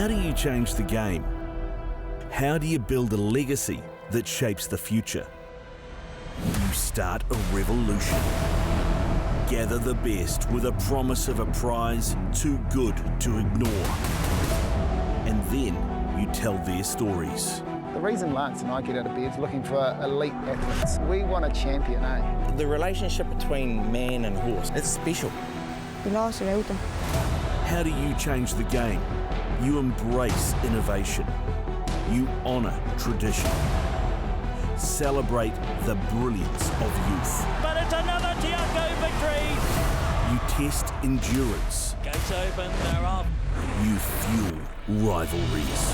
How do you change the game? How do you build a legacy that shapes the future? You start a revolution. Gather the best with a promise of a prize too good to ignore. And then you tell their stories. The reason Lance and I get out of bed is looking for elite athletes. We want a champion, eh? The relationship between man and horse, it's special. How do you change the game? You embrace innovation. You honour tradition. Celebrate the brilliance of youth. But it's another Tiago victory. You test endurance. Gates open, they're off. You fuel rivalries.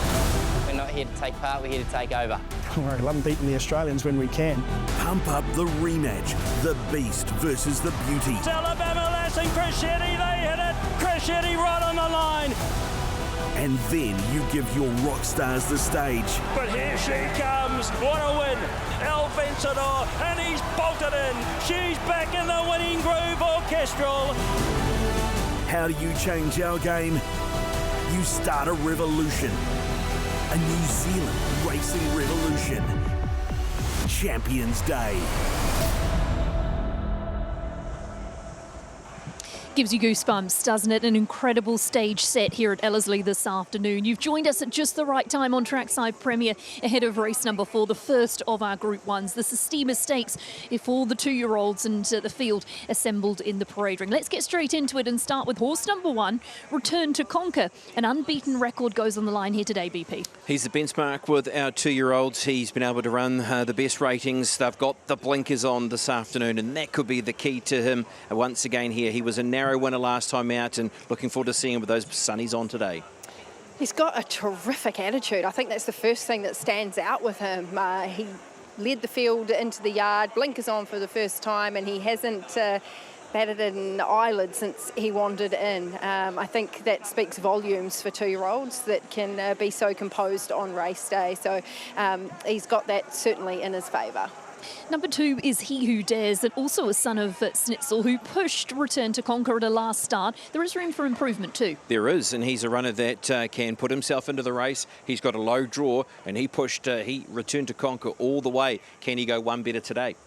We're not here to take part, we're here to take over. I love beating the Australians when we can. Pump up the rematch, the beast versus the beauty. Alabama Lass and Crescetti, they hit it. Crescetti right on the line. And then you give your rock stars the stage. But here she comes, what a win. El Vencedor, and he's bolted in. She's back in the winning groove orchestral. How do you change our game? You start a revolution. A New Zealand racing revolution. Champions Day. Gives you goosebumps, doesn't it? An incredible stage set here at Ellerslie this afternoon. You've joined us at just the right time on Trackside Premier ahead of race number 4, the first of our Group 1s, the Systema Stakes, if all the 2-year-olds and the field assembled in the parade ring. Let's get straight into it and start with horse number 1, Return to Conquer. An unbeaten record goes on the line here today, BP. He's the benchmark with our 2-year-olds. He's been able to run the best ratings. They've got the blinkers on this afternoon, and that could be the key to him. Once again here, he was a narrow winner last time out, and looking forward to seeing him with those sunnies on today. He's got a terrific attitude. I think that's the first thing that stands out with him. He led the field into the yard, blinkers on for the first time, and he hasn't batted an eyelid since he wandered in. I think that speaks volumes for 2-year-olds that can be so composed on race day. So he's got that certainly in his favour. Number 2 is He Who Dares, and also a son of Snitzel, who pushed Return to Conquer at a last start. There is room for improvement too. There is, and he's a runner that can put himself into the race. He's got a low draw, and he Returned to Conquer all the way. Can he go one better today?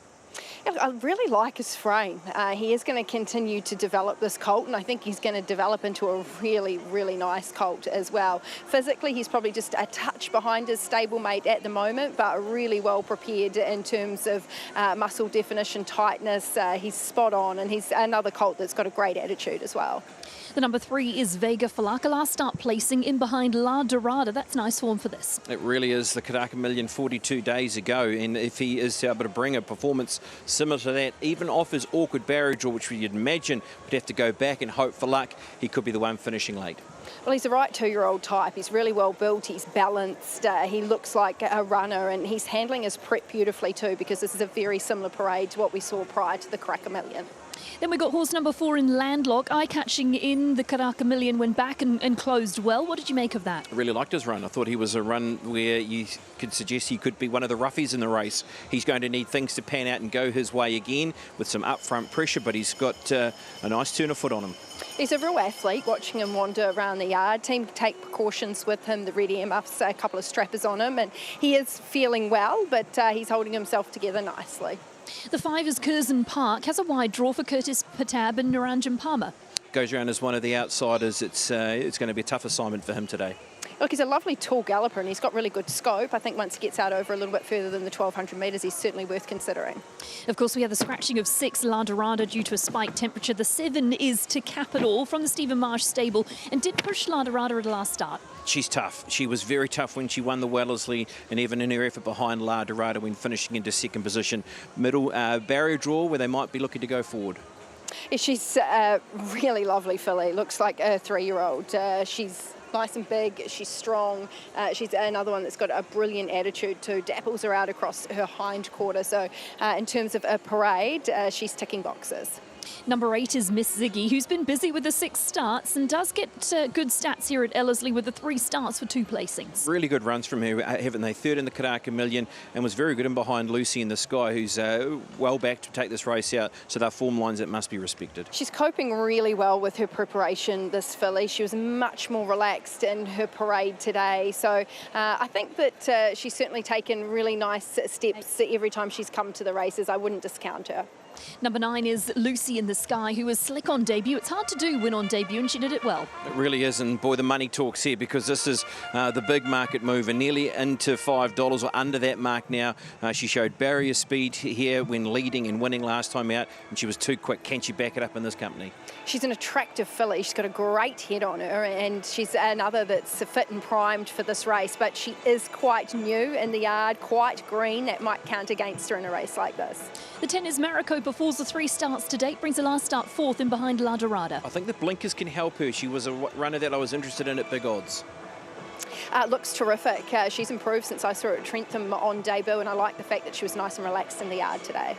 I really like his frame. He is going to continue to develop this colt, and I think he's going to develop into a really, really nice colt as well. Physically, he's probably just a touch behind his stablemate at the moment, but really well prepared in terms of muscle definition, tightness. He's spot on, and he's another colt that's got a great attitude as well. The number 3 is Vega Falaka. Last start placing in behind La Dorada. That's nice form for this. It really is. The Karaka Million 42 days ago, and if he is able to bring a performance similar to that, even off his awkward barrier draw, which we'd imagine would have to go back and hope for luck, he could be the one finishing late. Well, he's the right 2-year-old type. He's really well built, he's balanced, he looks like a runner, and he's handling his prep beautifully too, because this is a very similar parade to what we saw prior to the Karaka Million. Then we got horse number 4 in Landlock, eye-catching in the Karaka Million, went back and closed well. What did you make of that? I really liked his run. I thought he was a run where you could suggest he could be one of the roughies in the race. He's going to need things to pan out and go his way again with some upfront pressure, but he's got a nice turn of foot on him. He's a real athlete, watching him wander around the yard. Team take precautions with him, the red earmuffs, a couple of strappers on him, and he is feeling well, but he's holding himself together nicely. The 5 is Curzon Park, has a wide draw for Curtis Patab and Naranjan Palmer. Goes around as one of the outsiders. It's going to be a tough assignment for him today. Look, he's a lovely tall galloper, and he's got really good scope. I think once he gets out over a little bit further than the 1,200 metres, he's certainly worth considering. Of course, we have the scratching of 6, La Dorada, due to a spiked temperature. The 7 is To Cap It All from the Stephen Marsh stable, and did push La Dorada at the last start. She's tough. She was very tough when she won the Ellerslie, and even in her effort behind La Dorada when finishing into second position. Middle barrier draw where they might be looking to go forward. Yeah, she's a really lovely filly. Looks like a 3-year-old. She's nice and big, she's strong. She's another one that's got a brilliant attitude too. Dapples are out across her hind quarter. So in terms of a parade, she's ticking boxes. Number 8 is Miss Ziggy, who's been busy with the 6 starts and does get good stats here at Ellerslie with the 3 starts for 2 placings. Really good runs from her, haven't they? Third in the Karaka Million and was very good in behind Lucy in the Sky, who's well back to take this race out. So they're form lines that must be respected. She's coping really well with her preparation, this filly. She was much more relaxed in her parade today. So I think that she's certainly taken really nice steps every time she's come to the races. I wouldn't discount her. Number 9 is Lucy in the Sky, who was slick on debut. It's hard to do win on debut, and she did it well. It really is, and boy, the money talks here, because this is the big market mover, nearly into $5 or under that mark now. She showed barrier speed here when leading and winning last time out, and she was too quick. Can she back it up in this company? She's an attractive filly. She's got a great head on her, and she's another that's fit and primed for this race, but she is quite new in the yard, quite green. That might count against her in a race like this. The 10 is Maricopa Falls, the 3 starts to date, brings the last start 4th in behind La Dorada. I think the blinkers can help her. She was a runner that I was interested in at big odds. Looks terrific. She's improved since I saw her at Trentham on debut, and I like the fact that she was nice and relaxed in the yard today.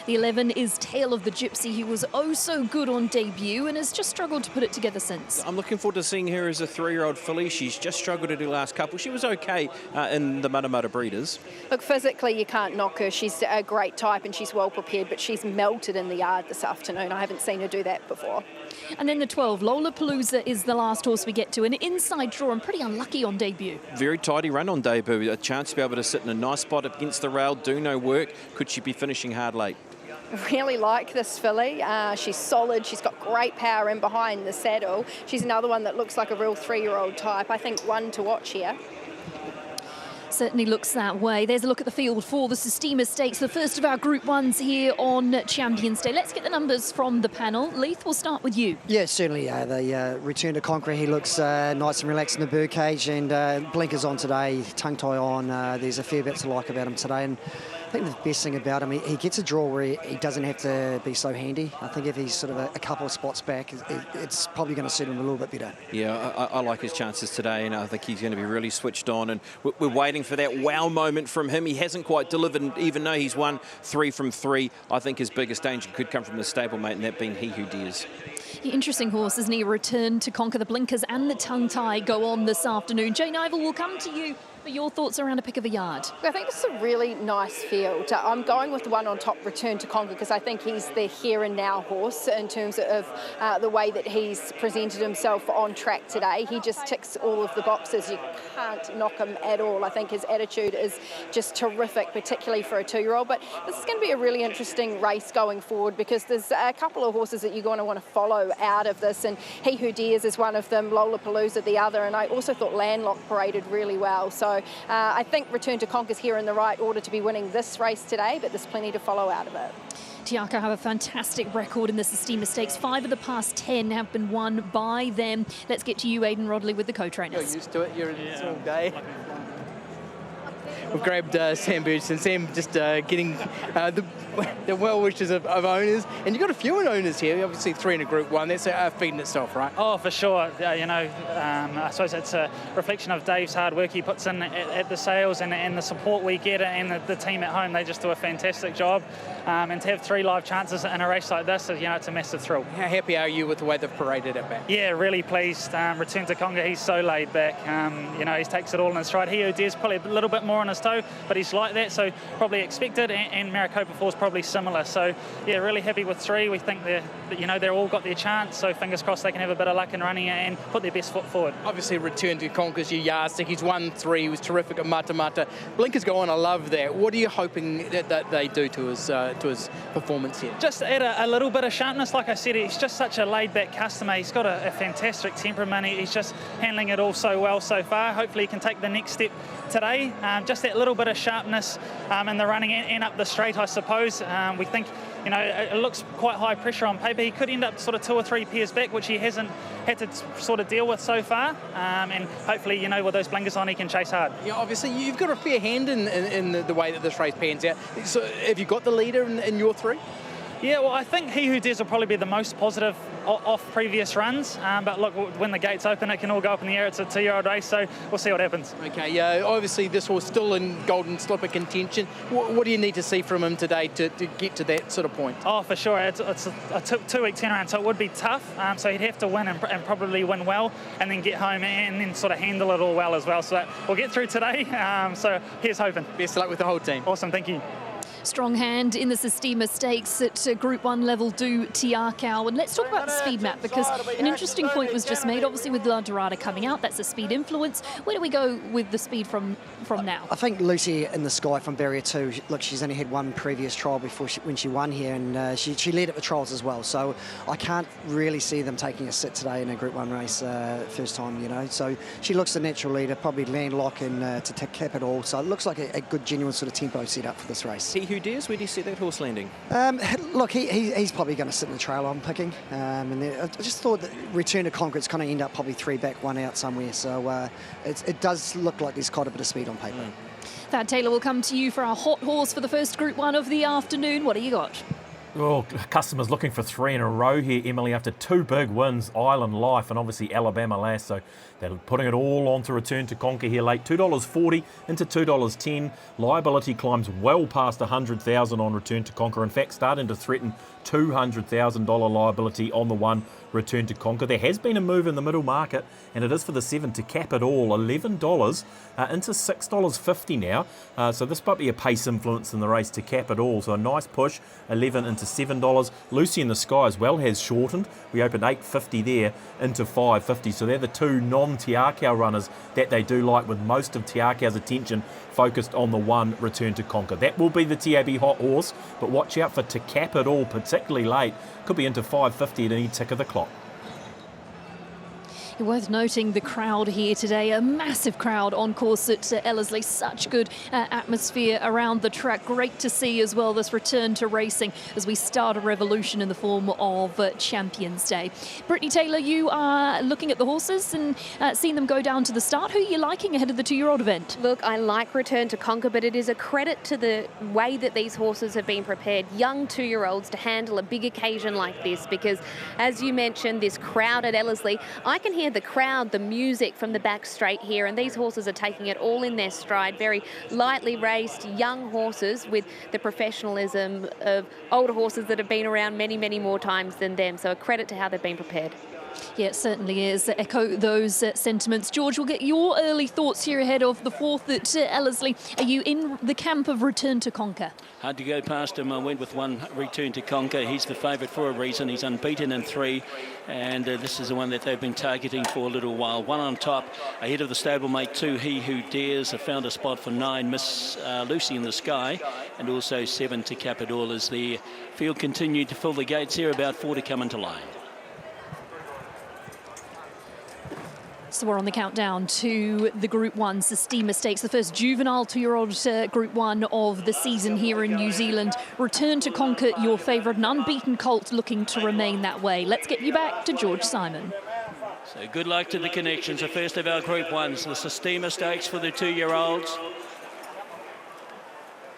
The 11 is Tale of the Gypsy, who was oh so good on debut and has just struggled to put it together since. I'm looking forward to seeing her as a 3-year-old filly. She's just struggled to do last couple. She was okay in the Mutter breeders. Look, physically you can't knock her. She's a great type and she's well prepared, but she's melted in the yard this afternoon. I haven't seen her do that before. And then the 12, Lollapalooza, is the last horse we get to. An inside draw and pretty unlucky on debut. Very tidy run on debut. A chance to be able to sit in a nice spot against the rail, do no work. Could she be finishing hard late? Really like this filly. She's solid. She's got great power in behind the saddle. She's another one that looks like a real 3-year-old type. I think one to watch here. Certainly looks that way. There's a look at the field for the Systema Stakes, the first of our Group 1s here on Champions Day. Let's get the numbers from the panel. Leith, we'll start with you. Yeah, certainly. The return to Conqueror, he looks nice and relaxed in the birdcage, and blinkers on today, tongue tie on. There's a fair bit to like about him today, and I think the best thing about him, he gets a draw where he doesn't have to be so handy. I think if he's sort of a couple of spots back, it's probably going to suit him a little bit better. Yeah, I like his chances today, and I think he's going to be really switched on, and we're waiting for that wow moment from him. He hasn't quite delivered, even though he's won 3 from 3. I think his biggest danger could come from the stablemate, and that being He Who Dares. Interesting horse, isn't he? A return to conquer. The blinkers and the tongue tie go on this afternoon. Jane Ivel, will come to you for your thoughts around a pick of a yard. I think this is a really nice field. I'm going with the one on top, Return to Conquer, because I think he's the here and now horse in terms of the way that he's presented himself on track today. He just ticks all of the boxes. You can't knock him at all. I think his attitude is just terrific, particularly for a 2-year-old. But this is going to be a really interesting race going forward, because there's a couple of horses that you're going to want to follow out of this, and He Who Dares is one of them, Lollapalooza the other, and I also thought Landlock paraded really well. So I think Return to Conquer's here in the right order to be winning this race today, but there's plenty to follow out of it. Tiaka have a fantastic record in the Systema Stakes. 5 of the past 10 have been won by them. Let's get to you, Aidan Rodley, with the co-trainers. You're used to it. You're in it all day. We've grabbed Sam Burgess, and Sam just getting the well wishes of owners. And you've got a few owners here, obviously 3 in a Group 1. That's feeding itself, right? Oh, for sure. I suppose it's a reflection of Dave's hard work he puts in at the sales, and the support we get, and the team at home. They just do a fantastic job. And to have 3 live chances in a race like this, it's a massive thrill. How happy are you with the way they've paraded it back? Yeah, really pleased. Return to Conga, he's so laid back. He takes it all in his stride. He Who Dares probably a little bit more on his toe, but he's like that, so probably expected, and Maricopa Falls probably similar. So yeah, really happy with 3. We think they're all got their chance, so fingers crossed they can have a bit of luck in running and put their best foot forward. Obviously Return to Conquer's your yardstick. He's won 3, he was terrific at Mata. Blinkers go on, I love that. What are you hoping that they do to his performance here? Just add a little bit of sharpness. Like I said, he's just such a laid back customer. He's got a fantastic temperament. He's just handling it all so well so far. Hopefully he can take the next step today. Just that little bit of sharpness in the running and up the straight, I suppose. We think, it looks quite high pressure on paper. He could end up sort of 2 or 3 pairs back, which he hasn't had to sort of deal with so far. And hopefully, with those blinkers on, he can chase hard. Yeah, obviously, you've got a fair hand in the way that this race pans out. So have you got the leader in your 3? Yeah, well, I think He Who Dares will probably be the most positive off previous runs. But look, when the gates open, it can all go up in the air. It's a 2-year-old race, so we'll see what happens. Okay, yeah, obviously this horse still in golden slipper contention. What do you need to see from him today to get to that sort of point? Oh, for sure. It's a 2-week turnaround, so it would be tough. So he'd have to win and probably win well, and then get home and then sort of handle it all well as well. So we'll get through today. So here's hoping. Best of luck with the whole team. Awesome, thank you. Strong hand in the Systema Stakes at Group 1 level do Tiakau. And let's talk about the speed map, because an interesting point was just made. Obviously with La Dorada coming out, that's a speed influence. Where do we go with the speed from now? I think Lucy in the Sky from Barrier 2, look, she's only had one previous trial before when she won here, and she led at the trials as well. So I can't really see them taking a sit today in a Group 1 race, first time, you know. So she looks the natural leader, probably landlock and to cap it all. So it looks like a good, genuine sort of tempo set up for this race. He Who Dares, where do you see that horse landing? Look, he's probably going to sit in the trail I'm picking. And I just thought that Return to Conquer's going to end up probably 3 back, 1 out somewhere. So it does look like there's quite a bit of speed on paper. Thad Taylor will come to you for our hot horse for the first Group 1 of the afternoon. What do you got? Well, customers looking for 3 in a row here, Emily, after 2 big wins, Island Life and obviously Alabama Lass. So they're putting it all on to Return to Conquer here late. $2.40 into $2.10. Liability climbs well past $100,000 on Return to Conquer. In fact, starting to threaten $200,000 liability on the one Return to Conquer. There has been a move in the middle market, and it is for the 7 to cap it all. $11 into $6.50 now. So this might be a pace influence in the race to cap it all. So a nice push, 11 into $7. Lucy in the Sky as well has shortened. We opened $8.50 there into $5.50. So they're the 2 non-Tiakau runners that they do like, with most of Tiakau's attention focused on the one Return to Conquer. That will be the TAB hot horse, but watch out for To Cap It All, particularly late. Could be into $5.50 at any tick of the clock. Worth noting the crowd here today, a massive crowd on course at Ellerslie. Such good atmosphere around the track. Great to see as well this return to racing as we start a revolution in the form of Champions Day. Brittany Taylor, you are looking at the horses and seeing them go down to the start. Who are you liking ahead of the 2-year-old event? Look, I like Return to Conquer, but it is a credit to the way that these horses have been prepared, young 2-year-olds, to handle a big occasion like this, because as you mentioned, this crowd at Ellerslie, I can hear the crowd, the music from the back straight here, and these horses are taking it all in their stride. Very lightly raced young horses with the professionalism of older horses that have been around many, many more times than them. So a credit to how they've been prepared. Yeah, it certainly is. Echo those sentiments. George, we'll get your early thoughts here ahead of the 4th at Ellerslie. Are you in the camp of Return to Conquer? Hard to go past him. I went with one Return to Conquer. He's the favourite for a reason. He's unbeaten in 3, and this is the one that they've been targeting for a little while. 1 on top, ahead of the stablemate 2, He Who Dares. Have found a spot for 9, Miss Lucy in the Sky, and also 7 To Cap It All as the field continued to fill the gates here. About 4 to come into line. So we're on the countdown to the Group 1 Systema Stakes, the first juvenile 2-year-old Group 1 of the season here in New Zealand. Return to Conquer, your favourite, an unbeaten colt looking to remain that way. Let's get you back to George Simon. So good luck to the connections. The first of our Group 1s, the Systema Stakes for the 2-year-olds.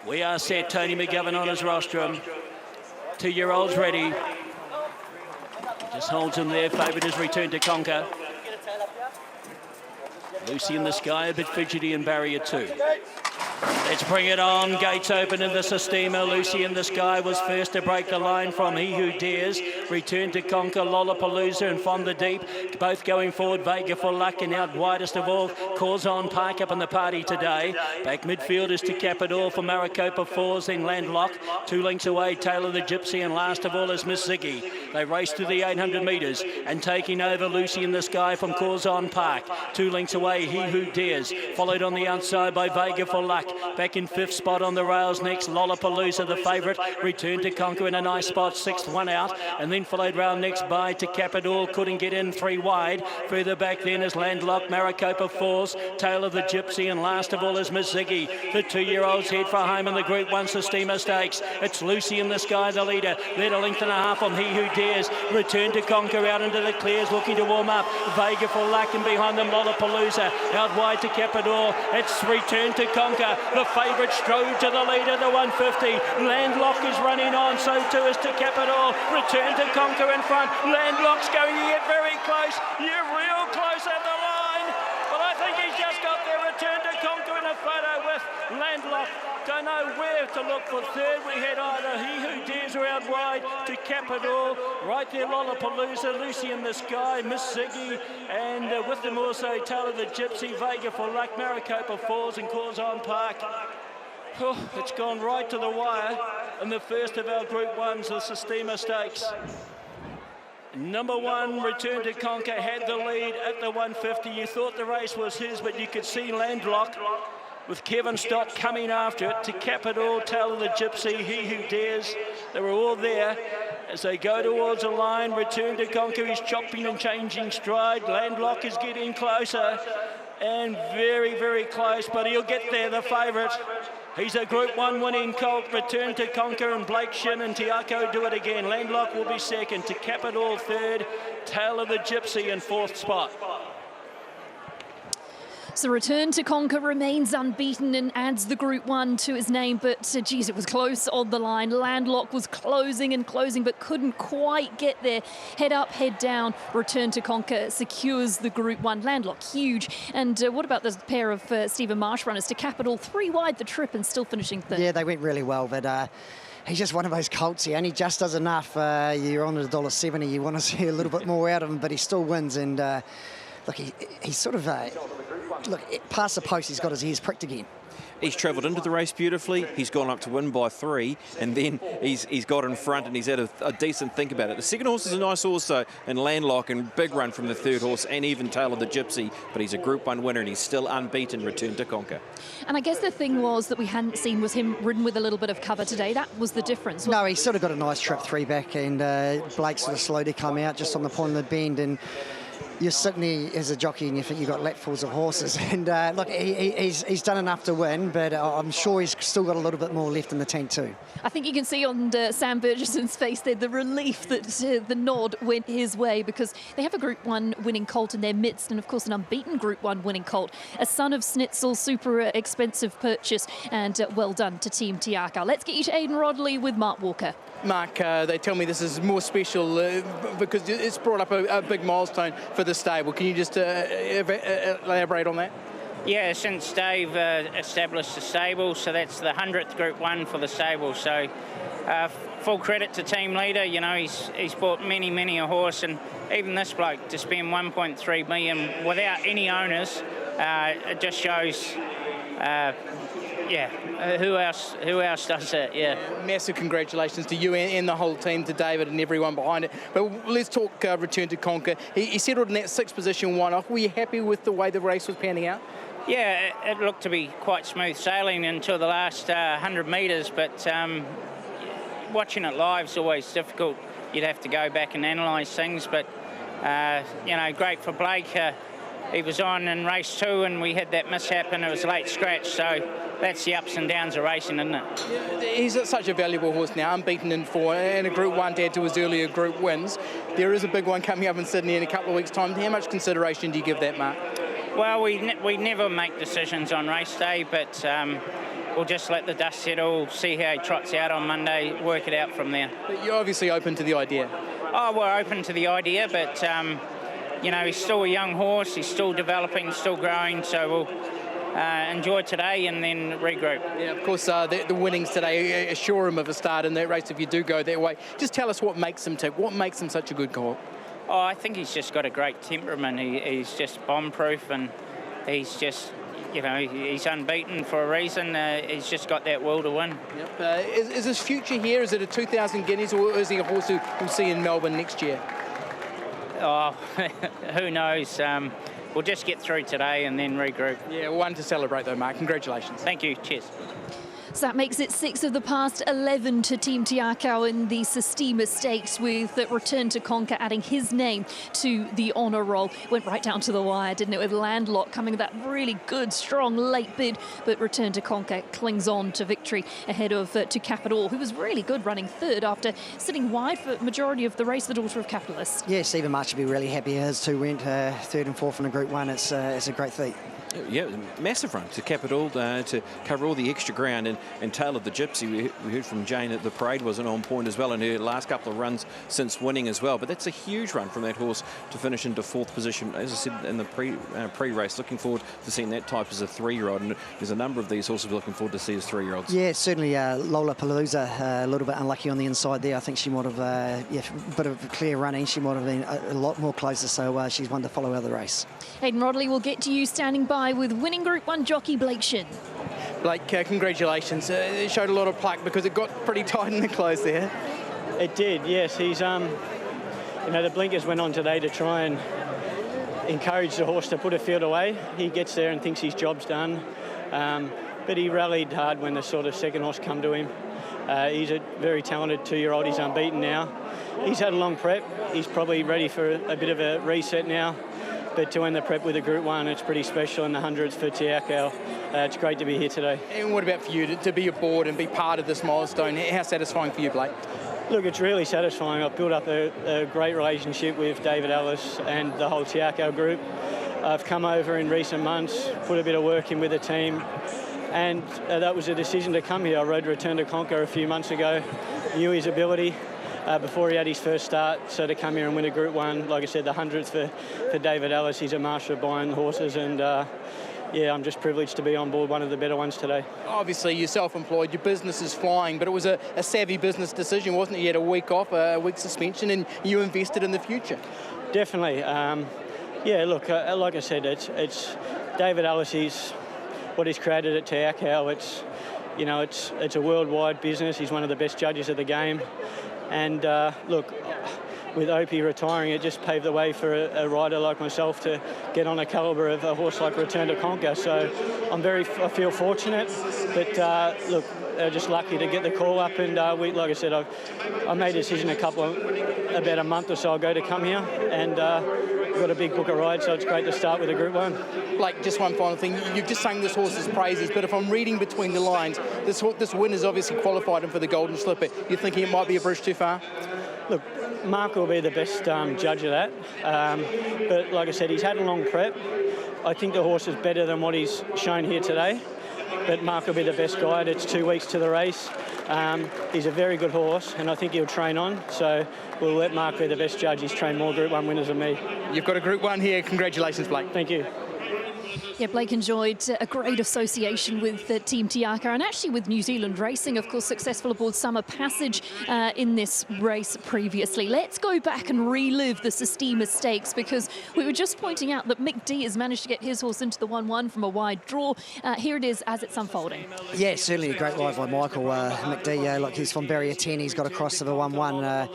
We are set. Tony McGovern on his rostrum. 2-year-olds ready. He just holds him there. Favourite is Return to Conquer. Lucy in the Sky, a bit fidgety in barrier 2. Let's bring it on. Gates open in the Systema. Lucy in the Sky was first to break the line from He Who Dares. Return to Conquer, Lollapalooza and From the Deep. Both going forward. Vega for Luck, and out widest of all, Corzon Park up in the party today. Back midfield is To Cap It All for Maricopa Falls, then Landlock. 2 lengths away, Taylor the Gypsy, and last of all is Miss Ziggy. They race to the 800 metres, and taking over Lucy in the Sky from Corzon Park. 2 lengths away, He Who Dares, followed on the outside by Vega for Luck. Back in 5th spot on the rails next, Lollapalooza, the favourite. Return to Conquer in a nice spot, 6th, 1 out, and then followed round next by To Cap It All. Couldn't get in, 3 wide. Further back then is Landlock, Maricopa Falls, Taylor the Gypsy, and last of all is Miss Ziggy. The 2-year-olds head for home in the Group 1 Systema Stakes. It's Lucy in the Sky, the leader. Led a length and a half from He Who Dares. Dares. Return to Conquer out into the clears, looking to warm up. Vega for luck, and behind them Lollapalooza. Out wide to Capital. It's Return to Conquer. The favourite strode to the lead at the 150. Landlock is running on, so too is to Capital. Return to Conquer in front. Landlock's going to get very close. You're real close at the line. But I think he's just got there. Return to Conquer in a photo with Landlock. Don't know where to look for third. We had either He Who Dares or out wide to Capital. Right there, Lollapalooza, Lucy in the Sky, Miss Ziggy, and with them also Taylor the Gypsy, Vega for luck, Maricopa Falls and Corzon Park. Oh, it's gone right to the wire in the first of our Group 1s, the Systema Stakes. Number 1, Return to Conquer, had the lead at the 150. You thought the race was his, but you could see Landlock with Kevin Stott coming after it to Capital, Taylor the Gypsy, He Who Dares. They were all there as they go towards the line. Return to Conquer, he's chopping and changing stride. Landlock is getting closer and very, very close, but he'll get there, the favourite. He's a Group 1 winning colt. Return to Conquer, and Blake Shin and Tiako do it again. Landlock will be second, to Capital third, Taylor the Gypsy in fourth spot. So Return to Conquer remains unbeaten and adds the Group 1 to his name, but geez, it was close on the line. Landlock was closing and closing, but couldn't quite get there. Head up, head down. Return to Conquer secures the Group 1. Landlock, huge. And what about the pair of Stephen Marsh runners to Capital? 3 wide the trip and still finishing third. Yeah, they went really well, but he's just one of those colts. He only just does enough. You're on at $1.70. You want to see a little bit more out of him, but he still wins. And look, he's sort of look, past the post, he's got his ears pricked again. He's travelled into the race beautifully. He's gone up to win by 3, and then he's got in front and he's had a decent think about it. The second horse is a nice horse, though, and Landlock, and big run from the third horse, and even Taylor the Gypsy, but he's a Group 1 winner and he's still unbeaten. Return to Conquer. And I guess the thing was that we hadn't seen was him ridden with a little bit of cover today. That was the difference. No, he's sort of got a nice trip 3 back, and Blake sort of slowly come out just on the point of the bend, and you're sitting as a jockey and you think you've got lapfuls of horses. And look, he's done enough to win, but I'm sure he's still got a little bit more left in the tank too. I think you can see on Sam Burgeson's face there the relief that the nod went his way, because they have a Group 1 winning colt in their midst, and of course an unbeaten Group 1 winning colt. A son of Snitzel, super expensive purchase, and well done to Team Tiaka. Let's get you to Aidan Rodley with Mark Walker. Mark, they tell me this is more special because it's brought up a big milestone for the stable. Can you just elaborate on that? Yeah, since Dave established the stable, so that's the 100th Group 1 for the stable. So full credit to team leader. You know, he's bought many a horse, and even this bloke to spend 1.3 million without any owners, it just shows. Who else does that? Yeah. Massive congratulations to you and the whole team, to David and everyone behind it. But let's talk Return to Conquer. He settled in that 6th position one-off. Were you happy with the way the race was panning out? Yeah, it looked to be quite smooth sailing until the last 100 metres, but watching it live is always difficult. You'd have to go back and analyse things, but great for Blake. He was on in race 2 and we had that mishap and it was a late scratch, so that's the ups and downs of racing, isn't it? Yeah, he's such a valuable horse now, unbeaten in 4, and a Group 1 to add to his earlier Group wins. There is a big one coming up in Sydney in a couple of weeks' time. How much consideration do you give that, Mark? Well, we never make decisions on race day, but we'll just let the dust settle, see how he trots out on Monday, work it out from there. But you're obviously open to the idea. Oh, we're open to the idea, but he's still a young horse, he's still developing, still growing, so we'll enjoy today and then regroup. Yeah, of course, the winnings today assure him of a start in that race if you do go that way. Just tell us what makes him tick, what makes him such a good colt? Oh, I think he's just got a great temperament. He's just bomb-proof, and he's just, he's unbeaten for a reason. He's just got that will to win. Yep. Is his future here? Is it a 2,000 guineas, or is he a horse who we'll see in Melbourne next year? Oh, who knows? We'll just get through today and then regroup. Yeah, one to celebrate though, Mark. Congratulations. Thank you. Cheers. So that makes it 6 of the past 11 to Team Tiakau in the Systema Stakes, with Return to Conquer adding his name to the honour roll. Went right down to the wire, didn't it, with Landlock coming with that really good, strong late bid, but Return to Conquer clings on to victory ahead of To Cap It All, who was really good running third after sitting wide for the majority of the race, the daughter of Capitalist. Yeah, Stephen March should be really happy. His two went third and fourth in a Group 1. It's a great feat. Yeah, massive run to cap it all, to cover all the extra ground, and Taylor the Gypsy, we heard from Jane that the parade wasn't on point as well in her last couple of runs since winning as well, but that's a huge run from that horse to finish into 4th position. As I said in the pre-race, looking forward to seeing that type as a 3-year-old, and there's a number of these horses we're looking forward to see as 3-year-olds. Yeah, certainly Lola Palooza, a little bit unlucky on the inside there. I think she might have, a bit of clear running, she might have been a lot more closer, so she's one to follow out of the race. Hayden Rodley will get to you standing by with winning Group 1 jockey Blake Shin. Blake, congratulations. It showed a lot of pluck because it got pretty tight in the close there. It did, yes. He's, you know, the blinkers went on today to try and encourage the horse to put a field away. He gets there and thinks his job's done, but he rallied hard when the sort of second horse come to him. He's a very talented 2-year-old. He's unbeaten now. He's had a long prep. He's probably ready for a bit of a reset now. But to end the prep with a Group 1, it's pretty special in the hundreds for Tiakau. It's great to be here today. And what about for you to be aboard and be part of this milestone? How satisfying for you, Blake? Look, it's really satisfying. I've built up a great relationship with David Ellis and the whole Tiakau group. I've come over in recent months, put a bit of work in with the team, and that was a decision to come here. I rode Return to Conquer a few months ago, knew his ability before he had his first start, so to come here and win a Group 1, like I said, the hundreds for David Ellis. He's a master of buying horses, and yeah, I'm just privileged to be on board one of the better ones today. Obviously, you're self-employed, your business is flying, but it was a savvy business decision, wasn't it? You had a week off, a week suspension, and you invested in the future. Definitely. Yeah, look, like I said, it's David Ellis. What he's created at Tiakau. It's a worldwide business. He's one of the best judges of the game. And look, with Opie retiring, it just paved the way for a rider like myself to get on a calibre of a horse like Return to Conquer. So I feel fortunate, but look, just lucky to get the call up. And like I said, I made a decision about a month or so ago to come here, and got a big book of rides, so it's great to start with a Group 1. Like, just one final thing, you've just sung this horse's praises, but if I'm reading between the lines, this win has obviously qualified him for the Golden Slipper. You're thinking it might be a bridge too far? Look, Mark will be the best judge of that, but like I said, he's had a long prep. I think the horse is better than what he's shown here today, but Mark will be the best guide. It's 2 weeks to the race. He's a very good horse, and I think he'll train on, so we'll let Mark be the best judge. He's trained more Group 1 winners than me. You've got a Group 1 here. Congratulations, Blake. Thank you. Yeah, Blake enjoyed a great association with Team Tiakau and actually with New Zealand racing, of course, successful aboard Summer Passage in this race previously. Let's go back and relive the Systema Stakes, because we were just pointing out that Mick D has managed to get his horse into the 1-1 from a wide draw. Here it is as it's unfolding. Yeah, certainly a great ride by Michael. Mick D, look, he's from barrier 10, he's got across to the 1-1.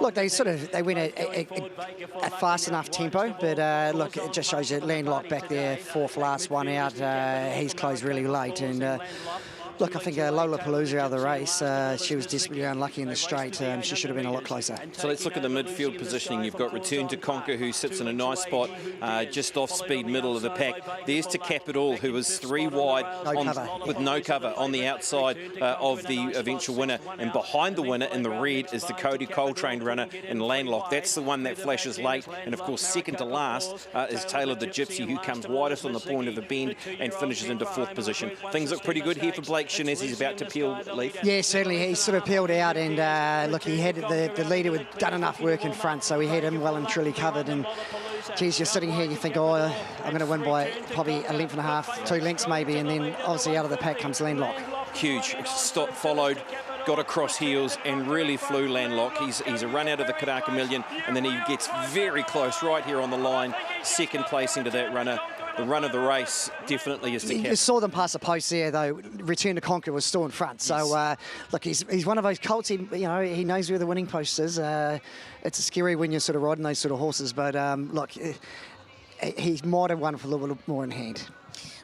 Look, they went a fast enough tempo, but look, it just shows you Landlock back there, fourth last one out. He's closed really late, and look, I think Lola Palooza out of the race, she was desperately unlucky in the straight. She should have been a lot closer. So let's look at the midfield positioning. You've got Return to Conquer, who sits in a nice spot, just off speed middle of the pack. There's To Cap It All, who is 3 wide with no cover on the outside of the eventual winner. And behind the winner in the red is the Cody Coltrane runner in Landlock. That's the one that flashes late. And of course, second to last is Taylor the Gypsy, who comes widest on the point of the bend and finishes into 4th position. Things look pretty good here for Blake Shin as he's about to peel leaf. Yeah, certainly. He sort of peeled out, and look, he had the leader had done enough work in front, so he had him well and truly covered. And geez, you're sitting here and you think, oh, I'm going to win by probably a length and a half, 2 lengths maybe, and then obviously out of the pack comes Landlock. Huge. Stop, followed, got across heels and really flew Landlock. He's a run out of the Karaka Million, and then he gets very close right here on the line, second placing to that runner. The run of the race definitely is to You saw them pass the post there, though. Return to Conquer was still in front. So, look, he's one of those colts. He knows where the winning post is. It's scary when you're sort of riding those sort of horses. But, look, he might have won for a little bit more in hand.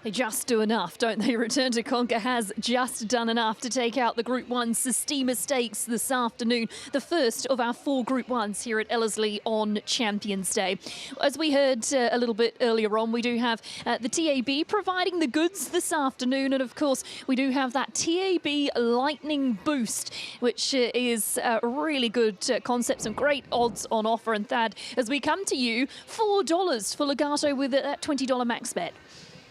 They just do enough, don't they? Return to Conquer has just done enough to take out the Group 1 Systema Stakes this afternoon, the first of our 4 Group 1s here at Ellerslie on Champions Day. As we heard a little bit earlier on, we do have the TAB providing the goods this afternoon, and of course we do have that TAB Lightning Boost, which is a really good concept, some great odds on offer. And Thad, as we come to you, $4 for Legato with that $20 max bet.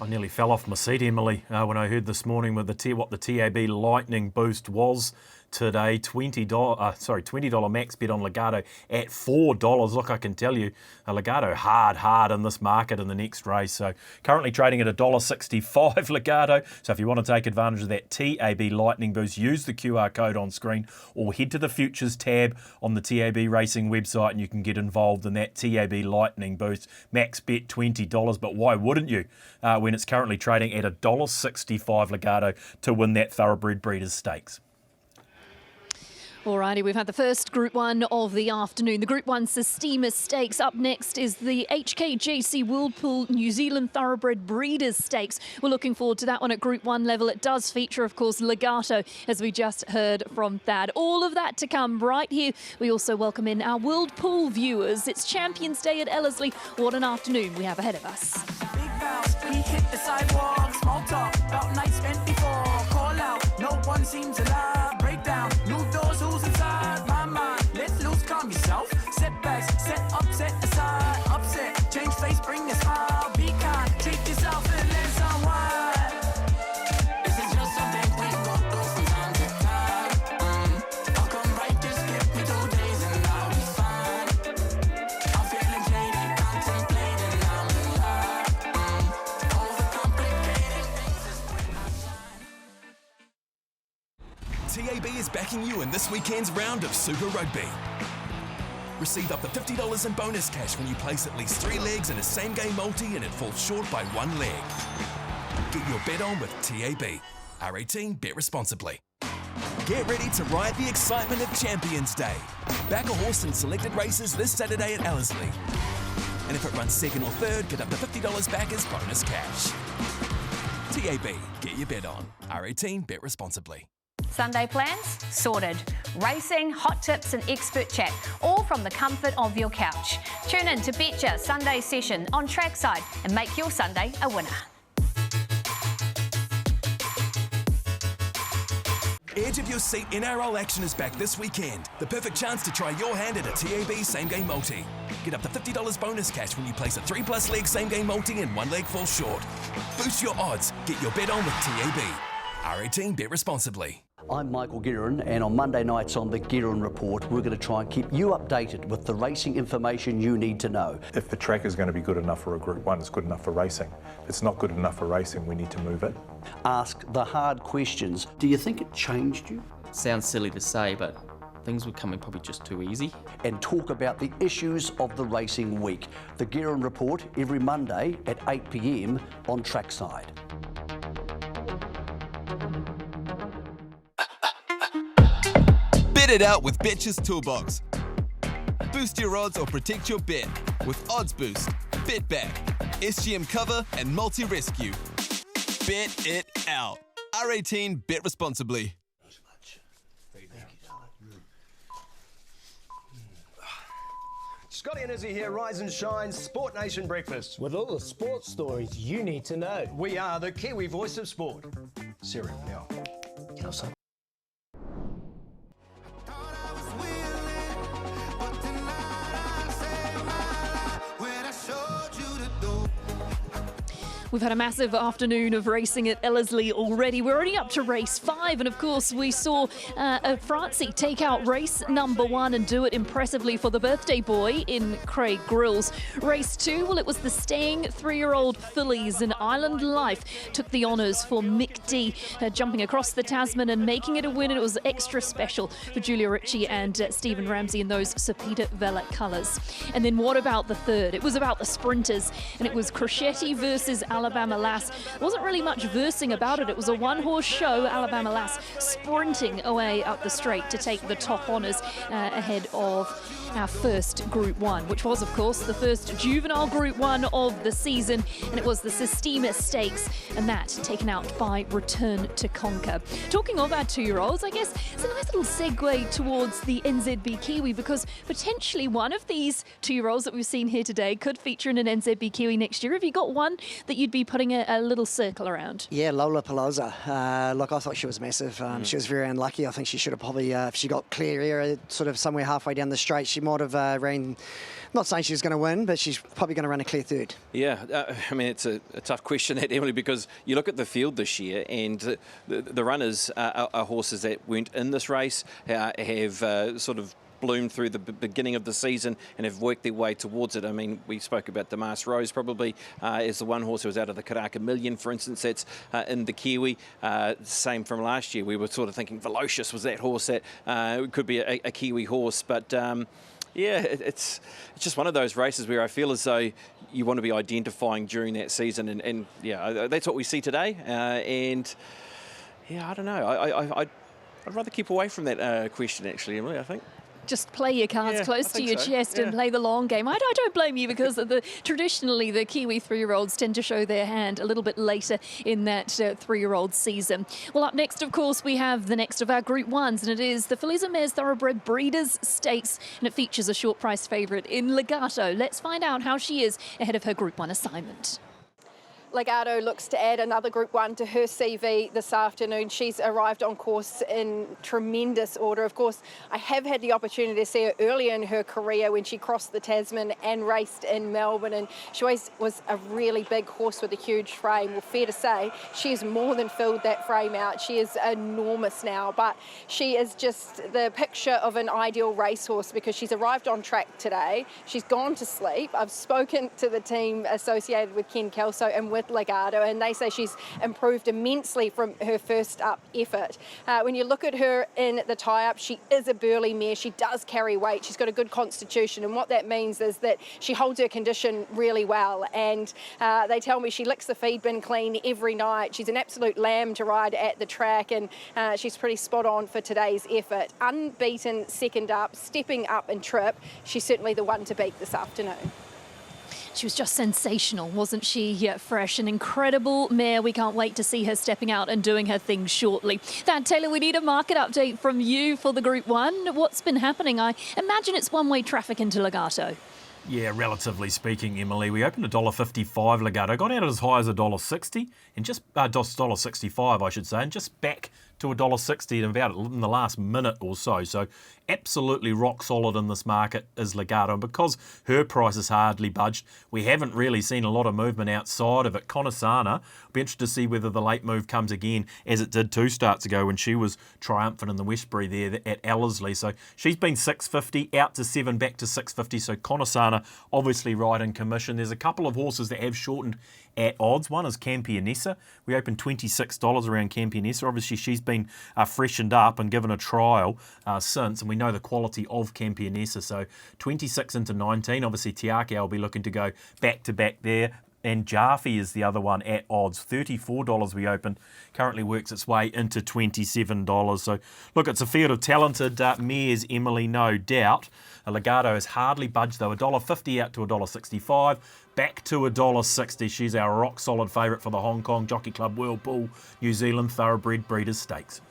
I nearly fell off my seat, Emily, when I heard this morning with what the TAB Lightning Boost was today. $20 max bet on Legato at $4. Look, I can tell you, Legato hard in this market in the next race. So currently trading at $1.65 Legato. So if you want to take advantage of that TAB Lightning Boost, use the QR code on screen or head to the Futures tab on the TAB Racing website and you can get involved in that TAB Lightning Boost. Max bet $20, but why wouldn't you when it's currently trading at $1.65 Legato to win that Thoroughbred Breeders' Stakes. Alrighty, we've had the first Group 1 of the afternoon. The Group 1 Systema Stakes. Up next is the HKJC Whirlpool New Zealand Thoroughbred Breeders' Stakes. We're looking forward to that one at Group 1 level. It does feature, of course, Legato, as we just heard from Thad. All of that to come right here. We also welcome in our Whirlpool viewers. It's Champions Day at Ellerslie. What an afternoon we have ahead of us. Big bounce, he hit the sidewalk. Small talk, about nights spent before. Call out, no one seems alive. Breakdown, new doors, who's inside my mind? Let's lose, calm yourself. Setbacks, set up, set aside. Upset, change face, bring a smile. Be kind, treat yourself and let's unwind. This is just something we go through from time to time. I'll come right, just give me 2 days and I'll be fine. I'm feeling jaded, contemplating, I'm alive. Overcomplicated things is when I shine. TAB is backing you in this weekend's round of Super Rugby. Receive up to $50 in bonus cash when you place at least 3 legs in a same-game multi and it falls short by 1 leg. Get your bet on with TAB. R18, bet responsibly. Get ready to ride the excitement of Champions Day. Back a horse in selected races this Saturday at Ellerslie. And if it runs second or third, get up to $50 back as bonus cash. TAB, get your bet on. R18, bet responsibly. Sunday plans? Sorted. Racing, hot tips and expert chat, all from the comfort of your couch. Tune in to Betcha Sunday Session on Trackside and make your Sunday a winner. Edge of your seat NRL action is back this weekend. The perfect chance to try your hand at a TAB same-game multi. Get up to $50 bonus cash when you place a 3+ leg same-game multi and 1 leg falls short. Boost your odds. Get your bet on with TAB. R18, bet responsibly. I'm Michael Guerin, and on Monday nights on the Guerin Report, we're going to try and keep you updated with the racing information you need to know. If the track is going to be good enough for a Group 1, it's good enough for racing. If it's not good enough for racing, we need to move it. Ask the hard questions. Do you think it changed you? Sounds silly to say, but things were coming probably just too easy. And talk about the issues of the racing week. The Guerin Report every Monday at 8 p.m. on Trackside. Bet it out with Betcha's Toolbox. Boost your odds or protect your bet with Odds Boost, Bet Back, SGM Cover and Multi-Rescue. Bet it out. R18, bet responsibly. Scotty and Izzy here, Rise and Shine Sport Nation Breakfast. With all the sports stories you need to know. We are the Kiwi voice of sport. Cereal now. You know something? We've had a massive afternoon of racing at Ellerslie already. We're already up to race 5, and of course we saw Francie take out race number 1 and do it impressively for the birthday boy in Craig Grills. Race 2, well, it was the staying 3-year-old fillies, and Island Life took the honours for Mick D, jumping across the Tasman and making it a win, and it was extra special for Julia Ritchie and Stephen Ramsey in those Sapita Vela colours. And then what about the third? It was about the sprinters, and it was Crescetti versus Allstar Alabama Lass. There wasn't really much versing about it. It was a one-horse show, Alabama Lass sprinting away up the straight to take the top honours ahead of our first Group 1, which was, of course, the first juvenile Group 1 of the season, and it was the Systema Stakes, and that taken out by Return to Conquer. Talking of our 2-year-olds, I guess it's a nice little segue towards the NZB Kiwi, because potentially one of these 2-year-olds that we've seen here today could feature in an NZB Kiwi next year. Have you got one that you'd be putting a little circle around? Yeah, Lola Pelosa. Look, I thought she was massive. She was very unlucky. I think she should have probably, if she got clear air sort of somewhere halfway down the straight, she might have ran, not saying she's going to win, but she's probably going to run a clear third. Yeah, I mean, it's a tough question, that, Emily, because you look at the field this year, and the runners are horses that weren't in this race, have sort of bloomed through the beginning of the season and have worked their way towards it. I mean, we spoke about Damas Rose probably as the one horse who was out of the Karaka Million, for instance, that's in the Kiwi. Same from last year. We were sort of thinking Velocious was that horse that could be a Kiwi horse, but yeah, it's just one of those races where I feel as though you want to be identifying during that season, and yeah, that's what we see today. And yeah, I don't know. I'd rather keep away from that question, actually, Emily, I think. Just play your cards close to your chest and play the long game. I don't blame you, because traditionally the Kiwi 3-year-olds tend to show their hand a little bit later in that 3-year-old season. Well, up next, of course, we have the next of our Group 1s, and it is the Fillies and Mares Thoroughbred Breeders' Stakes, and it features a short price favourite in Legato. Let's find out how she is ahead of her Group 1 assignment. Legato looks to add another Group 1 to her CV this afternoon. She's arrived on course in tremendous order. Of course, I have had the opportunity to see her earlier in her career when she crossed the Tasman and raced in Melbourne, and she always was a really big horse with a huge frame. Well, fair to say, she has more than filled that frame out. She is enormous now, but she is just the picture of an ideal racehorse, because she's arrived on track today. She's gone to sleep. I've spoken to the team associated with Ken Kelso and with Legato, and they say she's improved immensely from her first up effort. When you look at her in the tie-up, she is a burly mare. She does carry weight. She's got a good constitution, and what that means is that she holds her condition really well, and they tell me she licks the feed bin clean every night. She's an absolute lamb to ride at the track, and she's pretty spot on for today's effort. Unbeaten second up, stepping up in trip. She's certainly the one to beat this afternoon. She was just sensational, wasn't she? Fresh, an incredible mare. We can't wait to see her stepping out and doing her thing shortly. Thad Taylor, we need a market update from you for the Group 1. What's been happening? I imagine it's one-way traffic into Legato. Yeah, relatively speaking, Emily. We opened $1.55 Legato, got out as high as $1.60, and just $1.65, I should say, and just back to $1.60 in the last minute or so. So absolutely rock solid in this market is Legato, and because her price has hardly budged, we haven't really seen a lot of movement outside of it. Conasana, be interested to see whether the late move comes again, as it did 2 starts ago when she was triumphant in the Westbury there at Ellerslie. So she's been $6.50 out to 7, back to $6.50. So Conasana obviously right in commission. There's a couple of horses that have shortened at odds. One is Campionessa. We opened $26 around Campionessa. Obviously, she's been freshened up and given a trial since, and we know the quality of Campionessa. So 26 into 19. Obviously, Tiake will be looking to go back-to-back there. And Jaffe is the other one at odds. $34 we opened. Currently works its way into $27. So, look, it's a field of talented mares, Emily, no doubt. Legato has hardly budged, though. $1.50 out to $1.65. Back to $1.60. She's our rock-solid favourite for the Hong Kong Jockey Club Whirlpool New Zealand Thoroughbred Breeders' Stakes.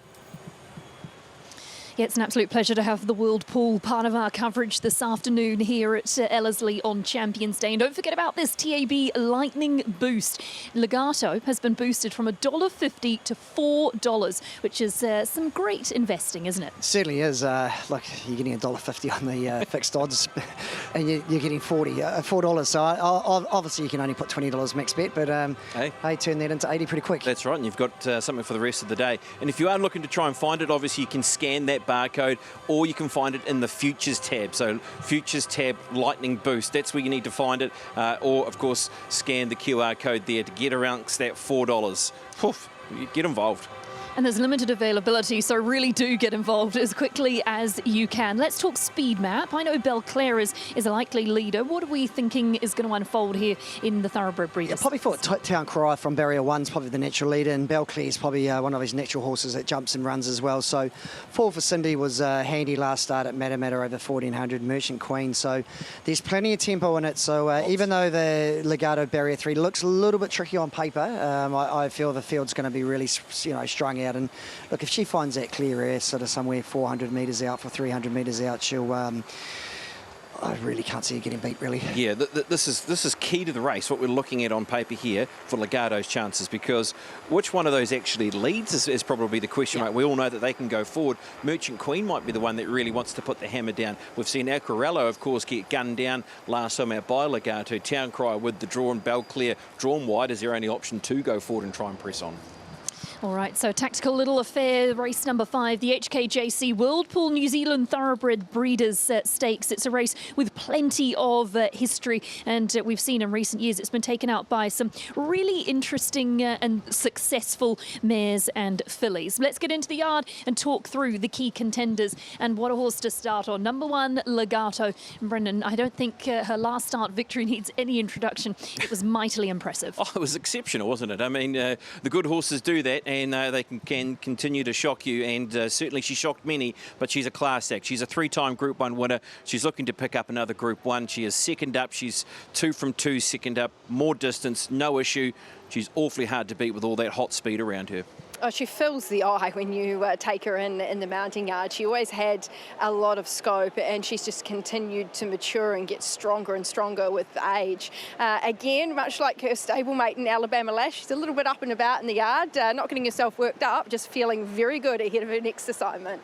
Yeah, it's an absolute pleasure to have the Whirlpool part of our coverage this afternoon here at Ellerslie on Champions Day. And don't forget about this TAB Lightning Boost. Legato has been boosted from $1.50 to $4, which is some great investing, isn't it? It certainly is. Look, you're getting $1.50 on the fixed odds, and you're getting $4. So obviously you can only put $20 max bet, but hey, turn that into 80 pretty quick. That's right, and you've got something for the rest of the day. And if you are looking to try and find it, obviously you can scan that barcode, or you can find it in the Futures tab. So Futures tab Lightning Boost, that's where you need to find it, or of course scan the QR code there to get around that $4. Poof, get involved. And there's limited availability, so really do get involved as quickly as you can. Let's talk speed map. I know Belclair is a likely leader. What are we thinking is going to unfold here in the Thoroughbred Breeders? Yeah, probably thought Town Cry from Barrier 1's probably the natural leader, and Belclair is probably one of his natural horses that jumps and runs as well. So Fall for Cindy was handy last start at Matter over 1400, Merchant Queen. So there's plenty of tempo in it. So even though the Legato Barrier 3 looks a little bit tricky on paper, I feel the field's going to be really, strung out. And look, if she finds that clear air sort of somewhere 400 metres out for 300 metres out, she'll I really can't see her getting beat, really. Yeah, this is key to the race, what we're looking at on paper here for Legato's chances, because which one of those actually leads is probably the question mark. We all know that they can go forward. Merchant Queen might be the one that really wants to put the hammer down. We've seen Acquarello, of course, get gunned down last time out by Legato. Town Cry with the draw, and Belclair drawn wide is their only option to go forward and try and press on. All right, so tactical little affair, race number 5, the HKJC Whirlpool New Zealand Thoroughbred Breeders Stakes. It's a race with plenty of history, and we've seen in recent years it's been taken out by some really interesting and successful mares and fillies. Let's get into the yard and talk through the key contenders and what a horse to start on. Number 1, Legato. Brendan, I don't think her last start victory needs any introduction. It was mightily impressive. Oh, it was exceptional, wasn't it? I mean, the good horses do that, and they can continue to shock you, and certainly she shocked many, but she's a class act. She's a 3-time Group 1 winner. She's looking to pick up another Group 1. She is second up. She's 2 from 2 second up, more distance, no issue. She's awfully hard to beat with all that hot speed around her. Oh, she fills the eye when you take her in the mounting yard. She always had a lot of scope, and she's just continued to mature and get stronger and stronger with age. Again, much like her stablemate in Alabama Lash, she's a little bit up and about in the yard, not getting herself worked up, just feeling very good ahead of her next assignment.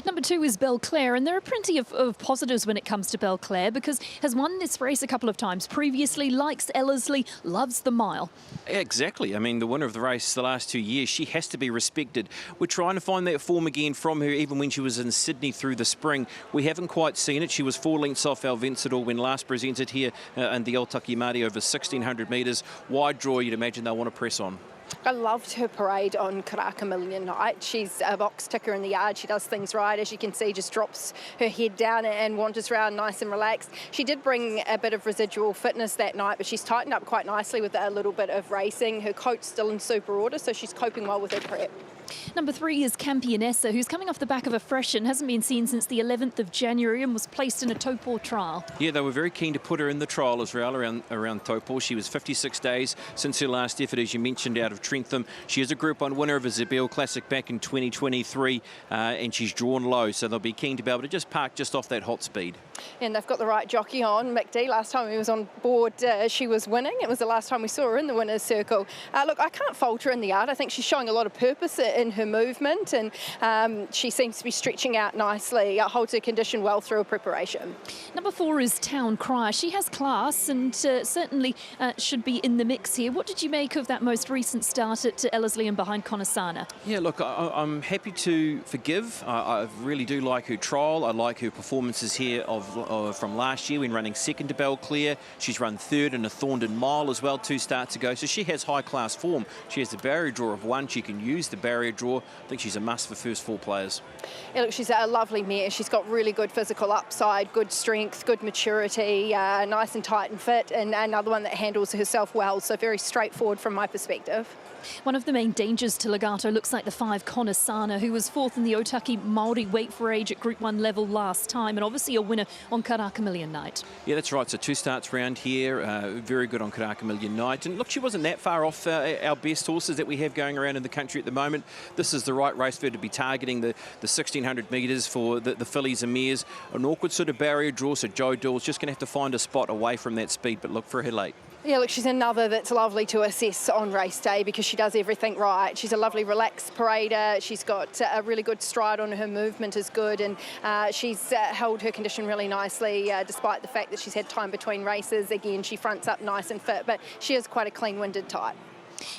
Number 2 is Belclair, and there are plenty of positives when it comes to Belclair, because has won this race a couple of times previously, likes Ellerslie, loves the mile. Exactly. I mean, the winner of the race the last 2 years, she has to be respected. We're trying to find that form again from her, even when she was in Sydney through the spring. We haven't quite seen it. She was 4 lengths off El Vencedor when last presented here in the Otaki Māori over 1,600 metres. Wide draw, you'd imagine they'll want to press on. I loved her parade on Karaka Million Night. She's a box ticker in the yard. She does things right. As you can see, just drops her head down and wanders around nice and relaxed. She did bring a bit of residual fitness that night, but she's tightened up quite nicely with a little bit of racing. Her coat's still in super order, so she's coping well with her prep. Number 3 is Campionessa, who's coming off the back of a freshen, hasn't been seen since the 11th of January and was placed in a Taupo trial. Yeah, they were very keen to put her in the trial as well around Taupo. She was 56 days since her last effort, as you mentioned, out of Trentham. She is a Group 1 winner of a Zabel Classic back in 2023, and she's drawn low, so they'll be keen to be able to just park just off that hot speed. And they've got the right jockey on, Mick D. Last time he was on board, she was winning. It was the last time we saw her in the winner's circle. Look, I can't fault her in the yard. I think she's showing a lot of purpose in her movement, and she seems to be stretching out nicely, holds her condition well through her preparation. Number 4 is Town Cry. She has class and certainly should be in the mix here. What did you make of that most recent start at Ellerslie and behind Conasana? Yeah, look, I'm happy to forgive. I really do like her trial. I like her performances here from last year when running second to Belclair. She's run third in a Thorndon Mile as well 2 starts ago, so she has high class form. She has the barrier draw of 1. She can use the barrier draw. I think she's a must for first 4 players. Yeah, look, she's a lovely mare. She's got really good physical upside, good strength, good maturity, nice and tight and fit, and another one that handles herself well, so very straightforward from my perspective. One of the main dangers to Legato looks like the 5 Conasana, who was 4th in the Otaki Māori weight for age at Group 1 level last time, and obviously a winner on Karaka Million Night. Yeah, that's right. So 2 starts round here, very good on Karaka Million Night. And look, she wasn't that far off our best horses that we have going around in the country at the moment. This is the right race for her to be targeting the 1,600 metres for the fillies and mares. An awkward sort of barrier draw, so Joe Dawes just going to have to find a spot away from that speed, but look for her late. Yeah, look, she's another that's lovely to assess on race day because she does everything right. She's a lovely relaxed parader. She's got a really good stride on her, movement is good, and she's held her condition really nicely despite the fact that she's had time between races. Again, she fronts up nice and fit, but she is quite a clean-winded type.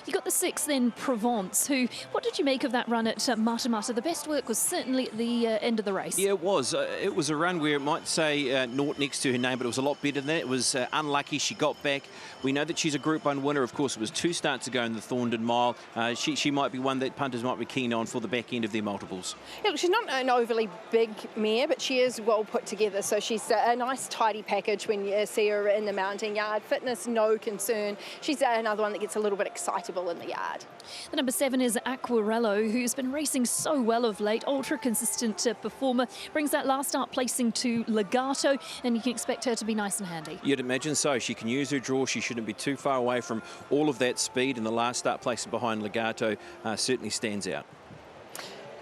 You got the 6 then, Provence, who, what did you make of that run at Matamata? The best work was certainly at the end of the race. Yeah, it was. It was a run where it might say naught next to her name, but it was a lot better than that. It was unlucky. She got back. We know that she's a Group 1 winner. Of course, it was 2 starts ago in the Thorndon Mile. She might be one that punters might be keen on for the back end of their multiples. Yeah, look, she's not an overly big mare, but she is well put together. So she's a nice, tidy package when you see her in the mounting yard. Fitness, no concern. She's another one that gets a little bit excitable in the yard. The number 7 is Aquarello, who's been racing so well of late. Ultra consistent performer. Brings that last start placing to Legato, and you can expect her to be nice and handy. You'd imagine so. She can use her draw. She shouldn't be too far away from all of that speed, and the last start placing behind Legato certainly stands out.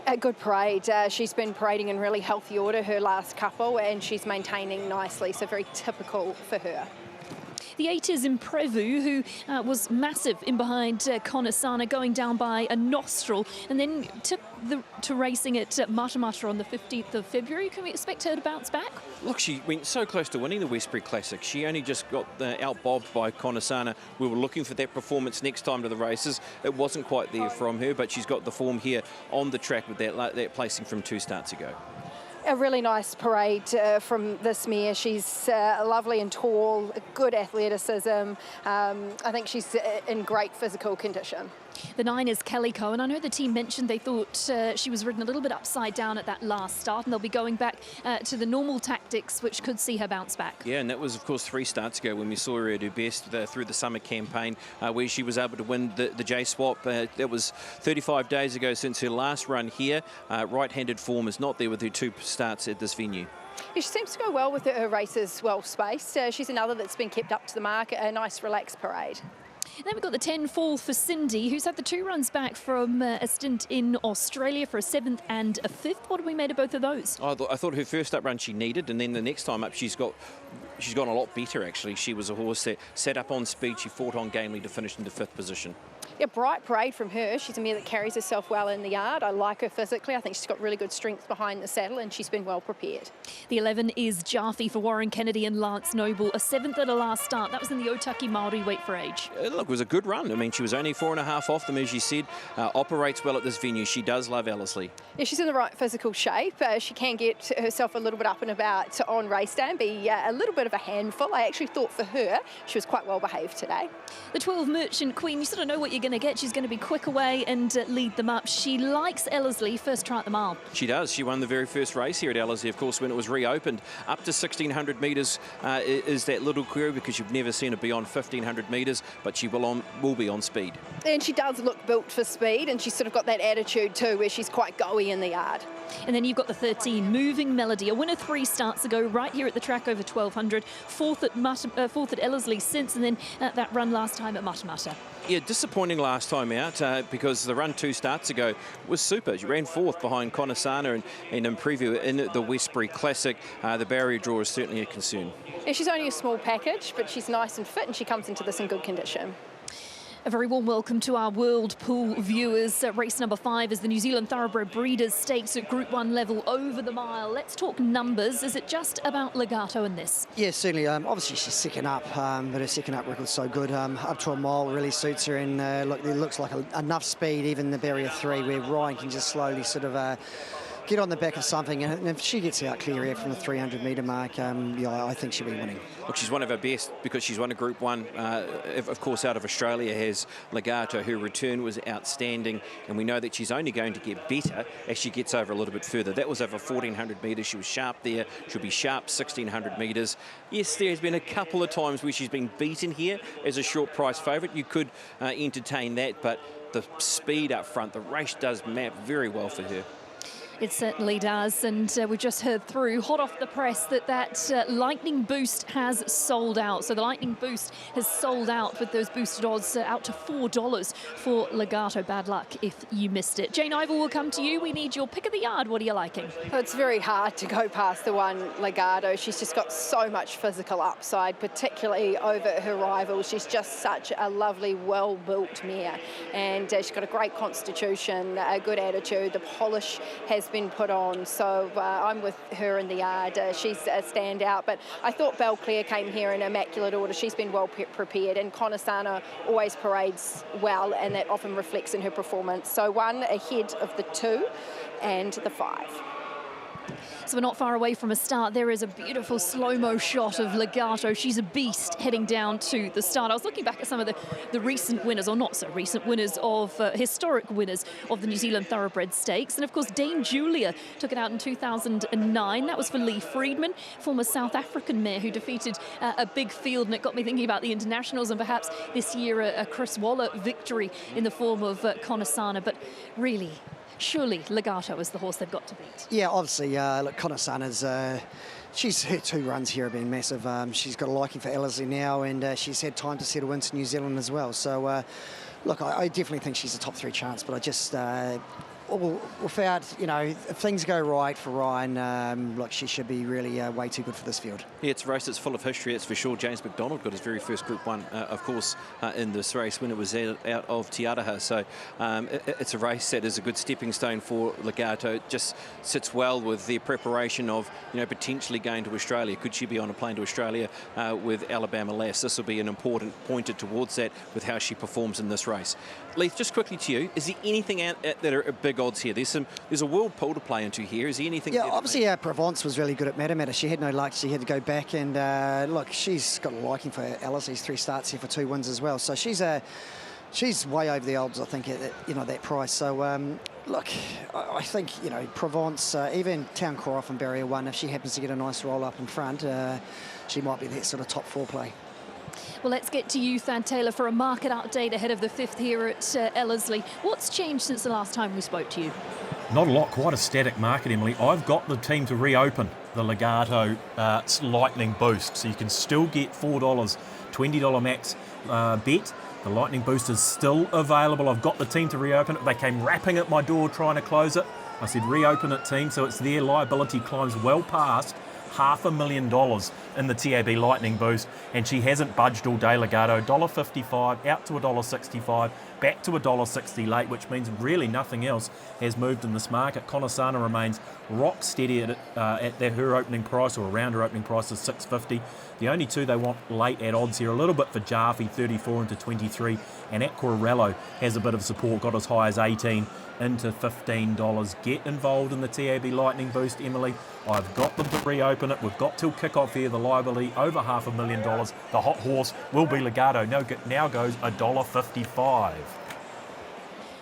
A good parade. She's been parading in really healthy order her last couple, and she's maintaining nicely, so very typical for her. The 8 is Imprevu, who was massive in behind Conasana, going down by a nostril, and then took to racing at Matamata on the 15th of February. Can we expect her to bounce back? Look, she went so close to winning the Westbury Classic. She only just got out-bobbed by Conasana. We were looking for that performance next time to the races. It wasn't quite there from her, but she's got the form here on the track with that placing from 2 starts ago. A really nice parade from this mare. She's lovely and tall, good athleticism. I think she's in great physical condition. The 9 is Calico, and I know the team mentioned they thought she was ridden a little bit upside down at that last start, and they'll be going back to the normal tactics, which could see her bounce back. Yeah, and that was, of course, 3 starts ago when we saw her at her best through the summer campaign, where she was able to win the J-Swap. That was 35 days ago since her last run here. Right-handed form is not there with her 2 starts at this venue. Yeah, she seems to go well with her races, well spaced. She's another that's been kept up to the mark, a nice relaxed parade. And then we've got the 10 Fall for Cindy, who's had the 2 runs back from a stint in Australia for a 7th and a 5th. What have we made of both of those? I thought her first up run she needed, and then the next time up she's gone a lot better, actually. She was a horse that sat up on speed. She fought on gamely to finish in the 5th position. Yeah, bright parade from her. She's a mare that carries herself well in the yard. I like her physically. I think she's got really good strength behind the saddle, and she's been well prepared. The 11 is Jaffe for Warren Kennedy and Lance Noble, a 7th at a last start. That was in the Otaki Māori weight for age. Look, it was a good run. I mean, she was only 4.5 off them, as you said. Operates well at this venue. She does love Ellerslie. Yeah, she's in the right physical shape. She can get herself a little bit up and about on race day and be a little bit of a handful. I actually thought for her, she was quite well behaved today. The 12 Merchant Queen, you sort of know what you're going to get. She's going to be quick away and lead them up. She likes Ellerslie, first try at the mile. She does. She won the very first race here at Ellerslie, of course, when it was reopened. Up to 1,600 metres is that little query, because you've never seen her beyond 1,500 metres, but she will be on speed. And she does look built for speed, and she's sort of got that attitude too, where she's quite goey in the yard. And then you've got the 13, Moving Melody, a winner 3 starts ago, right here at the track over 1,200, fourth at Ellerslie since, and then that run last time at Matamata. Yeah, disappointing last time out because the run 2 starts ago was super. She ran 4th behind Conasana and in preview in the Westbury Classic. The barrier draw is certainly a concern. Yeah, she's only a small package, but she's nice and fit, and she comes into this in good condition. A very warm welcome to our World Pool viewers. Race number 5 is the New Zealand Thoroughbred Breeders' Stakes at Group 1 level over the mile. Let's talk numbers. Is it just about Legato in this? Yeah, certainly. Obviously, she's second up, but her second up record's so good. Up to a mile really suits her, and look, it looks like enough speed, even the barrier 3, where Ryan can just slowly sort of get on the back of something, and if she gets out clear air from the 300-metre mark, yeah, I think she'll be winning. Look, she's one of her best because she's won a Group 1, of course, out of Australia, has Legato. Her return was outstanding, and we know that she's only going to get better as she gets over a little bit further. That was over 1,400 metres. She was sharp there. She'll be sharp 1,600 metres. Yes, there's been a couple of times where she's been beaten here as a short price favourite. You could entertain that, but the speed up front, the race does map very well for her. It certainly does, and we just heard through, hot off the press, that Lightning Boost has sold out. So the Lightning Boost has sold out with those boosted odds out to $4 for Legato. Bad luck if you missed it. Jane Ivel will come to you. We need your pick of the yard. What are you liking? Well, it's very hard to go past the one Legato. She's just got so much physical upside, particularly over her rivals. She's just such a lovely, well-built mare, and she's got a great constitution, a good attitude. The polish has has been put on. So I'm with her in the yard. She's a standout. But I thought Belclair came here in immaculate order. She's been well prepared, and Conasana always parades well, and that often reflects in her performance. So 1 ahead of the 2 and the 5. So we're not far away from a start. There is a beautiful slow-mo shot of Legato. She's a beast heading down to the start. I was looking back at some of the recent winners, or not so recent winners, of historic winners of the New Zealand Thoroughbred Stakes. And of course, Dame Julia took it out in 2009. That was for Lee Friedman, former South African mare who defeated a big field. And it got me thinking about the internationals and perhaps this year a Chris Waller victory in the form of Conasana. But really, surely Legato is the horse they've got to beat. Yeah, obviously, look, Conasana's, her 2 runs here have been massive. She's got a liking for Ellerslie now, and she's had time to settle into New Zealand as well. So, look, I definitely think she's a top 3 chance, but I just, without, if things go right for Ryan, look, she should be really way too good for this field. Yeah, it's a race that's full of history, it's for sure. James McDonald got his very first Group 1, of course, in this race when it was out of Te Araha. So it's a race that is a good stepping stone for Legato. It just sits well with their preparation of, potentially going to Australia. Could she be on a plane to Australia with Alabama Lass? This will be an important pointer towards that with how she performs in this race. Leith, just quickly to you, is there anything out that are big odds here? There's a world pool to play into here. Is there anything? Yeah, obviously Provence was really good at Matamata. She had no luck. She had to go back, and look, she's got a liking for Ellerslie's 3 starts here for 2 wins as well. So she's way over the odds, I think, at that price. So look, I think Provence, even Town Coroff and Barrier 1, if she happens to get a nice roll up in front, she might be that sort of top 4 play. Well, let's get to you, Thad Taylor, for a market update ahead of the 5th here at Ellerslie. What's changed since the last time we spoke to you? Not a lot, quite a static market, Emily. I've got the team to reopen the Legato Lightning Boost, so you can still get $4, $20 max bet. The Lightning Boost is still available. I've got the team to reopen it. They came rapping at my door trying to close it. I said, reopen it, team, so it's there. Liability climbs well past $500,000 in the TAB Lightning Boost, and she hasn't budged all day. Legato, $1.55 out to $1.65, back to $1.60 late, which means really nothing else has moved in this market. Conasana remains rock steady at her opening price, or around her opening price, is $6.50. The only 2 they want late at odds here, a little bit for Jaffe, 34 into 23, and Aquarello has a bit of support, got as high as 18 into $15. Get involved in the TAB Lightning Boost, Emily. I've got them to reopen it. We've got till kick-off here. The liability over $500,000. The hot horse will be Legato. Now goes $1.55.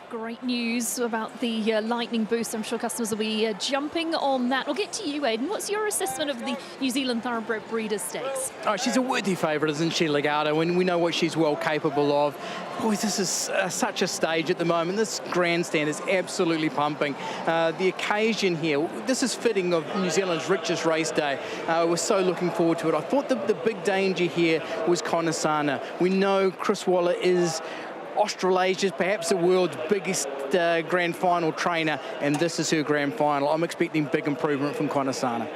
Great news about the Lightning Boost. I'm sure customers will be jumping on that. We'll get to you, Aidan. What's your assessment of the New Zealand Thoroughbred Breeders' Stakes? Oh, she's a worthy favourite, isn't she, Legato? When we know what she's well capable of. Boy, this is such a stage at the moment. This grandstand is absolutely pumping. The occasion here, this is fitting of New Zealand's richest race day. We're so looking forward to it. I thought the big danger here was Conasana. We know Chris Waller is Australasia's, perhaps the world's biggest grand final trainer, and this is her grand final. I'm expecting big improvement from Conasana.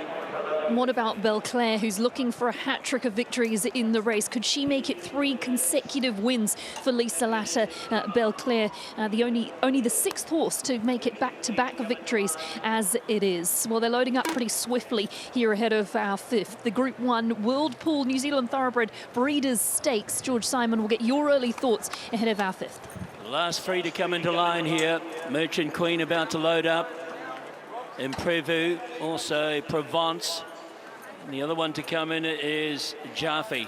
What about Belclair, who's looking for a hat-trick of victories in the race? Could she make it 3 consecutive wins for Lisa Latta? Belclair, only the 6th horse to make it back-to-back victories as it is. Well, they're loading up pretty swiftly here ahead of our 5th. The Group 1 World Pool New Zealand Thoroughbred Breeders' Stakes. George Simon will get your early thoughts ahead of our 5th. The last 3 to come into line here. Merchant Queen about to load up. Imprevu, also Provence. And the other one to come in is Jaffe.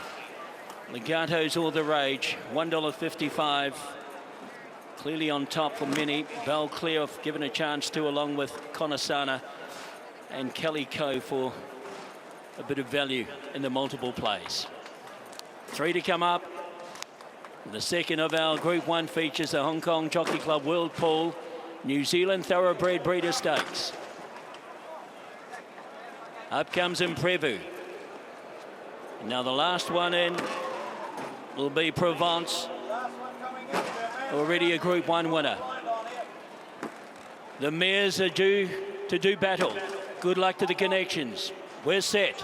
Legato's all the rage, $1.55. Clearly on top for many. Belclair given a chance to, along with Conasana and Kelly Coe for a bit of value in the multiple plays. 3 to come up. The second of our Group 1 features the Hong Kong Jockey Club World Pool New Zealand Thoroughbred Breeder Stakes. Up comes Imprevu. Now the last one in will be Provence, already a Group 1 winner. The mares are due to do battle. Good luck to the connections. We're set.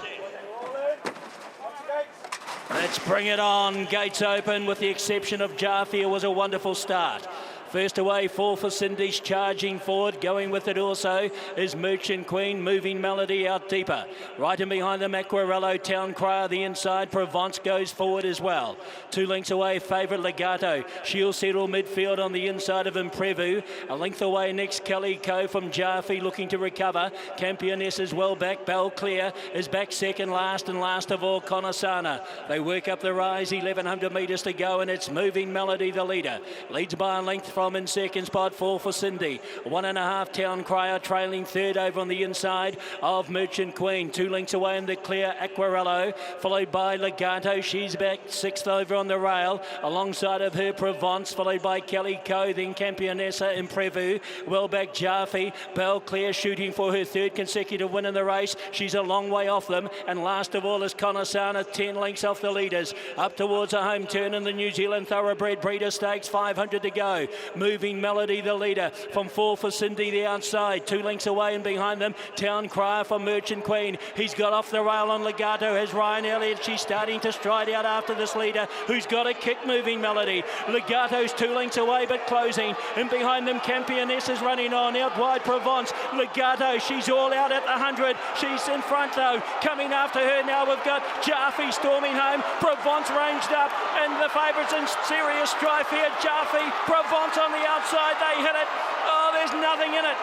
Let's bring it on. Gates open, with the exception of Jaffe. It was a wonderful start. First away, 4 for Cindy's charging forward. Going with it also is Merchant Queen, Moving Melody out deeper. Right in behind them, Aquarello, Town Crier the inside. Provence goes forward as well. 2 lengths away, favourite Legato. She'll settle midfield on the inside of Imprevu. A length away next, Kelly Coe from Jaffe looking to recover. Campioness is well back. Bell Clear is back second last, and last of all, Conasana. They work up the rise, 1100 metres to go, and it's Moving Melody the leader. Leads by a length from in second spot, 4 for Cindy. 1.5 Town Crier trailing third over on the inside of Merchant Queen. 2 lengths away in the clear, Aquarello, followed by Legato. She's back sixth over on the rail. Alongside of her, Provence, followed by Kelly Coe, then Campionessa Imprevu. Well back, Jaffe. Bell Clear shooting for her third consecutive win in the race. She's a long way off them. And last of all is Conasana, 10 lengths off the leaders. Up towards a home turn in the New Zealand Thoroughbred Breeder Stakes, 500 to go. Moving Melody the leader from 4 for Cindy the outside. 2 lengths away and behind them, Town Crier for Merchant Queen. He's got off the rail on Legato, has Ryan Elliott. She's starting to stride out after this leader, who's got a kick, Moving Melody. Legato's 2 lengths away but closing. And behind them, Campioness is running on. Out wide, Provence. Legato, she's all out at the 100. She's in front though. Coming after her now, we've got Jaffe storming home. Provence ranged up, and the favourites in serious strife here. Jaffe, Provence on the outside. They hit it. Oh, there's nothing in it.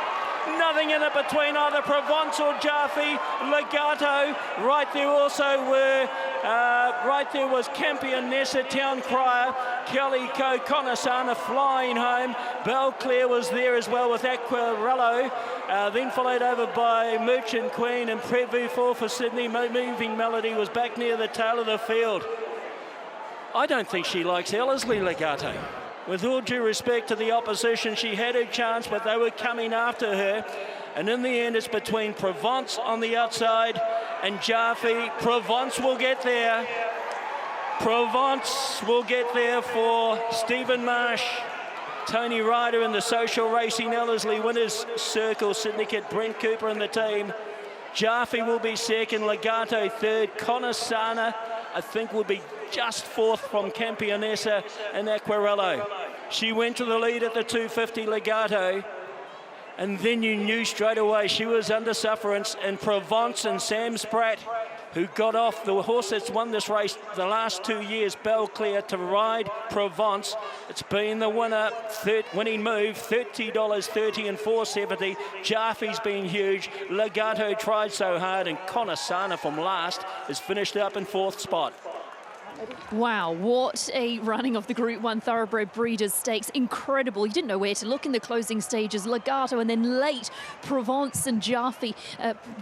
Nothing in it between either Provence or Jaffe. Legato. Right there also were, right there was Campionessa, Town Crier, Kelly Coe, Conasana flying home. Bell Clear was there as well with Aquarello. Then followed over by Merchant Queen and Prevu, 4 for Sydney. Moving Melody was back near the tail of the field. I don't think she likes Ellerslie, Legato. With all due respect to the opposition, she had her chance, but they were coming after her. And in the end, it's between Provence on the outside and Jaffe. Provence will get there. Provence will get there for Stephen Marsh. Tony Ryder in the Social Racing Ellerslie Winners Circle Syndicate. Brent Cooper in the team. Jaffe will be second. Legato third. Conasana, I think, will be just fourth from Campionessa and Aquarello. She went to the lead at the 250, Legato, and then you knew straight away she was under sufferance. And Provence and Sam Spratt, who got off the horse that's won this race the last 2 years, Bell Clear, to ride Provence. It's been the winner, winning move, $30.30 and $4.70. Jaffe's been huge. Legato tried so hard, and Conasana from last is finished up in 4th spot. Wow, what a running of the Group 1 Thoroughbred Breeders' Stakes. Incredible. You didn't know where to look in the closing stages. Legato, and then late, Provence and Jaffe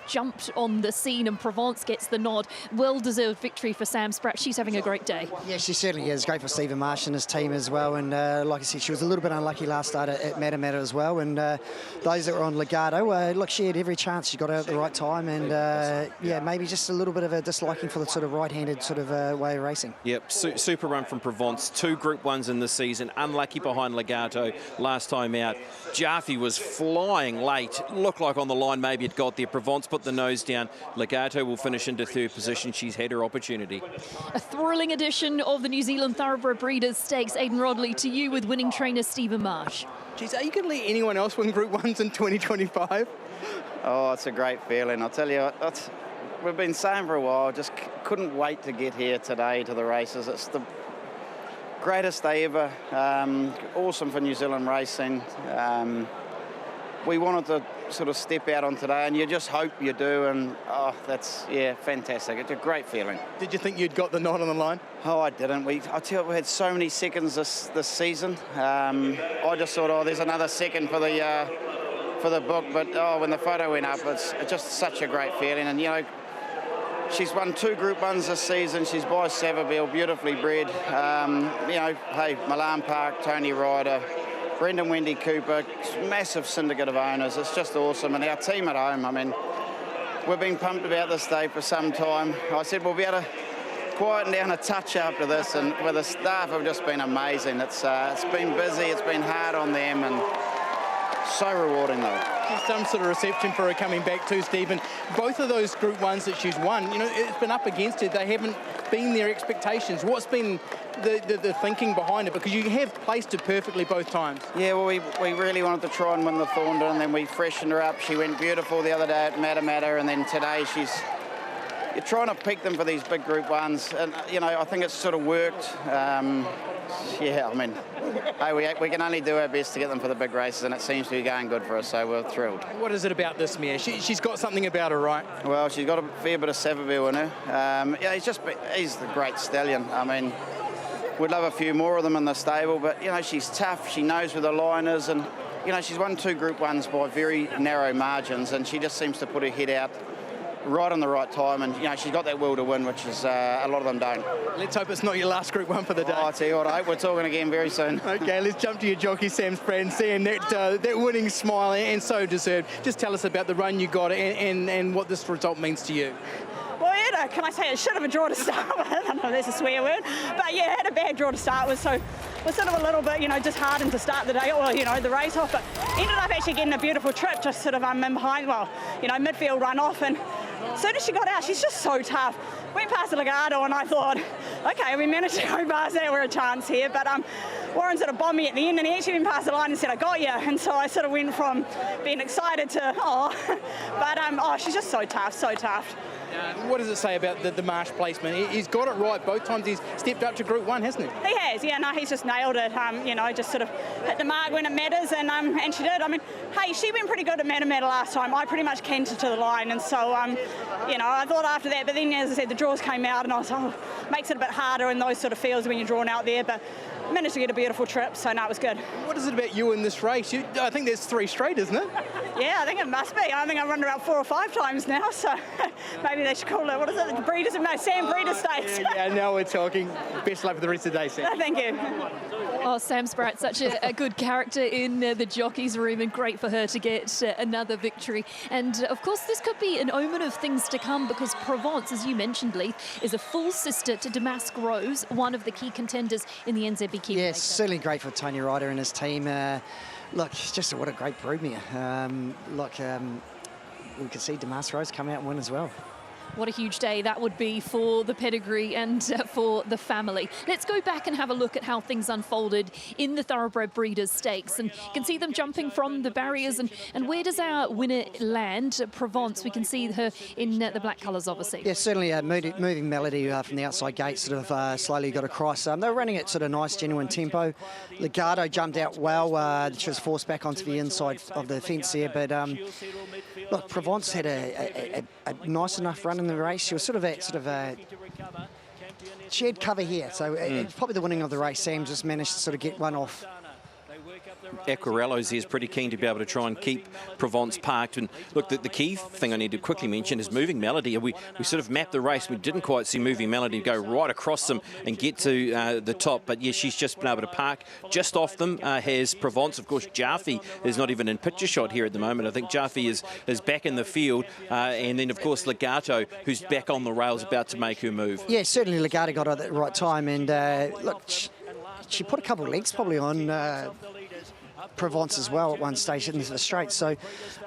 jumped on the scene, and Provence gets the nod. Well-deserved victory for Sam Spratt. She's having a great day. Yeah, she certainly is. Great for Stephen Marsh and his team as well. And like I said, she was a little bit unlucky last start at Matamata as well. And those that were on Legato, look, she had every chance. She got out at the right time. And yeah, maybe just a little bit of a disliking for the sort of right-handed sort of way of racing. Yep, super run from Provence. 2 Group 1s in the season. Unlucky behind Legato last time out. Jaffe was flying late. Looked like on the line maybe it got there. Provence put the nose down. Legato will finish into 3rd position. She's had her opportunity. A thrilling edition of the New Zealand Thoroughbred Breeders' Stakes. Aidan Rodley, to you with winning trainer Stephen Marsh. Geez, are you going to let anyone else win Group 1s in 2025? Oh, it's a great feeling. I'll tell you, we've been saying for a while, just couldn't wait to get here today to the races. It's the greatest day ever. Awesome for New Zealand racing. We wanted to sort of step out on today, and you just hope you do, and oh, that's, yeah, fantastic. It's a great feeling. Did you think you'd got the nod on the line? Oh, I didn't. I tell you, we had so many seconds this season. I just thought, oh, there's another second for the book, but oh, when the photo went up, it's just such a great feeling. And you know, she's won 2 Group 1s this season. She's by Savabeel, beautifully bred. You know, hey, Milan Park, Tony Ryder, Brendan Wendy Cooper, massive syndicate of owners. It's just awesome. And our team at home, I mean, we've been pumped about this day for some time. I said we'll be able to quieten down a touch after this, and with the staff have just been amazing. It's been busy, it's been hard on them, and So rewarding though. Some sort of reception for her coming back too, Stephen. Both of those Group 1s that she's won, you know, it's been up against it. They haven't been their expectations. What's been the thinking behind it? Because you have placed it perfectly both times. Yeah, well, we really wanted to try and win the Thorndon, and then we freshened her up. She went beautiful the other day at Matamata, and then today you're trying to pick them for these big Group 1s, and, you know, I think it's sort of worked. Yeah, I mean, hey, we can only do our best to get them for the big races, and it seems to be going good for us, so we're thrilled. What is it about this mare? She's got something about her, right? Well, she's got a fair bit of Savabeel in her. Yeah, he's the great stallion. I mean, we'd love a few more of them in the stable, but, you know, she's tough. She knows where the line is, and, you know, she's won 2 Group 1s by very narrow margins, and she just seems to put her head out right on the right time, and, you know, she's got that will to win, which is a lot of them don't. Let's hope it's not your last Group 1 for the day. Oh, I tell you what, I hope we're talking again very soon. Okay, let's jump to your jockey, Sam Spradden, seeing that winning smile, and so deserved. Just tell us about the run you got and what this result means to you. Well, yeah, can I say it should have a draw to start with? I don't know if that's a swear word. But yeah, had a bad draw to start with, so was sort of a little bit, you know, disheartened to start the day, or, you know, the race off. But ended up actually getting a beautiful trip, just sort of in behind, well, you know, midfield run off. And as soon as she got out, she's just so tough. Went past the Legato, and I thought, okay, we managed to go past that, we're a chance here. But Warren sort of bombed me at the end, and he actually went past the line and said, I got you. And so I sort of went from being excited to, but she's just so tough, so tough. What does it say about the marsh placement? He's got it right both times. He's stepped up to Group 1, hasn't he? He has, yeah. No, he's just nailed it. You know, just sort of hit the mark when it matters, and she did. I mean, hey, she went pretty good at Matamata last time. I pretty much cantered to the line, and so, you know, I thought after that. But then, as I said, the draws came out, and I was, makes it a bit harder in those sort of fields when you're drawn out there. But managed to get a beautiful trip, so no, it was good. What is it about you in this race? I think there's 3 straight, isn't it? Yeah, I think it must be. I think I've run about 4 or 5 times now, so maybe they should call it, what is it, the Breeders' Sam Breeder Stakes. Yeah, now we're talking. Best luck for the rest of the day, Sam. Thank you. Oh, Sam Spratt, such a good character in the jockeys room, and great for her to get another victory. And of course, this could be an omen of things to come, because Provence, as you mentioned, Leith, is a full sister to Damask Rose, one of the key contenders in the NZB Kiwi. Yes, certainly great for Tony Ryder and his team. Look, just what a great broodmare. We could see Damask Rose come out and win as well. What a huge day that would be for the pedigree and for the family. Let's go back and have a look at how things unfolded in the Thoroughbred Breeders' Stakes. And you can see them jumping from the barriers. And where does our winner land? Provence, we can see her in the black colours, obviously. Yeah, certainly moving Melody from the outside gate sort of slowly got across. They were running at sort of nice, genuine tempo. Legato jumped out well. She was forced back onto the inside of the fence there. But look, Provence had a nice enough run in the race. She was she had cover here, so it's probably the winning of the race. Sam just managed to sort of get one off. Aquarello's is pretty keen to be able to try and keep Provence parked. And look, the key thing I need to quickly mention is Moving Melody. We sort of mapped the race. We didn't quite see Moving Melody go right across them and get to the top. But yeah, she's just been able to park just off them. Has Provence. Of course, Jaffe is not even in picture shot here at the moment. I think Jaffe is back in the field. And then, of course, Legato, who's back on the rails, about to make her move. Yeah, certainly Legato got it at the right time. And look, she put a couple of legs probably on Provence as well at one stage into the straight. So,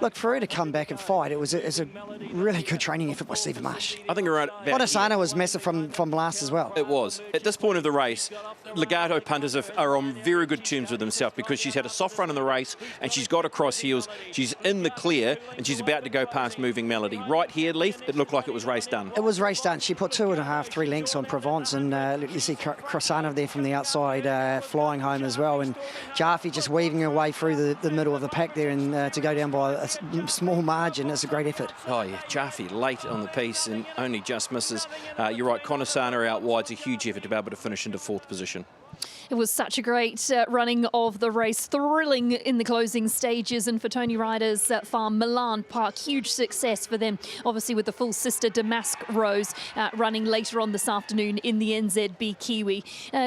look, for her to come back and fight, it was a really good training effort by Stephen Marsh. I think around Bonasana was massive from last as well. It was. At this point of the race, Legato punters are on very good terms with himself, because she's had a soft run in the race and she's got across heels. She's in the clear and she's about to go past Moving Melody. Right here, Leith, it looked like it was race done. It was race done. She put 2.5, 3 lengths on Provence, and you see Crosana there from the outside flying home as well, and Jaffe just weaving her way through the middle of the pack there, and to go down by a small margin, it's a great effort. Oh yeah, Jaffe late on the piece and only just misses. You're right, Conasana out wide. It's a huge effort to be able to finish into 4th position. It was such a great running of the race, thrilling in the closing stages, and for Tony Ryder's farm, Milan Park, huge success for them, obviously with the full sister Damask Rose running later on this afternoon in the NZB Kiwi.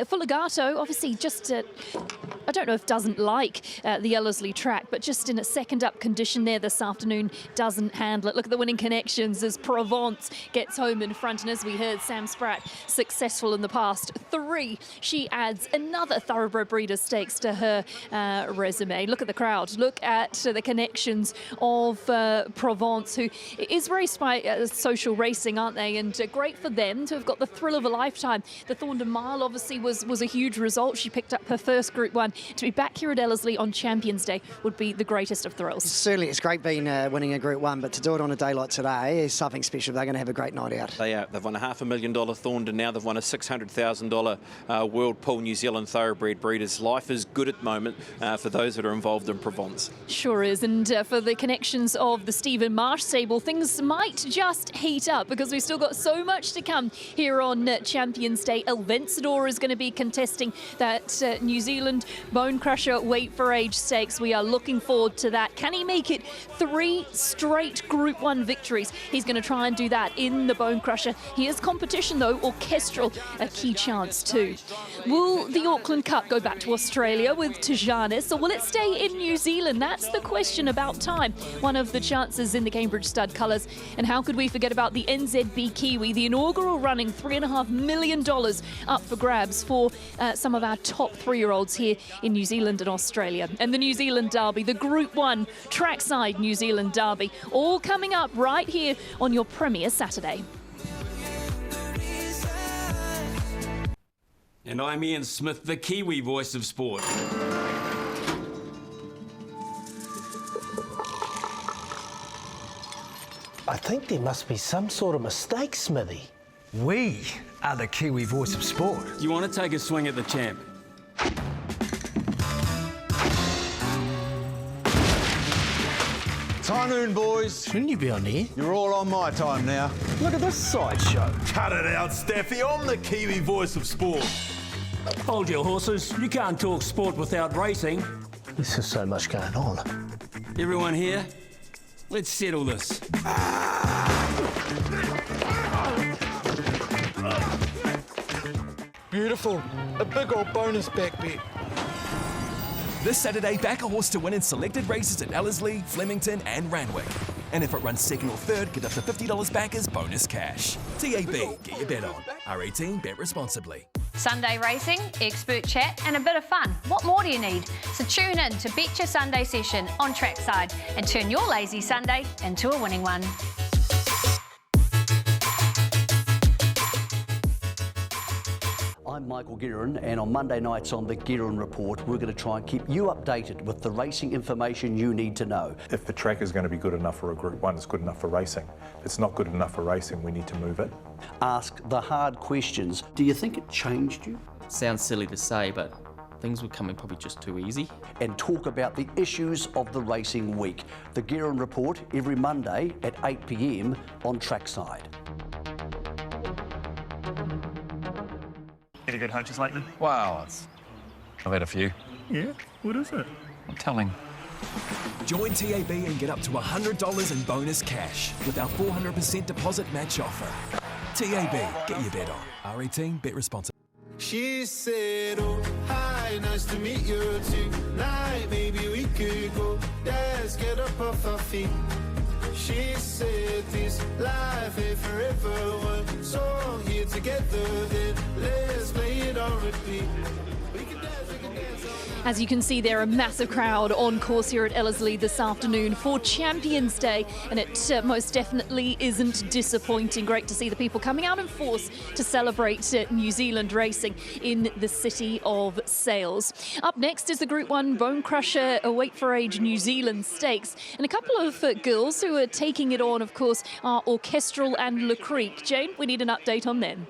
For Legato, obviously just, I don't know if doesn't like the Ellerslie track, but just in a second up condition there this afternoon, doesn't handle it. Look at the winning connections as Provence gets home in front, and as we heard, Sam Spratt successful in the past 3. She adds another Thoroughbred Breeders' Stakes to her resume. Look at the crowd. Look at the connections of Provence, who is raced by Social Racing, aren't they? And great for them to have got the thrill of a lifetime. The Auckland Mile obviously was a huge result. She picked up her first Group 1. To be back here at Ellerslie on Champions Day would be the greatest of thrills. Certainly, it's great being winning a Group 1, but to do it on a day like today is something special. They're going to have a great night out. They've won a $500,000 Thornton, now they've won a $600,000 World Pool New Zealand Thoroughbred Breeders. Life is good at the moment for those that are involved in Provence. Sure is, and for the connections of the Stephen Marsh stable, things might just heat up because we've still got so much to come here on Champions Day. El Vencedor is going to be contesting that New Zealand Bone Crusher Wait for Age Stakes. We are looking forward to that. Can he make it 3 straight Group 1 victories? He's going to try and do that in the Bone Crusher. He is competition though, Orchestral a key chance too. Will the Auckland Cup go back to Australia with Tijanis, or will it stay in New Zealand? That's the question. About time. One of the chances in the Cambridge stud colours. And how could we forget about the NZB Kiwi, the inaugural running $3.5 million up for grabs for some of our top 3-year-olds here in New Zealand and Australia. And the New Zealand Derby, the Group 1 Trackside New Zealand Derby, all coming up right here on your Premier Saturday. And I'm Ian Smith, the Kiwi voice of sport. I think there must be some sort of mistake, Smithy. We are the Kiwi voice of sport. You want to take a swing at the champ? It's high noon, boys. Shouldn't you be on here? You're all on my time now. Look at this sideshow. Cut it out, Staffy. I'm the Kiwi voice of sport. Hold your horses. You can't talk sport without racing. There's just so much going on. Everyone here? Let's settle this. Beautiful. A big old bonus back bet. This Saturday, back a horse to win in selected races at Ellerslie, Flemington and Randwick. And if it runs second or third, get up to $50 back as bonus cash. TAB, get your bet on. R18, bet responsibly. Sunday racing, expert chat and a bit of fun. What more do you need? So tune in to Bet Your Sunday session on Trackside and turn your lazy Sunday into a winning one. I'm Michael Guerin, and on Monday nights on the Guerin Report, we're going to try and keep you updated with the racing information you need to know. If the track is going to be good enough for a Group 1, it's good enough for racing. If it's not good enough for racing, we need to move it. Ask the hard questions. Do you think it changed you? Sounds silly to say, but things were coming probably just too easy. And talk about the issues of the racing week. The Guerin Report every Monday at 8 p.m. on Trackside. Any good hunches lately? Wow, I've had a few. Yeah? What is it? I'm telling. Join TAB and get up to $100 in bonus cash with our 400% deposit match offer. TAB, get your bet on. R18, bet responsibly. She said, oh, hi, nice to meet you tonight. Maybe we could go, let's get up off our feet. She said this life ain't forever one song here together, then let's play it on repeat. We can dance all As you can see there, a massive crowd on course here at Ellerslie this afternoon for Champions Day, and it most definitely isn't disappointing. Great to see the people coming out in force to celebrate New Zealand racing in the city of Sales. Up next is the Group 1 Bone Crusher Wait for Age New Zealand Stakes, and a couple of girls who are taking it on, of course, are Orchestral and Le Creek. Jane, we need an update on them.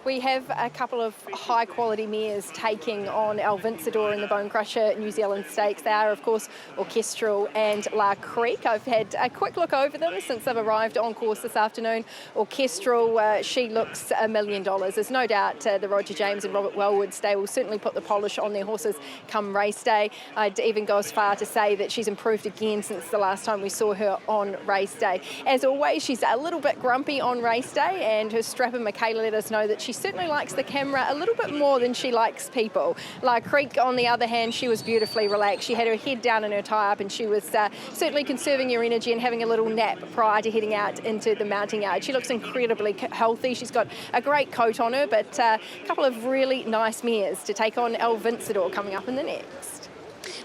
We have a couple of high-quality mares taking on El Vencedor in the Bone Crusher New Zealand Stakes. They are, of course, Orchestral and La Creek. I've had a quick look over them since they've arrived on course this afternoon. Orchestral, she looks $1 million. There's no doubt the Roger James and Robert Wellwood, they will certainly put the polish on their horses come race day. I'd even go as far to say that she's improved again since the last time we saw her on race day. As always, she's a little bit grumpy on race day, and her strapper Michaela let us know that she certainly likes the camera a little bit more than she likes people. La Creek, on the other hand, she was beautifully relaxed. She had her head down in her tie-up, and she was certainly conserving her energy and having a little nap prior to heading out into the mounting yard. She looks incredibly healthy. She's got a great coat on her, but a couple of really nice mares to take on El Vincador coming up in the next.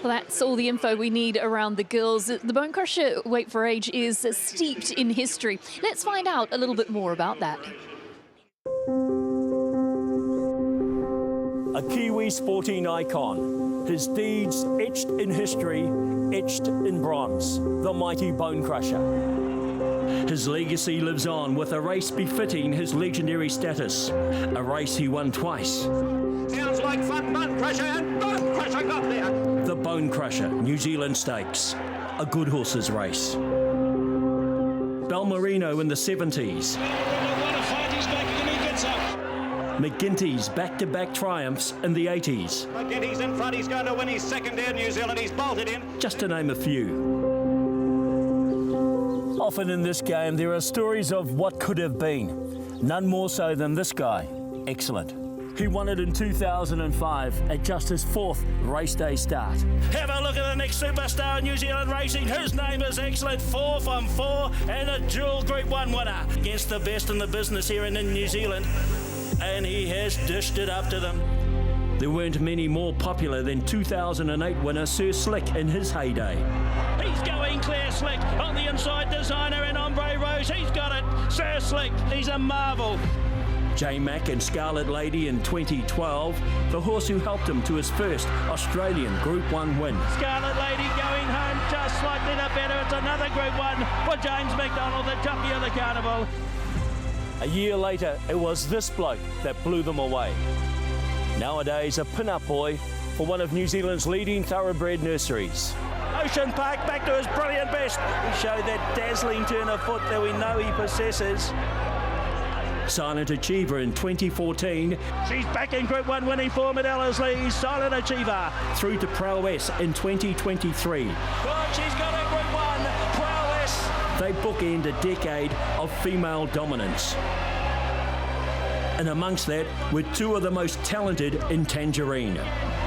Well, that's all the info we need around the girls. The Bone Crusher Weight for Age is steeped in history. Let's find out a little bit more about that. A Kiwi sporting icon. His deeds etched in history, etched in bronze. The mighty Bone Crusher. His legacy lives on with a race befitting his legendary status. A race he won twice. Sounds like fun, Bone Crusher, and Bone Crusher got there. The Bone Crusher New Zealand Stakes. A good horse's race. Balmerino in the 70s. McGinty's back-to-back triumphs in the 80s. McGinty's in front, he's going to win his second here in New Zealand, he's bolted in. Just to name a few. Often in this game there are stories of what could have been. None more so than this guy. Excellent. He won it in 2005 at just his 4th race day start. Have a look at the next superstar in New Zealand racing. His name is Excellent, 4 from 4 and a dual Group 1 winner. Against the best in the business here in New Zealand. And he has dished it up to them. There weren't many more popular than 2008 winner Sir Slick in his heyday. He's going clear, Slick on the inside, Designer and Ombre Rose. He's got it. Sir Slick, he's a marvel. J Mac and Scarlet Lady in 2012, the horse who helped him to his first Australian Group 1 win. Scarlet Lady going home just slightly the better. It's another Group 1 for James McDonald, the jockey of the carnival. A year later, it was this bloke that blew them away. Nowadays, a pin-up boy for one of New Zealand's leading thoroughbred nurseries. Ocean Park back to his brilliant best. He showed that dazzling turn of foot that we know he possesses. Silent Achiever in 2014. She's back in Group 1 winning form at Ellerslie. Silent Achiever. Through to Prowess in 2023. Oh, she's got a Group 1. Prowess. They bookend a decade of female dominance. And amongst that were two of the most talented in Tangerine.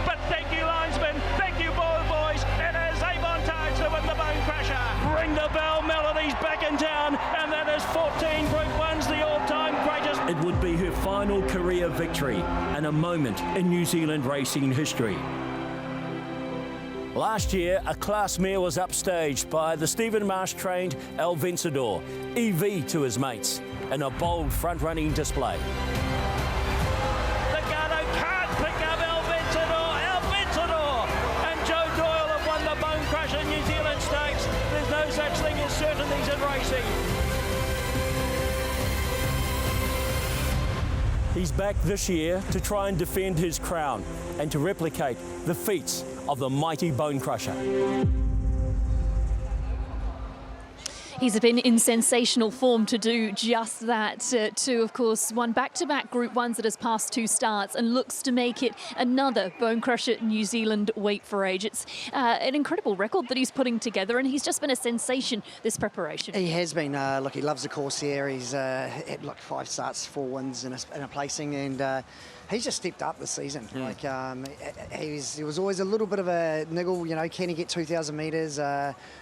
But thank you, linesman. Thank you, boys. It is Avon Targe to win the Bone Crusher. Ring the bell, Melody's back in town, and that is 14 Group 1s, the all-time greatest. It would be her final career victory and a moment in New Zealand racing history. Last year, a class mare was upstaged by the Stephen Marsh-trained El Vincador, EV to his mates, in a bold front-running display. Legato can't pick up El Vincador, and Joe Doyle have won the Bone Crusher New Zealand Stakes. There's no such thing as certainties in racing. He's back this year to try and defend his crown and to replicate the feats of the mighty Bone Crusher. He's been in sensational form to do just that. Too, of course, won back-to-back Group 1s at his past 2 starts and looks to make it another Bone Crusher New Zealand Weight for Age. It's an incredible record that he's putting together, and he's just been a sensation this preparation. He has been. Look, he loves the course here. He's had like 5 starts, 4 wins in a placing, and he's just stepped up this season. Like he was always a little bit of a niggle, you know, can he get 2,000 metres?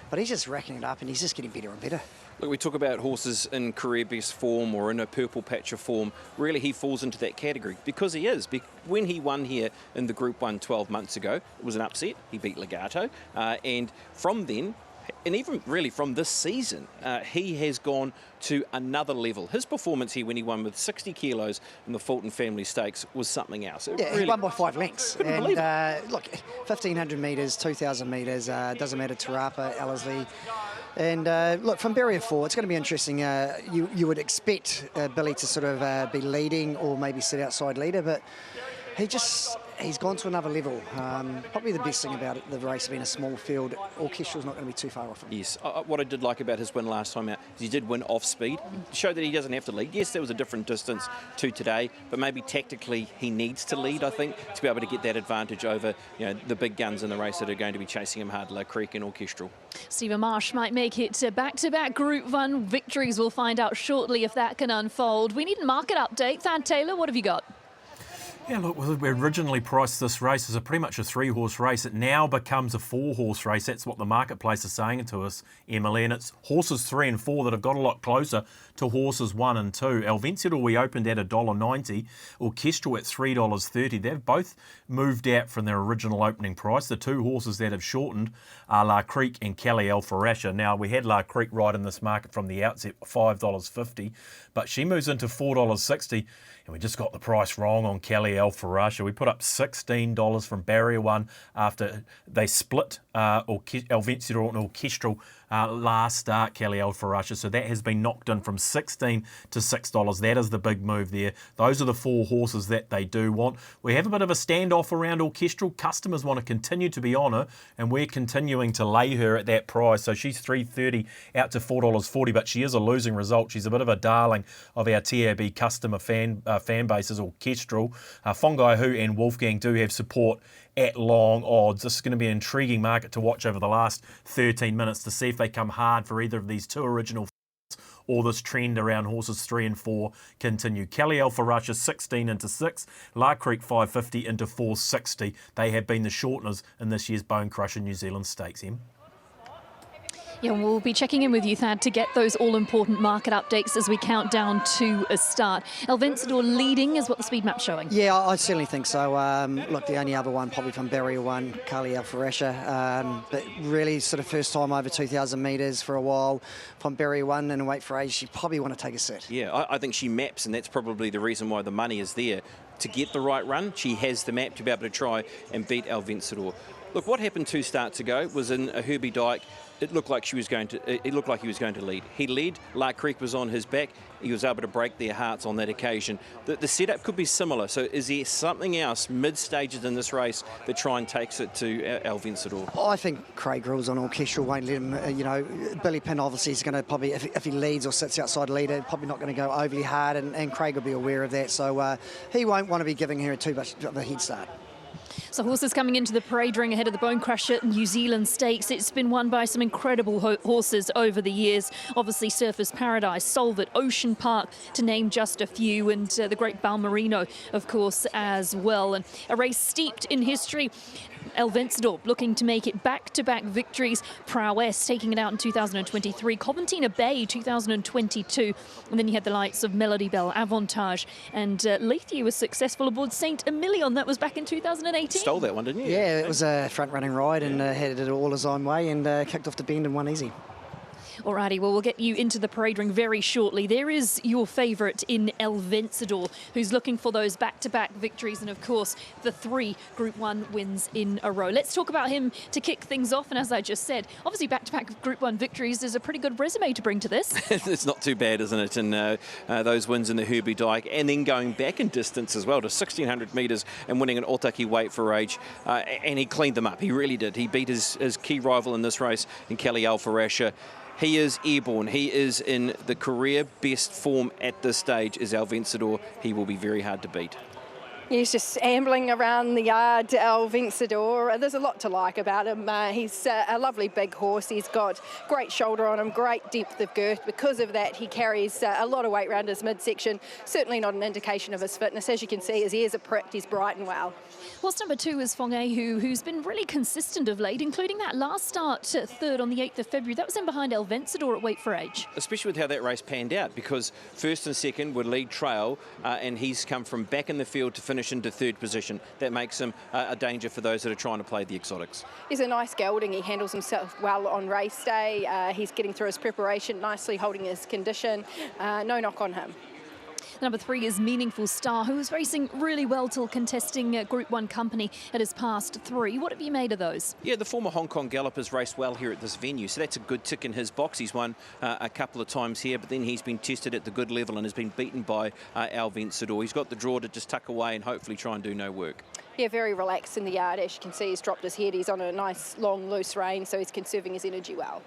But he's just racking it up, and he's just getting better and better. Look, we talk about horses in career best form or in a purple patch of form. Really, he falls into that category because he is. When he won here in the Group 1 12 months ago, it was an upset. He beat Legato, and from then, and even really from this season, he has gone to another level. His performance here when he won with 60 kilos in the Fulton Family Stakes was something else. He won by 5 lengths. Couldn't believe it. Look, 1,500 metres, 2,000 metres, doesn't matter, Tarapa, Ellerslie. And look, from barrier 4, it's going to be interesting. You would expect Billy to sort of be leading or maybe sit outside leader, but he's gone to another level. Probably the best thing about the race being a small field, Orchestral's not going to be too far off him. Yes, what I did like about his win last time out is he did win off speed, showed that he doesn't have to lead. Yes, there was a different distance to today, but maybe tactically he needs to lead, I think, to be able to get that advantage over the big guns in the race that are going to be chasing him hard, like Creek and Orchestral. Stephen Marsh might make it to back-to-back Group 1 victories. We'll find out shortly if that can unfold. We need a market update. Thad Taylor, what have you got? Yeah, look, we originally priced this race as pretty much a 3-horse race. It now becomes a 4-horse race. That's what the marketplace is saying to us, Emily. And it's horses 3 and 4 that have got a lot closer to horses 1 and 2. El Vencedor we opened at $1.90, Orchestral at $3.30. They've both moved out from their original opening price. The 2 horses that have shortened are La Creek and Kelly Alfarasha. Now, we had La Creek right in this market from the outset, $5.50, but she moves into $4.60. And we just got the price wrong on Kelly Alfarasha. We put up $16 from barrier 1 after they split El Vencedor and Orchestral last start, Kelly Alfarasha. So that has been knocked in from $16 to $6. That is the big move there. Those are the 4 horses that they do want. We have a bit of a standoff around Orchestral. Customers want to continue to be on her, and we're continuing to lay her at that price. So she's $3.30 out to $4.40, but she is a losing result. She's a bit of a darling of our TAB customer fan bases, Orchestral. Fongai Hu and Wolfgang do have support at long odds. This is going to be an intriguing market to watch over the last 13 minutes to see if they come hard for either of these 2 original or this trend around horses 3 and 4 continue. Kelly Alfarasha 16 into 6, La Creek 550 into 460. They have been the shorteners in this year's Bone Crusher New Zealand Stakes. Yeah, we'll be checking in with you, Thad, to get those all-important market updates as we count down to a start. El Vencedor leading is what the speed map's showing. Yeah, I certainly think so. Look, the only other one probably from barrier 1, Kali Alfarasha, but really sort of first time over 2,000 metres for a while from barrier 1 and wait for age. You probably want to take a sit. Yeah, I think she maps, and that's probably the reason why the money is there. To get the right run, she has the map to be able to try and beat El Vencedor. Look, what happened 2 starts ago was in a Herbie Dyke. It looked like he was going to lead. He led. La Creek was on his back. He was able to break their hearts on that occasion. The setup could be similar. So is there something else mid-stages in this race that try and takes it to El Vencedor? I think Craig rules on Orchestral, won't let him, Billy Pinn obviously is going to probably, if he leads or sits outside leader, probably not going to go overly hard, and Craig will be aware of that. So he won't want to be giving her too much of a head start. So horses coming into the parade ring ahead of the Bone Crusher New Zealand Stakes. It's been won by some incredible horses over the years. Obviously Surfers Paradise, Solvit, Ocean Park, to name just a few, and the great Balmerino, of course, as well. And a race steeped in history. El Vencedor looking to make it back-to-back victories. Prowess taking it out in 2023. Coventina Bay 2022. And then you had the likes of Melody Bell, Avantage, and Leithier was successful aboard St. Emilion. That was back in 2018. Stole that one, didn't you? Yeah, it was a front-running ride and had it all his own way and kicked off the bend and won easy. Alrighty, well, we'll get you into the parade ring very shortly. There is your favourite in El Vencedor, who's looking for those back-to-back victories and, of course, the 3 Group 1 wins in a row. Let's talk about him to kick things off. And as I just said, obviously back-to-back Group 1 victories is a pretty good resume to bring to this. It's not too bad, isn't it? And those wins in the Herbie Dyke, and then going back in distance as well to 1,600 metres and winning an Otaki weight for age. And he cleaned them up. He really did. He beat his key rival in this race, in Kelly Alfarasha. He is airborne. He is in the career best form at this stage is El Vencedor. He will be very hard to beat. He's just ambling around the yard, El Vencedor. There's a lot to like about him. He's a lovely big horse. He's got great shoulder on him, great depth of girth. Because of that, he carries a lot of weight around his midsection. Certainly not an indication of his fitness. As you can see, his ears are pricked. He's bright and well. Horse number 2 is Fongai Hu, who's been really consistent of late, including that last start, 3rd on the 8th of February. That was in behind El Vencedor at weight for age. Especially with how that race panned out, because 1st and 2nd would lead trail, and he's come from back in the field to finish into 3rd position. That makes him a danger for those that are trying to play the exotics. He's a nice gelding. He handles himself well on race day. He's getting through his preparation nicely, holding his condition. No knock on him. Number 3 is Meaningful Star, who was racing really well till contesting Group 1 company at his past 3. What have you made of those? Yeah, the former Hong Kong galloper's raced well here at this venue, so that's a good tick in his box. He's won a couple of times here, but then he's been tested at the good level and has been beaten by Al Vencedor. He's got the draw to just tuck away and hopefully try and do no work. Yeah, very relaxed in the yard. As you can see, he's dropped his head. He's on a nice, long, loose rein, so he's conserving his energy well.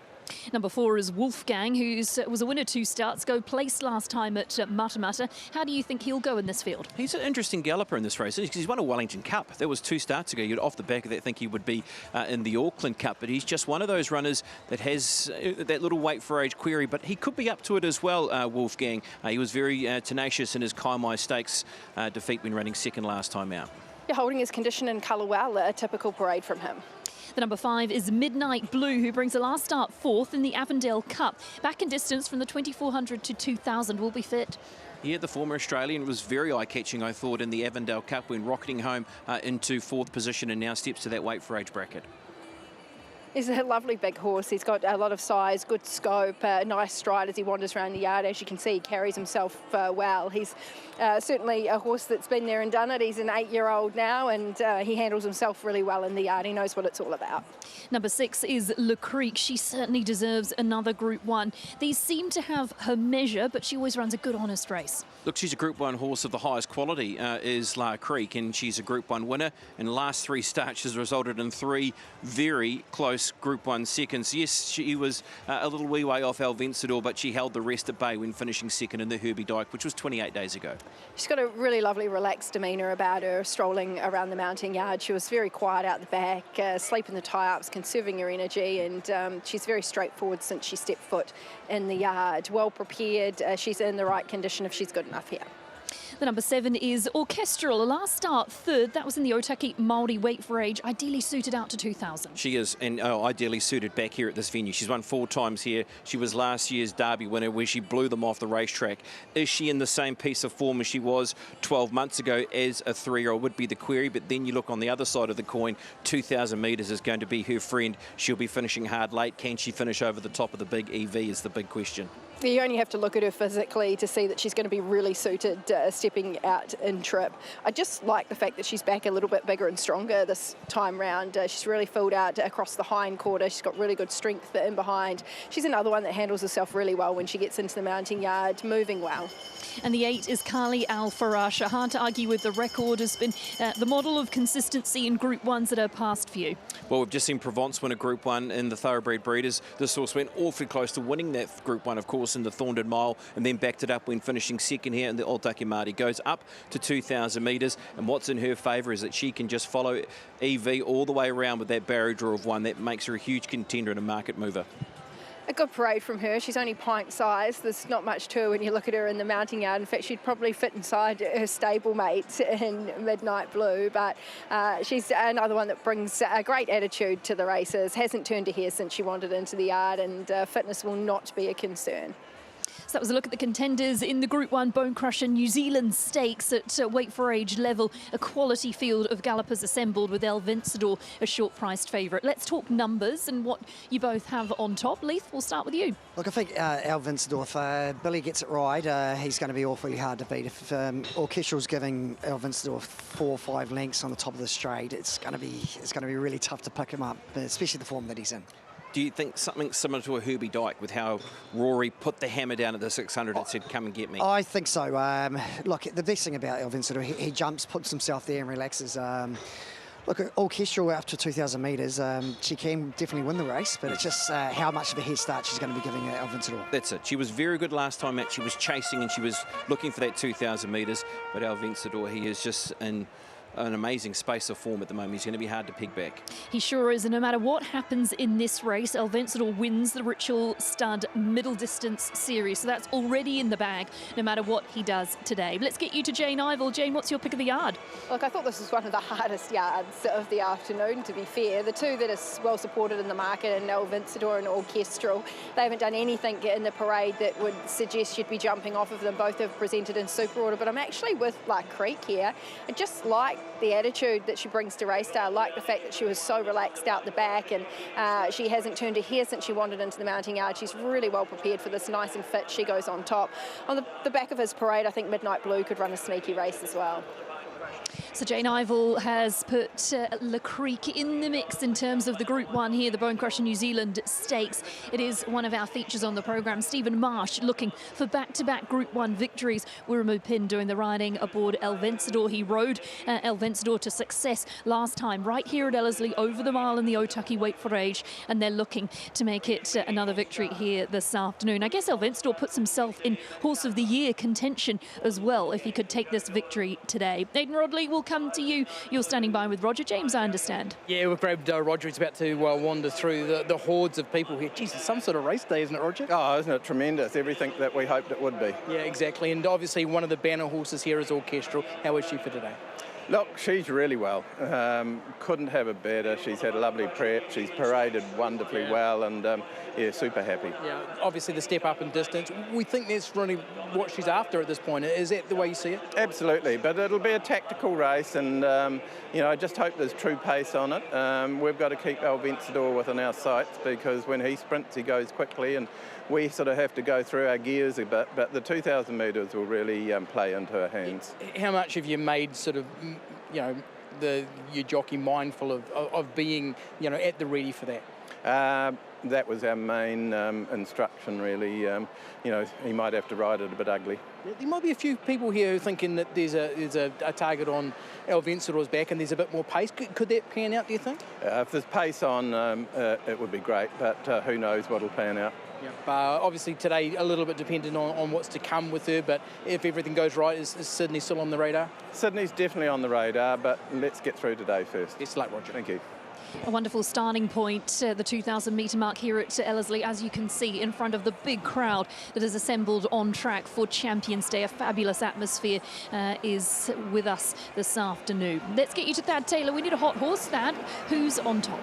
Number 4 is Wolfgang, who was a winner 2 starts ago, placed last time at Matamata. How do you think he'll go in this field? He's an interesting galloper in this race. He's won a Wellington Cup. That was 2 starts ago. You'd off the back of that think he would be in the Auckland Cup, but he's just one of those runners that has that little weight for age query, but he could be up to it as well, Wolfgang. He was very tenacious in his Kaimai Stakes defeat when running second last time out. Yeah, holding his condition and colour well, a typical parade from him. The number 5 is Midnight Blue, who brings a last start 4th in the Avondale Cup. Back in distance from the 2400 to 2000, will be fit. Yeah, the former Australian was very eye-catching, I thought, in the Avondale Cup when rocketing home into 4th position and now steps to that weight for age bracket. He's a lovely big horse. He's got a lot of size, good scope, nice stride as he wanders around the yard. As you can see, he carries himself well. He's certainly a horse that's been there and done it. He's an 8-year-old now, and he handles himself really well in the yard. He knows what it's all about. Number 6 is Le Creek. She certainly deserves another Group 1. These seem to have her measure, but she always runs a good, honest race. Look, she's a Group 1 horse of the highest quality, is La Creek, and she's a Group 1 winner. In the last 3 starts, has resulted in 3 very close Group 1 seconds. Yes, she was a little wee way off Al Vencedor, but she held the rest at bay when finishing second in the Herbie Dyke, which was 28 days ago. She's got a really lovely, relaxed demeanour about her, strolling around the mounting yard. She was very quiet out the back, sleeping the tie-ups, conserving her energy, and she's very straightforward since she stepped foot in the yard. Well prepared. She's in the right condition if she's good enough here. The number 7 is Orchestral, a last start 3rd. That was in the Otaki Māori weight for age, ideally suited out to 2000. She is, and ideally suited back here at this venue. She's won 4 times here. She was last year's Derby winner where she blew them off the racetrack. Is she in the same piece of form as she was 12 months ago as a 3-year-old would be the query, but then you look on the other side of the coin, 2,000 metres is going to be her friend. She'll be finishing hard late. Can she finish over the top of the big EV is the big question. You only have to look at her physically to see that she's going to be really suited stepping out in trip. I just like the fact that she's back a little bit bigger and stronger this time round. She's really filled out across the hind quarter. She's got really good strength in behind. She's another one that handles herself really well when she gets into the mounting yard, moving well. And the 8 is Kali Al Farasha. Hard to argue with the record. Has been the model of consistency in Group 1s at her past few. Well, we've just seen Provence win a Group 1 in the Thoroughbred Breeders. This horse went awfully close to winning that Group 1, of course, in the Thorndon Mile, and then backed it up when finishing second here in the Otaki Māori. Goes up to 2,000 metres, and what's in her favour is that she can just follow EV all the way around with that barrier draw of 1. That makes her a huge contender and a market mover. A good parade from her. She's only pint size. There's not much to her when you look at her in the mounting yard. In fact, she'd probably fit inside her stablemate in Midnight Blue, but she's another one that brings a great attitude to the races. Hasn't turned a hair since she wandered into the yard, and fitness will not be a concern. So that was a look at the contenders in the Group 1 Bone Crusher New Zealand Stakes at weight for age level. A quality field of gallopers assembled with Al Vencedor a short-priced favourite. Let's talk numbers and what you both have on top. Leith, we'll start with you. Look, I think Al Vencedor, if Billy gets it right, he's going to be awfully hard to beat. If Orchestral's giving Al Vencedor 4 or 5 lengths on the top of the straight, it's going to be really tough to pick him up, especially the form that he's in. Do you think something similar to a Herbie Dyke with how Rory put the hammer down at the 600 and said, come and get me? I think so. Look, the best thing about Al Vencedor, he jumps, puts himself there and relaxes. Look, Orchestral after 2,000 metres, she can definitely win the race, but it's just how much of a head start she's going to be giving Al Vencedor. That's it. She was very good last time out. She was chasing and she was looking for that 2,000 metres, but Al Vencedor, he is just in an amazing space of form at the moment. He's going to be hard to pick back. He sure is, and no matter what happens in this race, Al Vencedor wins the Ritual Stud Middle Distance Series, so that's already in the bag, no matter what he does today. But let's get you to Jane Ivell. Jane, what's your pick of the yard? Look, I thought this was one of the hardest yards of the afternoon, to be fair. The two that are well supported in the market, and Al Vencedor and Orchestral, they haven't done anything in the parade that would suggest you'd be jumping off of them. Both have presented in super order, but I'm actually with La Creek here. I just like the attitude that she brings to race day. I like the fact that she was so relaxed out the back, and she hasn't turned a hair since she wandered into the mounting yard. She's really well prepared for this, nice and fit. She goes on top. On the back of his parade, I think Midnight Blue could run a sneaky race as well. So Jane Ivel has put Le Creek in the mix in terms of the Group 1 here, the Bone Crusher New Zealand Stakes. It is one of our features on the programme. Stephen Marsh looking for back-to-back Group 1 victories. Wiremu Pin doing the riding aboard El Vencedor. He rode El Vencedor to success last time right here at Ellerslie over the mile in the Otaki Wait for Age, and they're looking to make it another victory here this afternoon. I guess El Vencedor puts himself in Horse of the Year contention as well if he could take this victory today. Aidan Rodley will come to you. You're standing by with Roger James, I understand. Yeah, we've grabbed Roger. He's about to wander through the hordes of people here. Geez, it's some sort of race day, isn't it, Roger? Oh, isn't it tremendous? Everything that we hoped it would be. Yeah, exactly. And obviously one of the banner horses here is Orchestral. How is she for today? Look, she's really well. Couldn't have a better. She's had a lovely prep. She's paraded wonderfully well, and yeah, super happy. Yeah, obviously the step up in distance. We think that's really what she's after at this point. Is that the way you see it? Absolutely, but it'll be a tactical race, and you know, I just hope there's true pace on it. We've got to keep El Vencedor within our sights, because when he sprints, he goes quickly, and we sort of have to go through our gears a bit, but the 2,000 metres will really play into our hands. How much have you made sort of, you know, your jockey mindful of being, you know, at the ready for that? That was our main instruction, really. You know, he might have to ride it a bit ugly. There might be a few people here who thinking that there's a target on El Vencedor's back and there's a bit more pace. Could that pan out, do you think? If there's pace on, it would be great, but who knows what'll pan out. Yeah. Obviously today a little bit dependent on what's to come with her, but if everything goes right, is Sydney still on the radar? Sydney's definitely on the radar, but let's get through today first. Best of luck, Roger. Thank you. A wonderful starting point, the 2,000 metre mark here at Ellerslie, as you can see, in front of the big crowd that is assembled on track for Champions Day. A fabulous atmosphere is with us this afternoon. Let's get you to Thad Taylor. We need a hot horse, Thad. Who's on top?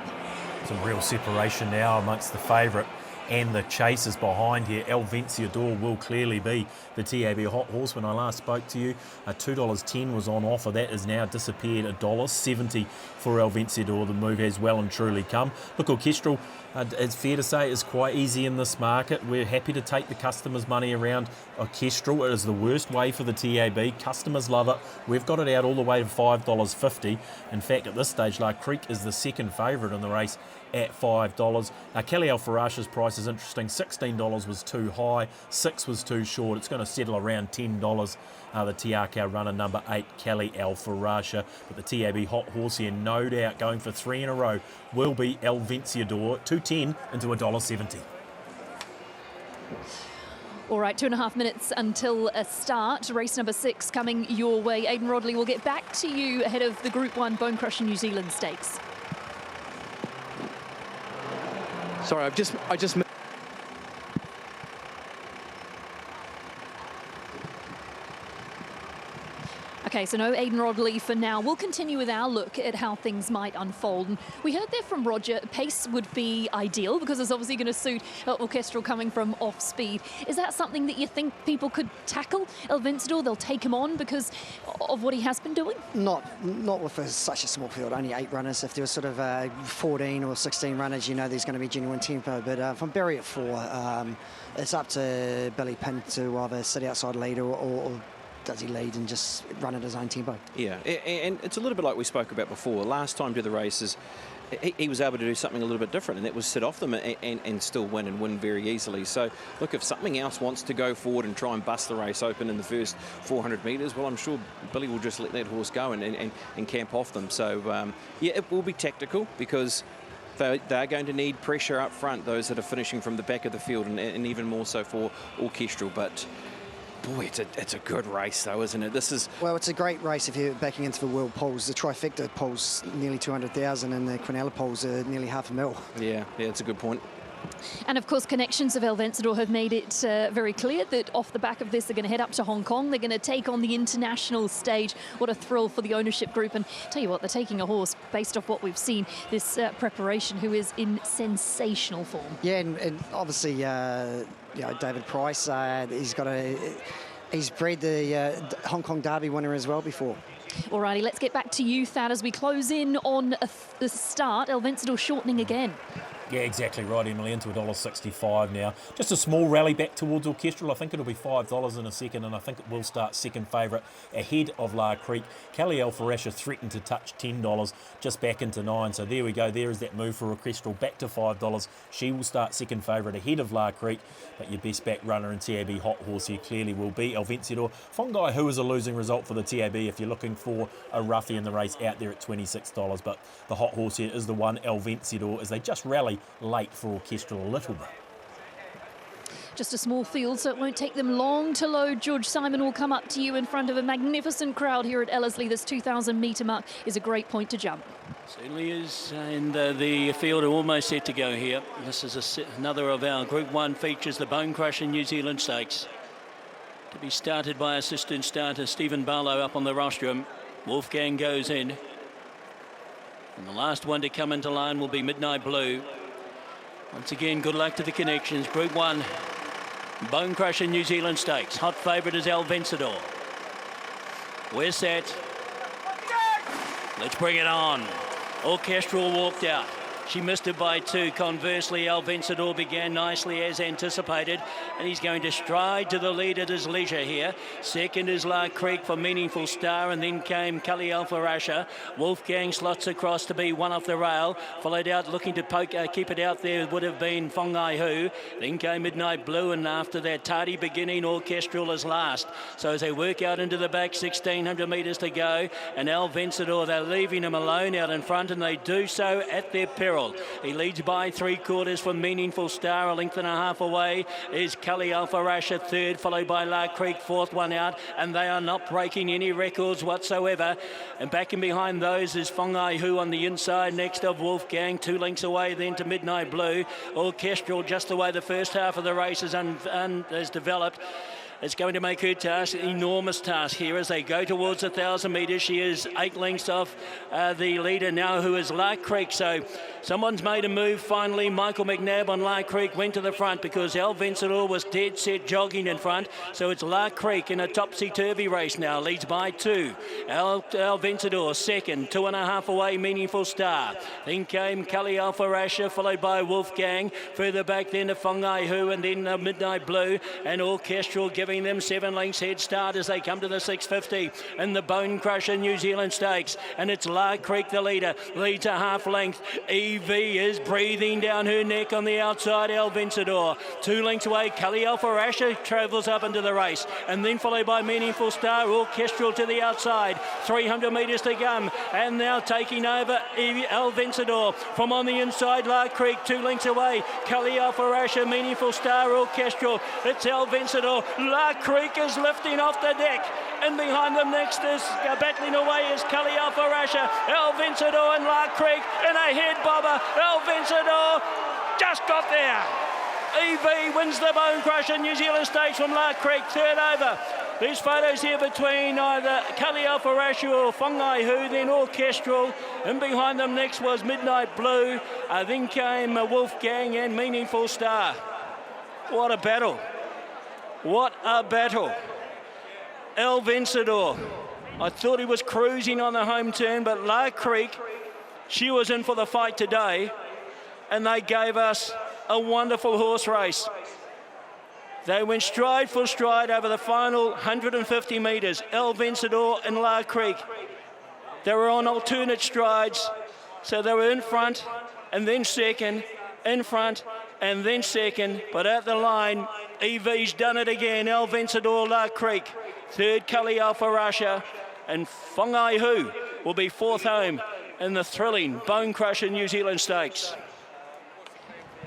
Some real separation now amongst the favourite and the chasers behind here. El Vencedor will clearly be the TAB hot horse. When I last spoke to you, $2.10 was on offer. That has now disappeared. $1.70 for El Vencedor. The move has well and truly come. Look, Orchestral, it's fair to say, is quite easy in this market. We're happy to take the customers' money around Orchestral. It is the worst way for the TAB. Customers love it. We've got it out all the way to $5.50. In fact, at this stage, La Creek is the second favourite in the race at $5. Kelly Alfarasha's price is interesting. $16 was too high, $6 was too short. It's going to settle around $10. The TRK runner number 8, Kelly Alfarasha. But the TAB hot horse here, no doubt, going for 3 in a row, will be El Vencedor. $2.10 into $1.70. All right, 2.5 minutes until a start. Race number 6 coming your way. Aidan Rodley will get back to you ahead of the Group 1 Bone Crusher New Zealand Stakes. Sorry, I just Okay, so no Aidan Rodley for now. We'll continue with our look at how things might unfold. And we heard there from Roger, pace would be ideal because it's obviously going to suit Orchestral coming from off speed. Is that something that you think people could tackle? El Vencedor, they'll take him on because of what he has been doing? Not with such a small field, only 8 runners. If there was sort of 14 or 16 runners, you know there's going to be genuine tempo. But from Barry at 4, it's up to Billy Pin to either sit outside lead or does he lead and just run at his own tempo? Yeah, and it's a little bit like we spoke about before. Last time to the races, he was able to do something a little bit different, and that was sit off them and still win and win very easily. So, look, if something else wants to go forward and try and bust the race open in the first 400 metres, well, I'm sure Billy will just let that horse go and camp off them. So, yeah, it will be tactical because they're going to need pressure up front, those that are finishing from the back of the field, and even more so for Orchestral. But boy, it's a good race though, isn't it? Well, it's a great race if you're backing into the world polls. The trifecta polls nearly 200,000 and the Quinella polls are nearly $500,000. Yeah, it's a good point. And of course, connections of El Vencedor have made it very clear that off the back of this, they're going to head up to Hong Kong. They're going to take on the international stage. What a thrill for the ownership group. And tell you what, they're taking a horse based off what we've seen, this preparation, who is in sensational form. Yeah, and obviously, David Price, he's bred the Hong Kong Derby winner as well before. Alrighty, let's get back to you, Thad, as we close in on the start. El Vencedor shortening again. Yeah, exactly right, Emily, into $1.65 now. Just a small rally back towards Orchestral. I think it'll be $5 in a second, and I think it will start second favourite ahead of La Creek. Kelly Alfarasha threatened to touch $10, just back into $9. So there we go. There is that move for Orchestral back to $5. She will start second favourite ahead of La Creek, but your best back runner and TAB hot horse here clearly will be El Vencedor. Fongai, who is a losing result for the TAB if you're looking for a roughie in the race, out there at $26. But the hot horse here is the one, El Vencedor, as they just rally late for Orchestral a little bit. Just a small field, so it won't take them long to load. George Simon will come up to you in front of a magnificent crowd here at Ellerslie. This 2,000 metre mark is a great point to jump. Certainly is, and the field are almost set to go here. This is another of our Group 1 features, the Bone Crusher New Zealand Stakes. To be started by assistant starter Stephen Barlow up on the rostrum. Wolfgang goes in. And the last one to come into line will be Midnight Blue. Once again, good luck to the connections. Group 1, Bone Crusher New Zealand Stakes. Hot favourite is El Vencedor. We're set. Let's bring it on. Orchestral walked out. She missed it by 2. Conversely, El Vencedor began nicely as anticipated, and he's going to stride to the lead at his leisure here. Second is La Creek for Meaningful Star, and then came Kali Alfarasha. Wolfgang slots across to be one off the rail. Followed out, looking to poke, keep it out there, would have been Fongai Hu. Then came Midnight Blue, and after that, tardy beginning, Orchestral is last. So as they work out into the back, 1,600 metres to go, and El Vencedor, they're leaving him alone out in front, and they do so at their peril. He leads by 3/4 from Meaningful Star. A length and a half away is Kali Alfarasha third, followed by La Creek, fourth one out, and they are not breaking any records whatsoever. And back in behind those is Fongai Hu on the inside, next of Wolfgang, 2 lengths away then to Midnight Blue. Orchestral just the way the first half of the race has developed. It's going to make her task an enormous task here as they go towards 1,000 metres. She is 8 lengths off the leader now, who is La Creek. So someone's made a move finally. Michael McNabb on La Creek went to the front because El Vencedor was dead set jogging in front. So it's La Creek in a topsy-turvy race now. Leads by 2. El Vencedor second, 2.5 away, Meaningful Star. Then came Kali Alfarasha, followed by Wolfgang. Further back then to Fongai Hu, and then Midnight Blue, and Orchestral giving them 7 lengths head start as they come to the 650 in the Bone Crusher New Zealand Stakes. And it's La Creek the leader, leads a half length. Evie is breathing down her neck on the outside. El Vencedor 2 lengths away. Kali Alfarasha travels up into the race, and then followed by Meaningful Star. Orchestral to the outside, 300 metres to come, and now taking over El Vencedor from on the inside. La Creek 2 lengths away. Kali Alfarasha, Meaningful Star, Orchestral. It's El Vencedor. La Creek is lifting off the deck, and behind them next is battling away is Kali Alfarasha. El Vencedor and La Creek in a head bobber. El Vencedor just got there. EV wins the Bone Crusher New Zealand Stakes from La Creek, third over. These photos here between either Kali Alfarasha or Fongai Hu, then Orchestral, and behind them next was Midnight Blue, then came Wolfgang and Meaningful Star. What a battle. What a battle. El Vencedor, I thought he was cruising on the home turn, but La Creek, she was in for the fight today, and they gave us a wonderful horse race. They went stride for stride over the final 150 metres, El Vencedor and La Creek. They were on alternate strides, so they were in front and then second, in front and then second, but at the line, EV's done it again. El Vencedor, La Creek, third Kali Alfarasha, and Fongai Hu will be fourth home in the thrilling Bone Crusher New Zealand Stakes.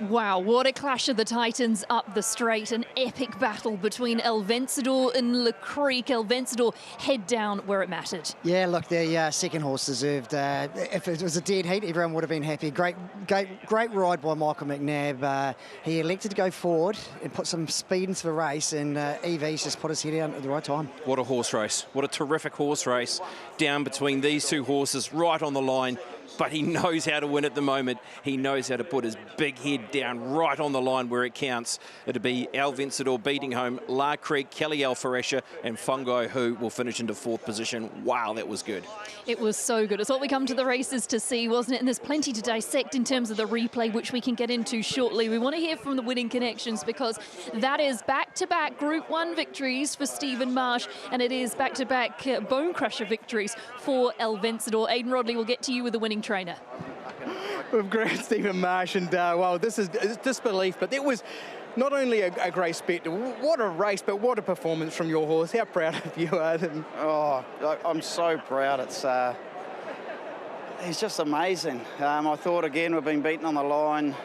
Wow, what a clash of the Titans up the straight. An epic battle between El Vencedor and La Creek. El Vencedor head down where it mattered. Yeah, look, the second horse deserved. If it was a dead heat, everyone would have been happy. Great ride by Michael McNabb. He elected to go forward and put some speed into the race, and EV's just put his head down at the right time. What a horse race. What a terrific horse race. Down between these two horses, right on the line. but he knows how to win at the moment. He knows how to put his big head down right on the line where it counts. It'll be Al Vencedor beating home La Creek, Kelly Alfaresha and Fungo, who will finish into 4th position. Wow, that was good. It was so good. It's what we come to the races to see, wasn't it? And there's plenty to dissect in terms of the replay, which we can get into shortly. We want to hear from the winning connections because that is back-to-back Group 1 victories for Stephen Marsh, and it is back-to-back bone crusher victories for El Vencedor. Aidan Rodley will get to you with the winning trainer. We've grabbed Stephen Marsh, and well, this is disbelief, but it was not only a great spectacle, what a race, but what a performance from your horse. How proud of you are. Oh, I'm so proud. He's just amazing. I thought, again, we've been beaten on the line.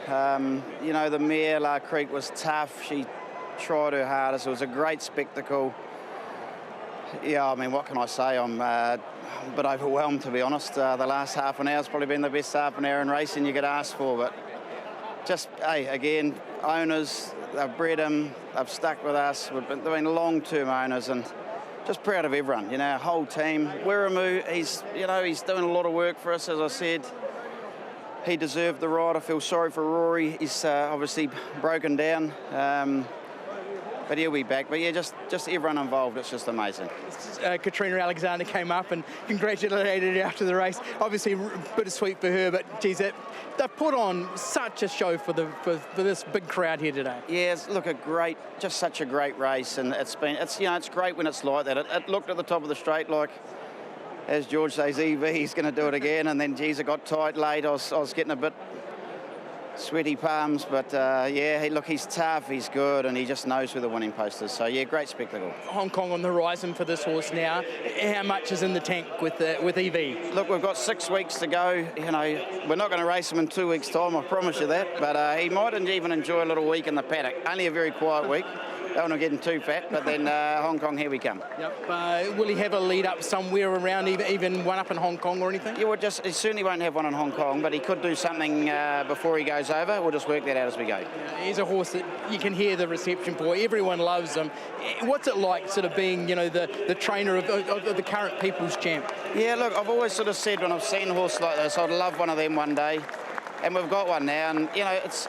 You know, the mare, La Creek, was tough. She tried her hardest. It was a great spectacle. Yeah, I mean, what can I say? I'm a bit overwhelmed, to be honest. The last half an hour has probably been the best half an hour in racing you could ask for, but just, hey, again, owners, they've bred him, they've stuck with us. They've been long-term owners, and just proud of everyone, you know, our whole team. Wiramu, he's doing a lot of work for us, as I said. He deserved the ride. I feel sorry for Rory. He's obviously broken down. But he'll be back. But yeah, just everyone involved, it's just amazing. Katrina Alexander came up and congratulated her after the race. Obviously bittersweet for her, but geez, they've put on such a show for this big crowd here today. Yeah, look, just such a great race, and it's great when it's like that. It looked at the top of the straight like, as George says, he's going to do it again, and then geez, it got tight late. I was getting a bit sweaty palms, but yeah, he's tough, he's good, and he just knows where the winning post is. So yeah, great spectacle. Hong Kong on the horizon for this horse now. How much is in the tank with EV? Look, we've got 6 weeks to go. You know, we're not going to race him in 2 weeks' time, I promise you that. But he might even enjoy a little week in the paddock. Only a very quiet week. Don't want to get him too fat, but then Hong Kong, here we come. Yep. Will he have a lead up somewhere around, even one up in Hong Kong or anything? Yeah, he certainly won't have one in Hong Kong, but he could do something before he goes over. We'll just work that out as we go. Yeah, he's a horse that you can hear the reception for. Everyone loves him. What's it like sort of being, you know, the trainer of the current People's Champ? Yeah, look, I've always sort of said when I've seen a horse like this, I'd love one of them one day. And we've got one now, and, you know, it's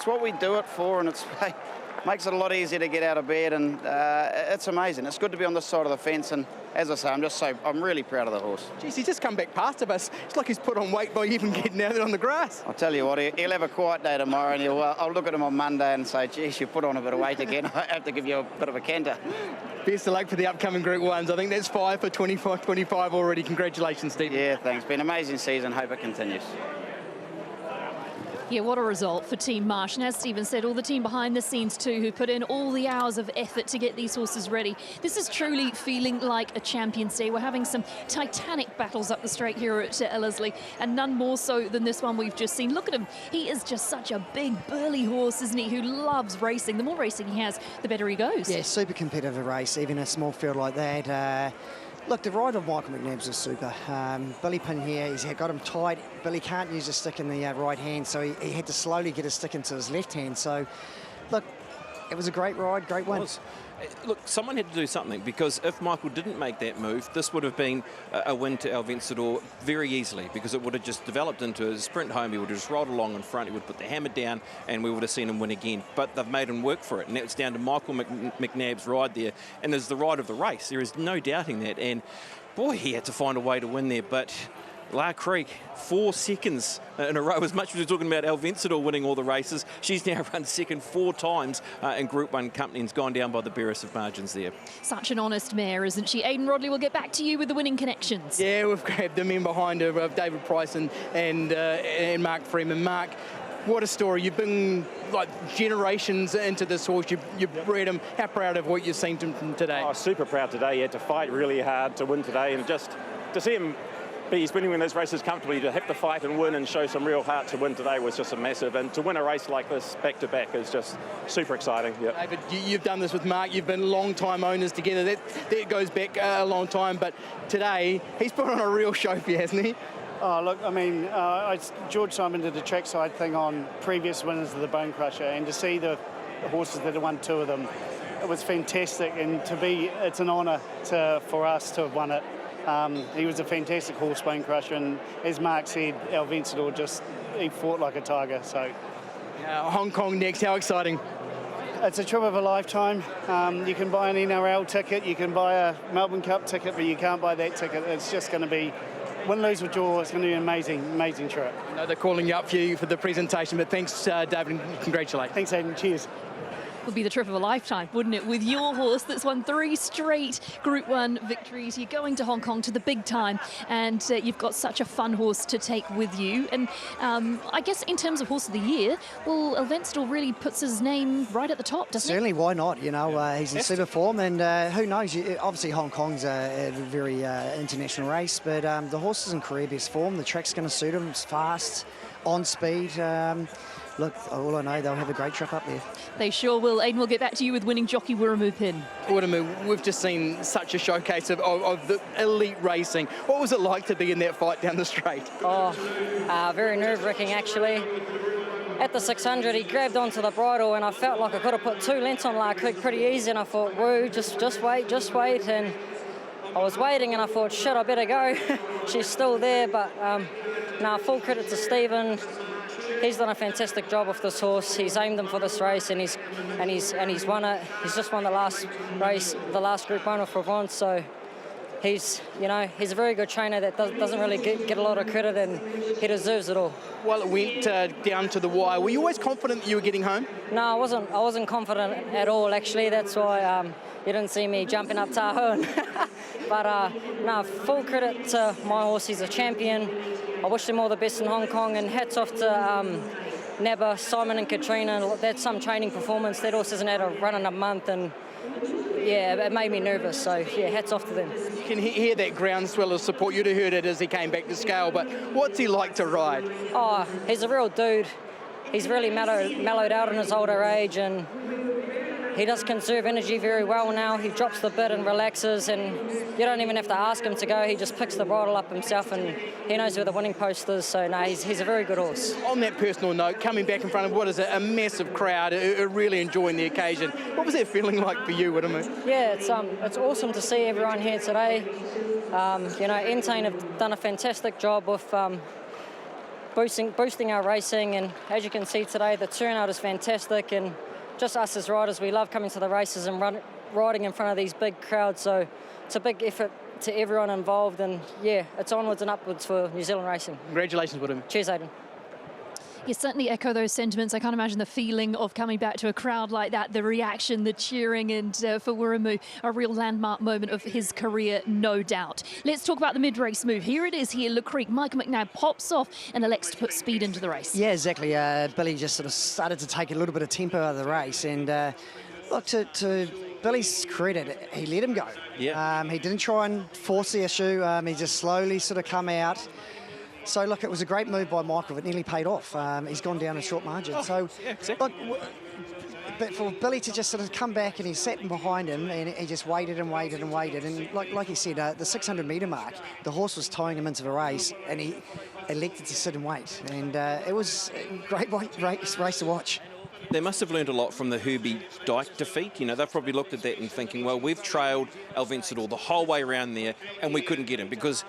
what we do it for, and it's... makes it a lot easier to get out of bed, and it's amazing. It's good to be on this side of the fence, and as I say, I'm really proud of the horse. Geez, he's just come back past us. It's like he's put on weight by even getting out there on the grass. I'll tell you what, he'll have a quiet day tomorrow, and I'll look at him on Monday and say, geez, you put on a bit of weight again. I have to give you a bit of a canter. Best of luck for the upcoming Group 1s. I think that's 5 for 25 already. Congratulations, Stephen. Yeah, thanks. Been an amazing season. Hope it continues. Yeah, what a result for Team Marsh. And as Stephen said, all the team behind the scenes too, who put in all the hours of effort to get these horses ready. This is truly feeling like a Champions Day. We're having some titanic battles up the straight here at Ellerslie, and none more so than this one we've just seen. Look at him. He is just such a big, burly horse, isn't he, who loves racing. The more racing he has, the better he goes. Yeah, super competitive race, even a small field like that. Look, the ride of Michael McNabb's was super. Billy Pin here, he's got him tight. Billy can't use his stick in the right hand, so he had to slowly get his stick into his left hand. So, look, it was a great ride, great win. Look, someone had to do something, because if Michael didn't make that move, this would have been a win to El Vencedor very easily, because it would have just developed into a sprint home. He would have just rolled along in front, he would put the hammer down, and we would have seen him win again. But they've made him work for it, and that's down to Michael McNabb's ride there, and there's the ride of the race. There is no doubting that, and boy, he had to find a way to win there, but La Creek, 4 seconds in a row. As much as we're talking about El Vencedor winning all the races, she's now run second 4 times in Group 1 company and's gone down by the barest of margins there. Such an honest mare, isn't she? Aidan Rodley will get back to you with the winning connections. Yeah, we've grabbed the men behind her, David Price and Mark Freeman. Mark, what a story. You've been like generations into this horse. You've bred him. How proud of what you've seen from today? Oh, super proud today. He had to fight really hard to win today, and just to see him he's winning those races comfortably. To have to fight and win and show some real heart to win today was just a massive. And to win a race like this back-to-back is just super exciting. Yep. David, you've done this with Mark. You've been long-time owners together. That goes back a long time. But today, he's put on a real show for you, hasn't he? Oh, look, I mean, George Simon did a trackside thing on previous winners of the Bone Crusher, and to see the horses that have won 2 of them, it was fantastic. And it's an honour for us to have won it. He was a fantastic horse, Bone Crusher, and as Mark said, El Vencedor he fought like a tiger. So, Hong Kong next, how exciting. It's a trip of a lifetime. You can buy an NRL ticket, you can buy a Melbourne Cup ticket, but you can't buy that ticket. It's just going to be win, lose or draw. It's going to be an amazing trip. I know they're calling you up for the presentation, but thanks, David, and congratulations. Thanks, Aidan. Cheers. Would be the trip of a lifetime, wouldn't it? With your horse that's won 3 straight Group 1 victories. You're going to Hong Kong to the big time, and you've got such a fun horse to take with you. And I guess in terms of Horse of the Year, well, El Vencedor really puts his name right at the top, doesn't Certainly, he? why not? You know, he's in super form, and who knows? Obviously, Hong Kong's a very international race, but the horse is in career best form. The track's going to suit him. It's fast, on speed. Look, all I know, they'll have a great trip up there. They sure will. Aidan, we'll get back to you with winning jockey Wiremu Pin. Wiremu, we've just seen such a showcase of the elite racing. What was it like to be in that fight down the straight? Very nerve-wracking, actually. At the 600, he grabbed onto the bridle, and I felt like I could have put 2 lengths on La Creek pretty easy, and I thought, woo, just wait, and I was waiting, and I thought, shit, I better go. She's still there, but full credit to Stephen. He's done a fantastic job with this horse. He's aimed him for this race, and he's won it. He's just won the last race, the last Group 1 with Provence. So he's a very good trainer that doesn't really get a lot of credit, and he deserves it all. Well, it went down to the wire. Were you always confident that you were getting home? No, I wasn't confident at all. Actually, that's why you didn't see me jumping up Tahoe. But full credit to my horse. He's a champion. I wish them all the best in Hong Kong, and hats off to Nebba, Simon and Katrina. That's some training performance. That horse hasn't had a run in a month, and yeah, it made me nervous. So yeah, hats off to them. You can hear that groundswell of support. You'd have heard it as he came back to scale, but what's he like to ride? Oh, he's a real dude. He's really mellowed out in his older age, and he does conserve energy very well now. He drops the bit and relaxes, and you don't even have to ask him to go. He just picks the bridle up himself, and he knows where the winning post is. So no, he's a very good horse. On that personal note, coming back in front of what is a massive crowd, really enjoying the occasion. What was that feeling like for you, Wiremu? Yeah, it's awesome to see everyone here today. Entain have done a fantastic job with boosting our racing, and as you can see today, the turnout is fantastic, and just us as riders, we love coming to the races and riding in front of these big crowds, so it's a big effort to everyone involved, and yeah, it's onwards and upwards for New Zealand racing. Congratulations, Wiremu. Cheers, Aidan. You certainly echo those sentiments. I can't imagine the feeling of coming back to a crowd like that, the reaction, the cheering, and for Wiremu, a real landmark moment of his career, no doubt. Let's talk about the mid-race move. Here it is here, Le Creek. Michael McNabb pops off and elects to put speed into the race. Yeah, exactly. Billy just sort of started to take a little bit of tempo out of the race, and look, to Billy's credit, he let him go. Yeah. He didn't try and force the issue. He just slowly sort of come out. So, look, it was a great move by Michael. It nearly paid off. He's gone down a short margin. Yeah, exactly. Look, but for Billy to just sort of come back, and he sat in behind him, and he just waited and waited and waited. And like he said, the 600-metre mark, the horse was towing him into the race, and he elected to sit and wait. And it was a great race to watch. They must have learned a lot from the Herbie Dyke defeat. You know, they've probably looked at that and thinking, well, we've trailed El Vencedor the whole way around there, and we couldn't get him because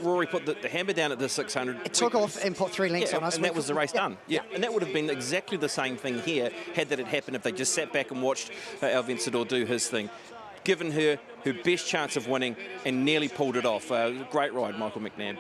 Rory put the hammer down at the 600. It took off and put 3 lengths on us. And that was the race done. Yeah, and that would have been exactly the same thing here had that had happened if they just sat back and watched El Vencedor do his thing. Given her best chance of winning and nearly pulled it off. Great ride, Michael McNabb.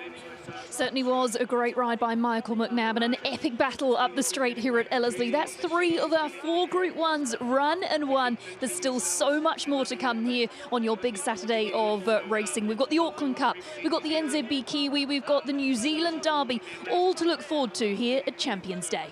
Certainly was a great ride by Michael McNabb, and an epic battle up the straight here at Ellerslie. That's 3 of our 4 Group 1s run and won. There's still so much more to come here on your big Saturday of racing. We've got the Auckland Cup, we've got the NZB Kiwi, we've got the New Zealand Derby, all to look forward to here at Champions Day.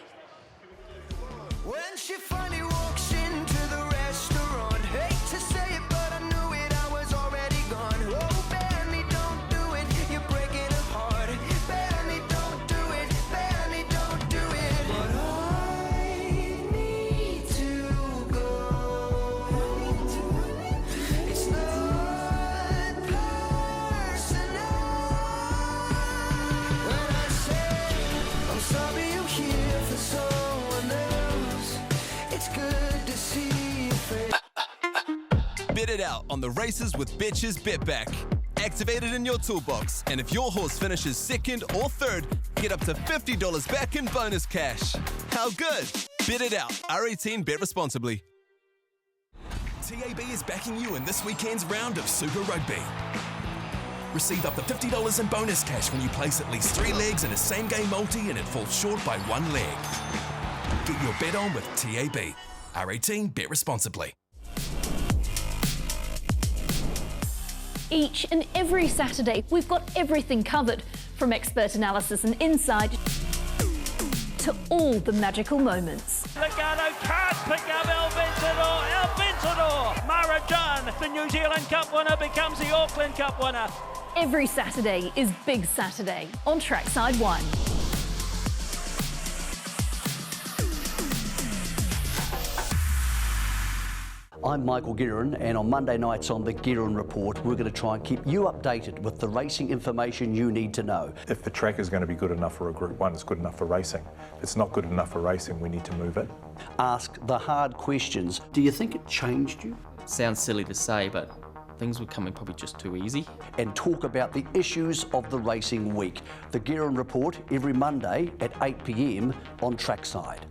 When she finally walks into the restaurant, hate to say it, but I knew it, I was already gone. Oh, Benny, don't do it, you're breaking a heart. Benny, don't do it, Benny, don't do it. But I need to go. It's not personal. When I say I'm sorry you're here for someone else, it's good to see your face. Bet it out on the races with Betches Bet Back. activated in your toolbox. And if your horse finishes second or third, get up to $50 back in bonus cash. How good? Bet it out. R18, bet responsibly. TAB is backing you in this weekend's round of Super Rugby. Receive up to $50 in bonus cash when you place at least 3 legs in a same-game multi and it falls short by 1 leg. Get your bet on with TAB. R18, bet responsibly. Each and every Saturday, we've got everything covered, from expert analysis and insight to all the magical moments. Legato can't pick up El Vencedor. Mara John, the New Zealand Cup winner, becomes the Auckland Cup winner. Every Saturday is Big Saturday on Trackside 1. I'm Michael Guerin, and on Monday nights on the Guerin Report, we're going to try and keep you updated with the racing information you need to know. If the track is going to be good enough for a Group 1, it's good enough for racing. If it's not good enough for racing, we need to move it. Ask the hard questions. Do you think it changed you? Sounds silly to say, but things were coming probably just too easy. And talk about the issues of the racing week. The Guerin Report every Monday at 8 p.m. on Trackside.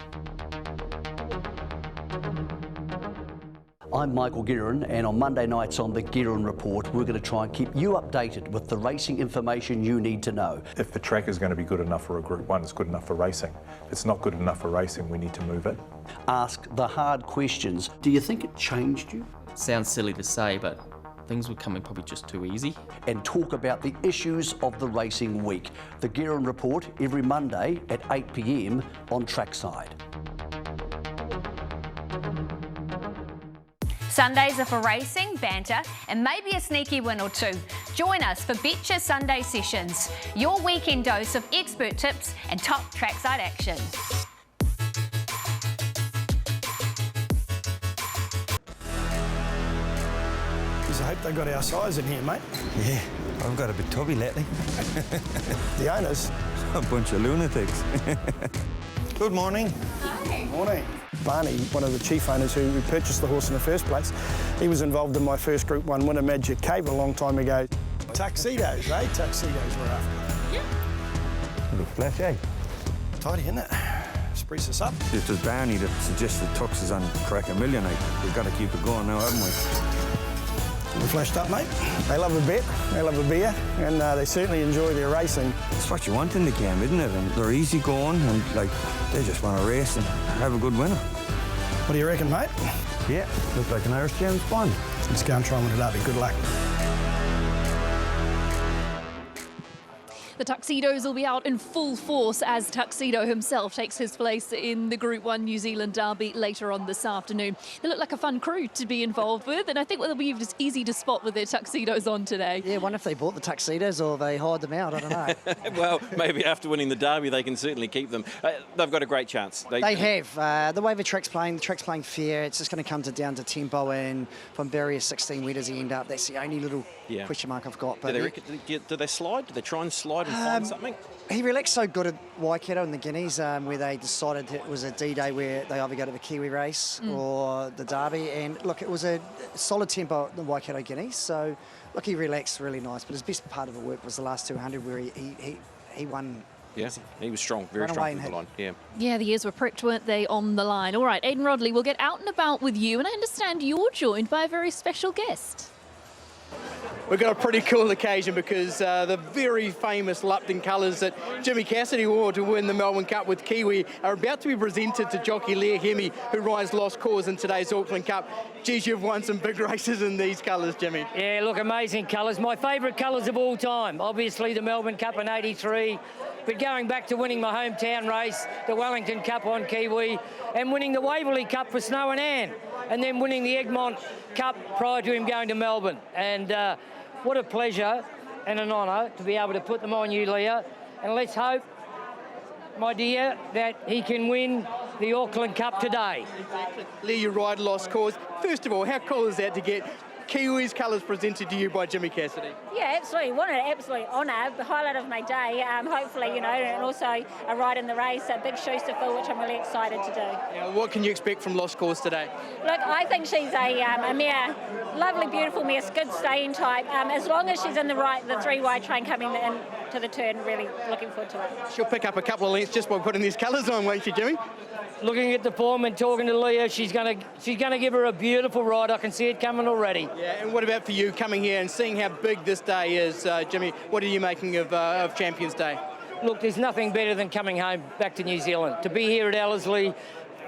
I'm Michael Guerin, and on Monday nights on the Guerin Report, we're going to try and keep you updated with the racing information you need to know. If the track is going to be good enough for a Group 1, it's good enough for racing. If it's not good enough for racing, we need to move it. Ask the hard questions. Do you think it changed you? Sounds silly to say, but things were coming probably just too easy. And talk about the issues of the racing week. The Guerin Report every Monday at 8 p.m. on Trackside. Sundays are for racing, banter, and maybe a sneaky win or two. Join us for Betcha Sunday Sessions, your weekend dose of expert tips and top trackside action. I hope they got our size in here, mate. Yeah, I've got a bit tubby lately. The owners? A bunch of lunatics. Good morning. Hi. Morning. Barney, one of the chief owners who purchased the horse in the first place, he was involved in my first Group 1 winner, Magic Cave, a long time ago. Tuxedos, eh? Tuxedos we're after. Yeah. Look flash, eh? Tidy, isn't it? Spruce us up. It was Barney that suggested Tux is on track a million. We've got to keep it going now, haven't we? We're flashed up, mate. They love a bet, they love a beer, and they certainly enjoy their racing. It's what you want in the game, isn't it? And they're easy going, and like they just want to race and have a good winner. What do you reckon, mate? Yeah, looks like an Irish James Bond. Let's go and try and win it up. Good luck. The Tuxedos will be out in full force as Tuxedo himself takes his place in the Group 1 New Zealand Derby later on this afternoon. They look like a fun crew to be involved with, and I think they'll be just easy to spot with their Tuxedos on today. Yeah, I wonder if they bought the Tuxedos or they hired them out, I don't know. Well, maybe after winning the Derby, they can certainly keep them. They've got a great chance. They have. The way the track's playing fair. It's just going to come down to tempo, and from various 16, where does he end up? That's the only little question mark I've got. But do they slide? Do they try and slide and find something? He relaxed so good at Waikato in the Guineas, where they decided it was a D-Day where they either go to the Kiwi race or the Derby. And look, it was a solid tempo at the Waikato Guineas. So, look, he relaxed really nice. But his best part of the work was the last 200 where he won. Yeah, he was strong, very strong from the line. Yeah, the ears were pricked, weren't they, on the line? All right, Aidan Rodley, we'll get out and about with you. And I understand you're joined by a very special guest. We've got a pretty cool occasion because the very famous Lupton colours that Jimmy Cassidy wore to win the Melbourne Cup with Kiwi are about to be presented to jockey Leah Hemi, who rides Lost Cause in today's Auckland Cup. Geez, you've won some big races in these colours, Jimmy. Yeah, look, amazing colours. My favourite colours of all time. Obviously the Melbourne Cup in '83, but going back to winning my hometown race, the Wellington Cup on Kiwi, and winning the Waverley Cup for Snow and Anne, and then winning the Egmont Cup prior to him going to Melbourne. And what a pleasure and an honour to be able to put them on you, Leah. And let's hope, my dear, that he can win the Auckland Cup today. Leah, you ride Lost Cause. First of all, how cool is that to get Kiwis colours presented to you by Jimmy Cassidy. Yeah, absolutely. What an absolute honour, the highlight of my day. Hopefully, you know, and also a ride in the race, big shoes to fill, which I'm really excited to do. Yeah, what can you expect from Lost Cause today? Look, I think she's a mare, lovely, beautiful mare, good staying type. As long as she's in the three wide train coming in to the turn, really looking forward to it. She'll pick up a couple of lengths just by putting these colours on, won't you, Jimmy? Looking at the form and talking to Leah, she's gonna give her a beautiful ride. I can see it coming already. Yeah, and what about for you coming here and seeing how big this day is, Jimmy? What are you making of Champions Day? Look, there's nothing better than coming home back to New Zealand. To be here at Ellerslie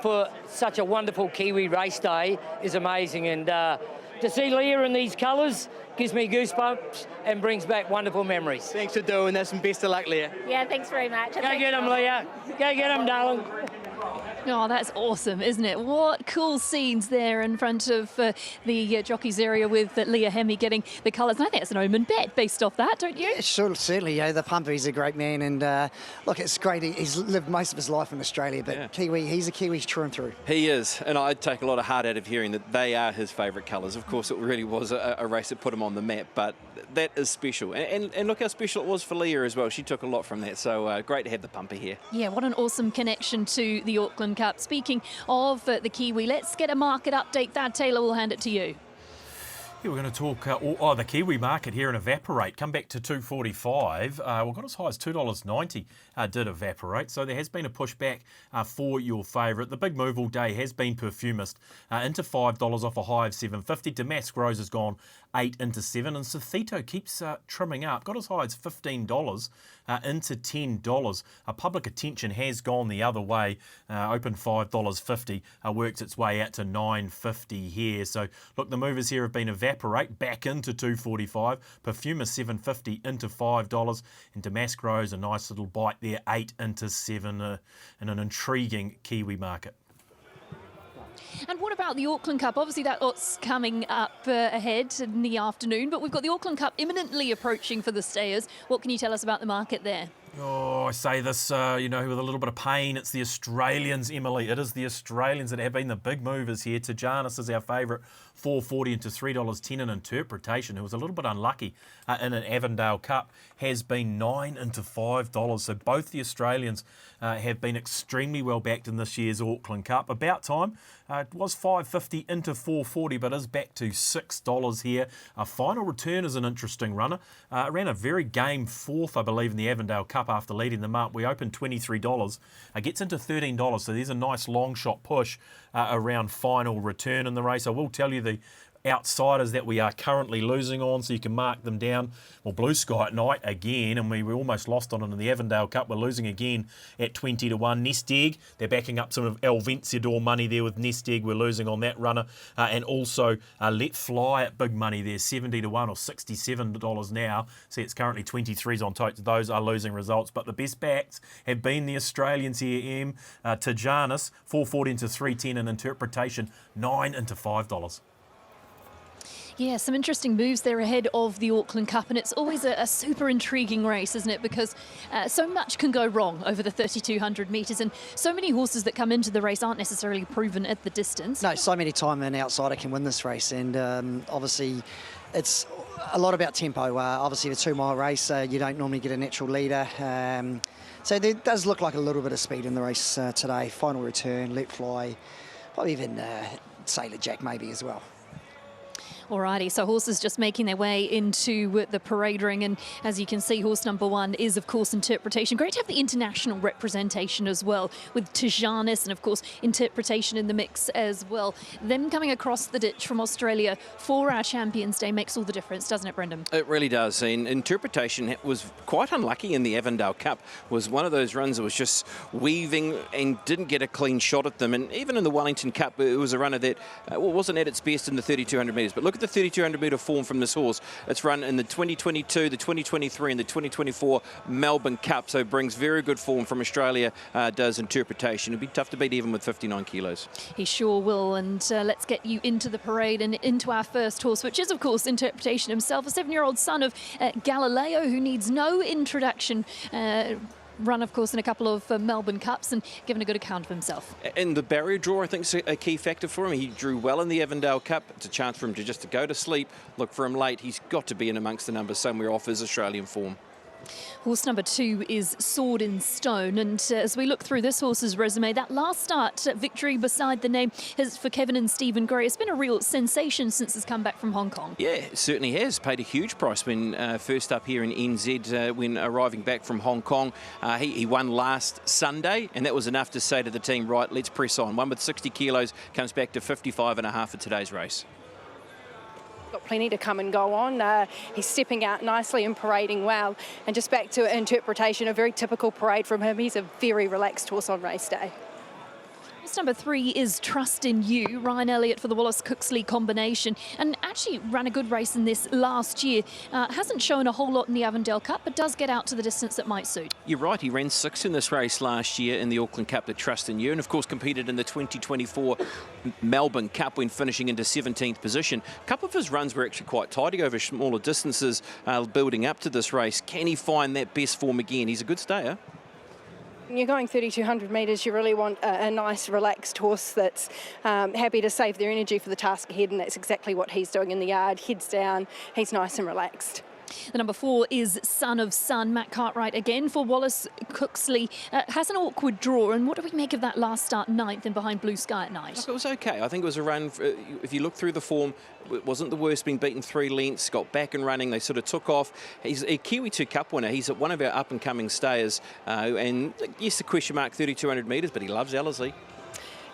for such a wonderful Kiwi race day is amazing, and to see Leah in these colours gives me goosebumps and brings back wonderful memories. Thanks for doing this and best of luck, Leah. Yeah, thanks very much. Go get them, Leah. Go get them, darling. Oh, that's awesome, isn't it? What cool scenes there in front of the jockeys area with Leah Hemme getting the colours. And I think it's an omen bet based off that, don't you? Yeah, sure, certainly. Yeah, the pumper, he's a great man. And look, it's great. He's lived most of his life in Australia, but he's a Kiwi through and through. He is, and I'd take a lot of heart out of hearing that they are his favourite colours. Of course, it really was a race that put him on the map, but that is special. And look how special it was for Leah as well. She took a lot from that, so great to have the pumper here. Yeah, what an awesome connection to the Auckland Cup. Speaking of the Kiwi, let's get a market update. Thad Taylor, will hand it to you. Yeah, we're going to talk the Kiwi market here in Evaporate. Come back to $2.45. We've got as high as $2.90 did evaporate. So there has been a pushback for your favourite. The big move all day has been Perfumist into $5 off a high of $7.50. Damask Rose has gone 8 into 7, and Sofito keeps trimming up. Got as high as $15 into $10. Public Attention has gone the other way. Opened $5.50, works its way out to $9.50 here. So look, the movers here have been Evaporate back into $2.45, Perfumist $7.50 into $5, and Damask Rose a nice little bite there, 8 into 7 in an intriguing Kiwi market. And what about the Auckland Cup? Obviously, that's coming up ahead in the afternoon, but we've got the Auckland Cup imminently approaching for the stayers. What can you tell us about the market there? Oh, I say this, with a little bit of pain. It's the Australians, Emily. It is the Australians that have been the big movers here. Tijanis is our favourite, $4.40 into $3.10 in Interpretation, who was a little bit unlucky in an Avondale Cup, has been 9 into $5. So both the Australians have been extremely well backed in this year's Auckland Cup. About time. It was $5.50 into $4.40, but is back to $6 here. Final Return is an interesting runner. Ran a very game fourth, I believe, in the Avondale Cup after leading them up. We opened $23. Gets into $13, so there's a nice long shot push around Final Return in the race. I will tell you the outsiders that we are currently losing on, so you can mark them down. Well, Blue Sky at night again, and we almost lost on it in the Avondale Cup. We're losing again at 20 to 1. Nest Egg, they're backing up some of El Vencedor money there with Nest Egg. We're losing on that runner. And also Let Fly at big money there, 70 to 1 or $67 now. See, it's currently 23s on totes. Those are losing results, but the best backs have been the Australians here, Tijanis, $4.40 into $3.10 in Interpretation, 9 into $5. Yeah, some interesting moves there ahead of the Auckland Cup, and it's always a super intriguing race, isn't it? Because so much can go wrong over the 3,200 metres, and so many horses that come into the race aren't necessarily proven at the distance. No, so many times an outsider can win this race, and obviously it's a lot about tempo. Obviously, the 2 mile race, you don't normally get a natural leader. So there does look like a little bit of speed in the race today. Final Return, Let Fly, probably even Sailor Jack maybe as well. Alrighty, so horses just making their way into the parade ring, and as you can see, horse number 1 is of course Interpretation. Great to have the international representation as well, with Tijanis and of course Interpretation in the mix as well. Them coming across the ditch from Australia for our Champions Day makes all the difference, doesn't it, Brendan? It really does. And Interpretation was quite unlucky in the Avondale Cup. Was one of those runs that was just weaving and didn't get a clean shot at them. And even in the Wellington Cup, it was a runner that wasn't at its best in the 3,200 metres. But look at the 3,200 metre form from this horse. It's run in the 2022, the 2023 and the 2024 Melbourne Cup, so brings very good form from Australia, does Interpretation. It'd be tough to beat even with 59 kilos. He sure will, and let's get you into the parade and into our first horse, which is of course Interpretation himself, a 7-year-old son of Galileo, who needs no introduction. run, of course, in a couple of Melbourne Cups and given a good account of himself. And the barrier draw, I think, is a key factor for him. He drew well in the Avondale Cup. It's a chance for him to go to sleep, look for him late. He's got to be in amongst the numbers somewhere off his Australian form. Horse number 2 is Sword in Stone, and as we look through this horse's resume, that last start victory beside the name is for Kevin and Stephen Gray. It's been a real sensation since his comeback from Hong Kong. Yeah, it certainly has. Paid a huge price when first up here in NZ when arriving back from Hong Kong. He won last Sunday, and that was enough to say to the team, right, let's press on. One with 60 kilos comes back to 55.5 for today's race. Got plenty to come and go on. He's stepping out nicely and parading well. And just back to interpretation, a very typical parade from him. He's a very relaxed horse on race day. Horse number 3 is Trust in You, Ryan Elliott for the Wallace-Cooksley combination, and actually ran a good race in this last year. Hasn't shown a whole lot in the Avondale Cup, but does get out to the distance that might suit. You're right, he ran 6th in this race last year in the Auckland Cup, the Trust in You, and of course competed in the 2024 Melbourne Cup when finishing into 17th position. A couple of his runs were actually quite tidy over smaller distances building up to this race. Can he find that best form again? He's a good stayer. When you're going 3,200 metres, you really want a nice, relaxed horse that's happy to save their energy for the task ahead, and that's exactly what he's doing in the yard. Heads down, he's nice and relaxed. The number 4 is Son of Sun, Matt Cartwright again for Wallace-Cooksley. Has an awkward draw, and what do we make of that last start 9th and behind Blue Sky at Night? Look, it was okay. I think it was a run, if you look through the form, it wasn't the worst, being beaten 3 lengths, got back and running, they sort of took off. He's a Kiwi 2 Cup winner. He's one of our up-and-coming stayers. And yes, the question mark, 3,200 metres, but he loves Ellerslie.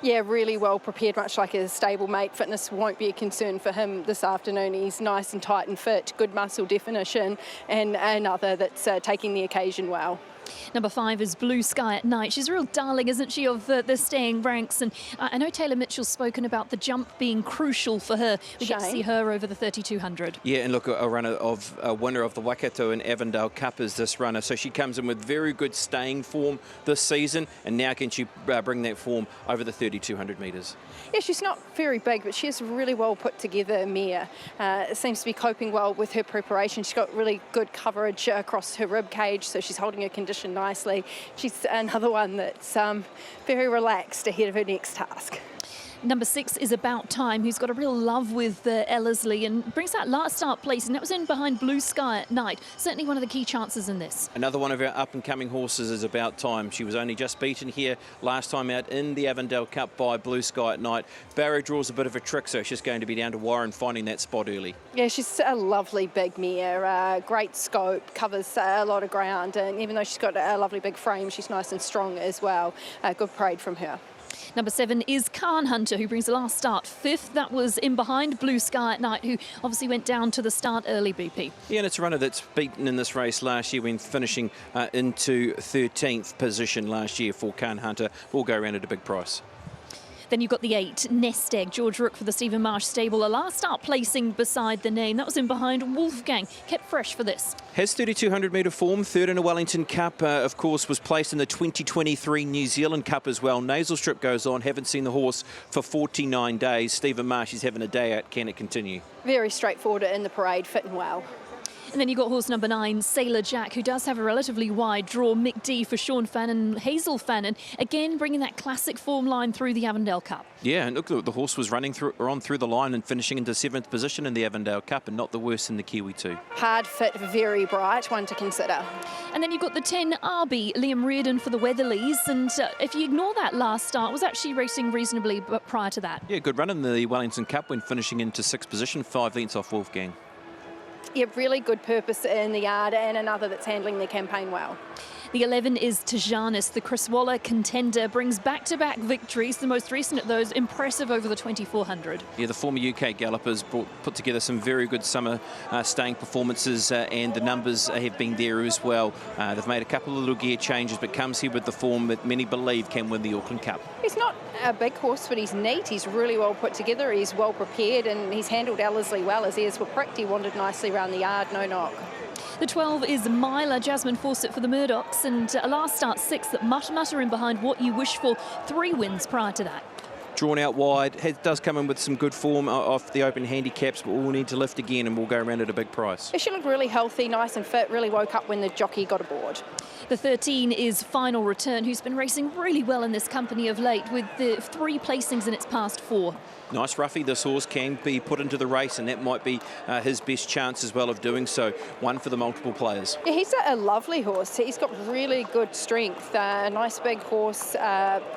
Yeah, really well prepared, much like his stablemate. Fitness won't be a concern for him this afternoon. He's nice and tight and fit, good muscle definition, and another that's taking the occasion well. Number 5 is Blue Sky at Night. She's a real darling, isn't she, of the staying ranks. And I know Taylor Mitchell's spoken about the jump being crucial for her. We get to see her over the 3,200. Yeah, and look, a winner of the Waikato and Avondale Cup is this runner. So she comes in with very good staying form this season. And now can she bring that form over the 3,200 metres? Yeah, she's not very big, but she's really well put together mare. Seems to be coping well with her preparation. She's got really good coverage across her rib cage, so she's holding her condition nicely. She's another one that's very relaxed ahead of her next task. Number 6 is About Time, who's got a real love with Ellerslie and brings that last start place, and that was in behind Blue Sky at Night. Certainly one of the key chances in this. Another one of our up-and-coming horses is About Time. She was only just beaten here last time out in the Avondale Cup by Blue Sky at Night. Barrier draws a bit of a trick, so she's going to be down to Warren finding that spot early. Yeah, she's a lovely big mare, great scope, covers a lot of ground, and even though she's got a lovely big frame, she's nice and strong as well. Good parade from her. Number 7 is Khan Hunter, who brings the last start 5th. That was in behind Blue Sky at Night, who obviously went down to the start early, BP. Yeah, and it's a runner that's beaten in this race last year when finishing into 13th position last year for Khan Hunter. Will go around at a big price. Then you've got the 8, Nest Egg, George Rook for the Stephen Marsh stable. A last start placing beside the name. That was in behind Wolfgang. Kept fresh for this. Has 3,200 metre form, 3rd in a Wellington Cup. Of course, was placed in the 2023 New Zealand Cup as well. Nasal strip goes on. Haven't seen the horse for 49 days. Stephen Marsh is having a day out. Can it continue? Very straightforward in the parade, fitting well. And then you've got horse number 9, Sailor Jack, who does have a relatively wide draw. Mick D for Sean Fannin, Hazel Fannin, again bringing that classic form line through the Avondale Cup. Yeah, and look, the horse was running through the line and finishing into 7th position in the Avondale Cup, and not the worst in the Kiwi too. Hard fit, very bright, one to consider. And then you've got the 10, Arby, Liam Reardon for the Weatherlies, and if you ignore that last start, was actually racing reasonably prior to that. Yeah, good run in the Wellington Cup when finishing into 6th position, 5 lengths off Wolfgang. Yeah, really good purpose in the yard, and another that's handling their campaign well. The 11 is Tijanis, the Chris Waller contender, brings back-to-back victories, the most recent of those impressive over the 2,400. Yeah, the former UK gallopers put together some very good summer staying performances, and the numbers have been there as well. They've made a couple of little gear changes, but comes here with the form that many believe can win the Auckland Cup. He's not a big horse, but he's neat. He's really well put together. He's well prepared, and he's handled Ellerslie well. His ears were pricked. He wandered nicely around the yard, no knock. The 12 is Myla, Jasmine Fawcett for the Murdochs, and a last start 6th at Mutter in behind What You Wish For. 3 wins prior to that. drawn out wide, does come in with some good form off the open handicaps, but we'll need to lift again and we'll go around at a big price. She looked really healthy, nice and fit, really woke up when the jockey got aboard. The 13 is Final Return, who's been racing really well in this company of late with the 3 placings in its past 4. Nice roughie, this horse can be put into the race, and that might be his best chance as well of doing so. One for the multiple players. Yeah, he's a lovely horse. He's got really good strength, a nice big horse,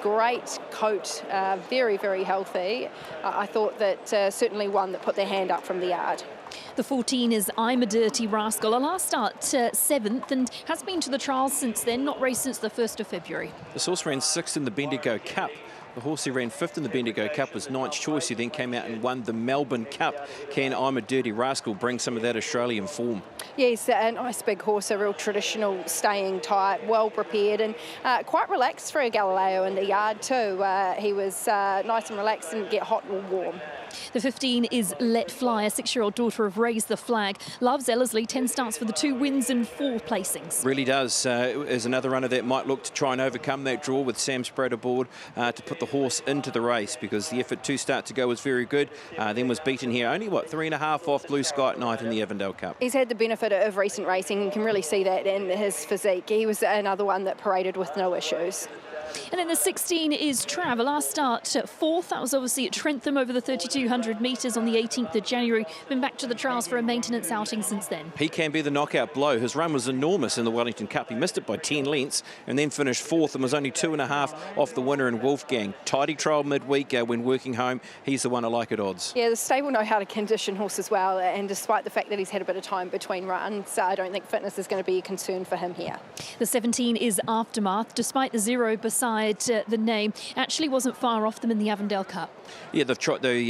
great coat, very, very healthy. I thought that certainly one that put their hand up from the yard. The 14 is I'm a Dirty Rascal, a last start 7th and has been to the trials since then, not raced since the 1st of February. This horse ran 6th in the Bendigo Cup. The horse who ran 5th in the Bendigo Cup was 9th choice, who then came out and won the Melbourne Cup. Can I'm a Dirty Rascal bring some of that Australian form? Yes, a nice big horse, a real traditional staying type, well prepared and quite relaxed for a Galileo in the yard too. He was nice and relaxed, didn't get hot or warm. The 15 is Let Fly, a 6-year-old daughter of Raise the Flag. Loves Ellerslie, 10 starts for the 2 wins and 4 placings. Really does. Is another runner that might look to try and overcome that draw with Sam Sprout aboard to put the horse into the race, because the effort to start to go was very good. Then was beaten here, only 3.5 off Blue Sky at night in the Avondale Cup. He's had the benefit of recent racing. You can really see that in his physique. He was another one that paraded with no issues. And then the 16 is Trav, a last start 4th. That was obviously at Trentham over the 3,200 metres on the 18th of January. Been back to the trials for a maintenance outing since then. He can be the knockout blow. His run was enormous in the Wellington Cup. He missed it by 10 lengths and then finished 4th and was only 2.5 off the winner in Wolfgang. Tidy trial midweek when working home. He's the one I like at odds. Yeah, the stable know how to condition horses well, and despite the fact that he's had a bit of time between runs, I don't think fitness is going to be a concern for him here. The 17 is Aftermath, despite the 0 beside the name, actually wasn't far off them in the Avondale Cup. Yeah, they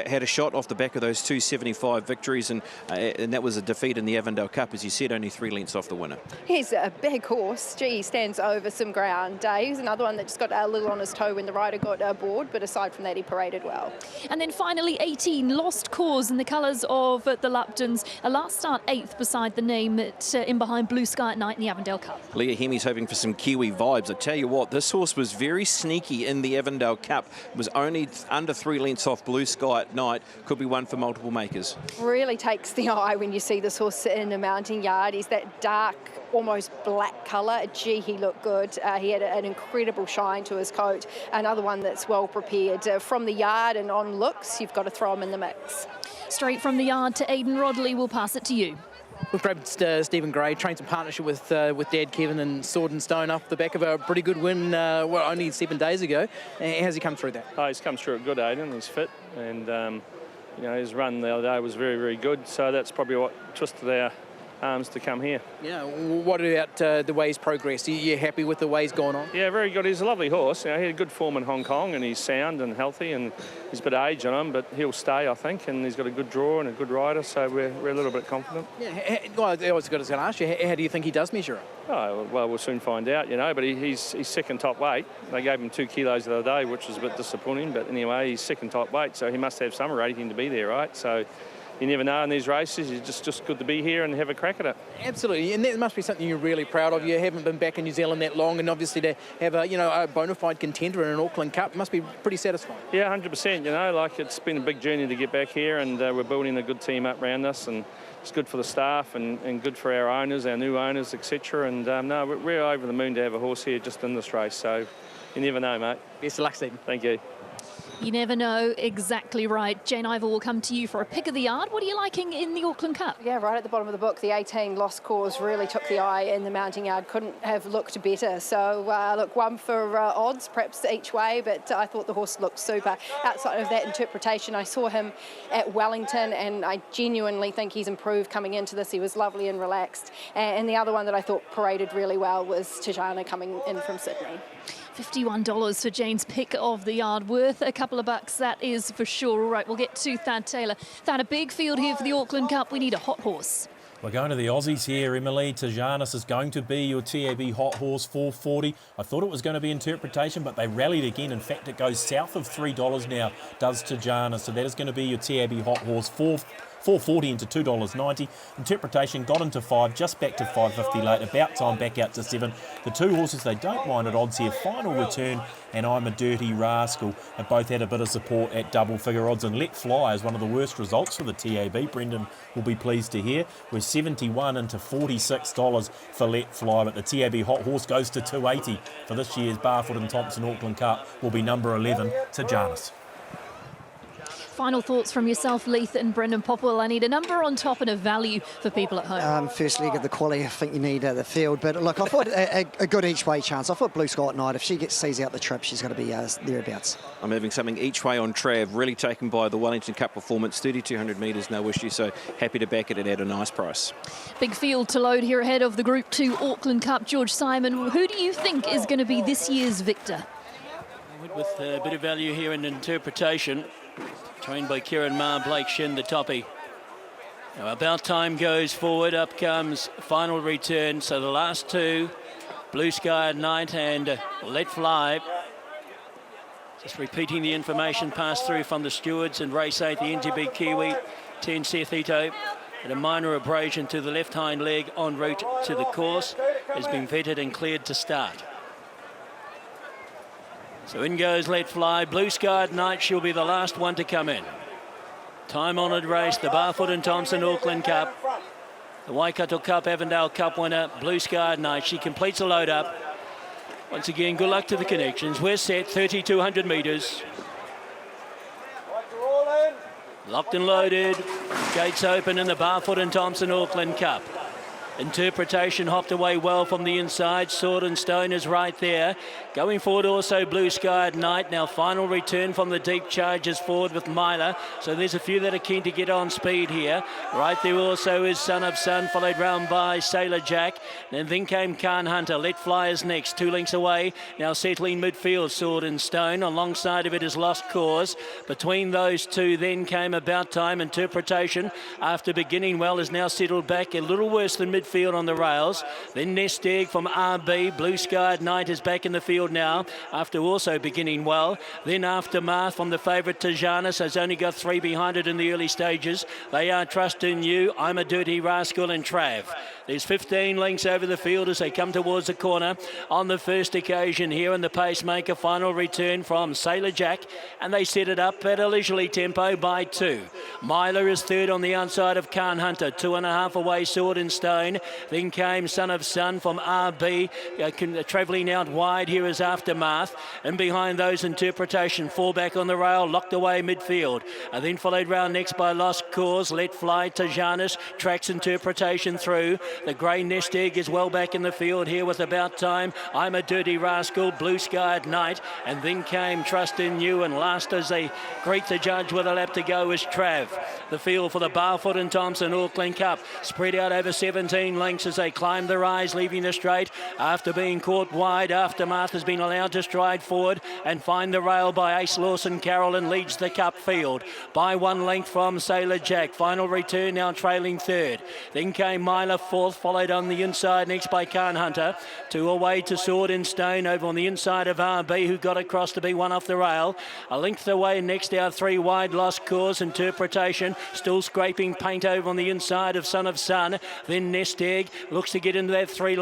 had a shot off the back of those 275 victories, and that was a defeat in the Avondale Cup, as you said, only 3 lengths off the winner. He's a big horse. Gee, he stands over some ground. He's another one that just got a little on his toe when the rider got aboard, but aside from that, he paraded well. And then finally 18, Lost Cause in the colours of the Luptons. A last start 8th beside the name in behind Blue Sky at night in the Avondale Cup. Leah Hemi's hoping for some Kiwi vibes. I tell you what, this horse was very sneaky in the Avondale Cup. It was only under 3 lengths off Blue Sky at night. Could be one for multiple makers. Really takes the eye when you see this horse in a mounting yard. He's that dark, almost black colour. Gee, he looked good. He had an incredible shine to his coat. Another one that's well prepared. From the yard and on looks, you've got to throw him in the mix. Straight from the yard to Aidan Rodley, we'll pass it to you. We've grabbed Stephen Gray, trains in partnership with Dad Kevin and Sword and Stone off the back of a pretty good win only 7 days ago. How's he come through that? Oh, he's come through it good, Aidan. He's fit, and his run the other day was very, very good. So that's probably what twisted our arms to come here. Yeah. What about the way he's progressed? Are you happy with the way he's gone on? Yeah, very good. He's a lovely horse. He had good form in Hong Kong, and he's sound and healthy, and he's a bit of age on him, but he'll stay, I think, and he's got a good draw and a good rider, so we're a little bit confident. Yeah. Well, I was going to ask you, how do you think he does measure up? Oh, well, we'll soon find out, but he's second top weight. They gave him 2 kilos the other day, which was a bit disappointing, but anyway, he's second top weight, so he must have some rating to be there, right? So you never know in these races. It's just good to be here and have a crack at it. Absolutely, and that must be something you're really proud of. You haven't been back in New Zealand that long, and obviously to have a bona fide contender in an Auckland Cup must be pretty satisfying. Yeah, 100%. It's been a big journey to get back here, and we're building a good team up around us, and it's good for the staff and good for our owners, our new owners, etc. And we're over the moon to have a horse here just in this race. So you never know, mate. Best of luck, Stephen. Thank you. You never know. Exactly right. Jane Ivor will come to you for a pick of the yard. What are you liking in the Auckland Cup? Yeah, right at the bottom of the book, the 18 Lost Cause really took the eye in the mounting yard. Couldn't have looked better. So, look, one for odds, perhaps each way, but I thought the horse looked super. Outside of that interpretation, I saw him at Wellington, and I genuinely think he's improved coming into this. He was lovely and relaxed. And the other one that I thought paraded really well was Tijana coming in from Sydney. $51 for Jane's pick of the yard, worth a couple of bucks, that is for sure. All right, we'll get to Thad Taylor. Thad, a big field here for the Auckland Cup. We need a hot horse. We're going to the Aussies here, Emily. Tajanis is going to be your TAB hot horse, $4.40. I thought it was going to be interpretation, but they rallied again. In fact, it goes south of $3 now, does Tajanis. So that is going to be your TAB hot horse, $4.40 into $2.90. Interpretation got into 5, just back to $5.50 late. About Time back out to 7. The two horses they don't mind at odds here, Final Return and I'm a Dirty Rascal, have both had a bit of support at double figure odds. And Let Fly is one of the worst results for the TAB. Brendan will be pleased to hear. We're 71 into $46 for Let Fly, but the TAB Hot Horse goes to $2.80 for this year's Barfoot and Thompson Auckland Cup. Will be number 11 to Janus. Final thoughts from yourself, Leith and Brendan Popwell. I need a number on top and a value for people at home. First leg of the quali, I think you need the field. But look, I thought a good each-way chance. I thought Blue Sky at night, if she sees out the trip, she's going to be thereabouts. I'm having something each way on Trav, really taken by the Wellington Cup performance, 3,200 metres, no issue, so happy to back it and at a nice price. Big field to load here ahead of the Group 2 Auckland Cup. George Simon, who do you think is going to be this year's victor? With a bit of value here in interpretation. Trained by Kieran Ma, Blake Shin, the toppy. Now About Time goes forward, up comes Final Return. So the last two, Blue Sky at Night and Let Fly. Just repeating the information passed through from the stewards and race 8, the NZB Kiwi, 10 Sethito. And a minor abrasion to the left hind leg en route to the course has been vetted and cleared to start. So in goes Let Fly. Blue Sky at Night, she'll be the last one to come in. Time-honoured race, the Barfoot and Thompson Auckland Cup. The Waikato Cup, Avondale Cup winner, Blue Sky at Night. She completes a load up. Once again, good luck to the connections. We're set, 3,200 metres. Locked and loaded. Gates open in the Barfoot and Thompson Auckland Cup. Interpretation hopped away well from the inside. Sword and Stone is right there. Going forward also Blue Sky at Night. Now Final Return from the deep charges forward with Myla. So there's a few that are keen to get on speed here. Right there also is Son of Sun, followed round by Sailor Jack. And then came Khan Hunter. Let Fly is next, 2 lengths away. Now settling midfield, Sword and Stone. Alongside of it is Lost Cause. Between those two then came About Time. Interpretation, after beginning well, is now settled back a little worse than midfield on the rails. Then Nest Egg from RB. Blue Sky at Night is back in the field now after also beginning well. Then Aftermath from the favourite Tajanus has only got 3 behind it in the early stages. They are Trust in You, I'm a Dirty Rascal and Trav. There's 15 lengths over the field as they come towards the corner on the first occasion here in the pacemaker. Final Return from Sailor Jack, and they set it up at a leisurely tempo by 2. Myla is third on the outside of Khan Hunter, 2.5 away Sword and Stone. Then came Son of Sun from RB, travelling out wide. Here is Aftermath, and behind those Interpretation, 4 back on the rail, locked away midfield. And then followed round next by Lost Cause, Let Fly, Tajanus, Tracks Interpretation through. The grey Nest Egg is well back in the field here with About Time. I'm a Dirty Rascal, Blue Sky at Night, and then came Trust in You, and last as they greet the judge with a lap to go is Trav. The field for the Barfoot and Thompson Auckland Cup, spread out over 17 lengths as they climb the rise, leaving the straight. After being caught wide, Aftermath has been allowed to stride forward and find the rail by Ace Lawson Carroll and leads the cup field by 1 length from Sailor Jack. Final Return now trailing third. Then came Myla fourth, followed on the inside next by Khan Hunter. 2 away to Sword and Stone over on the inside of RB, who got across to be 1 off the rail. A length away next out 3 wide, Lost Cause. Interpretation still scraping paint over on the inside of Son of Sun. Then Nest Egg looks to get into that 3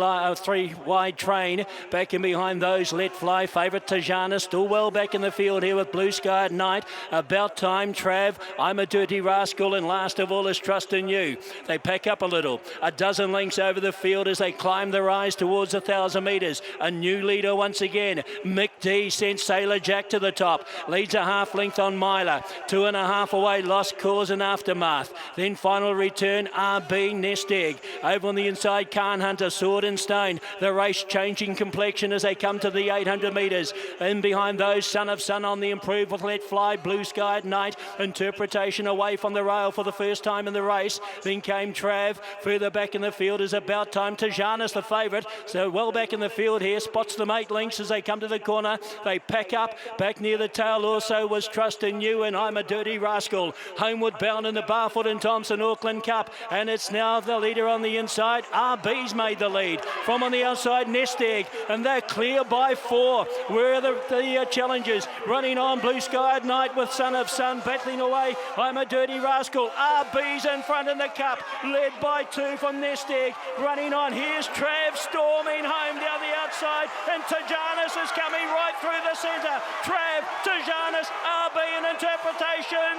wide train. Back in behind those, Let Fly, favourite Tajana, still well back in the field here with Blue Sky at Night. About Time, Trav, I'm a Dirty Rascal, and last of all is Trust in You. They pack up a little. A dozen lengths over the field as they climb the rise towards 1,000 metres. A new leader once again. Mick D sent Sailor Jack to the top. Leads a half length on Myla. 2.5 away, Lost Cause and Aftermath. Then Final Return, RB, Nest Egg. Over on the inside, Khan Hunter, Sword and Stone. The race changing complexion as they come to the 800 metres. And behind those, Son of Sun on the improve with Let Fly, Blue Sky at Night. Interpretation away from the rail for the first time in the race. Then came Trav, further back in the field. field is About Time. Tajanis, the favourite, so well back in the field here, spots them 8 lengths as they come to the corner. They pack up. Back near the tail also was Trust in You and I'm a Dirty Rascal. Homeward bound in the Barfoot and Thompson Auckland Cup, and it's now the leader on the inside. RB's made the lead. From on the outside, Nest Egg, and they're clear by 4. Where are the challengers? Running on, Blue Sky at Night with Son of Sun battling away. I'm a Dirty Rascal. RB's in front in the cup, led by 2 from Nest Egg. Running on, here's Trav storming home down the outside, and Tajanis is coming right through the centre. Trav, Tajanis, RB in interpretation.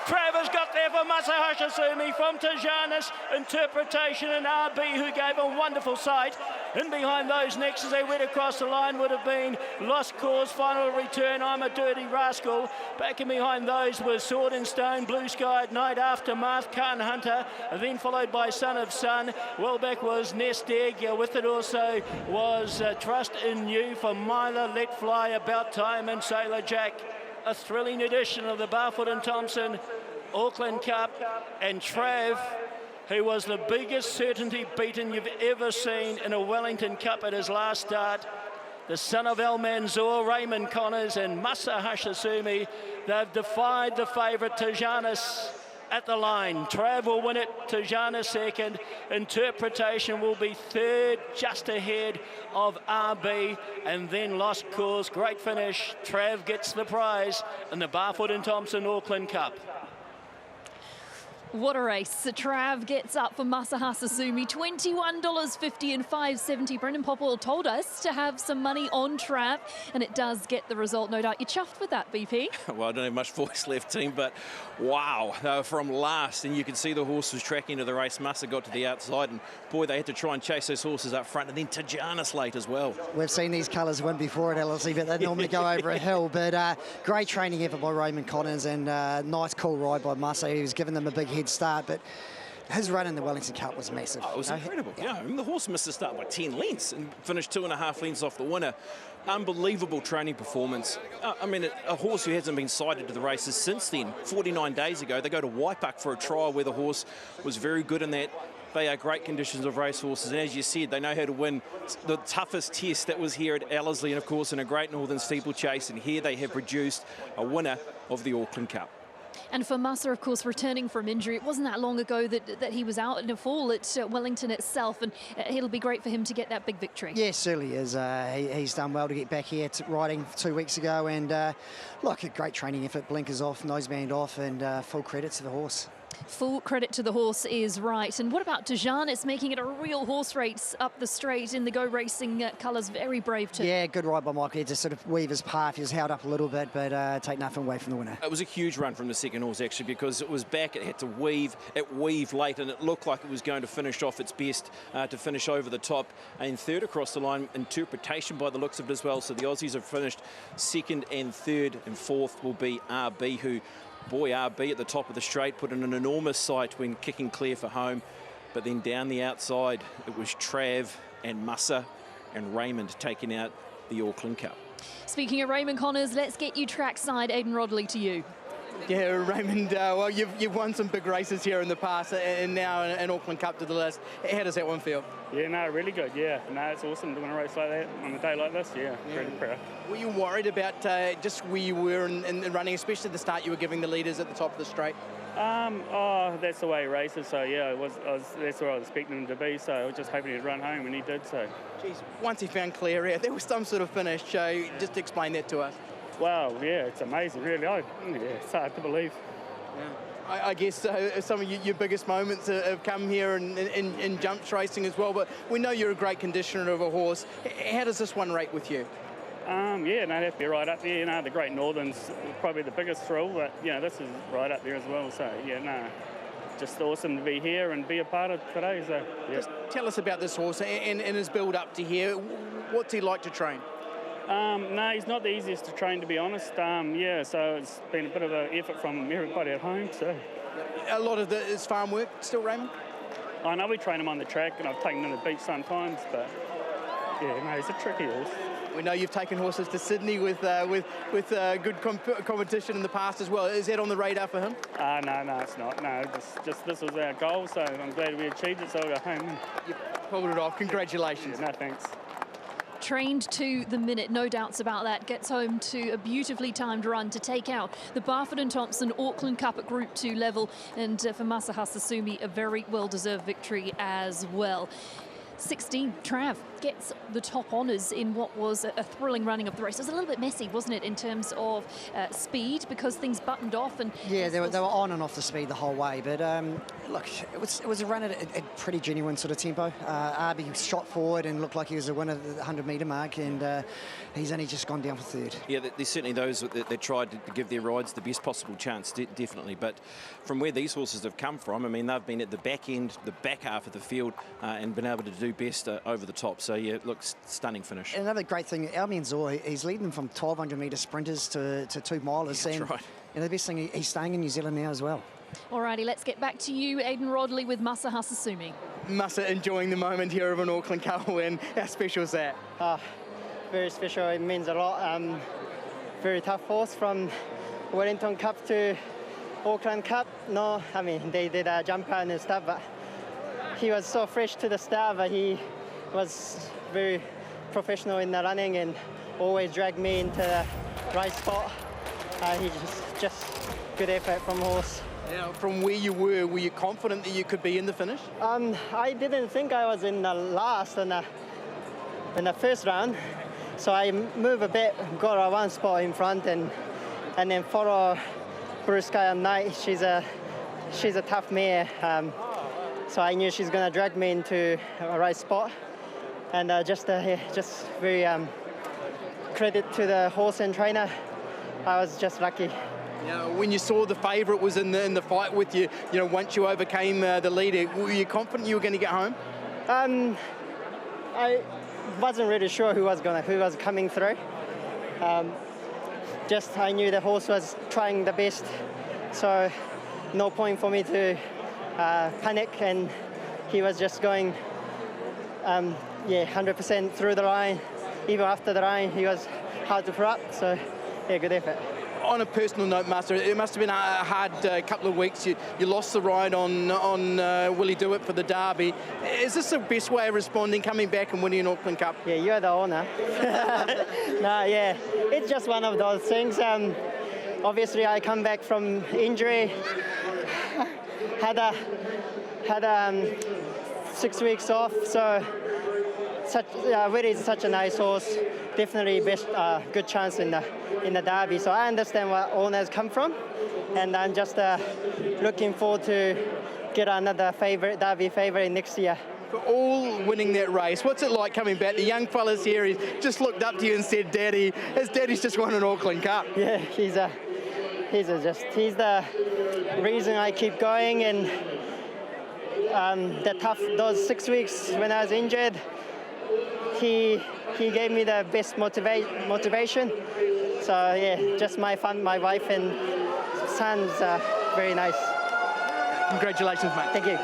Trav has got there for Masahashi Sumi from Tajanis, interpretation, and RB, who gave a wonderful sight. In behind those next as they went across the line would have been Lost Cause, Final Return, I'm a Dirty Rascal. Back in behind those was Sword and Stone, Blue Sky at Night, Aftermath, Khan Hunter, then followed by Son of Sun. Well back was Nest Egg, with it also was Trust in You for Myla, Let Fly, About Time, and Sailor Jack. A thrilling edition of the Barfoot and Thompson Auckland Cup, and Trav, who was the biggest certainty beaten you've ever seen in a Wellington Cup at his last start. The son of El Manzoor, Raymond Connors and Masahashi Sumi, they've defied the favourite Tajanis at the line. Trav will win it, Tajanis second. Interpretation will be third, just ahead of RB, and then Lost Cause. Great finish. Trav gets the prize in the Barfoot and Thompson Auckland Cup. What a race. Trav gets up for Masahashi Sumi, $21.50 and $5.70. Brendan Popple told us to have some money on Trav, and it does get the result, no doubt. You're chuffed with that, BP? Well, I don't have much voice left, team, but wow, they were from last, and you can see the horse was tracking into the race. Massa got to the outside, and boy, they had to try and chase those horses up front, and then Tajanis late as well. We've seen these colours win before at Ellerslie, but they normally go over a hill. But great training effort by Raymond Connors, and nice cool ride by Massa. He was giving them a big head start, but his run in the Wellington Cup was massive. Oh, it was incredible. Yeah, I mean, the horse missed the start by 10 lengths and finished 2.5 lengths off the winner. Unbelievable training performance. I mean, a horse who hasn't been cited to the races since then. 49 days ago, they go to Waipak for a trial where the horse was very good in that. They are great conditions of racehorses, and as you said, they know how to win the toughest test that was here at Ellerslie, and of course in a Great Northern Steeplechase, and here they have produced a winner of the Auckland Cup. And for Massa, of course, returning from injury, it wasn't that long ago that he was out in a fall at Wellington itself, and it'll be great for him to get that big victory. Yeah, certainly is. He's done well to get back here riding 2 weeks ago, and look, a great training effort, blinkers off, noseband off, and full credit to the horse. Full credit to the horse is right. And what about Tajanis making it a real horse race up the straight in the Go Racing colours? Very brave too. Yeah, good ride by Michael. He had to sort of weave his path. He was held up a little bit, but take nothing away from the winner. It was a huge run from the second horse, actually, because it was back. It had to weave. It weaved late, and it looked like it was going to finish off its best to finish over the top. And third across the line, interpretation by the looks of it as well. So the Aussies have finished second and third, and fourth will be RB, who... Boy, RB at the top of the straight put in an enormous sight when kicking clear for home. But then down the outside, it was Trav and Massa and Raymond taking out the Auckland Cup. Speaking of Raymond Connors, let's get you trackside. Aidan Rodley to you. Yeah, Raymond, well, you've won some big races here in the past, and now an Auckland Cup to the list. How does that one feel? Yeah, no, really good, yeah. No, it's awesome to win a race like that on a day like this, yeah. Really proud. Were you worried about just where you were in running, especially at the start you were giving the leaders at the top of the straight? That's the way he races, so yeah, that's where I was expecting him to be, so I was just hoping he'd run home, and he did, so. Geez, once he found clear air, there was some sort of finish, just explain that to us. Wow, yeah, it's amazing, really. It's hard to believe. Yeah. I guess some of your biggest moments have come here in jumps racing as well, but we know you're a great conditioner of a horse. How does this one rate with you? Yeah, no, that'd be right up there. You know, the Great Northern's probably the biggest thrill, but, you know, this is right up there as well. So, yeah, no, just awesome to be here and be a part of today. So, yeah. Just tell us about this horse and his build-up to here. What's he like to train? No, he's not the easiest to train, to be honest. Yeah, so it's been a bit of an effort from everybody at home. So, a lot of his farm work still, Raymond? I know we train him on the track, and I've taken him to the beach sometimes, but Yeah, no, he's a tricky horse. We know you've taken horses to Sydney with good competition in the past as well. Is that on the radar for him? No, it's not. No, just this was our goal, so I'm glad we achieved it, so I'll go home. You pulled it off. Congratulations. Yeah, no, thanks. Trained to the minute, no doubts about that. Gets home to a beautifully timed run to take out the Barfoot and Thompson Auckland Cup at Group 2 level. And for Masahisa Sumi, a very well-deserved victory as well. 16, Trav gets the top honours in what was a thrilling running of the race. It was a little bit messy, wasn't it, in terms of speed, because things buttoned off. And yeah, they were on and off the speed the whole way. But look, it was a run at a pretty genuine sort of tempo. Arby shot forward and looked like he was a winner at the 100-metre mark, and he's only just gone down for third. Yeah, there's certainly those that tried to give their rides the best possible chance, definitely. But from where these horses have come from, I mean, they've been at the back end, the back half of the field, and been able to do best over the top. So yeah, it looks stunning finish. And another great thing, Albion Zor, he's leading them from 1,200-metre sprinters to 2 milers. Yeah, that's right. And the best thing, he's staying in New Zealand now as well. Alrighty, let's get back to you, Aidan Rodley, with Masahisa Sumi. Massa enjoying the moment here of an Auckland Cup win. How special is that? Very special. It means a lot. Very tough horse from Wellington Cup to Auckland Cup. No, I mean, they did a jumper and stuff, but he was so fresh to the start, but he was very professional in the running and always dragged me into the right spot. He just good effort from horse. Now, from where you were you confident that you could be in the finish? I didn't think I was in the last in the first round, so I move a bit, got a one spot in front, and then follow Bruce Sky and Knight. She's a tough mare. So I knew she's going to drag me into a right spot, and just very credit to the horse and trainer. I was just lucky. Now, when you saw the favourite was in the fight with you, once you overcame the leader, were you confident you were going to get home? I wasn't really sure who was coming through. Just I knew the horse was trying the best, so no point for me to panic, and he was just going 100% through the line. Even after the line, he was hard to pull up, so yeah, good effort. On a personal note, Master, it must have been a hard couple of weeks. You lost the ride on Will He Do It for the Derby. Is this the best way of responding, coming back and winning an Auckland Cup? Yeah, you're the owner. No, yeah, it's just one of those things. Obviously, I come back from injury. Had 6 weeks off, so Willie is such a nice horse. Definitely best good chance in the Derby. So I understand where owners come from, and I'm just looking forward to get another Derby favourite next year. For all winning that race, what's it like coming back? The young fellas here, he just looked up to you and said, "Daddy," his daddy's just won an Auckland Cup. Yeah, he's the reason I keep going, and those 6 weeks when I was injured, he gave me the best motivation. So yeah, just my wife and sons are very nice. Congratulations, mate. Thank you.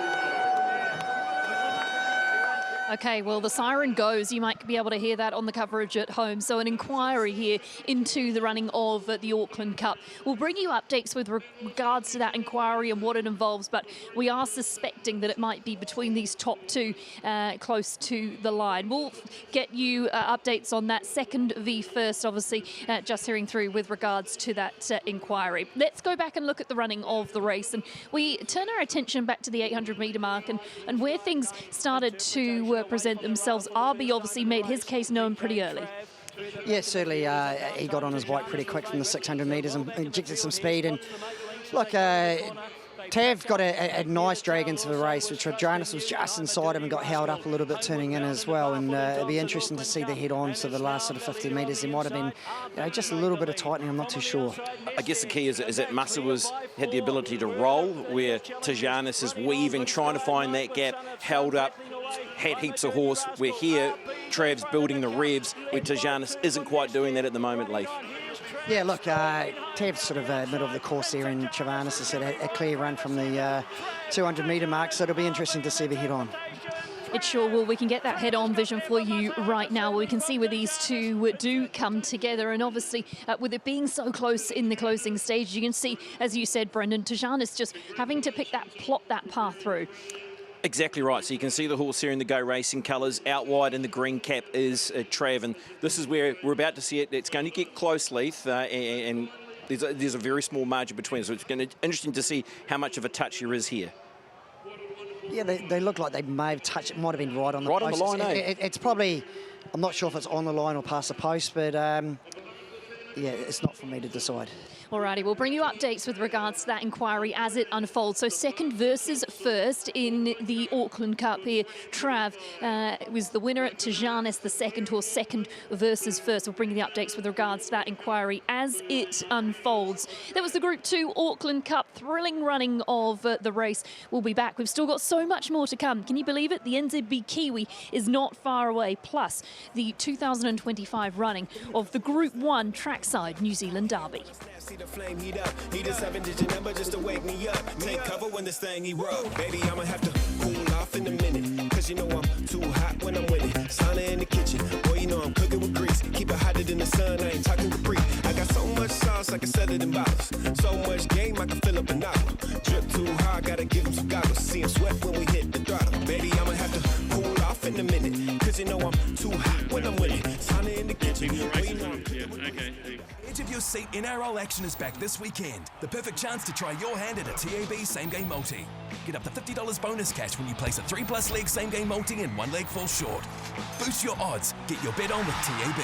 Okay, well, the siren goes. You might be able to hear that on the coverage at home. So an inquiry here into the running of the Auckland Cup. We'll bring you updates with regards to that inquiry and what it involves, but we are suspecting that it might be between these top two close to the line. We'll get you updates on that second v first, obviously, just hearing through with regards to that inquiry. Let's go back and look at the running of the race, and we turn our attention back to the 800-metre mark and where things started to present themselves. Arby obviously made his case known pretty early. Yeah, certainly he got on his bike pretty quick from the 600 metres and injected some speed. And look, Tav got a nice drag into the race, which Jonas was just inside him and got held up a little bit turning in as well. And it'd be interesting to see the head-on, so the last sort of 50 metres. There might have been just a little bit of tightening, I'm not too sure. I guess the key is that Massa had the ability to roll, where Tajanis is weaving, trying to find that gap, held up, had heaps of horse. We're here, Trav's building the revs, where Tajanis isn't quite doing that at the moment, Leif. Yeah, look, Tav's sort of middle of the course there, and Travanis has had a clear run from the 200-metre mark, so it'll be interesting to see the head-on. It sure will. We can get that head-on vision for you right now. We can see where these two do come together, and obviously with it being so close in the closing stage, you can see, as you said, Brendan, Tajanis just having to plot that path through. Exactly right. So you can see the horse here in the Go Racing colours. Out wide in the green cap is Trav, and this is where we're about to see it. It's going to get close, Leith, and there's a very small margin between, so it's going to be interesting to see how much of a touch there is here. Yeah, they look like they may have touched. It might have been right on the post. Right on the line, It's probably, I'm not sure if it's on the line or past the post, but yeah, it's not for me to decide. Alrighty, we'll bring you updates with regards to that inquiry as it unfolds. So second versus first in the Auckland Cup here. Trav was the winner at Tajanis, the second horse, second versus first. We'll bring you the updates with regards to that inquiry as it unfolds. That was the Group 2 Auckland Cup, thrilling running of the race. We'll be back. We've still got so much more to come. Can you believe it? The NZB Kiwi is not far away, plus the 2025 running of the Group 1 Trackside New Zealand Derby. See the flame heat up. Need a 7-digit number just to wake me up. Take cover when this thing erupt. Baby, I'ma have to cool off in a minute. Cause you know I'm too hot when I'm winning. Sauna in the kitchen. Boy, you know I'm cooking with grease. Keep it hotter than the sun. I ain't talking Capri. I got so much sauce I can sell it in bottles. So much game I can fill up a novel. Drip too hard, gotta give him some goggles. See him sweat when we hit the throttle. Baby, I'ma have to cool off in a minute. Cause you know I'm too hot when I'm winning. Sauna in the kitchen. Boy, you know I'm cooking with grease. Edge of your seat NRL action is back this weekend. The perfect chance to try your hand at a TAB Same Game Multi. Get up to $50 bonus cash when you place a 3+ leg Same Game Multi and one leg falls short. Boost your odds. Get your bet on with TAB.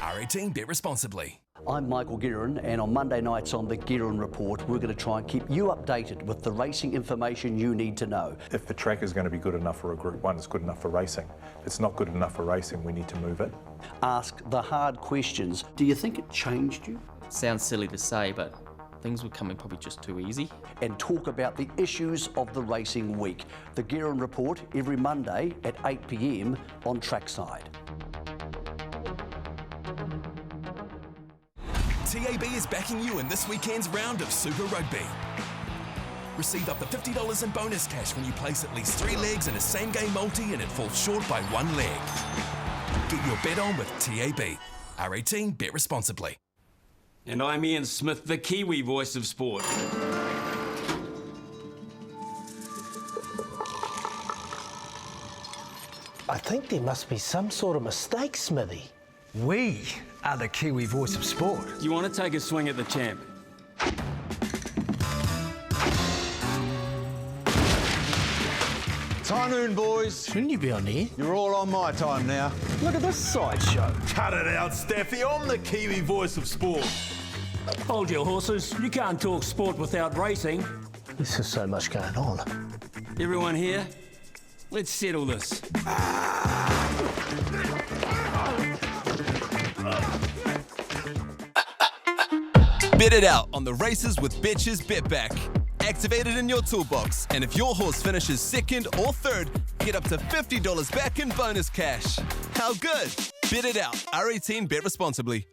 R18, bet responsibly. I'm Michael Guerin, and on Monday nights on the Guerin Report, we're going to try and keep you updated with the racing information you need to know. If the track is going to be good enough for a Group 1, it's good enough for racing. If it's not good enough for racing, we need to move it. Ask the hard questions. Do you think it changed you? Sounds silly to say, but things were coming probably just too easy. And talk about the issues of the racing week. The Guerin Report every Monday at 8 p.m. on Trackside. TAB is backing you in this weekend's round of Super Rugby. Receive up to $50 in bonus cash when you place at least 3 legs in a Same Game Multi and it falls short by 1 leg. Get your bet on with TAB. R18, bet responsibly. And I'm Ian Smith, the Kiwi voice of sport. I think there must be some sort of mistake, Smithy. We are the Kiwi voice of sport. You want to take a swing at the champ? It's high noon, boys. Shouldn't you be on here? You're all on my time now. Look at this sideshow. Cut it out, Steffi. I'm the Kiwi voice of sport. Hold your horses. You can't talk sport without racing. There's just so much going on. Everyone here? Let's settle this. Bet it out on the Races with Betches Bet Back. Activate it in your toolbox, and if your horse finishes second or third, get up to $50 back in bonus cash. How good? Bet it out. R18, bet responsibly.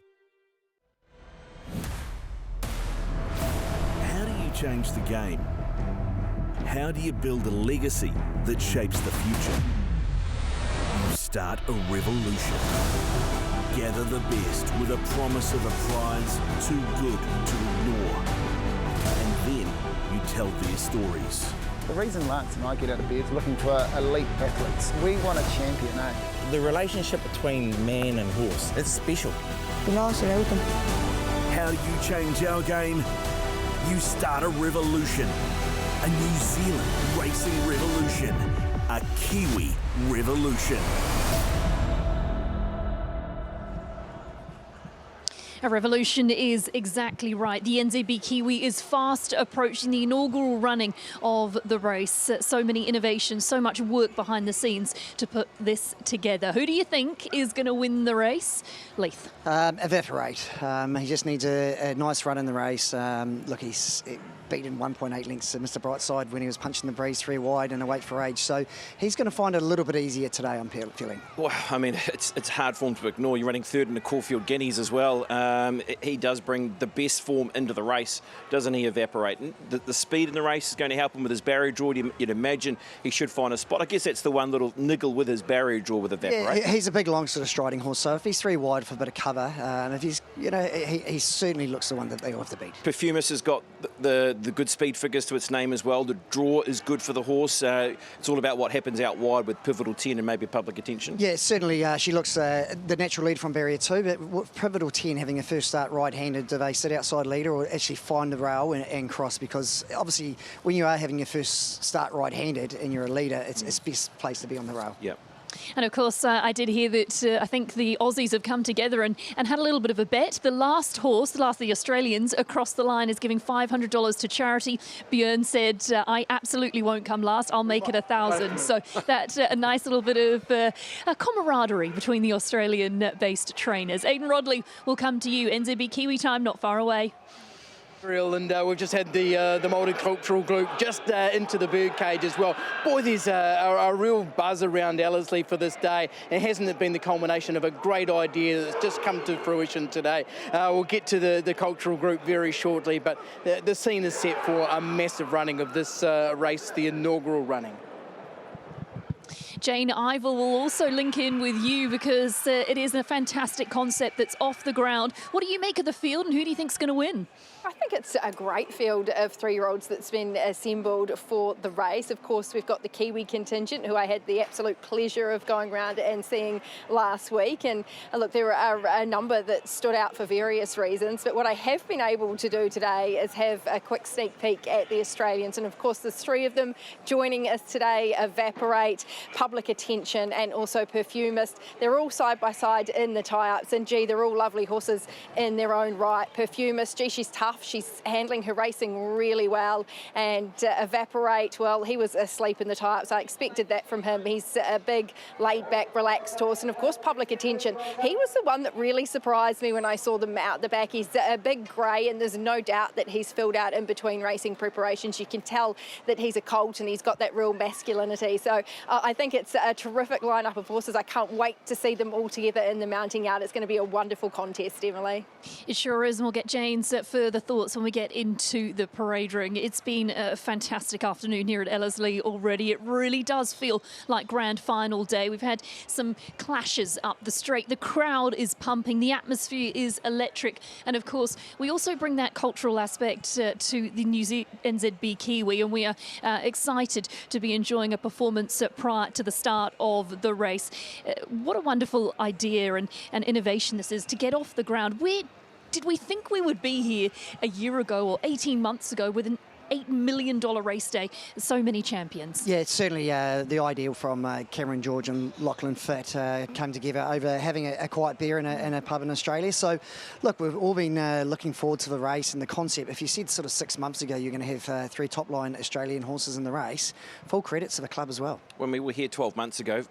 How do you change the game? How do you build a legacy that shapes the future? You start a revolution. Gather the best with a promise of a prize too good to ignore. And then you tell their stories. The reason Lance and I get out of bed is looking for elite athletes. We want a champion, eh? The relationship between man and horse, it's special. How do you change our game? You start a revolution. A New Zealand racing revolution. A Kiwi revolution. A revolution is exactly right. The NZB Kiwi is fast approaching the inaugural running of the race. So many innovations, so much work behind the scenes to put this together. Who do you think is going to win the race? Leith. Evaporate. He just needs a nice run in the race. Look, he's beaten 1.8 lengths to Mr. Brightside when he was punching the breeze 3 wide and a weight for age. So he's going to find it a little bit easier today, I'm feeling. Well, I mean, it's hard for him to ignore. You're running third in the Caulfield Guineas as well. he does bring the best form into the race, doesn't he, Evaporate? And the speed in the race is going to help him with his barrier draw. You'd imagine he should find a spot. I guess that's the one little niggle with his barrier draw with Evaporate. Yeah, he's a big, long sort of striding horse, so if he's 3 wide for a bit of cover, and if he's, he certainly looks the one that they will have to beat. Perfumist has got the good speed figures to its name as well. The draw is good for the horse. It's all about what happens out wide with Pivotal 10 and maybe Public Attention. Yeah, certainly she looks the natural lead from barrier 2, but with Pivotal 10 having a first start right-handed, do they sit outside leader or actually find the rail and cross? Because obviously when you are having your first start right-handed and you're a leader, it's best place to be on the rail. Yep. And of course, I did hear that I think the Aussies have come together and had a little bit of a bet. The last horse, the last of the Australians, across the line is giving $500 to charity. Björn said, I absolutely won't come last. I'll make it 1,000. So that's a nice little bit of camaraderie between the Australian-based trainers. Aidan Rodley will come to you. NZB Kiwi time, not far away. And we've just had the multicultural group just into the birdcage as well. Boy, there's a real buzz around Ellerslie for this day. And hasn't it been the culmination of a great idea that's just come to fruition today? We'll get to the cultural group very shortly, but the scene is set for a massive running of this race, the inaugural running. Jane Ivor will also link in with you because it is a fantastic concept that's off the ground. What do you make of the field and who do you think's going to win? I think it's a great field of 3-year-olds that's been assembled for the race. Of course, we've got the Kiwi contingent, who I had the absolute pleasure of going around and seeing last week. And look, there are a number that stood out for various reasons. But what I have been able to do today is have a quick sneak peek at the Australians. And of course, there's 3 of them joining us today: Evaporate, Public Attention, and also Perfumist. They're all side by side in the tie-ups. And gee, they're all lovely horses in their own right. Perfumist, gee, she's tough. She's handling her racing really well. And Evaporate, well, he was asleep in the tie-ups. I expected that from him. He's a big, laid-back, relaxed horse. And of course, Public Attention. He was the one that really surprised me when I saw them out the back. He's a big grey, and there's no doubt that he's filled out in between racing preparations. You can tell that he's a colt and he's got that real masculinity. So I think it's a terrific lineup of horses. I can't wait to see them all together in the mounting yard. It's going to be a wonderful contest, Emily. It sure is, and we'll get Jane's further thoughts when we get into the parade ring. It's been a fantastic afternoon here at Ellerslie already. It really does feel like grand final day. We've had some clashes up the straight. The crowd is pumping. The atmosphere is electric. And of course, we also bring that cultural aspect to the NZB Kiwi, and we are excited to be enjoying a performance prior to the start of the race. What a wonderful idea and innovation this is to get off the ground. Where did we think we would be here a year ago or 18 months ago with an $8 million race day? So many champions. Yeah, it's certainly the ideal from Cameron George and Lachlan Fitt came together over having a quiet beer in a pub in Australia. So, look, we've all been looking forward to the race and the concept. If you said sort of 6 months ago you're going to have 3 top-line Australian horses in the race, full credit to the club as well. When we were here 12 months ago,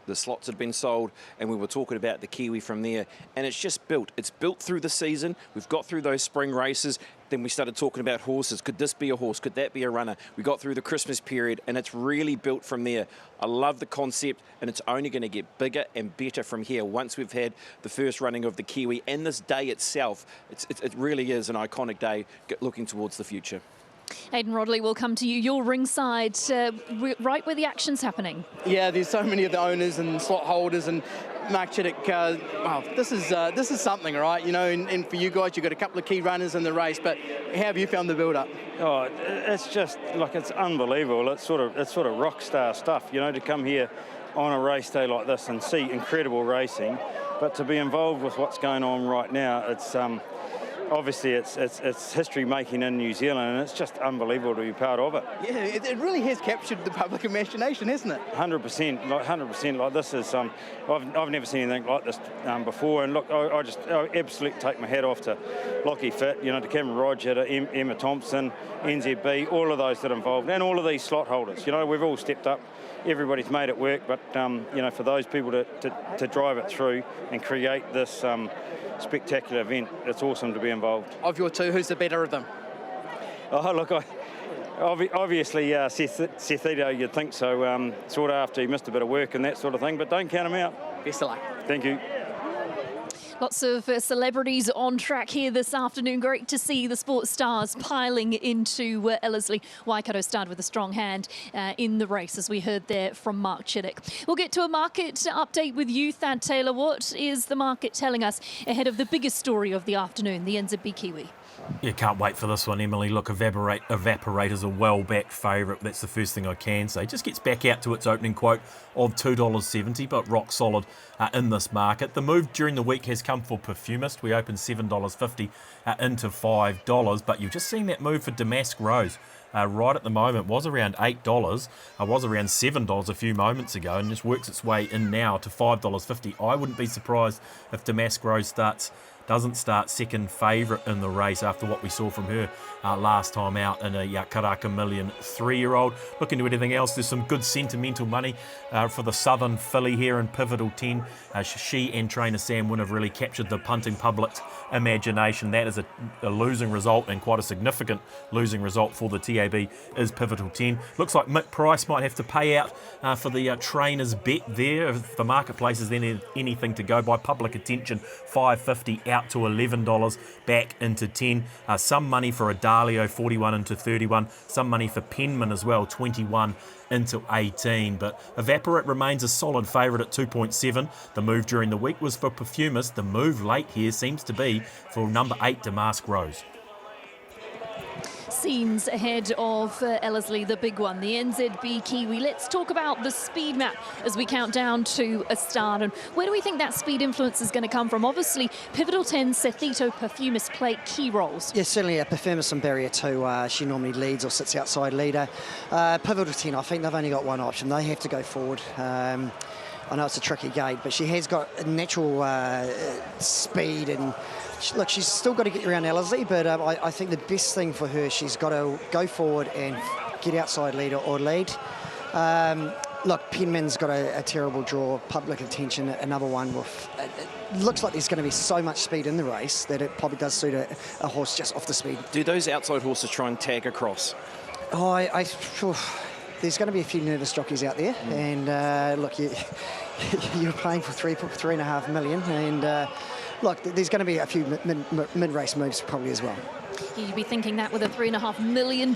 the slots had been sold and we were talking about the Kiwi from there, and it's just built. It's built through the season. We've got through those spring races. Then we started talking about horses. Could this be a horse? Could that be a runner? We got through the Christmas period and it's really built from there. I love the concept, and it's only going to get bigger and better from here once we've had the first running of the Kiwi. And this day itself, it really is an iconic day looking towards the future. Aidan Rodley will come to you. You're ringside, right where the action's happening. Yeah, there's so many of the owners and slot holders, and Mark Chittick, wow, this is something, right? You know, and for you guys, you've got a couple of key runners in the race, but how have you found the build-up? Oh, it's just, like, it's unbelievable. It's sort of rock star stuff, you know, to come here on a race day like this and see incredible racing, but to be involved with what's going on right now, it's obviously it's history making in New Zealand, and it's just unbelievable to be part of it. Yeah, it really has captured the public imagination, hasn't it? 100%, like 100%. Like this is, I've never seen anything like this before. And look, I absolutely take my hat off to Lockie Fitt, you know, to Cameron Roger, to Emma Thompson, NZB, all of those that are involved, and all of these slot holders. You know, we've all stepped up. Everybody's made it work, but you know, for those people to drive it through and create this spectacular event, it's awesome to be involved. Of your two, who's the better of them? Oh, look, obviously Seth Ito, you'd think so, sort of after he missed a bit of work and that sort of thing, but don't count him out. Best of luck. Thank you. Lots of celebrities on track here this afternoon. Great to see the sports stars piling into Ellerslie. Waikato started with a strong hand in the race, as we heard there from Mark Chiddick. We'll get to a market update with you, Thad Taylor. What is the market telling us ahead of the biggest story of the afternoon, the NZB Kiwi? Yeah, can't wait for this one, Emily. Look, Evaporate is a well-backed favourite. That's the first thing I can say. Just gets back out to its opening quote of $2.70, but rock solid in this market. The move during the week has come for Perfumist. We opened $7.50 into $5, but you've just seen that move for Damask Rose. Right at the moment was around $8. Was around $7 a few moments ago, and just works its way in now to $5.50. I wouldn't be surprised if Damask Rose doesn't start second favourite in the race after what we saw from her last time out in a Karaka Million 3-year-old. Looking to anything else, there's some good sentimental money for the Southern filly here in Pivotal 10. She and trainer Sam Wynne have really captured the punting public's imagination. That is a losing result, and quite a significant losing result for the TAB is Pivotal 10. Looks like Mick Price might have to pay out for the trainer's bet there. If the marketplace is then anything to go by, public attention, $5.50 out to $11, back into 10. Some money for Adalio, 41 into 31. Some money for Penman as well, 21 into 18. But Evaporate remains a solid favourite at 2.7. The move during the week was for Perfumist. The move late here seems to be for number 8, Damask Rose. Scenes ahead of Ellerslie, the big one, the NZB Kiwi. Let's talk about the speed map as we count down to a start. And where do we think that speed influence is going to come from? Obviously, Pivotal 10, Sethito, Perfumist play key roles. Yeah, certainly Perfumist on barrier 2. She normally leads or sits outside leader. Pivotal 10, I think they've only got one option. They have to go forward. I know it's a tricky gate, but she has got a natural speed, and look, she's still got to get around Ellerslie, but I think the best thing for her, she's got to go forward and get outside leader or lead. Look, Penman's got a terrible draw, public attention, another one with... It looks like there's going to be so much speed in the race that it probably does suit a horse just off the speed. Do those outside horses try and tag across? Oh, there's going to be a few nervous jockeys out there, and look, you're playing for $3.5 million, and look, there's going to be a few mid-race moves probably as well. You'd be thinking that with a $3.5 million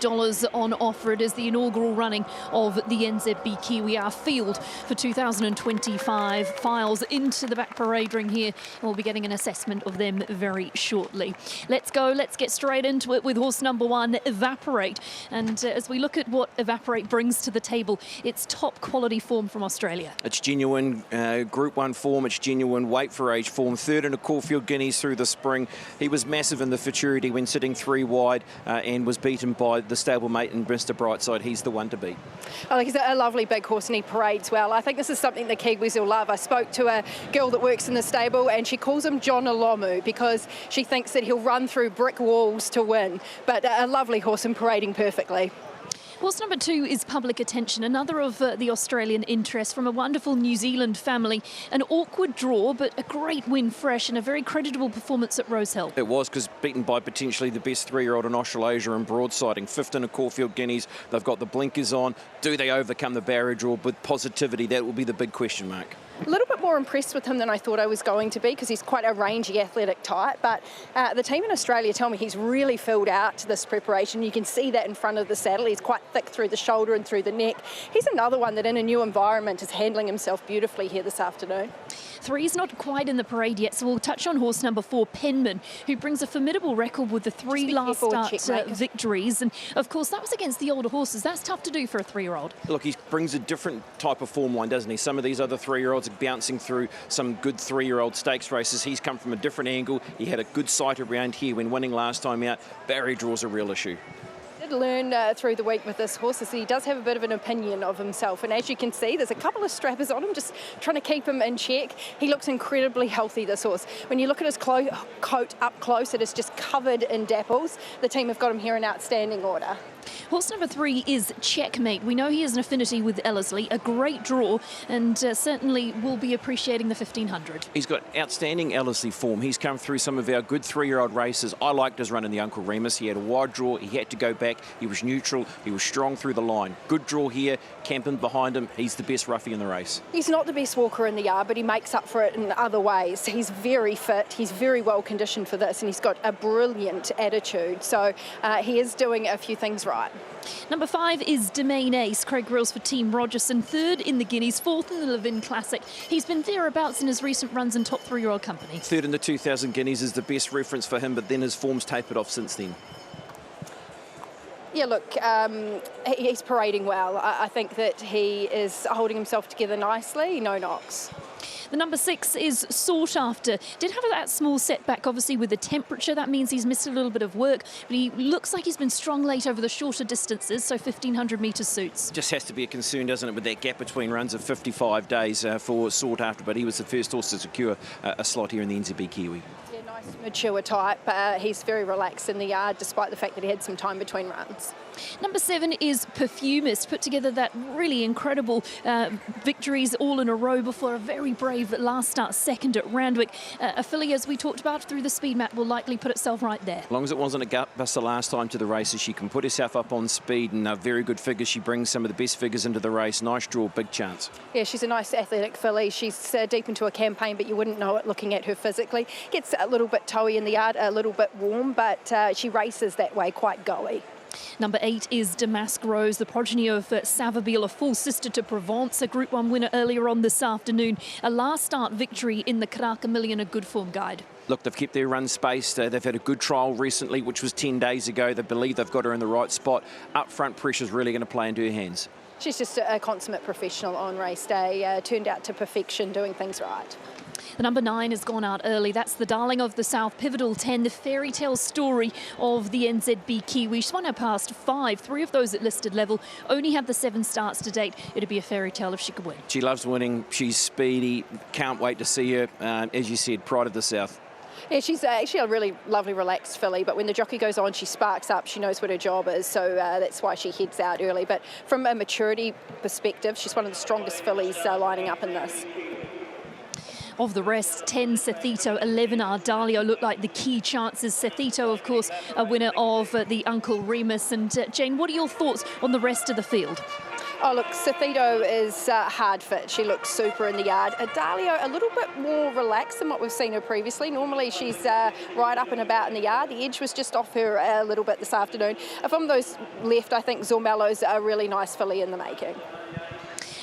on offer. It is the inaugural running of the NZB Kiwi. Our field for 2025 files into the back parade ring here. We'll be getting an assessment of them very shortly. Let's get straight into it with horse number 1, Evaporate. And as we look at what Evaporate brings to the table, it's top quality form from Australia. It's genuine Group 1 form, it's genuine weight for age form. Third in a Caulfield Guineas through the spring. He was massive in the futurity when sitting 3 wide and was beaten by the stablemate and Mr. Brightside. He's the one to beat. I think he's a lovely big horse and he parades well. I think this is something the Kiwis will love. I spoke to a girl that works in the stable and she calls him John Alomu because she thinks that he'll run through brick walls to win. But a lovely horse and parading perfectly. Horse number 2 is Public Attention, another of the Australian interest from a wonderful New Zealand family. An awkward draw, but a great win fresh and a very creditable performance at Rosehill. It was, because beaten by potentially the best 3-year-old in Australasia and broadsiding. 5th in a Caulfield Guineas. They've got the blinkers on. Do they overcome the barrier draw with positivity? That will be the big question mark. A little bit more impressed with him than I thought I was going to be because he's quite a rangy athletic type, but the team in Australia tell me he's really filled out to this preparation. You can see that in front of the saddle. He's quite thick through the shoulder and through the neck. He's another one that in a new environment is handling himself beautifully here this afternoon. 3 is not quite in the parade yet, so we'll touch on horse number 4, Penman, who brings a formidable record with the 3 last start victories. And of course, that was against the older horses. That's tough to do for a 3-year-old. Look, he brings a different type of form line, doesn't he? Some of these other 3-year-olds are bouncing through some good 3-year-old stakes races. He's come from a different angle. He had a good sight around here when winning last time out. Barrier draw's a real issue. Learn through the week with this horse is he does have a bit of an opinion of himself, and as you can see there's a couple of strappers on him just trying to keep him in check. He looks incredibly healthy, this horse. When you look at his coat up close, it is just covered in dapples. The team have got him here in outstanding order. Horse number 3 is Checkmate. We know he has an affinity with Ellerslie, a great draw, and certainly will be appreciating the 1500. He's got outstanding Ellerslie form. He's come through some of our good 3-year-old races. I liked his run in the Uncle Remus. He had a wide draw. He had to go back. He was neutral. He was strong through the line. Good draw here. Camping behind him. He's the best roughie in the race. He's not the best walker in the yard, but he makes up for it in other ways. He's very fit. He's very well conditioned for this, and he's got a brilliant attitude. So he is doing a few things right. Number 5 is Domain Ace. Craig Grills for Team Rogerson, 3rd in the Guineas, 4th in the Levin Classic. He's been thereabouts in his recent runs in top 3-year-old company. 3rd in the 2000 Guineas is the best reference for him, but then his form's tapered off since then. Yeah, look, he's parading well. I think that he is holding himself together nicely, no knocks. The number 6 is Sought After. Did have that small setback, obviously, with the temperature. That means he's missed a little bit of work, but he looks like he's been strong late over the shorter distances, so 1500 metres suits. Just has to be a concern, doesn't it, with that gap between runs of 55 days for Sought After, but he was the first horse to secure a slot here in the NZB Kiwi. Yeah, nice, mature type. He's very relaxed in the yard, despite the fact that he had some time between runs. Number 7 is Perfumist. Put together that really incredible victories all in a row before a very brave last start, 2nd at Randwick. A filly, as we talked about through the speed map, will likely put itself right there. As long as it wasn't a gutbuster last time to the races, she can put herself up on speed and very good figures. She brings some of the best figures into the race. Nice draw, big chance. Yeah, she's a nice athletic filly. She's deep into a campaign, but you wouldn't know it looking at her physically. Gets a little bit toey in the yard, a little bit warm, but she races that way quite goey. Number 8 is Damask Rose, the progeny of Savabeel, a full sister to Provence, a Group 1 winner earlier on this afternoon. A last start victory in the Karaka Million, a good form guide. Look, they've kept their run spaced. They've had a good trial recently, which was 10 days ago. They believe they've got her in the right spot. Up front pressure's really going to play into her hands. She's just a consummate professional on race day, turned out to perfection, doing things right. The number 9 has gone out early. That's the Darling of the South, Pivotal 10, the fairy tale story of the NZB Kiwi. She's won her past 5, 3 of those at listed level. Only had the 7 starts to date. It'd be a fairy tale if she could win. She loves winning. She's speedy. Can't wait to see her. As you said, pride of the South. Yeah, she's actually a really lovely, relaxed filly, but when the jockey goes on, she sparks up. She knows what her job is, so that's why she heads out early. But from a maturity perspective, she's one of the strongest fillies lining up in this. Of the rest, 10 Sethito, 11 Ardalio look like the key chances. Sethito, of course, a winner of the Uncle Remus. And Jane, what are your thoughts on the rest of the field? Oh, look, Sethito is hard fit. She looks super in the yard. Ardalio, a little bit more relaxed than what we've seen her previously. Normally, she's right up and about in the yard. The edge was just off her a little bit this afternoon. From those left, I think Zormello's a really nice filly in the making.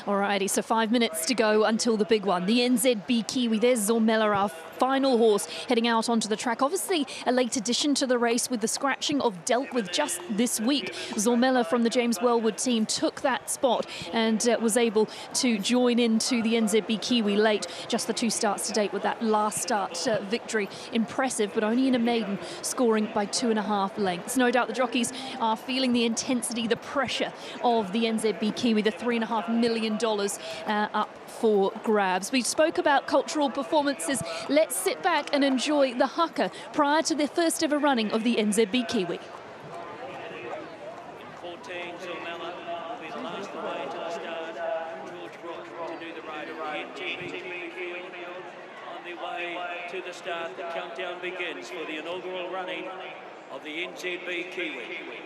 Alrighty, so 5 minutes to go until the big one. The NZB Kiwi, there's Zormella, our final horse, heading out onto the track. Obviously, a late addition to the race with the scratching of Dealt With just this week. Zormella from the James Wellwood team took that spot and was able to join into the NZB Kiwi late. Just the 2 starts to date with that last start victory. Impressive, but only in a maiden, scoring by 2.5 lengths. No doubt the jockeys are feeling the intensity, the pressure of the NZB Kiwi, the $3.5 million up for grabs. We spoke about cultural performances. Let's sit back and enjoy the haka prior to the first ever running of the NZB Kiwi. 14, Zormella will be the last away to the start. George Brook to do the ride around. NZB Kiwi on the way to the start. The countdown begins for the inaugural running of the NZB Kiwi.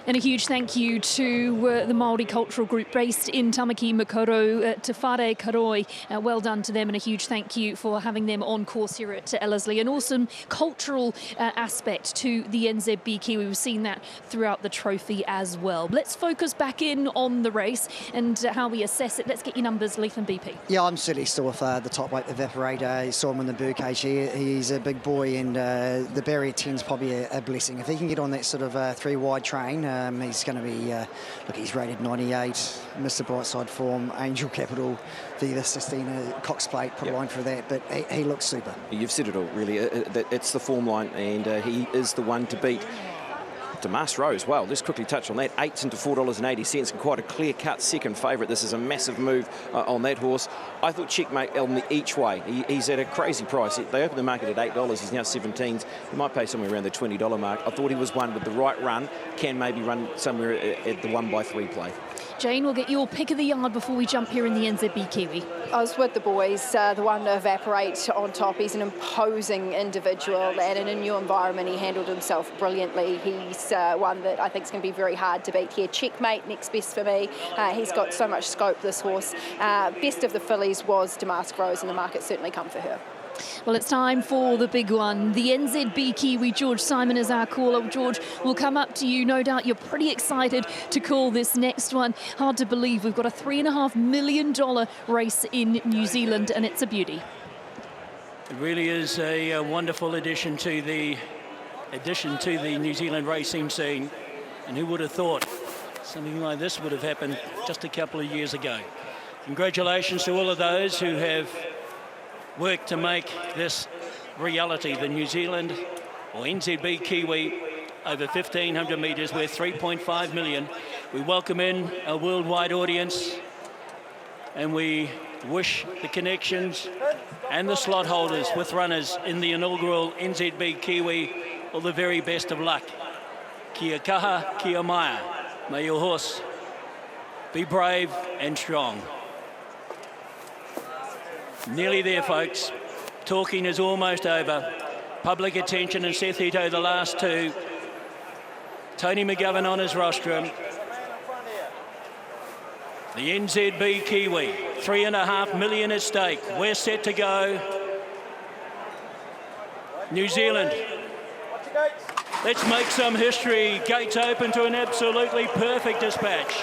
And a huge thank you to the Māori cultural group based in Tamaki Makaurau, Te Whare Karoi. Well done to them, and a huge thank you for having them on course here at Ellerslie. An awesome cultural aspect to the NZB Kiwi. We've seen that throughout the trophy as well. Let's focus back in on the race and how we assess it. Let's get your numbers, Leith and BP. Yeah, I'm certainly still with the top weight evaporator. You saw him in the birdcage here. He's a big boy, and the barrier 10's probably a blessing. If he can get on that sort of three wide train, he's going to be, look, he's rated 98, Mr. Brightside form, Angel Capital, Viva Systema, Cox Plate, put a line through that, but he looks super. You've said it all, really. It's the form line, and he is the one to beat. Damas Rose, well, just quickly touch on that. 8s into $4.80, and quite a clear-cut second favourite. This is a massive move on that horse. I thought Checkmate on the each way. He's at a crazy price. They opened the market at $8. He's now 17s. He might pay somewhere around the $20 mark. I thought he was one with the right run. Can maybe run somewhere at the 1x3 play. Jane, we'll get your pick of the yard before we jump here in the NZB Kiwi. I was with the boys, the one to evaporate on top. He's an imposing individual, and in a new environment he handled himself brilliantly. He's one that I think is going to be very hard to beat here. Checkmate, next best for me. He's got so much scope, this horse. Best of the fillies was Damask Rose, and the market certainly come for her. Well, it's time for the big one. The NZB Kiwi. George Simon is our caller. George, we'll come up to you. No doubt you're pretty excited to call this next one. Hard to believe we've got a $3.5 million race in New Zealand, and it's a beauty. It really is a wonderful addition to the New Zealand racing scene. And who would have thought something like this would have happened just a couple of years ago? Congratulations to all of those who have worked to make this reality. The New Zealand or NZB Kiwi over 1,500 metres worth $3.5 million. We welcome in a worldwide audience, and we wish the connections and the slot holders with runners in the inaugural NZB Kiwi all the very best of luck. Kia kaha, kia maya. May your horse be brave and strong. Nearly there, folks. Talking is almost over. Public attention and Seth Ito, the last two. Tony McGovern on his rostrum. The NZB Kiwi, $3.5 million at stake. We're set to go. New Zealand. Let's make some history. Gates open to an absolutely perfect dispatch.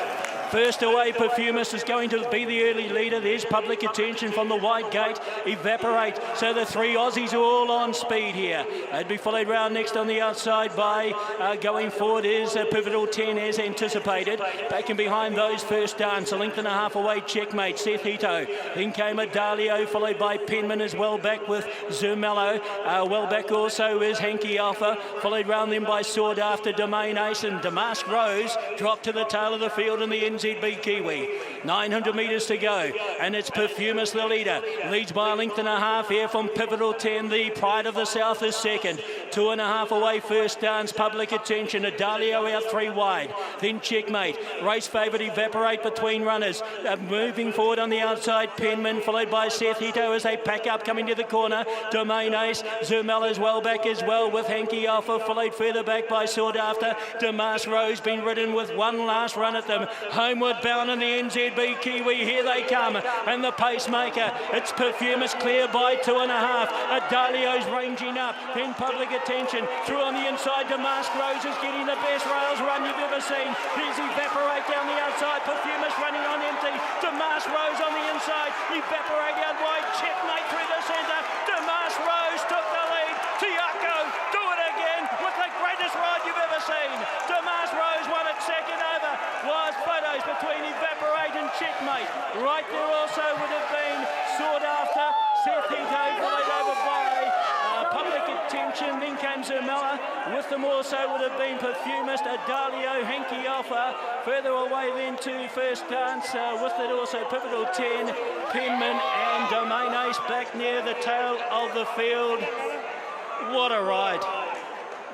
First away, Perfumist is going to be the early leader. There's public attention from the wide gate. Evaporate. So the three Aussies are all on speed here. They'd be followed round next on the outside by going forward is Pivotal 10 as anticipated. Back and behind those first dance. A length and a half away, Checkmate, Seth Ito. Then came a Dalio, followed by Penman as well back with Zermello. Well back also is Hanky Alpha, followed round then by Sword After Domain Ace, and Damask Rose dropped to the tail of the field in the NZB Kiwi. 900 metres to go, and it's Perfumist the leader. Leads by a length and a half here from Pivotal 10. The Pride of the South is second. 2.5 away, first dance, public attention. Adalio out three wide. Then Checkmate. Race favourite, Evaporate between runners. Moving forward on the outside, Penman, followed by Seth Ito as they pack up, coming to the corner. Domain Ace. Zermel as well back as well with Hanky Alpha, followed further back by Sought After. Damask Rose been ridden with one last run at them. Homeward bound in the NZB Kiwi. Here they come. And the pacemaker. It's Perfumist clear by 2.5. Adalio's ranging up. Then public attention. Through on the inside. Damask Rose is getting the best rails run you've ever seen. Here's Evaporate down the outside. Perfumist running on empty. Damask Rose on the inside. Evaporate out wide. Checkmate through the centre. Damask Rose took the lead. Tiako, do it again with the greatest ride you've ever seen. Damask Rose won it second over. Was photos between Evaporate and Checkmate. Right there also would have been Sought After. Seth Ito followed over by public attention. Then came Zermella. With them also would have been Perfumist, Adalio, Hanky Alpha. Further away then to first dance. With it also Pivotal 10, Penman and Domain Ace back near the tail of the field. What a ride.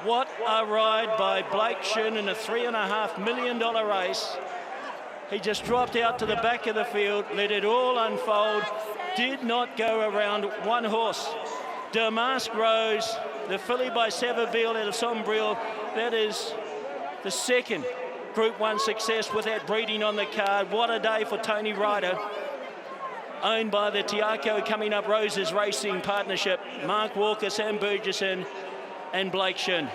What a ride by Blake Shinn in a $3.5 million race. He just dropped out to the back of the field, let it all unfold, did not go around one horse. Damask Rose, the filly by Savabeel out of Sombril, that is the second Group 1 success with that breeding on the card. What a day for Tony Ryder. Owned by the Tiako Coming Up Roses Racing Partnership, Mark Walker, Sam Burgesson and Blake Shin.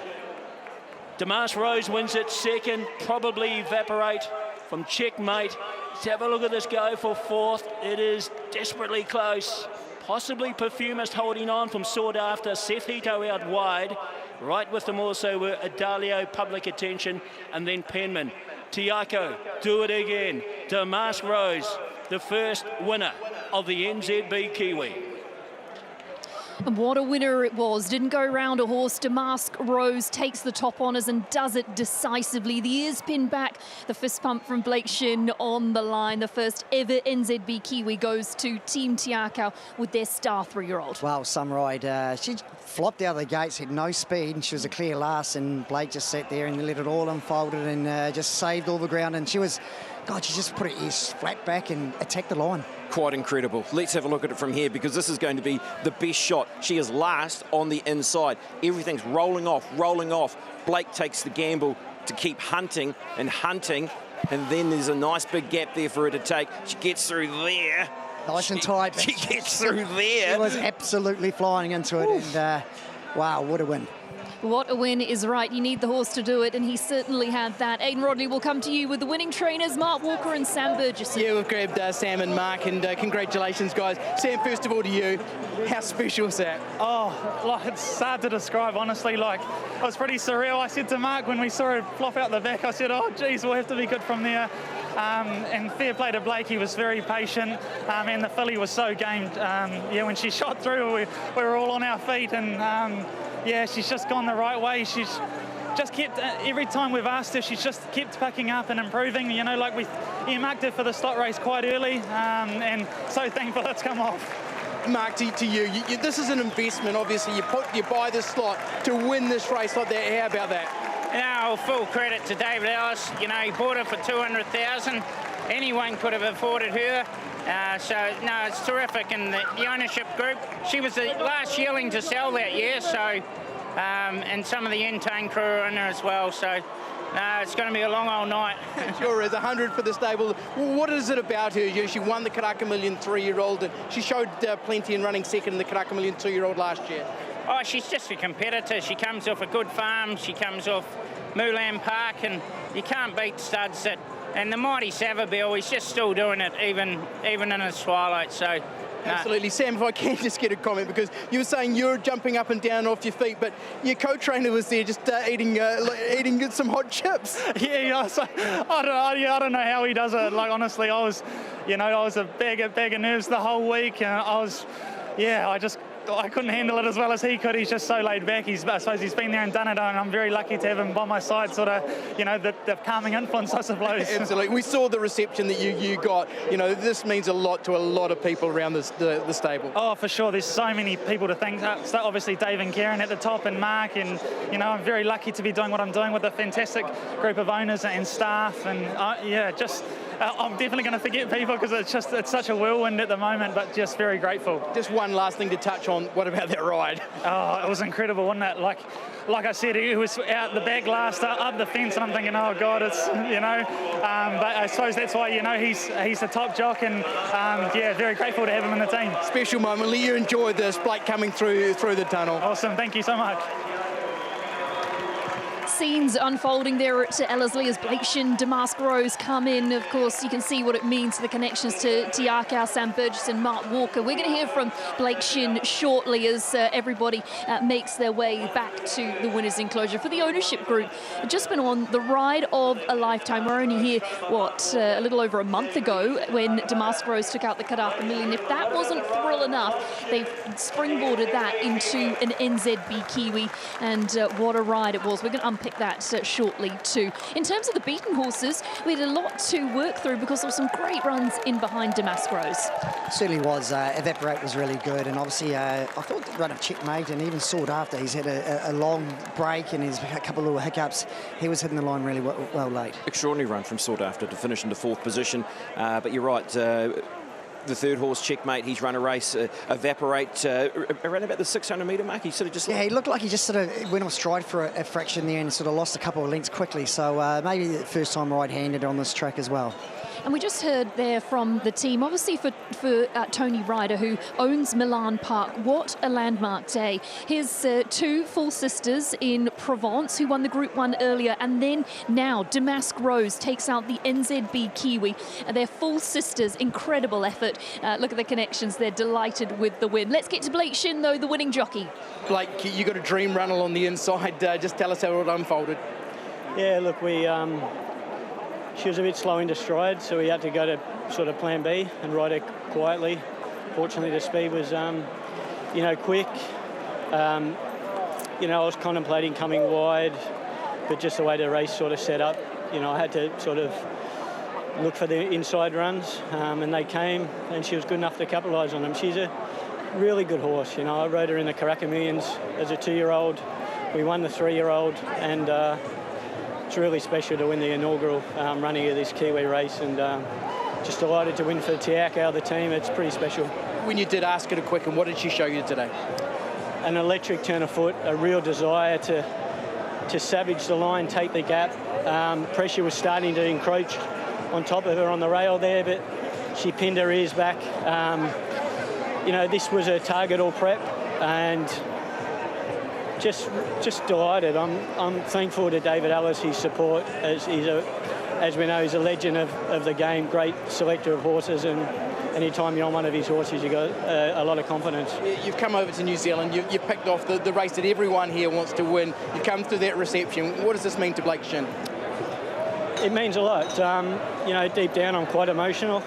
Damask Rose wins it second, probably Evaporate from Checkmate. Let's have a look at this go for fourth. It is desperately close. Possibly Perfumist holding on from Sought After. Seth Hito out wide. Right with them also were Adalio, Public Attention, and then Penman. Tiako, do it again. Damask Rose, the first winner of the NZB Kiwi. And what a winner it was. Didn't go round a horse. Damask Rose takes the top honours and does it decisively. The ears pinned back. The fist pump from Blake Shin on the line. The first ever NZB Kiwi goes to Team Tiako with their star 3-year-old. Wow, some ride. She flopped out of the gates, had no speed, and she was a clear last, and Blake just sat there and let it all unfold and just saved all the ground. And she was, God, she just put her ears flat back and attacked the line. Quite incredible. Let's have a look at it from here, because this is going to be the best shot. She is last on the inside. Everything's rolling off, rolling off. Blake takes the gamble to keep hunting, and then there's a nice big gap there for her to take. She gets through there. Nice and tight. She gets through there. She was absolutely flying into it. Oof. And wow, what a win. What a win is right. You need the horse to do it, and he certainly had that. Aidan Rodley will come to you with the winning trainers, Mark Walker and Sam Burgesson. Yeah, we've grabbed Sam and Mark, and congratulations, guys. Sam, first of all to you, how special is that? Oh, like, it's hard to describe, honestly. Like, it was pretty surreal. I said to Mark when we saw her flop out the back, I said, oh, geez, we'll have to be good from there. And fair play to Blake, he was very patient, and the filly was so gamed. Yeah, when she shot through, we were all on our feet, and yeah, she's just gone the right way. She's just kept, every time we've asked her, she's just kept picking up and improving. You know, like we earmarked her for the slot race quite early, and so thankful it's come off. Mark, to you, this is an investment, obviously. You buy this slot to win this race like that. How about that? Now, full credit to David Ellis. You know, he bought her for $200,000. Anyone could have afforded her. So, no, it's terrific. And the ownership group, she was the last yearling to sell that year, so, and some of the Entane crew are in there as well. So, it's going to be a long old night. Sure is. 100 for the stable. What is it about her? She won the Karaka Million 3-year-old, and she showed plenty in running second in the Karaka Million 2-year-old last year. Oh, she's just a competitor. She comes off a good farm. She comes off Moolam Park, and you can't beat studs that. And the mighty Savabeel, he's just still doing it, even in his twilight. So, absolutely. Sam, if I can just get a comment, because you were saying you're jumping up and down off your feet, but your co-trainer was there just eating some hot chips. Yeah, so, I don't know how he does it. Like, honestly, I was a bag of nerves the whole week, and I couldn't handle it as well as he could. He's just so laid back. I suppose he's been there and done it, and I'm very lucky to have him by my side, sort of, the calming influence, I suppose. Absolutely. We saw the reception that you got. This means a lot to a lot of people around the stable. Oh, for sure. There's so many people to thank. So obviously Dave and Karen at the top, and Mark, and, I'm very lucky to be doing what I'm doing with a fantastic group of owners and staff, and I'm definitely going to forget people, because it's such a whirlwind at the moment, but just very grateful. Just one last thing to touch on. What about that ride? Oh, it was incredible, wasn't it? Like I said, he was out the back last, up the fence, and I'm thinking, oh God, it's, but I suppose that's why, he's the top jock, and very grateful to have him in the team. Special moment. You enjoyed this, Blake coming through the tunnel. Awesome, thank you so much. Scenes unfolding there at Ellerslie as Blake Shin, Damask Rose come in. Of course, you can see what it means to the connections to Tiako, Sam Burgesson, Mark Walker. We're going to hear from Blake Shin shortly as everybody makes their way back to the winners' enclosure. For the ownership group, just been on the ride of a lifetime. We're only here, a little over a month ago when Damask Rose took out the Karaka Million. If that wasn't thrill enough, they've springboarded that into an NZB Kiwi, and what a ride it was. We're going to unpick kept that shortly too. In terms of the beaten horses, we had a lot to work through because there were some great runs in behind Damask Rose. Certainly was. Evaporate was really good, and obviously I thought the run of Checkmate, and even sought after. He's had a long break and he's had a couple of little hiccups. He was hitting the line really well late. Extraordinary run from sought after to finish into 4th position, but you're right. The third horse, Checkmate, he's run a race, Evaporate, around about the 600-metre mark. He sort of just... Yeah, he looked like he just sort of went off stride for a fraction there and sort of lost a couple of lengths quickly. So maybe the first time right-handed on this track as well. And we just heard there from the team, obviously for Tony Ryder, who owns Milan Park. What a landmark day. His 2 full sisters in Provence, who won the Group 1 earlier, and then now Damask Rose takes out the NZB Kiwi. They're full sisters, incredible effort. Look at the connections, they're delighted with the win. Let's get to Blake Shin, though, the winning jockey. Blake, you got a dream run along the inside. Just tell us how it unfolded. Yeah, look, she was a bit slow into stride, so we had to go to sort of plan B and ride her quietly. Fortunately, the speed was, quick. I was contemplating coming wide, but just the way the race sort of set up, I had to sort of look for the inside runs, and they came, and she was good enough to capitalise on them. She's a really good horse. I rode her in the Karaka Millions as a 2-year-old. We won the 3-year-old, and it's really special to win the inaugural running of this Kiwi race, and just delighted to win for Te Akau, the team. It's pretty special. When you did ask her to quicken, what did she show you today? An electric turn of foot, a real desire to savage the line, take the gap. Pressure was starting to encroach on top of her on the rail there, but she pinned her ears back. This was a target all prep, and just delighted. I'm thankful to David Ellis, his support, as we know, he's a legend of the game, great selector of horses, and anytime you're on one of his horses, you've got a lot of confidence. You've come over to New Zealand, you picked off the race that everyone here wants to win. You come through that reception. What does this mean to Blake Shin? It means a lot. Deep down, I'm quite emotional.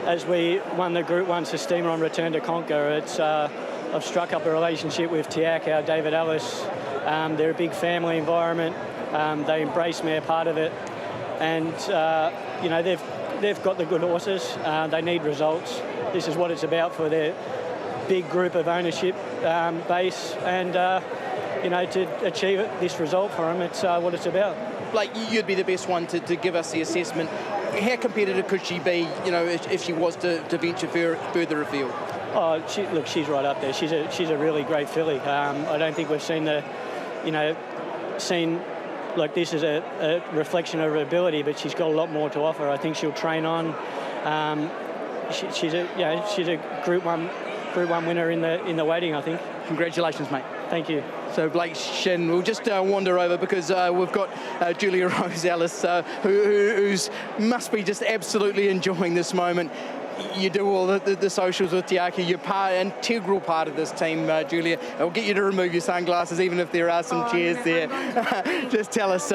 As we won the Group 1 Systema on return to Conquer, I've struck up a relationship with Te Akau, David Ellis. They're a big family environment. They embrace me, a part of it. And, they've got the good horses. They need results. This is what it's about for their big group of ownership base. And, to achieve this result for them, it's what it's about. Blake, you'd be the best one to give us the assessment. How competitive could she be, if she was to venture further afield? Oh, she's right up there. She's a really great filly. I don't think we've seen like this as a reflection of her ability, but she's got a lot more to offer. I think she'll train on. She's a Group 1 winner in the waiting, I think. Congratulations, mate. Thank you. So Blake Shin, we'll just wander over because we've got Julia Rose Ellis, who's must be just absolutely enjoying this moment. You do all the socials with Te Akau. You're an integral part of this team, Julia. I'll get you to remove your sunglasses, even if there are some chairs there. Just tell us,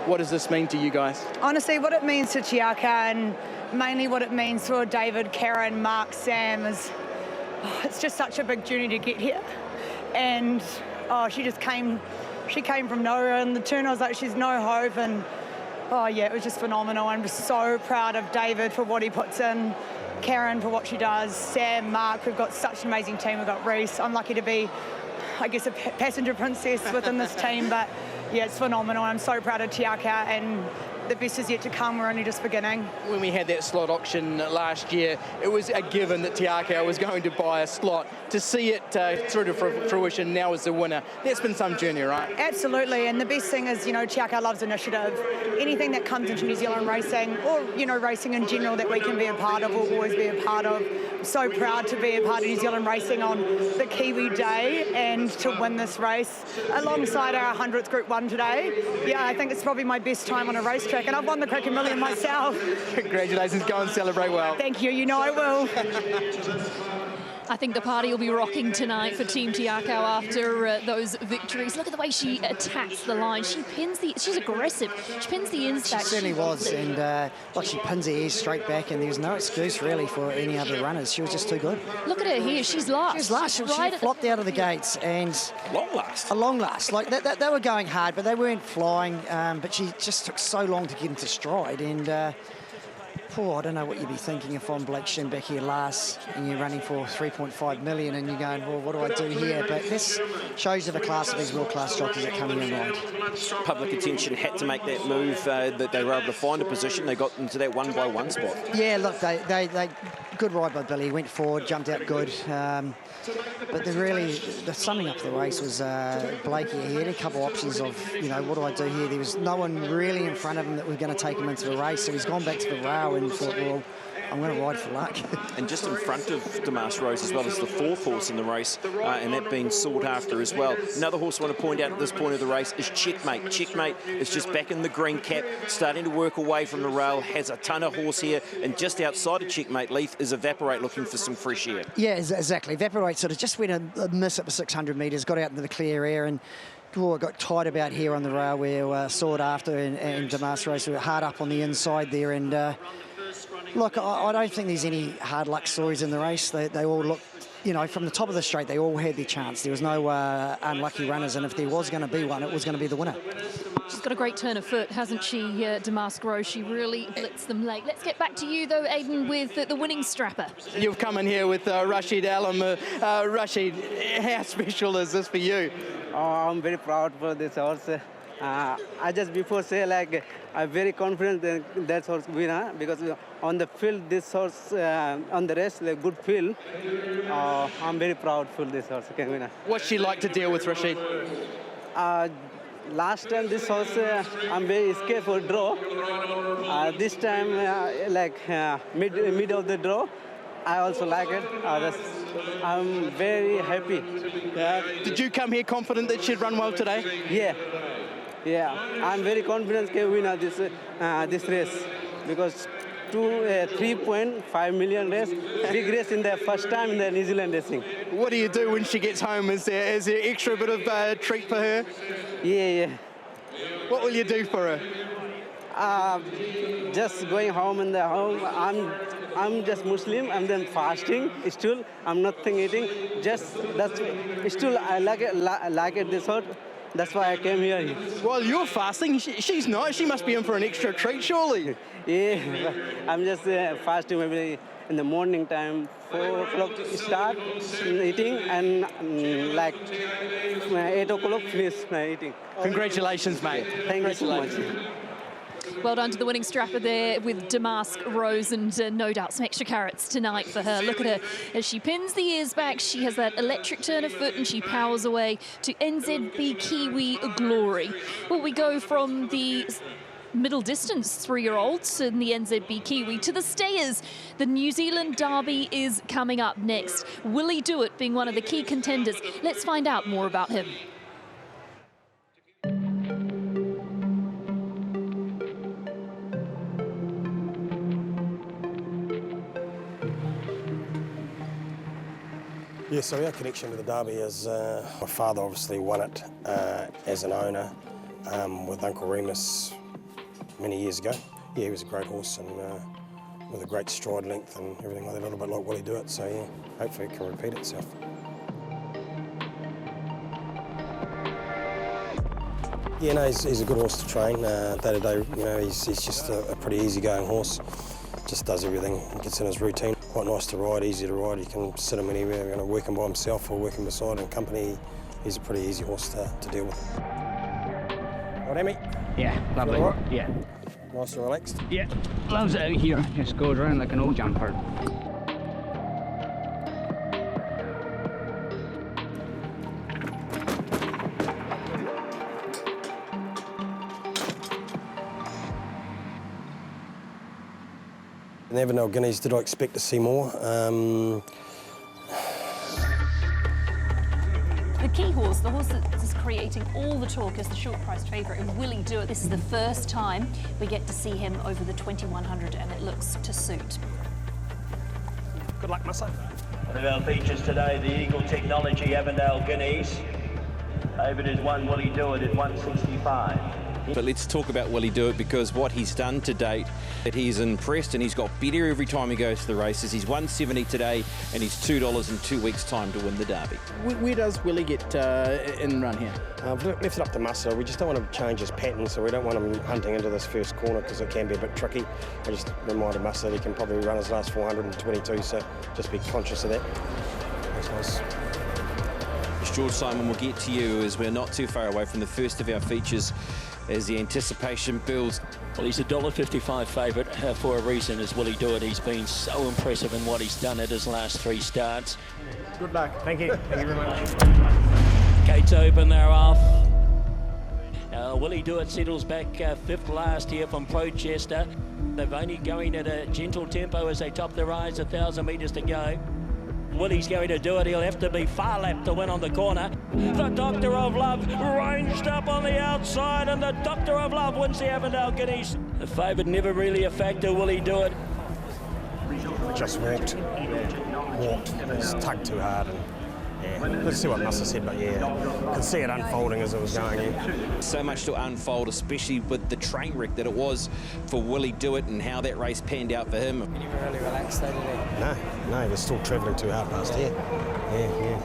what does this mean to you guys? Honestly, what it means to Te Akau, and mainly what it means for David, Karen, Mark, Sam, is it's just such a big journey to get here. And she came from nowhere, and the turn I was like, she's no hope, and it was just phenomenal. I'm just so proud of David for what he puts in, Karen for what she does, Sam, Mark. We've got such an amazing team. We've got Reese. I'm lucky to be, I guess, a passenger princess within this team, but yeah, it's phenomenal. I'm so proud of Te Akau, and the best is yet to come. We're only just beginning. When we had that slot auction last year, it was a given that Te Akau was going to buy a slot. To see it through to fruition now as the winner, that's been some journey, right? Absolutely, and the best thing is, Te Akau loves initiative. Anything that comes into New Zealand racing, or, racing in general that we can be a part of, we'll always be a part of. I'm so proud to be a part of New Zealand racing on the Kiwi Day and to win this race alongside our 100th Group 1 today. Yeah, I think it's probably my best time on a racetrack, and I've won the Karaka Million myself. Congratulations, go and celebrate well. Thank you, I will. I think the party will be rocking tonight for Team Tiako after those victories. Look at the way she attacks the line. She's aggressive. She pins the ins back. She certainly was, and she pins the ears straight back, and there's no excuse really for any other runners. She was just too good. Look at her here. She's last. She's last. She flopped out of the gates, and a long last. Like they were going hard, but they weren't flying. But she just took so long to get into stride, and. I don't know what you'd be thinking if I'm Blake Shin back here last and you're running for 3.5 million and you're going, well, what do I do here? But this shows you the class of these world-class jockeys that come in and ride. Public attention had to make that move, that they were able to find a position. They got into that 1-by-1 spot. Yeah, look, they good ride by Billy. Went forward, jumped out good. But the summing up of the race was Blakey. He had a couple options of, what do I do here? There was no one really in front of him that was going to take him into the race. So he's gone back to the rail and thought, well, I'm going to ride for luck. And just in front of Damas Rose as well as the fourth horse in the race, and that being sought after as well. Another horse I want to point out at this point of the race is Checkmate. Checkmate is just back in the green cap, starting to work away from the rail, has a ton of horse here, and just outside of Checkmate, Leith, is Evaporate looking for some fresh air. Yeah, exactly. Evaporate sort of just went a miss at the 600 metres, got out into the clear air, and got tight about here on the rail where sought after, and Damas Rose were hard up on the inside there, and look, I don't think there's any hard luck stories in the race. They all look, from the top of the straight, they all had their chance. There was no unlucky runners, and if there was going to be one, it was going to be the winner. She's got a great turn of foot, hasn't she, Damas Rose? She really blitzed them late. Let's get back to you, though, Aidan, with the winning strapper. You've come in here with Rashid Alam. Rashid, how special is this for you? I'm very proud for this horse. I just before say I'm very confident that horse winner because on the field this horse on the rest the good field. I'm very proud for this horse can winner. What's she like to deal with, Rashid? Last time this horse I'm very scared for draw. This time mid of the draw. I also like it. I'm very happy. Did you come here confident that she'd run well today? Yeah, I'm very confident can win this race because 3.5 million race, big race in the first time in the New Zealand racing. What do you do when she gets home? Is there extra bit of treat for her? Yeah. What will you do for her? Just going home in the home. I'm just Muslim. I'm then fasting. Still, I'm nothing eating. Still I like it this hot. That's why I came here. Well, you're fasting. She's not. She must be in for an extra treat, surely. Yeah, I'm just fasting maybe in the morning time. 4 o'clock start eating and 8 o'clock finish eating. Congratulations, mate. Thank you so much. Well done to the winning strapper there with Damas Rose, and no doubt some extra carrots tonight for her. Look at her as she pins the ears back. She has that electric turn of foot and she powers away to NZB Kiwi glory. Well, we go from the middle distance 3-year-olds in the NZB Kiwi to the stayers. The New Zealand Derby is coming up next. Will he do it, being one of the key contenders? Let's find out more about him. Yeah, so our connection to the Derby is my father obviously won it as an owner with Uncle Remus many years ago. Yeah, he was a great horse and with a great stride length and everything like that, a little bit like Willie Do It. So yeah, hopefully it can repeat itself. Yeah, no, he's a good horse to train. Day to day, he's just a pretty easygoing horse. Just does everything, gets in his routine. Quite nice to ride, easy to ride. You can sit him anywhere, work him by himself or work him beside in company. He's a pretty easy horse to deal with. Right, Amy? Yeah, lovely. Right? Yeah. Nice and relaxed? Yeah, loves it out here. Just goes around like an old jumper. Never know Guineas, did I expect to see more? The key horse, the horse that is creating all the talk, is the short-priced favourite, and Will He Do It. This is the first time we get to see him over the 2100, and it looks to suit. Good luck, Musa. One of our features today, the Eagle Technology Avondale Guineas. Over is one Willie Do It at 165. But let's talk about Will He Do It, because what he's done to date, that he's impressed and he's got better every time he goes to the races. He's 170 today and he's $2 in 2 weeks' time to win the Derby. Where does Willie get in and run here? I've left it up to Musa. We just don't want to change his pattern, so we don't want him hunting into this first corner because it can be a bit tricky. I just reminded Musa that he can probably run his last 422, so just be conscious of that. Thanks, guys. George Simon, will get to you as we're not too far away from the first of our features as the anticipation builds. Well, he's a $1.55 favourite for a reason, as Will He Do It. He's been so impressive in what he's done at his last 3 starts. Good luck. Thank you. Thank you very much. Gates open, they're off. Will He Do It settles back 5th last here from Prochester. They're only going at a gentle tempo as they top the rise, 1,000 metres to go. Willie's going to do it. He'll have to be far lap to win on the corner. The Doctor of Love ranged up on the outside, and the Doctor of Love wins the Avondale Guineas. The favourite never really a factor. Will he do it? Just walked. It's tugged too hard. And let's see what Musa said, but could see it unfolding as it was going. So much to unfold, especially with the train wreck that it was for Will He Do It and how that race panned out for him. You were really relaxed, though, didn't you? No, he was still travelling too hard past here. Yeah.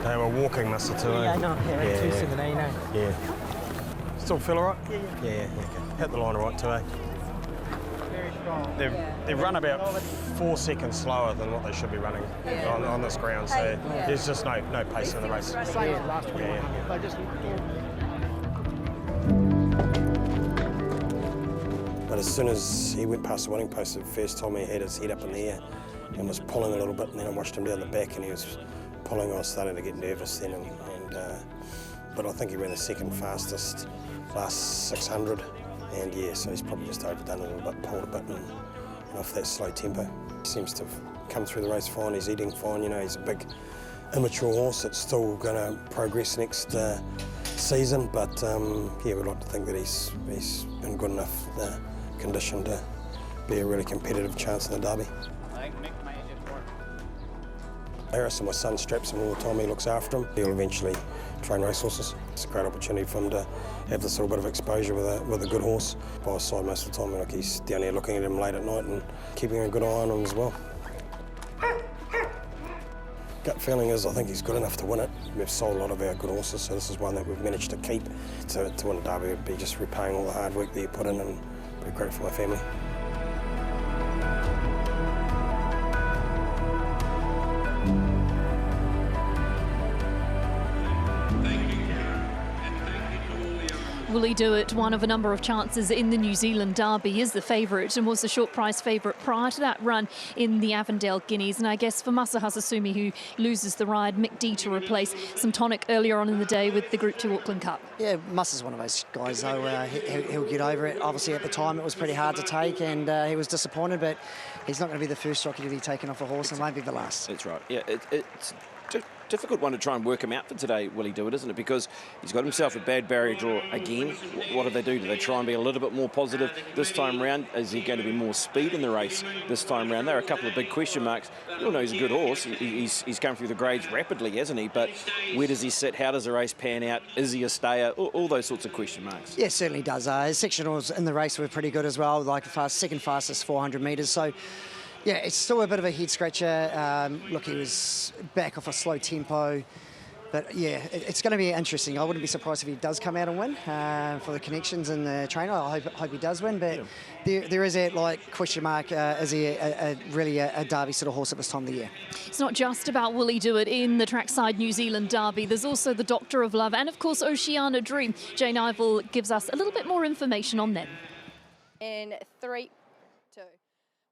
They were walking Musa too. Yeah, no, 217, eh? Yeah. Still feel all right? Yeah. Okay. Hit the line right too, eh? They've run about 4 seconds slower than what they should be running on this ground, so there's just no pace in the race. But as soon as he went past the winning post, the first time he had his head up in the air and was pulling a little bit, and then I watched him down the back and he was pulling. I was starting to get nervous then, but I think he ran the second fastest last 600. And so he's probably just overdone it a little bit, pulled a bit and off that slow tempo. He seems to have come through the race fine, he's eating fine, he's a big immature horse that's still going to progress next season, but we'd like to think that he's in good enough condition to be a really competitive chance in the Derby. Harrison, my son, straps him all the time, he looks after him. He'll eventually train racehorses. It's a great opportunity for him to have this little bit of exposure with a good horse by his side most of the time. Like he's down here looking at him late at night and keeping a good eye on him as well. Gut feeling is I think he's good enough to win it. We've sold a lot of our good horses, so this is one that we've managed to keep. To win a Derby would be just repaying all the hard work that you put in, and be great for my family. Will he do it? One of a number of chances in the New Zealand Derby, is the favourite and was the short price favourite prior to that run in the Avondale Guineas. And I guess for Masa Hasasumi, who loses the ride, Mick D to replace some tonic earlier on in the day with the Group 2 Auckland Cup. Yeah, Musa's one of those guys, though. He'll get over it. Obviously, at the time, it was pretty hard to take, and he was disappointed, but he's not going to be the first jockey to be taken off a horse, and won't be the last. That's right. Yeah, it's a difficult one to try and work him out for today, Will he do it, isn't it? Because he's got himself a bad barrier draw again. What do they do? Do they try and be a little bit more positive this time round? Is he going to be more speed in the race this time round? There are a couple of big question marks. You all know he's a good horse. He's come through the grades rapidly, hasn't he? But where does he sit? How does the race pan out? Is he a stayer? All those sorts of question marks. Yeah, certainly does. His sectionals in the race were pretty good as well, like second fastest 400 metres. So yeah, it's still a bit of a head scratcher. Look, he was back off a slow tempo. But yeah, it's going to be interesting. I wouldn't be surprised if he does come out and win for the connections and the trainer. I hope he does win. But there is a question mark. Is he really a Derby sort of horse at this time of the year? It's not just about will he do it in the Trackside New Zealand Derby. There's also the Doctor of Love and, of course, Oceana Dream. Jane Ivel gives us a little bit more information on them. In 3, 2.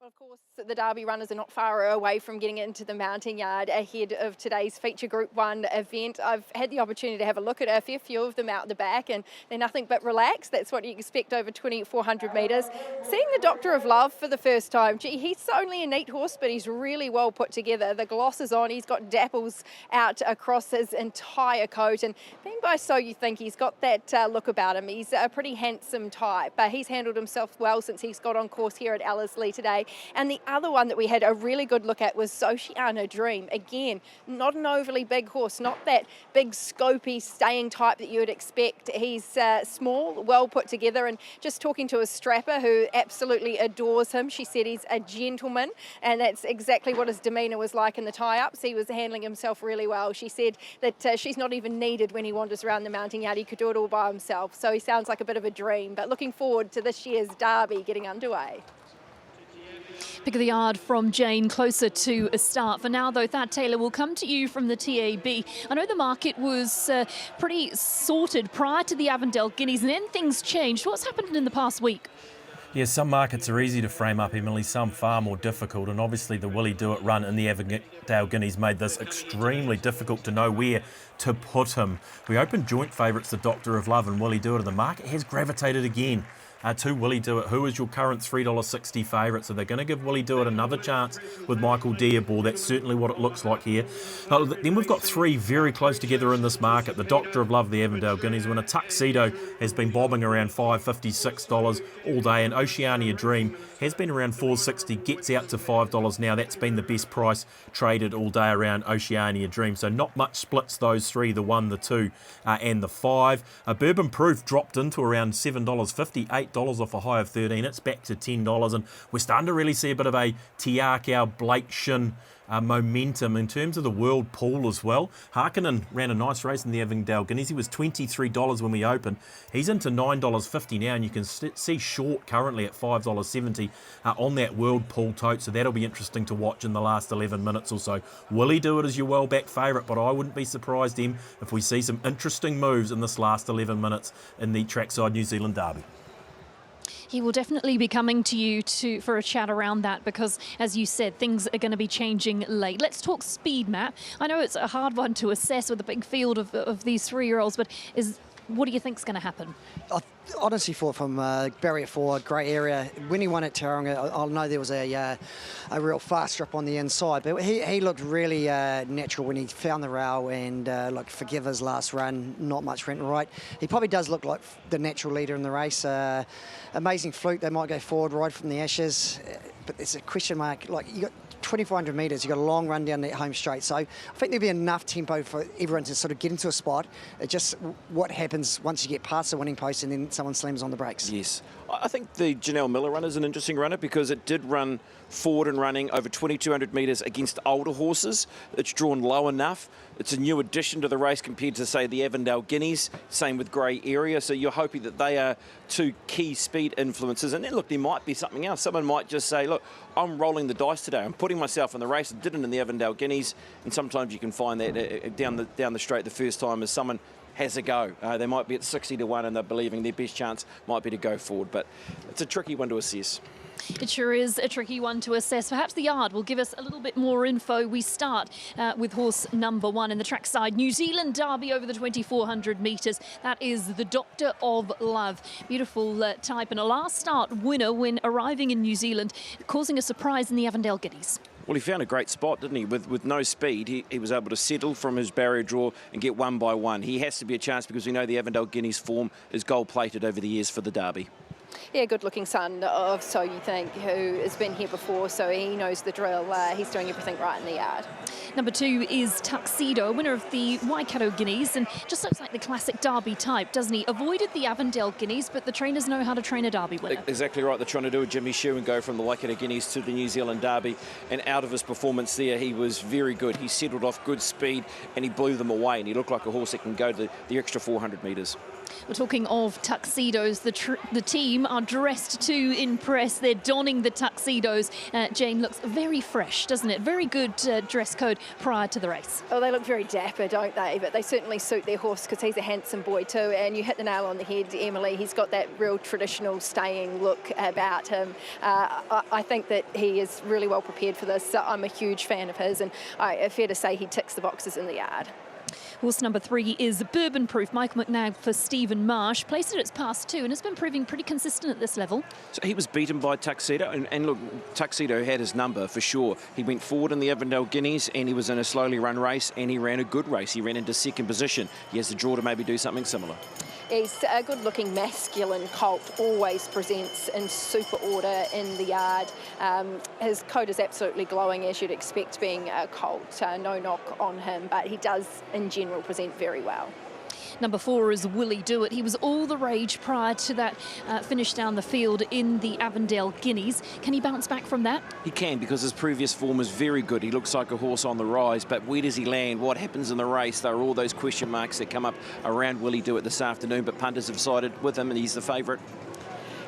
Well, of course, the Derby runners are not far away from getting into the mounting yard ahead of today's feature Group 1 event. I've had the opportunity to have a look at a fair few of them out the back, and they're nothing but relaxed. That's what you expect over 2,400 metres. Seeing the Doctor of Love for the first time, gee, he's only a neat horse, but he's really well put together. The gloss is on, he's got dapples out across his entire coat, and being by So You Think, he's got that look about him. He's a pretty handsome type, but he's handled himself well since he's got on course here at Ellerslie today. And the other one that we had a really good look at was Oceana Dream. Again, not an overly big horse, not that big scopy staying type that you would expect. He's small, well put together, and just talking to a strapper who absolutely adores him, she said he's a gentleman, and that's exactly what his demeanour was like in the tie-ups. He was handling himself really well. She said that she's not even needed when he wanders around the mounting yard. He could do it all by himself, so he sounds like a bit of a dream. But looking forward to this year's Derby getting underway. Pick of the yard from Jane, closer to a start. For now, though, Thad Taylor, will come to you from the TAB. I know the market was pretty sorted prior to the Avondale Guineas, and then things changed. What's happened in the past week? Yeah, some markets are easy to frame up, Emily, some far more difficult, and obviously the Willie Do It run in the Avondale Guineas made this extremely difficult to know where to put him. We opened joint favourites, the Doctor of Love and Willie Do It, and the market has gravitated again to Willie Do It, who is your current $3.60 favourite. So they're going to give Willie Do It another chance with Michael Dearborn. That's certainly what it looks like here. Then we've got three very close together in this market. The Doctor of Love, the Avondale Guineas winner. Tuxedo has been bobbing around $5.56 all day, and Oceania Dream has been around $4.60, gets out to $5 now. That's been the best price traded all day around Oceania Dream. So not much splits those three, the 1, the 2 and the 5. Bourbon Proof dropped into around $7.50, $8 off a high of 13. It's back to $10, and we're starting to really see a bit of a Tiakau, Blake Shin momentum in terms of the world pool as well. Harkonnen ran a nice race in the Avondale Guineas. He was $23 when we opened. He's into $9.50 now, and you can see Short currently at $5.70 on that world pool tote, so that'll be interesting to watch in the last 11 minutes or so. Willie Do It is your well-backed favourite, but I wouldn't be surprised, Em, if we see some interesting moves in this last 11 minutes in the Trackside New Zealand Derby. He will definitely be coming to you for a chat around that because, as you said, things are going to be changing late. Let's talk speed, Matt. I know it's a hard one to assess with a big field of these 3-year-olds, but what do you think is going to happen? I honestly thought from barrier 4, great area. When he won at Tauranga, I know there was a real fast strip on the inside, but he looked really natural when he found the rail and forgive his last run, not much went right. He probably does look like the natural leader in the race. Amazing fluke, they might go forward right from the Ashes, but it's a question mark. Like, you got 2,400 metres, you've got a long run down that home straight, so I think there'll be enough tempo for everyone to sort of get into a spot. It's just what happens once you get past the winning post and then someone slams on the brakes. Yes. I think the Janelle Miller run is an interesting runner because it did run forward and running over 2,200 metres against older horses. It's drawn low enough. It's a new addition to the race compared to, say, the Avondale Guineas. Same with Grey Area. So you're hoping that they are two key speed influences. And then, look, there might be something else. Someone might just say, look, I'm rolling the dice today. I'm putting myself in the race. I didn't in the Avondale Guineas. And sometimes you can find that down the straight the first time as someone has a go. They might be at 60-1 and they're believing their best chance might be to go forward. But it's a tricky one to assess. It sure is a tricky one to assess. Perhaps the yard will give us a little bit more info. We start with horse number 1 in the Trackside New Zealand Derby over the 2,400 metres. That is the Doctor of Love. Beautiful type and a last start winner when arriving in New Zealand, causing a surprise in the Avondale Guineas. Well, he found a great spot, didn't he? With no speed, he was able to settle from his barrier draw and get 1 by 1. He has to be a chance because we know the Avondale Guineas form is gold-plated over the years for the Derby. Yeah, good-looking son of So You Think, who has been here before, so he knows the drill. He's doing everything right in the yard. Number 2 is Tuxedo, winner of the Waikato Guineas, and just looks like the classic Derby type, doesn't he? Avoided the Avondale Guineas, but the trainers know how to train a Derby winner. Exactly right. They're trying to do a Jimmy Shue and go from the Waikato Guineas to the New Zealand Derby, and out of his performance there, he was very good. He settled off good speed, and he blew them away, and he looked like a horse that can go the extra 400 metres. We're talking of tuxedos. The team are dressed to impress. They're donning the tuxedos. Jane, looks very fresh, doesn't it? Very good dress code prior to the race. Oh, they look very dapper, don't they? But they certainly suit their horse because he's a handsome boy too. And you hit the nail on the head, Emily. He's got that real traditional staying look about him. I think that he is really well prepared for this. So I'm a huge fan of his, and fair to say he ticks the boxes in the yard. Horse number 3 is Bourbon Proof. Michael McNabb for Stephen Marsh. Placed it its past 2 and has been proving pretty consistent at this level. So he was beaten by Tuxedo, and look, Tuxedo had his number for sure. He went forward in the Avondale Guineas and he was in a slowly run race and he ran a good race. He ran into second position. He has the draw to maybe do something similar. He's a good-looking masculine colt, always presents in super order in the yard. His coat is absolutely glowing, as you'd expect being a colt. No knock on him, but he does, in general, present very well. Number 4 is Willie Do It. He was all the rage prior to that finish down the field in the Avondale Guineas. Can he bounce back from that? He can, because his previous form was very good. He looks like a horse on the rise, but where does he land? What happens in the race? There are all those question marks that come up around Willie Do It this afternoon, but punters have sided with him and he's the favourite.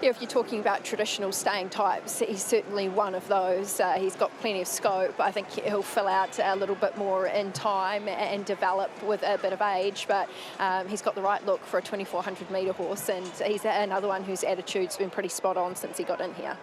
Yeah, if you're talking about traditional staying types, he's certainly one of those. He's got plenty of scope. I think he'll fill out a little bit more in time and develop with a bit of age, but he's got the right look for a 2,400 metre horse, and he's another one whose attitude's been pretty spot on since he got in here.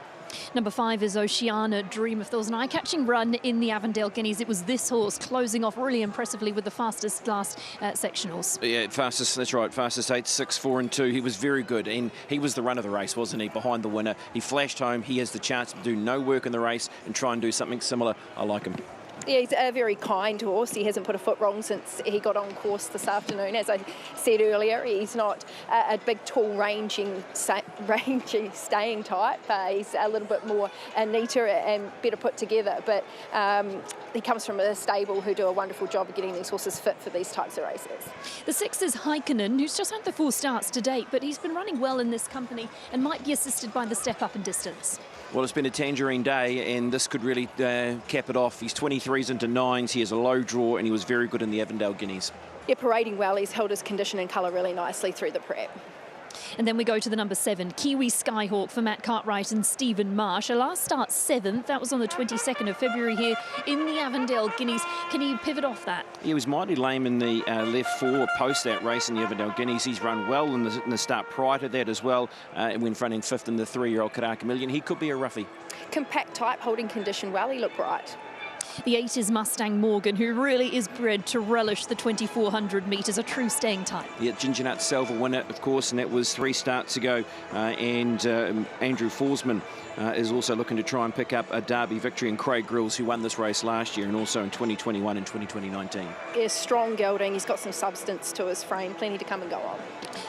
Number 5 is Oceana Dream. If there was an eye-catching run in the Avondale Guineas, it was this horse, closing off really impressively with the fastest last sectionals. Yeah, fastest, that's right, fastest 8, 6, 4 and 2. He was very good, and he was the run of the race, wasn't he, behind the winner. He flashed home. He has the chance to do no work in the race and try and do something similar. I like him. Yeah, he's a very kind horse. He hasn't put a foot wrong since he got on course this afternoon. As I said earlier, he's not a big, tall, rangy staying type. He's a little bit more neater and better put together. But he comes from a stable who do a wonderful job of getting these horses fit for these types of races. The 6 is Heikkinen, who's just had the 4 starts to date, but he's been running well in this company and might be assisted by the step up in distance. Well, it's been a tangerine day, and this could really cap it off. He's 23s into 9s. He has a low draw, and he was very good in the Avondale Guineas. Yeah, parading well. He's held his condition and colour really nicely through the prep. And then we go to the number 7, Kiwi Skyhawk for Matt Cartwright and Stephen Marsh. A last start 7th. That was on the 22nd of February here in the Avondale Guineas. Can he pivot off that? He was mighty lame in the left 4 post that race in the Avondale Guineas. He's run well in the start prior to that as well, when fronting 5th in the 3-year-old Karaka Million. He could be a roughie. Compact type, holding condition well. He looked bright. The 8 is Mustang Morgan, who really is bred to relish the 2,400 metres, a true staying type. Yeah, Ginger Nut Silver winner, of course, and that was 3 starts ago. And Andrew Forsman is also looking to try and pick up a Derby victory, and Craig Grills, who won this race last year and also in 2021 and 2019. Yeah, strong gelding. He's got some substance to his frame, plenty to come and go on.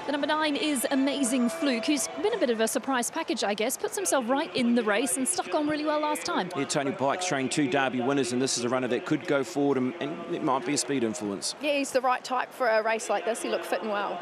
The number 9 is Amazing Fluke, who's been a bit of a surprise package, I guess. Puts himself right in the race and stuck on really well last time. Yeah, Tony Pike's trained 2 Derby winners, and this is a runner that could go forward, and it might be a speed influence. Yeah, he's the right type for a race like this. He looked fit and well.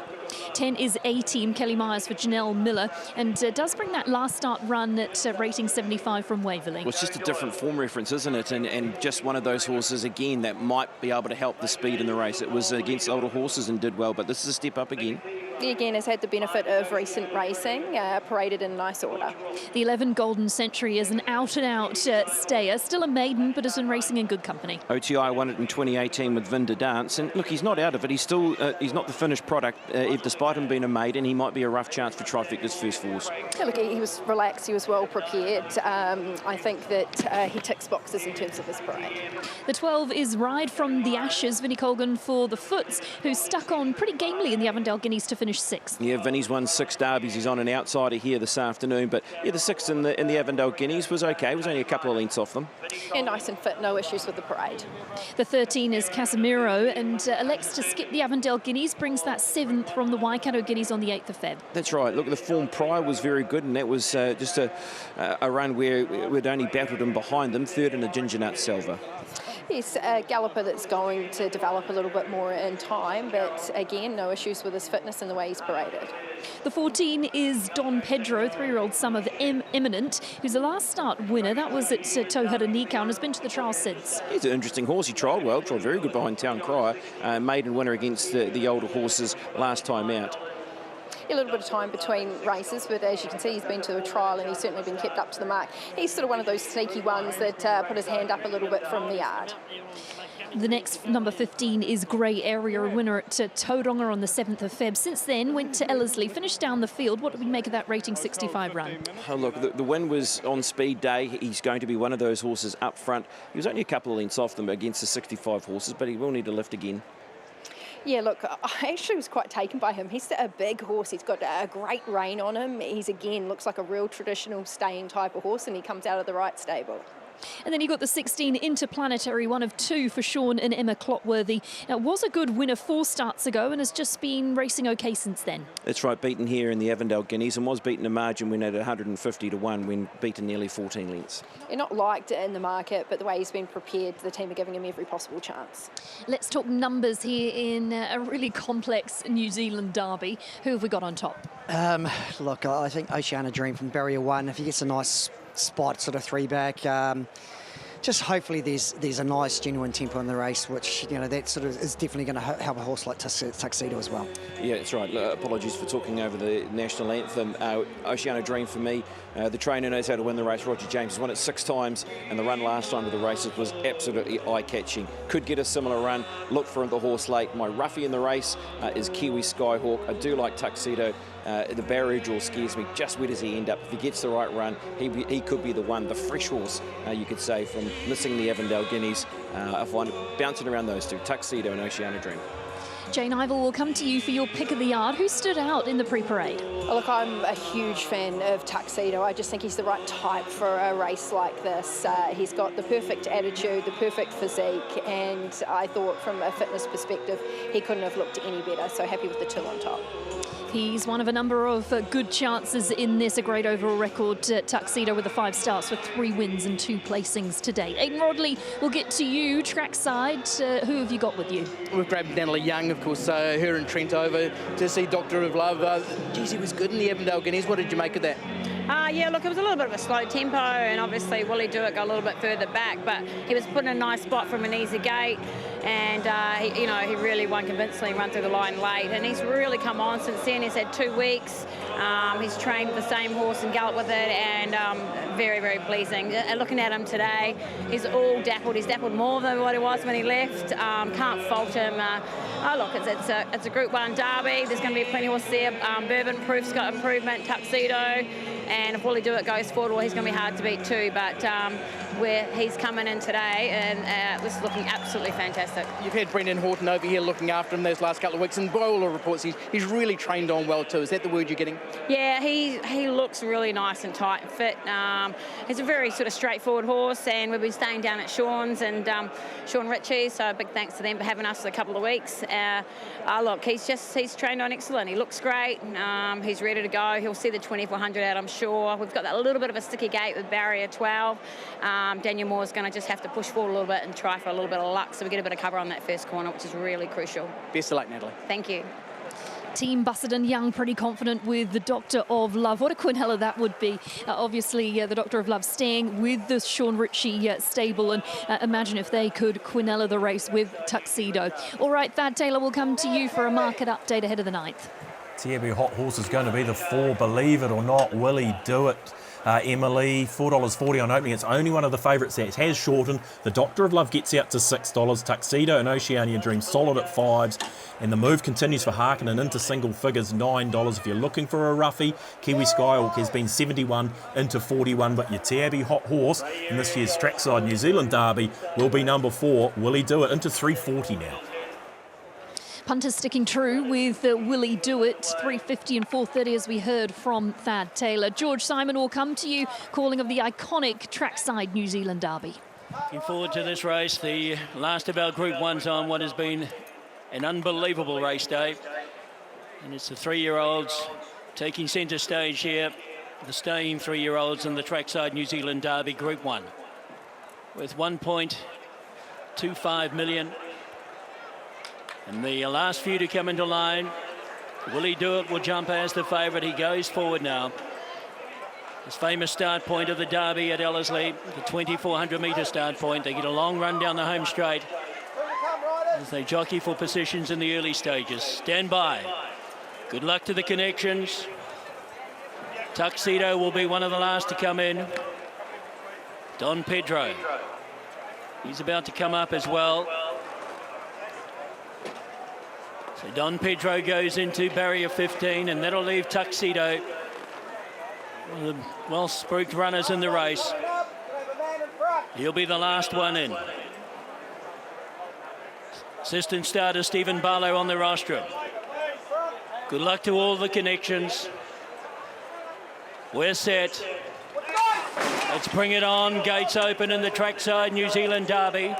10 is A-Team, Kelly Myers for Janelle Miller, and does bring that last start run at rating 75 from Waverley. Well, it's just a different form reference, isn't it? And just one of those horses, again, that might be able to help the speed in the race. It was against older horses and did well, but this is a step up again. He again has had the benefit of recent racing, paraded in nice order. The 11 Golden Century is an out-and-out stayer, still a maiden, but has been racing in good company. OTI won it in 2018 with Vinda Dance, and look, he's not out of it. He's still he's not the finished product. Despite him being a maiden, he might be a rough chance for Trifecta's first fours. Yeah, look, he was relaxed, he was well prepared. I think that he ticks boxes in terms of his parade. The 12 is Ride from the Ashes, Vinnie Colgan for the Foots, who's stuck on pretty gamely in the Avondale Guineas to finish 6th. Yeah, Vinnie's won 6 derbies. He's on an outsider here this afternoon, but yeah, the 6th in the Avondale Guineas was okay. It was only a couple of lengths off them. Yeah, nice and fit, no issues with the parade. The 13 is Casemiro, and elects to skip the Avondale Guineas, brings that 7th from the Waikato Guineas on the 8th of Feb. That's right. Look, the form prior was very good, and that was just a run where we'd only battled him behind them, 3rd in a Ginger Nut Silver. Yes, a galloper that's going to develop a little bit more in time, but again, no issues with his fitness and the way he's paraded. The 14 is Don Pedro, 3-year-old son of Eminent, who's a last start winner. That was at Tauhara Nikau and has been to the trial since. He's an interesting horse. He trialled well, trialled very good behind Town Crier. Maiden winner against the older horses last time out. A little bit of time between races, but as you can see, he's been to a trial and he's certainly been kept up to the mark. He's sort of one of those sneaky ones that put his hand up a little bit from the yard. The next, number 15, is Grey Area, a winner at Tauranga on the 7th of Feb. Since then, went to Ellerslie, finished down the field. What do we make of that rating 65 run? Oh, look, the win was on speed day. He's going to be one of those horses up front. He was only a couple of lengths off them against the 65 horses, but he will need to lift again. Yeah, look, I actually was quite taken by him. He's a big horse. He's got a great rein on him. He's, again, looks like a real traditional staying type of horse, and he comes out of the right stable. And then you got the 16 Interplanetary, one of two for Sean and Emma Clotworthy. Now, it was a good winner 4 starts ago and has just been racing okay since then. That's right, beaten here in the Avondale Guineas and was beaten a margin win at 150 to 1 when beaten nearly 14 lengths. You're not liked in the market, but the way he's been prepared, the team are giving him every possible chance. Let's talk numbers here in a really complex New Zealand derby. Who have we got on top? Look, I think Oceana Dream from barrier 1, if he gets a nice spot, sort of 3 back, just hopefully there's a nice genuine tempo in the race, which, you know, that sort of is definitely going to help a horse like Tuxedo as well. Yeah, that's right. Apologies for talking over the national anthem. Oceana Dream for me. The trainer knows how to win the race. Roger James has won it 6 times, and the run last time of the races was absolutely eye-catching. Could get a similar run. Look for the horse late. My roughie in the race is Kiwi Skyhawk. I do like Tuxedo. The barrier draw scares me. Just where does he end up? If he gets the right run, he could be the one, the fresh horse, you could say, from missing the Avondale Guineas. I find bouncing around those two, Tuxedo and Oceana Dream. Jane Ivel will come to you for your pick of the yard. Who stood out in the pre-parade? Look, I'm a huge fan of Tuxedo. I just think he's the right type for a race like this. He's got the perfect attitude, the perfect physique, and I thought from a fitness perspective, he couldn't have looked any better. So happy with the 2 on top. He's one of a number of good chances in this. A great overall record. Tuxedo with the 5 starts with 3 wins and 2 placings to date. Aidan Rodley, we'll get to you. Trackside, who have you got with you? We've grabbed Natalie Young, of course, her and Trent over to see Doctor of Love. Geez, he was good in the Avondale Guineas. What did you make of that? Yeah, look, it was a little bit of a slow tempo, and obviously Willie Dewitt got a little bit further back, but he was put in a nice spot from an easy gate, and he really won convincingly, run through the line late, and he's really come on since then. He's had 2 weeks. He's trained the same horse and galloped with it, and very, very pleasing. Looking at him today, he's all dappled. He's dappled more than what he was when he left. Can't fault him. Look, it's a Group 1 derby. There's going to be plenty of horses there. Bourbon Proof's got improvement, Tuxedo. And if Willie Dewitt goes forward, well, he's going to be hard to beat too. But where he's coming in today, and this is looking absolutely fantastic. You've had Brendan Horton over here looking after him those last couple of weeks, and by all the reports, he's really trained on well too. Is that the word you're getting? Yeah, he looks really nice and tight and fit. He's a very sort of straightforward horse, and we've been staying down at Sean's and Sean Ritchie, so big thanks to them for having us for a couple of weeks. Look, he's trained on excellent. He looks great. He's ready to go. He'll see the 2400 out, I'm sure. We've got that little bit of a sticky gate with barrier 12. Daniel Moore's going to just have to push forward a little bit and try for a little bit of luck, so we get a bit of cover on that first corner, which is really crucial. Best of luck, Natalie. Thank you. Team Busserton Young pretty confident with the Doctor of Love. What a quinella that would be. Obviously, the Doctor of Love staying with the Sean Ritchie stable, and imagine if they could quinella the race with Tuxedo. All right, Thad Taylor will come to you for a market update ahead of the 9th. TAB Hot Horse is going to be the 4, believe it or not. Willie Dewitt, Emily, $4.40 on opening. It's only one of the favourites there. It has shortened. The Doctor of Love gets out to $6. Tuxedo and Oceania Dream solid at 5s. And the move continues for Harkonnen into single figures, $9. If you're looking for a roughie, Kiwi Skyhawk has been 71 into 41. But your TAB Hot Horse in this year's Trackside New Zealand Derby will be number 4, Willie Dewitt, into $3.40 now. Punters sticking true with Willie Dewitt, $3.50 and $4.30 as we heard from Thad Taylor. George Simon will come to you, calling of the iconic Trackside New Zealand Derby. Looking forward to this race, the last of our Group 1s on what has been an unbelievable race day. And it's the 3-year-olds taking centre stage here, the staying 3-year-olds in the Trackside New Zealand Derby Group 1. With 1.25 million. And the last few to come into line. Willie Dewitt will jump as the favourite. He goes forward now. His famous start point of the Derby at Ellerslie, the 2,400 metre start point. They get a long run down the home straight as they jockey for positions in the early stages. Stand by. Good luck to the connections. Tuxedo will be one of the last to come in. Don Pedro. He's about to come up as well. So Don Pedro goes into barrier 15, and that'll leave Tuxedo, one of the well-spruiked runners in the race. He'll be the last one in. Assistant starter Stephen Barlow on the rostrum. Good luck to all the connections. We're set. Let's bring it on. Gates open in the Trackside New Zealand Derby.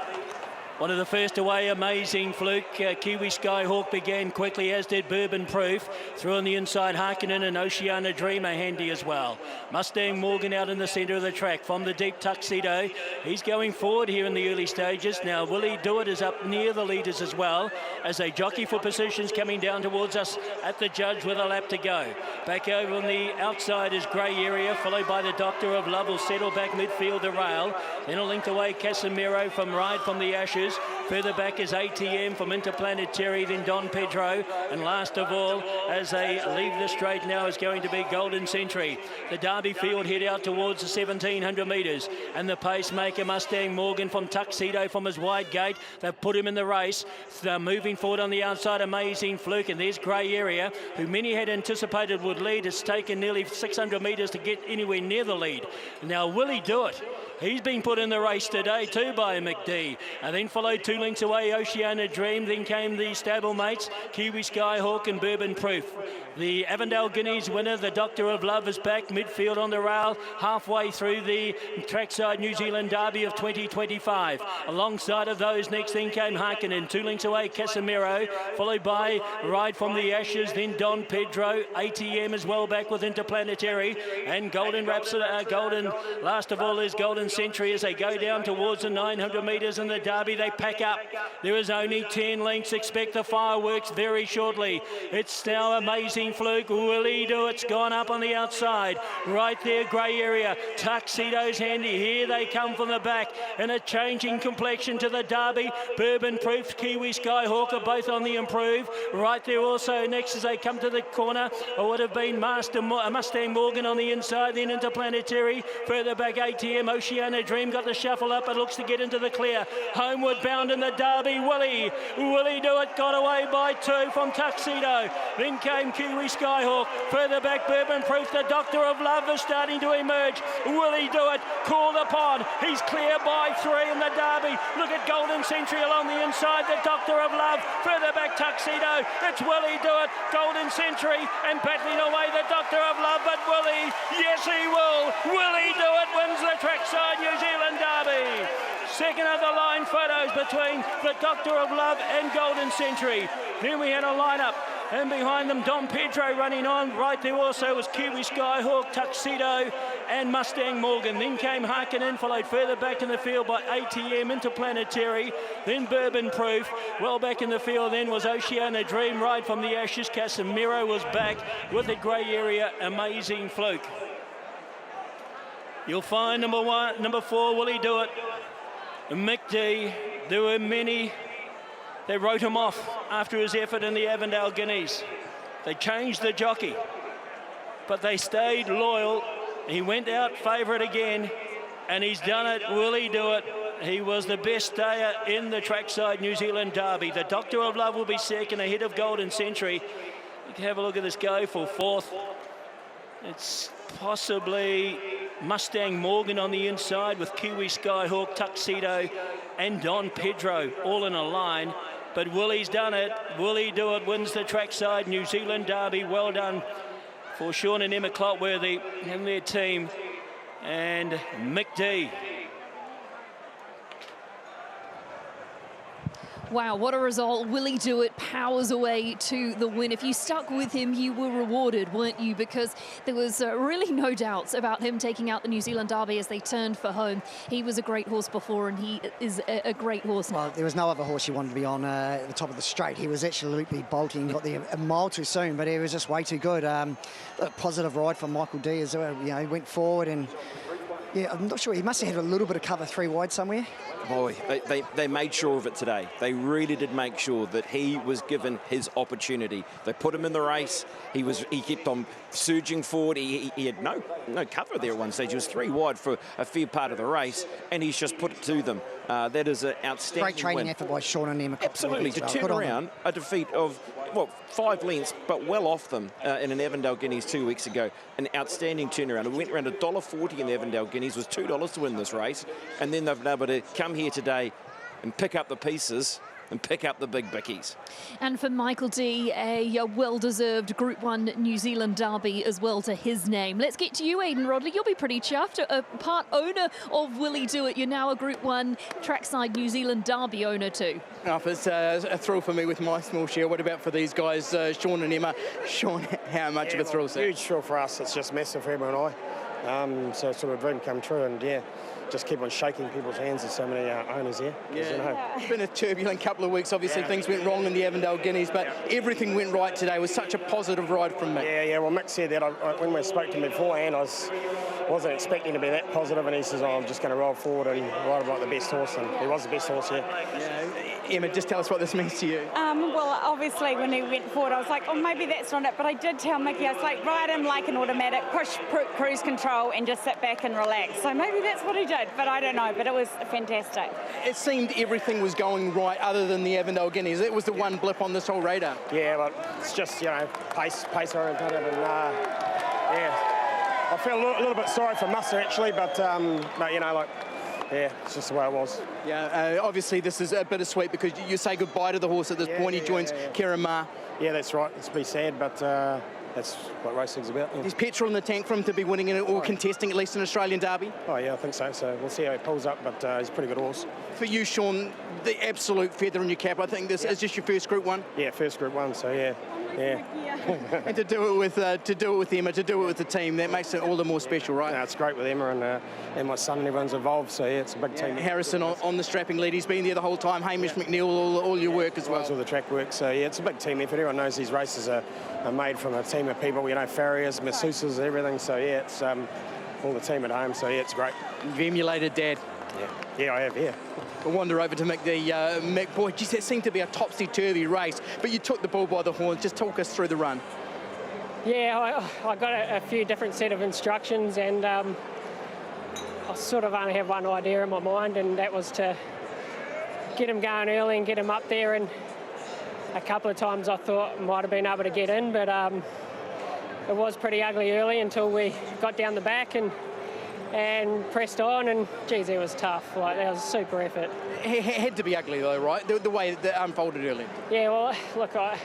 One of the first away, Amazing Fluke. Kiwi Skyhawk began quickly, as did Bourbon Proof. Through on the inside, Harkonnen and Oceana Dreamer handy as well. Mustang Morgan out in the centre of the track. From the deep, Tuxedo. He's going forward here in the early stages. Now, Will He Do It is up near the leaders as well, as they jockey for positions coming down towards us at the judge with a lap to go. Back over on the outside is Grey Area, followed by the Doctor of Love will settle back midfield the rail. Then a length away, Casemiro from Ride from the Ashes. Further back is ATM from Interplanetary, then Don Pedro, and last of all, as they leave the straight now, is going to be Golden Century. The Derby field head out towards the 1700 metres, and the pacemaker Mustang Morgan from Tuxedo from his wide gate. They've put him in the race. They're moving forward on the outside, Amazing Fluke, and there's Grey Area, who many had anticipated would lead. It's taken nearly 600 metres to get anywhere near the lead. Now, Will He Do It? He's been put in the race today too by McD, and then followed 2 lengths away Oceana Dream. Then came the stablemates Kiwi Skyhawk and Bourbon Proof. The Avondale Guineas winner, the Doctor of Love, is back midfield on the rail, halfway through the Trackside New Zealand Derby of 2025. Alongside of those, next then came Harkonnen, 2 lengths away Casemiro, followed by Ride from the Ashes, then Don Pedro, ATM as well back with Interplanetary, and Golden last of all is Golden Century as they go down towards the 900 metres in the Derby. They pack up. There is only 10 lengths. Expect the fireworks very shortly. It's now Amazing Fluke. Will He Do It's gone up on the outside. Right there, Grey Area. Tuxedo's handy. Here they come from the back in a changing complexion to the Derby. Bourbon Proof, Kiwi Skyhawk are both on the improve. Right there also next as they come to the corner, it would have been Mustang Morgan on the inside, then Interplanetary. Further back, ATM, Oceana Dream got the shuffle up. It looks to get into the clear. Homeward bound in the Derby, Will He Do It got away by 2 from Tuxedo. Then came Kiwi Skyhawk. Further back, Bourbon Proof, the Doctor of Love is starting to emerge. Will He Do It? Called upon. He's clear by 3 in the Derby. Look at Golden Century along the inside, the Doctor of Love. Further back, Tuxedo. It's Will He Do It? Golden Century and battling away the Doctor of Love, but will he? Yes, he will. Will He Do It? Wins the Trackside New Zealand Derby. Second of the line photos between the Doctor of Love and Golden Century. Then we had a lineup, and behind them Don Pedro running on. Right there also was Kiwi Skyhawk, Tuxedo and Mustang Morgan. Then came Harkonnen, followed further back in the field by ATM, Interplanetary, then Bourbon Proof. Well back in the field then was Oceana Dream, Ride from the Ashes. Casemiro was back with the Grey Area, Amazing Fluke. You'll find number 4, Will He Do It? Mick D. There were many. They wrote him off after his effort in the Avondale Guineas. They changed the jockey, but they stayed loyal. He went out favourite again, and he's done it. Will he do it? He was the best stayer in the Trackside New Zealand Derby. The Doctor of Love will be second ahead of Golden Century. You can have a look at this go for 4th. It's possibly Mustang Morgan on the inside with Kiwi Skyhawk, Tuxedo and Don Pedro all in a line. But Willie's done it. Will he do it? Wins the Trackside New Zealand Derby. Well done for Sean and Emma Clotworthy and their team. And Mick D. Wow, what a result. Will he do it? Powers away to the win. If you stuck with him, you were rewarded, weren't you? Because there was really no doubts about him taking out the New Zealand Derby as they turned for home. He was a great horse before, and he is a great horse now. Well, there was no other horse you wanted to be on at the top of the straight. He was absolutely bolting, got there a mile too soon, but he was just way too good. A positive ride from Michael D as well. You know, he went forward and, yeah, I'm not sure. He must have had a little bit of cover 3 wide somewhere. Boy, they made sure of it today. They really did make sure that he was given his opportunity. They put him in the race. He kept on surging forward. He had no cover there at one stage. He was 3 wide for a fair part of the race, and he's just put it to them. That is an outstanding great training win. effort by Sean and Emma. Absolutely, to turn around a defeat of, well, 5 lengths, but well off them in an Avondale Guineas 2 weeks ago. An outstanding turnaround. It went around $1.40 in the Avondale Guineas, was $2 to win this race, and then they've been able to come here today and pick up the pieces and pick up the big bickies. And for Michael D, a well-deserved Group 1 New Zealand Derby as well to his name. Let's get to you, Aidan Rodley. You'll be pretty chuffed. A part owner of Willie Do It. You're now a Group 1 Trackside New Zealand Derby owner too. It's a thrill for me with my small share. What about for these guys, Sean and Emma? Sean, how much of a thrill is that? Huge thrill for us. It's just massive for Emma and I. So it's sort of a dream come true, and yeah, just keep on shaking people's hands. There's so many owners here. Yeah. It's been a turbulent couple of weeks. Obviously, things went wrong in the Avondale Guineas, but everything went right today. It was such a positive ride from Mick. Yeah. Well, Mick said that when we spoke to him beforehand, I wasn't expecting to be that positive, and he says, I'm just going to roll forward and ride like the best horse, and he was the best horse here. Emma, just tell us what this means to you. Well, obviously, when he went forward, I was like, oh, maybe that's not it. But I did tell Mickey, I was like, ride him like an automatic, push cruise control, and just sit back and relax. So maybe that's what he did, but I don't know. But it was fantastic. It seemed everything was going right other than the Avondale Guineas. It was the one blip on this whole radar. Yeah, but it's just, pace orientated, and I feel a little bit sorry for Muster actually, but it's just the way it was. Obviously this is a bittersweet because you say goodbye to the horse at this point. He joins Karen Ma. Yeah, that's right. It's pretty sad, but that's what racing's about. There's petrol in the tank for him to be winning it or contesting at least an Australian Derby. Oh yeah, I think so. So we'll see how he pulls up, but he's a pretty good horse. For you, Sean, the absolute feather in your cap. I think this is just your first Group 1. Yeah, first Group 1. So yeah. And to do it with Emma, to do it with the team, that makes it all the more special, right? No, it's great with Emma and my son and everyone's involved. So yeah, it's a big team. Harrison on the strapping lead, he's been there the whole time. Hamish McNeil, all your work as well. All the track work. So yeah, it's a big team effort. Everyone knows these races are made from a team of people. Farriers, masseuses, everything. So yeah, it's all the team at home. So yeah, it's great. You've emulated Dad. Yeah, I have. Yeah. We'll wander over to Mick. Mick, boy, geez, that seemed to be a topsy-turvy race, but you took the bull by the horns. Just talk us through the run. Yeah, I got a few different set of instructions, and I sort of only have one idea in my mind, and that was to get him going early and get him up there. And a couple of times I thought I might have been able to get in, but it was pretty ugly early until we got down the back and pressed on, and geez, it was tough. That was a super effort. It had to be ugly though, right? The way that unfolded early. Yeah, well, look, I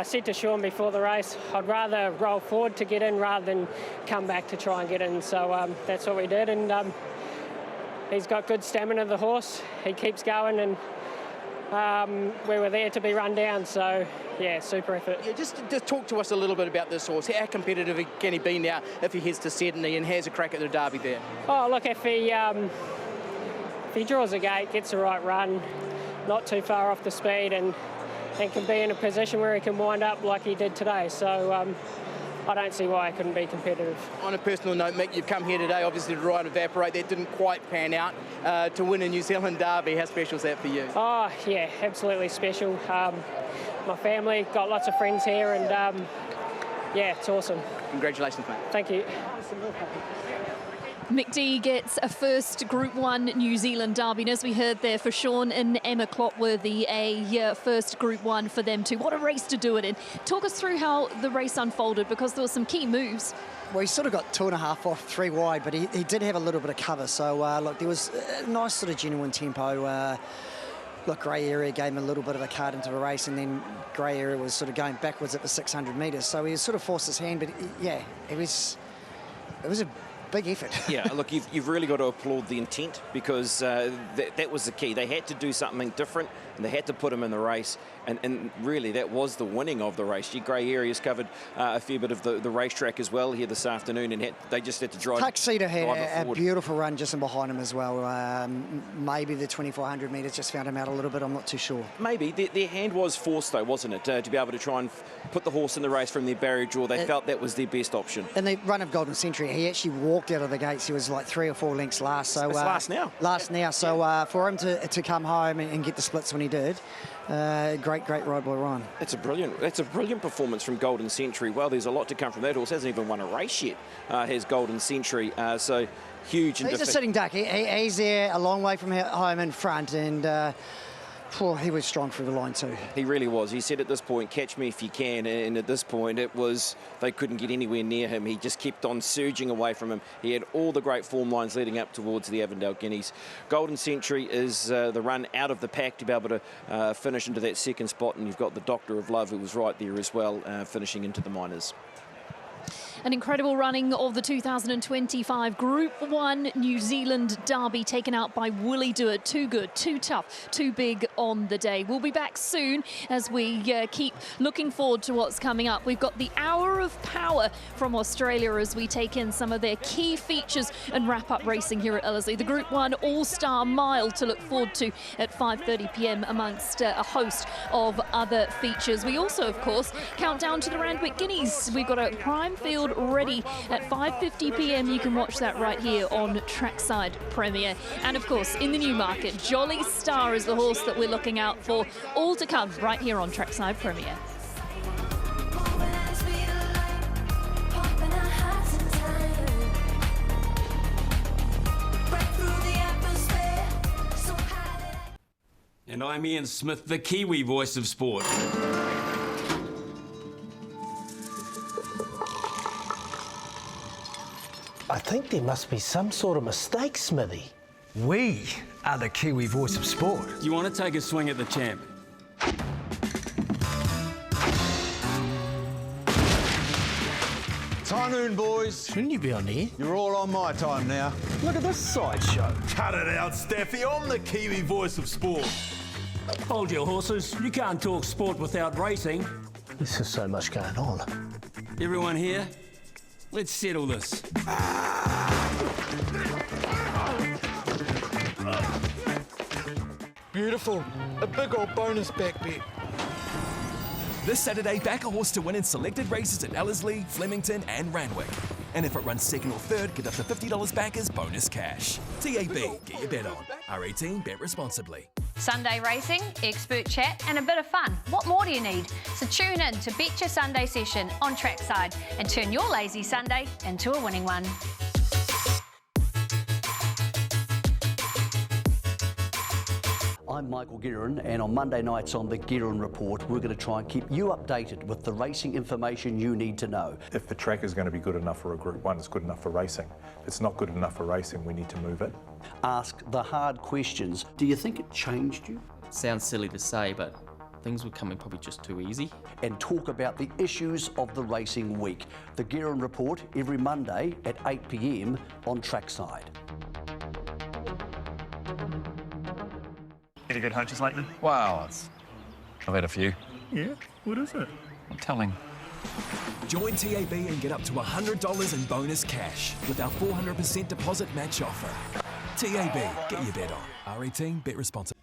said to Sean before the race, I'd rather roll forward to get in rather than come back to try and get in. So that's what we did, and he's got good stamina, the horse. He keeps going, and we were there to be run down, so yeah, super effort. Yeah, just talk to us a little bit about this horse. How competitive can he be now if he heads to Sydney and has a crack at the Derby there? Oh, look, if he draws a gate, gets the right run, not too far off the speed, and can be in a position where he can wind up like he did today. So I don't see why I couldn't be competitive. On a personal note, Mick, you've come here today obviously to ride Evaporate. That didn't quite pan out. To win a New Zealand Derby, how special is that for you? Oh, yeah, absolutely special. My family, got lots of friends here, and yeah, it's awesome. Congratulations, mate. Thank you. Mick D gets a first Group 1 New Zealand Derby. And as we heard there, for Sean and Emma Clotworthy, a first Group 1 for them too. What a race to do it in. Talk us through how the race unfolded, because there were some key moves. Well, he sort of got 2.5 off, 3 wide, but he did have a little bit of cover. So, look, there was a nice sort of genuine tempo. Look, Grey Area gave him a little bit of a card into the race, and then Grey Area was sort of going backwards at the 600 metres. So he sort of forced his hand, but it was a big effort. Yeah, look, you've really got to applaud the intent, because that was the key. They had to do something different, and they had to put him in the race, and really that was the winning of the race. Grey Area's covered a fair bit of the racetrack as well here this afternoon, and they just had to drive. Tuxedo had a beautiful run just in behind him as well. Maybe the 2,400 metres just found him out a little bit. I'm not too sure. Maybe. Their hand was forced though, wasn't it, to be able to try and put the horse in the race from their barrier draw. They felt that was their best option. In the run of Golden Century, he actually walked out of the gates. He was like 3 or 4 lengths last. So it's last now. Last now. So for him to come home and get the splits when he did, great ride by Ryan. That's a brilliant performance from Golden Century. Well, there's a lot to come from that horse. Hasn't even won a race yet. Has Golden Century. So huge. He's a sitting duck. He's there a long way from home in front, and Oh, he was strong through the line too. He really was. He said at this point, catch me if you can, and at this point it was, they couldn't get anywhere near him. He just kept on surging away from him. He had all the great form lines leading up towards the Avondale Guineas. Golden Century is the run out of the pack to be able to finish into that second spot, and you've got the Doctor of Love, who was right there as well, finishing into the minors. An incredible running of the 2025 Group 1 New Zealand Derby, taken out by Willie Do It. Too good, too tough, too big on the day. We'll be back soon as we keep looking forward to what's coming up. We've got the Hour of Power from Australia as we take in some of their key features and wrap up racing here at Ellerslie. The Group 1 Allstar Mile to look forward to at 5:30 p.m. amongst a host of other features. We also, of course, count down to the Randwick Guineas. We've got a prime field ready at 5:50 p.m. You can watch that right here on Trackside Premier. And of course, in the Newmarket, Jolly Star is the horse that we're looking out for. All to come right here on Trackside Premier. And I'm Ian Smith, the Kiwi voice of sport. I think there must be some sort of mistake, Smithy. We are the Kiwi voice of sport. You want to take a swing at the champ? High noon, boys. Shouldn't you be on here? You're all on my time now. Look at this sideshow. Cut it out, Staffy. I'm the Kiwi voice of sport. Hold your horses. You can't talk sport without racing. There's just so much going on. Everyone here? Let's settle this. Beautiful. A big old bonus back bet. This Saturday, back a horse to win in selected races at Ellerslie, Flemington and Randwick. And if it runs second or third, get up to $50 back as bonus cash. TAB, get your bet on. R18, bet responsibly. Sunday racing, expert chat and a bit of fun. What more do you need? So tune in to Bet Your Sunday session on Trackside and turn your lazy Sunday into a winning one. I'm Michael Guerin, and on Monday nights on the Guerin Report, we're going to try and keep you updated with the racing information you need to know. If the track is going to be good enough for a Group 1, it's good enough for racing. If it's not good enough for racing, we need to move it. Ask the hard questions. Do you think it changed you? Sounds silly to say, but things were coming probably just too easy. And talk about the issues of the racing week. The Guerin Report every Monday at 8 p.m. on Trackside. Any good hunches lately? Wow, I've had a few. Yeah? What is it? I'm telling. Join TAB and get up to $100 in bonus cash with our 400% deposit match offer. TAB, get your bet on. R18, bet responsibly.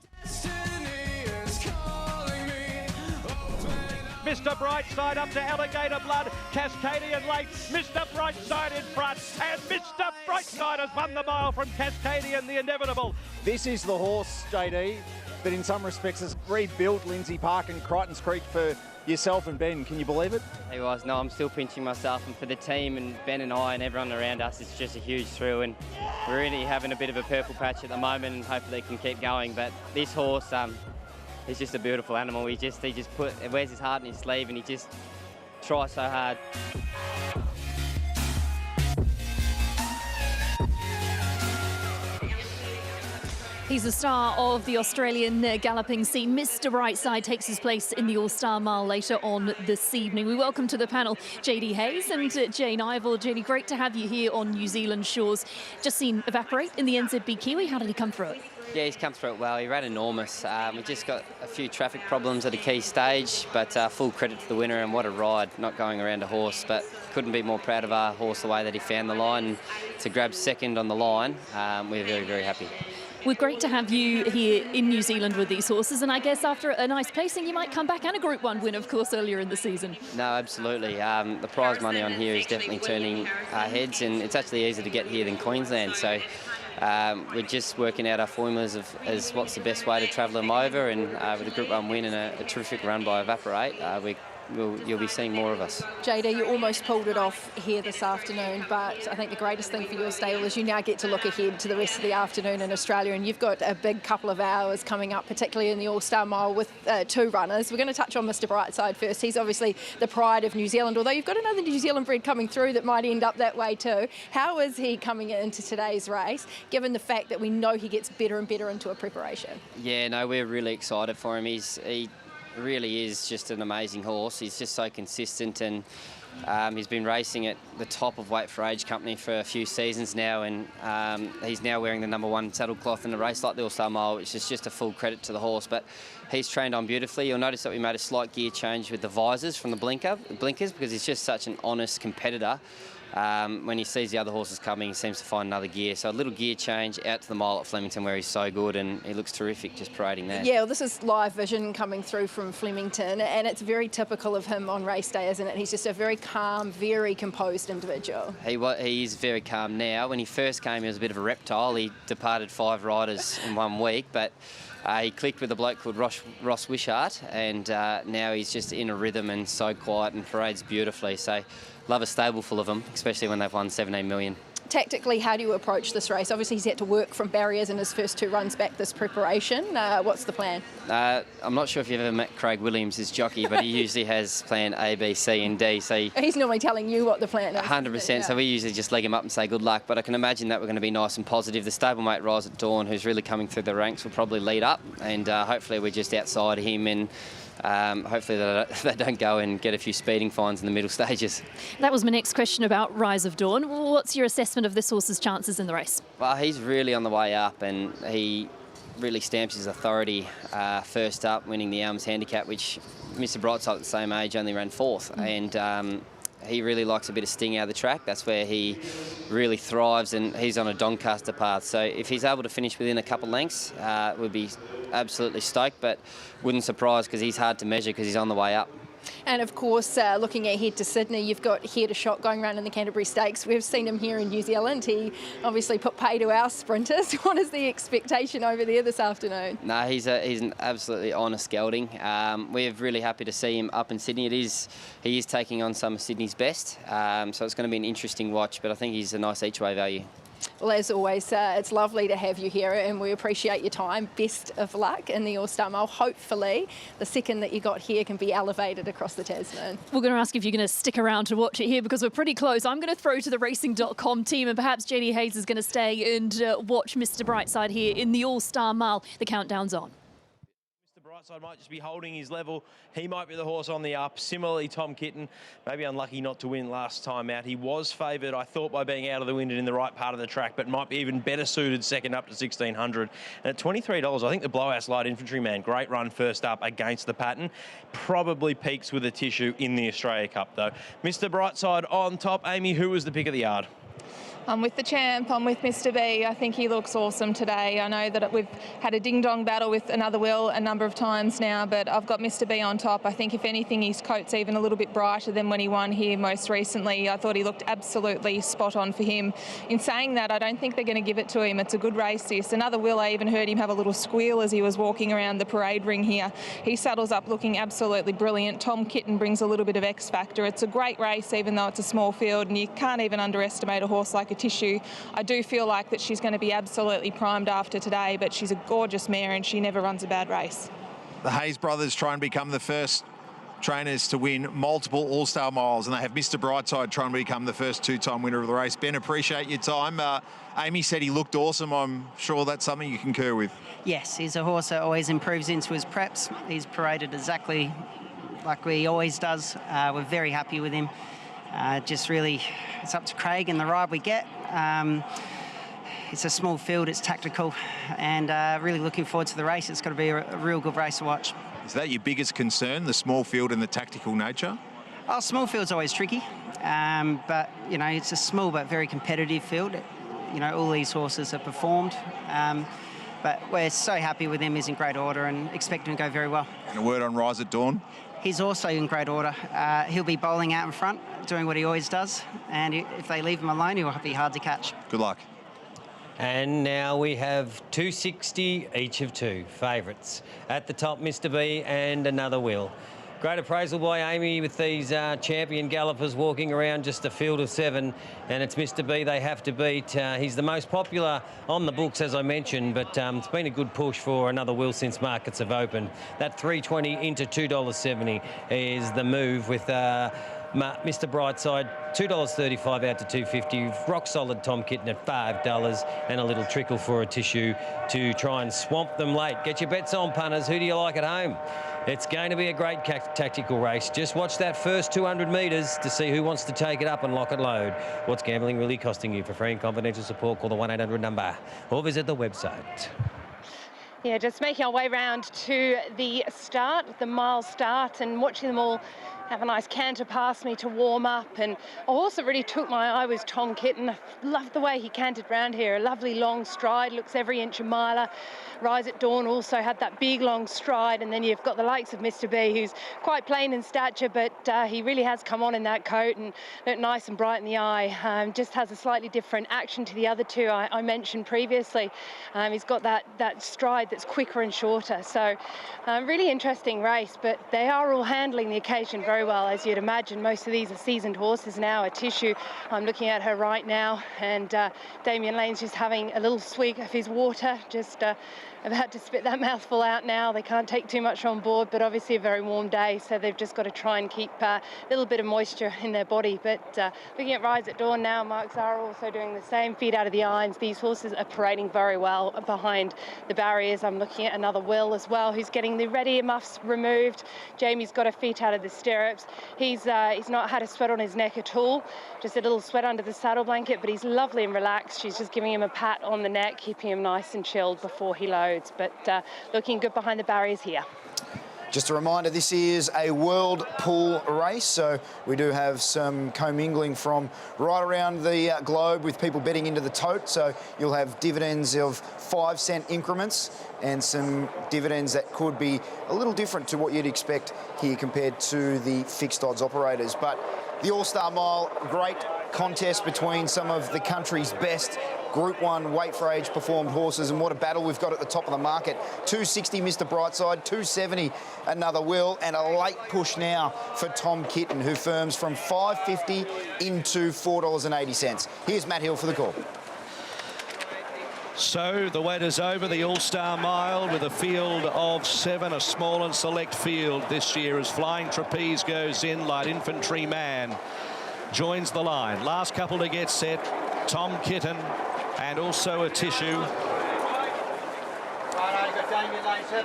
Mr. Brightside up to Alligator Blood, Cascadian late, Mr. Brightside in front, and Mr. Brightside has won the mile from Cascadian, the inevitable. This is the horse, JD, that in some respects has rebuilt Lindsay Park and Crichton's Creek for yourself and Ben. Can you believe it? Hey guys, no, I'm still pinching myself, and for the team and Ben and I and everyone around us, it's just a huge thrill, and we're really having a bit of a purple patch at the moment, and hopefully they can keep going. But this horse, he's just a beautiful animal. He wears his heart in his sleeve, and he just tries so hard. He's the star of the Australian galloping scene. Mr. Brightside takes his place in the All-Star Mile later on this evening. We welcome to the panel JD Hayes and Jane Ivor. JD, great to have you here on New Zealand shores. Just seen Evaporate in the NZB Kiwi. How did he come through it? Yeah, he's come through it well. He ran enormous. We just got a few traffic problems at a key stage, but full credit to the winner, and what a ride, not going around a horse. But couldn't be more proud of our horse, the way that he found the line. And to grab second on the line, we're very, very happy. We're great to have you here in New Zealand with these horses, and I guess after a nice placing you might come back and a Group 1 win, of course, earlier in the season. No, absolutely. The prize money on here is definitely turning our heads, and it's actually easier to get here than Queensland. So we're just working out our formulas as what's the best way to travel them over, and with a Group 1 win and a terrific run by Evaporate, we're you'll be seeing more of us. JD, you almost pulled it off here this afternoon, but I think the greatest thing for your stable is you now get to look ahead to the rest of the afternoon in Australia, and you've got a big couple of hours coming up, particularly in the Allstar Mile with 2 runners. We're going to touch on Mr. Brightside first. He's obviously the pride of New Zealand, although you've got another New Zealand bred coming through that might end up that way too. How is he coming into today's race, given the fact that we know he gets better and better into a preparation? Yeah, no, we're really excited for him. He really is just an amazing horse. He's just so consistent, and he's been racing at the top of weight for Age Company for a few seasons now, and he's now wearing the #1 saddle cloth in a race like the Allstar Mile, which is just a full credit to the horse. But he's trained on beautifully. You'll notice that we made a slight gear change with the visors from the blinkers, because he's just such an honest competitor. When he sees the other horses coming, he seems to find another gear. So a little gear change out to the mile at Flemington, where he's so good, and he looks terrific just parading there. Yeah, well, this is live vision coming through from Flemington, and it's very typical of him on race day, isn't it? He's just a very calm, very composed individual. He is very calm now. When he first came, he was a bit of a reptile. He departed 5 riders in 1 week, but he clicked with a bloke called Ross Wishart, and now he's just in a rhythm and so quiet and parades beautifully. So love a stable full of them, especially when they've won 17 million. Tactically, how do you approach this race? Obviously, he's had to work from barriers in his first 2 runs back this preparation. What's the plan? I'm not sure if you've ever met Craig Williams, his jockey, but he usually has plan A, B, C and D. So he's normally telling you what the plan is. 100%, yeah. So we usually just leg him up and say good luck, but I can imagine that we're going to be nice and positive. The stablemate Rise at Dawn, who's really coming through the ranks, will probably lead up, and hopefully we're just outside him, and hopefully they don't go and get a few speeding fines in the middle stages. That was my next question about Rise of Dawn. What's your assessment of this horse's chances in the race? Well, he's really on the way up, and he really stamps his authority first up, winning the Elms Handicap, which Mr. Brightside at the same age only ran 4th. And he really likes a bit of sting out of the track. That's where he really thrives, and he's on a Doncaster path. So if he's able to finish within a couple lengths, we'd be absolutely stoked, but wouldn't surprise, because he's hard to measure because he's on the way up. And of course, looking ahead to Sydney, you've got Head a Shot going around in the Canterbury Stakes. We've seen him here in New Zealand. He obviously put pay to our sprinters. What is the expectation over there this afternoon? No, he's an absolutely honest gelding. We're really happy to see him up in Sydney. He is taking on some of Sydney's best, so it's going to be an interesting watch, but I think he's a nice each-way value. Well, as always, it's lovely to have you here, and we appreciate your time. Best of luck in the Allstar Mile. Hopefully, the second that you got here can be elevated across the Tasman. We're going to ask if you're going to stick around to watch it here, because we're pretty close. I'm going to throw to the racing.com team, and perhaps JD Hayes is going to stay and watch Mr. Brightside here in the Allstar Mile. The countdown's on. Brightside might just be holding his level. He might be the horse on the up. Similarly, Tom Kitten, maybe unlucky not to win last time out. He was favoured, I thought, by being out of the wind and in the right part of the track, but might be even better suited second up to 1,600. And at $23, I think the Blowout's Light Infantryman, great run first up against the pattern, probably peaks with a tissue in the Australia Cup, though. Mr. Brightside on top. Amy, who was the pick of the yard? I'm with the champ, I'm with Mr. B. I think he looks awesome today. I know that we've had a ding-dong battle with Another Will a number of times now, but I've got Mr. B on top. I think if anything, his coat's even a little bit brighter than when he won here most recently. I thought he looked absolutely spot on for him. In saying that, I don't think they're going to give it to him. It's a good race, this. Another Will, I even heard him have a little squeal as he was walking around the parade ring here. He saddles up looking absolutely brilliant. Tom Kitten brings a little bit of X factor. It's a great race, even though it's a small field, and you can't even underestimate a horse like a Tissue. I do feel like that she's going to be absolutely primed after today, but she's a gorgeous mare and she never runs a bad race. The Hayes brothers try and become the first trainers to win multiple All-Star Miles, and they have Mr. Brightside trying to become the first 2-time winner of the race. Ben, appreciate your time. Amy said he looked awesome. I'm sure that's something you concur with. Yes, he's a horse that always improves into his preps. He's paraded exactly like he always does. We're very happy with him. Just really, it's up to Craig and the ride we get. It's a small field, it's tactical, and really looking forward to the race. It's got to be a real good race to watch. Is that your biggest concern, the small field and the tactical nature? Oh, small field's always tricky, but, you know, it's a small but very competitive field. You know, all these horses have performed, but we're so happy with him. He's in great order and expect him to go very well. And a word on Rise at Dawn? He's also in great order. He'll be bowling out in front, doing what he always does, and if they leave him alone, he'll be hard to catch. Good luck. And now we have 260 each of two favourites. At the top, Mr. B and Another Will. Great appraisal by Amy with these champion gallopers walking around just a field of 7, and it's Mr. B they have to beat. He's the most popular on the books, as I mentioned, but it's been a good push for Another Will since markets have opened. That $3.20 into $2.70 is the move with Mr. Brightside, $2.35 out to $2.50. Rock solid Tom Kitten at $5 and a little trickle for a tissue to try and swamp them late. Get your bets on, punters. Who do you like at home? It's going to be a great tactical race. Just watch that first 200 metres to see who wants to take it up and lock it load. What's gambling really costing you? For free and confidential support, call the 1-800 number or visit the website. Yeah, just making our way round to the start, the mile start, and watching them all have a nice canter past me to warm up. And a horse that really took my eye was Tom Kitten. I loved the way he cantered round here. A lovely long stride, looks every inch a miler. Rise at Dawn also had that big long stride, and then you've got the likes of Mr. B, who's quite plain in stature, but he really has come on in that coat and looked nice and bright in the eye. Just has a slightly different action to the other two I mentioned previously. He's got that stride that's quicker and shorter. So really interesting race, but they are all handling the occasion very well, as you'd imagine. Most of these are seasoned horses now. A Tissue, I'm looking at her right now, and Damien Lane's just having a little swig of his water, just about to spit that mouthful out now. They can't take too much on board, but obviously a very warm day, so they've just got to try and keep a little bit of moisture in their body. But looking at Rise at Dawn now, Mark Zara also doing the same, feet out of the irons. These horses are parading very well behind the barriers. I'm looking at Another Will as well, who's getting the red earmuffs removed. Jamie's got her feet out of the stirrups. He's not had a sweat on his neck at all, just a little sweat under the saddle blanket, but he's lovely and relaxed. She's just giving him a pat on the neck, keeping him nice and chilled before he loads. But looking good behind the barriers here. Just a reminder, this is a world pool race, so we do have some commingling from right around the globe with people betting into the tote. So you'll have dividends of 5-cent increments and some dividends that could be a little different to what you'd expect here compared to the fixed odds operators. But the All-Star Mile, great contest between some of the country's best Group 1 weight for age performed horses, and what a battle we've got at the top of the market. 260 Mr. Brightside, 270 Another Will, and a late push now for Tom Kitten, who firms from $5.50 into $4.80. Here's Matt Hill for the call. So the wait is over, the All-Star Mile with a field of 7, a small and select field this year as Flying Trapeze goes in. Light Infantry Man joins the line. Last couple to get set, Tom Kitten and also a Tissue.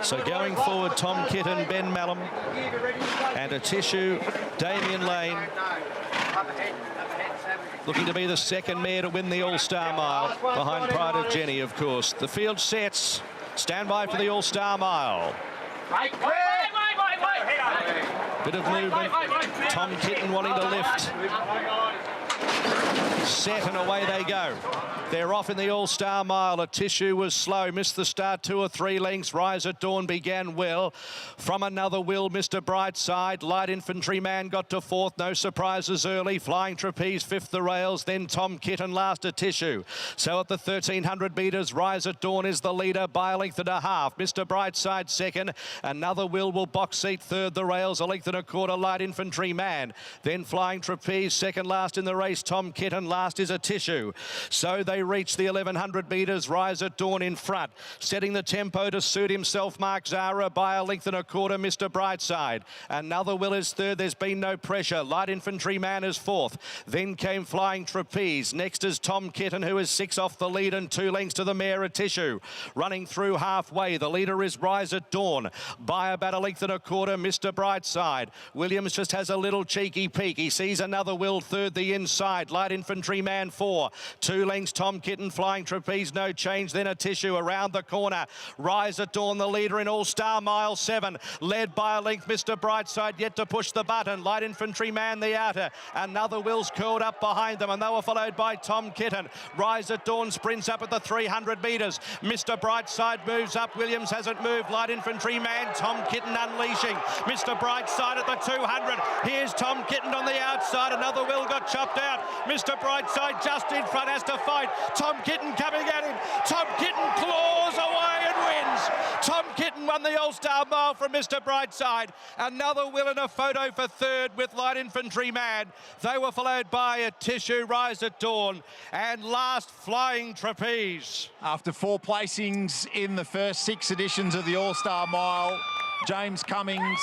So going forward, Tom Kitten, Ben Mallam, and a Tissue, Damien Lane. Looking to be the second mare to win the All-Star Mile, behind Pride of Jenny, of course. The field sets. Stand by for the All-Star Mile. Bit of movement. Tom Kitten wanting to lift. Set and away they go. They're off in the All-Star Mile. A Tissue was slow, missed the start 2 or 3 lengths. Rise at Dawn began well. From Another Will, Mr. Brightside. Light Infantry Man got to 4th, no surprises early. Flying Trapeze 5th the rails, then Tom Kitten last a Tissue. So at the 1300 metres, Rise at Dawn is the leader by a length and a half. Mr. Brightside 2nd. Another Will box seat 3rd the rails, a length and a quarter. Light Infantry Man. Then Flying Trapeze 2nd last in the race. Tom Kitten last is a Tissue. So they reach the 1100 metres. Rise at Dawn in front, setting the tempo to suit himself. Mark Zara by a length and a quarter. Mr. Brightside. Another Will is 3rd. There's been no pressure. Light Infantry Man is 4th. Then came Flying Trapeze. Next is Tom Kitten, who is 6 off the lead and 2 lengths to the mare, a Tissue. Running through halfway, the leader is Rise at Dawn by about a length and a quarter. Mr. Brightside. Williams just has a little cheeky peek. He sees Another Will 3rd the inside. Light Infantry Man 4. 2 lengths Tom Kitten. Flying Trapeze no change, then a Tissue around the corner. Rise at Dawn the leader in All-Star Mile 7, led by a length. Mr. Brightside yet to push the button. Light Infantry Man the outer. Another Will's curled up behind them, and they were followed by Tom Kitten. Rise at Dawn sprints up at the 300 metres. Mr. Brightside moves up. Williams hasn't moved. Light Infantry Man. Tom Kitten unleashing. Mr. Brightside at the 200. Here's Tom Kitten on the outside. Another Will got chopped out. Mr. Brightside just in front, has to fight. Tom Kitten coming at him. Tom Kitten claws away and wins. Tom Kitten won the All-Star Mile from Mr. Brightside. Another Will in a photo for third with Light Infantry Man. They were followed by a Tissue, Rise at Dawn, and last Flying Trapeze. After 4 placings in the first 6 editions of the All-Star Mile, James Cummings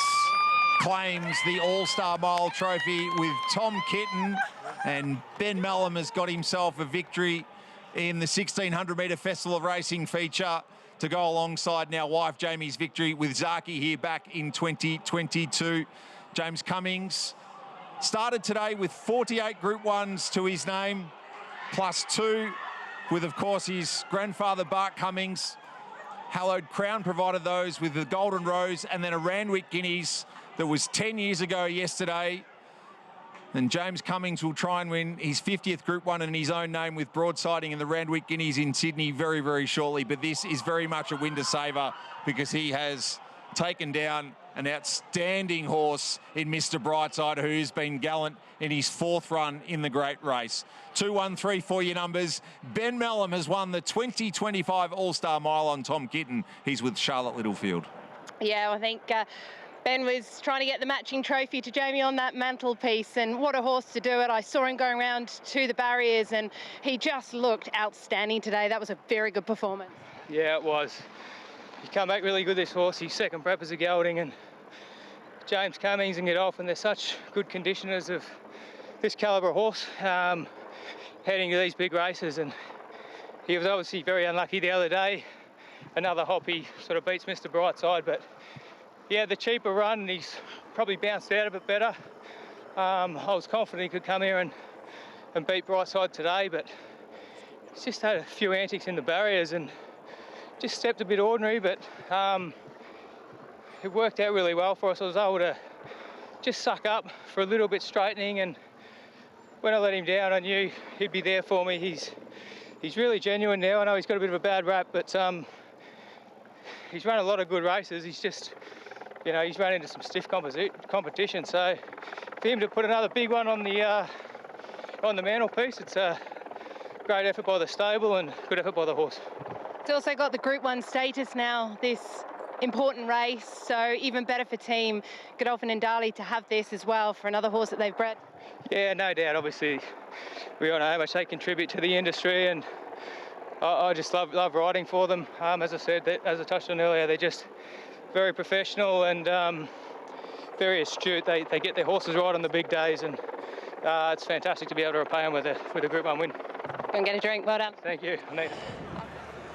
claims the All-Star Mile trophy with Tom Kitten, and Ben Mellum has got himself a victory in the 1600 metre Festival of Racing feature to go alongside now wife Jamie's victory with Zaki here back in 2022. James Cummings started today with 48 Group 1s to his name, plus 2 with, of course, his grandfather Bart Cummings. Hallowed Crown provided those with the Golden Rose, and then a Randwick Guineas that was 10 years ago yesterday. And James Cummings will try and win his 50th Group 1 in his own name with broadsiding in the Randwick Guineas in Sydney very, very shortly. But this is very much a win to savour because he has taken down an outstanding horse in Mr. Brightside, who's been gallant in his 4th run in the great race. 2, 1, 3 for your numbers. Ben Mellum has won the 2025 All-Star Mile on Tom Kitten. He's with Charlotte Littlefield. Yeah, I think Ben was trying to get the matching trophy to Jamie on that mantelpiece, and what a horse to do it. I saw him going around to the barriers and he just looked outstanding today. That was a very good performance. Yeah, it was. He come back really good, this horse. He's second prep as a gelding, and James Cummings and Get Off, and they're such good conditioners of this calibre horse heading to these big races. And he was obviously very unlucky the other day. Another hop, he sort of beats Mr. Brightside, but he had the cheaper run and he's probably bounced out a bit better. I was confident he could come here and beat Brightside today, but he's just had a few antics in the barriers and just stepped a bit ordinary, but it worked out really well for us. I was able to just suck up for a little bit straightening, and when I let him down, I knew he'd be there for me. He's really genuine now. I know he's got a bit of a bad rap, but he's run a lot of good races. He's just, you know, he's run into some stiff competition. So for him to put another big one on the mantelpiece, it's a great effort by the stable and good effort by the horse. It's also got the Group 1 status now, this important race, so even better for Team Godolphin and Dali to have this as well for another horse that they've bred. Yeah, no doubt. Obviously, we all know how much they contribute to the industry, and I just love riding for them. As I said, as I touched on earlier, they're just very professional and very astute. They get their horses right on the big days, and it's fantastic to be able to repay them with a Group 1 win. Go and get a drink. Well done. Thank you. I need it.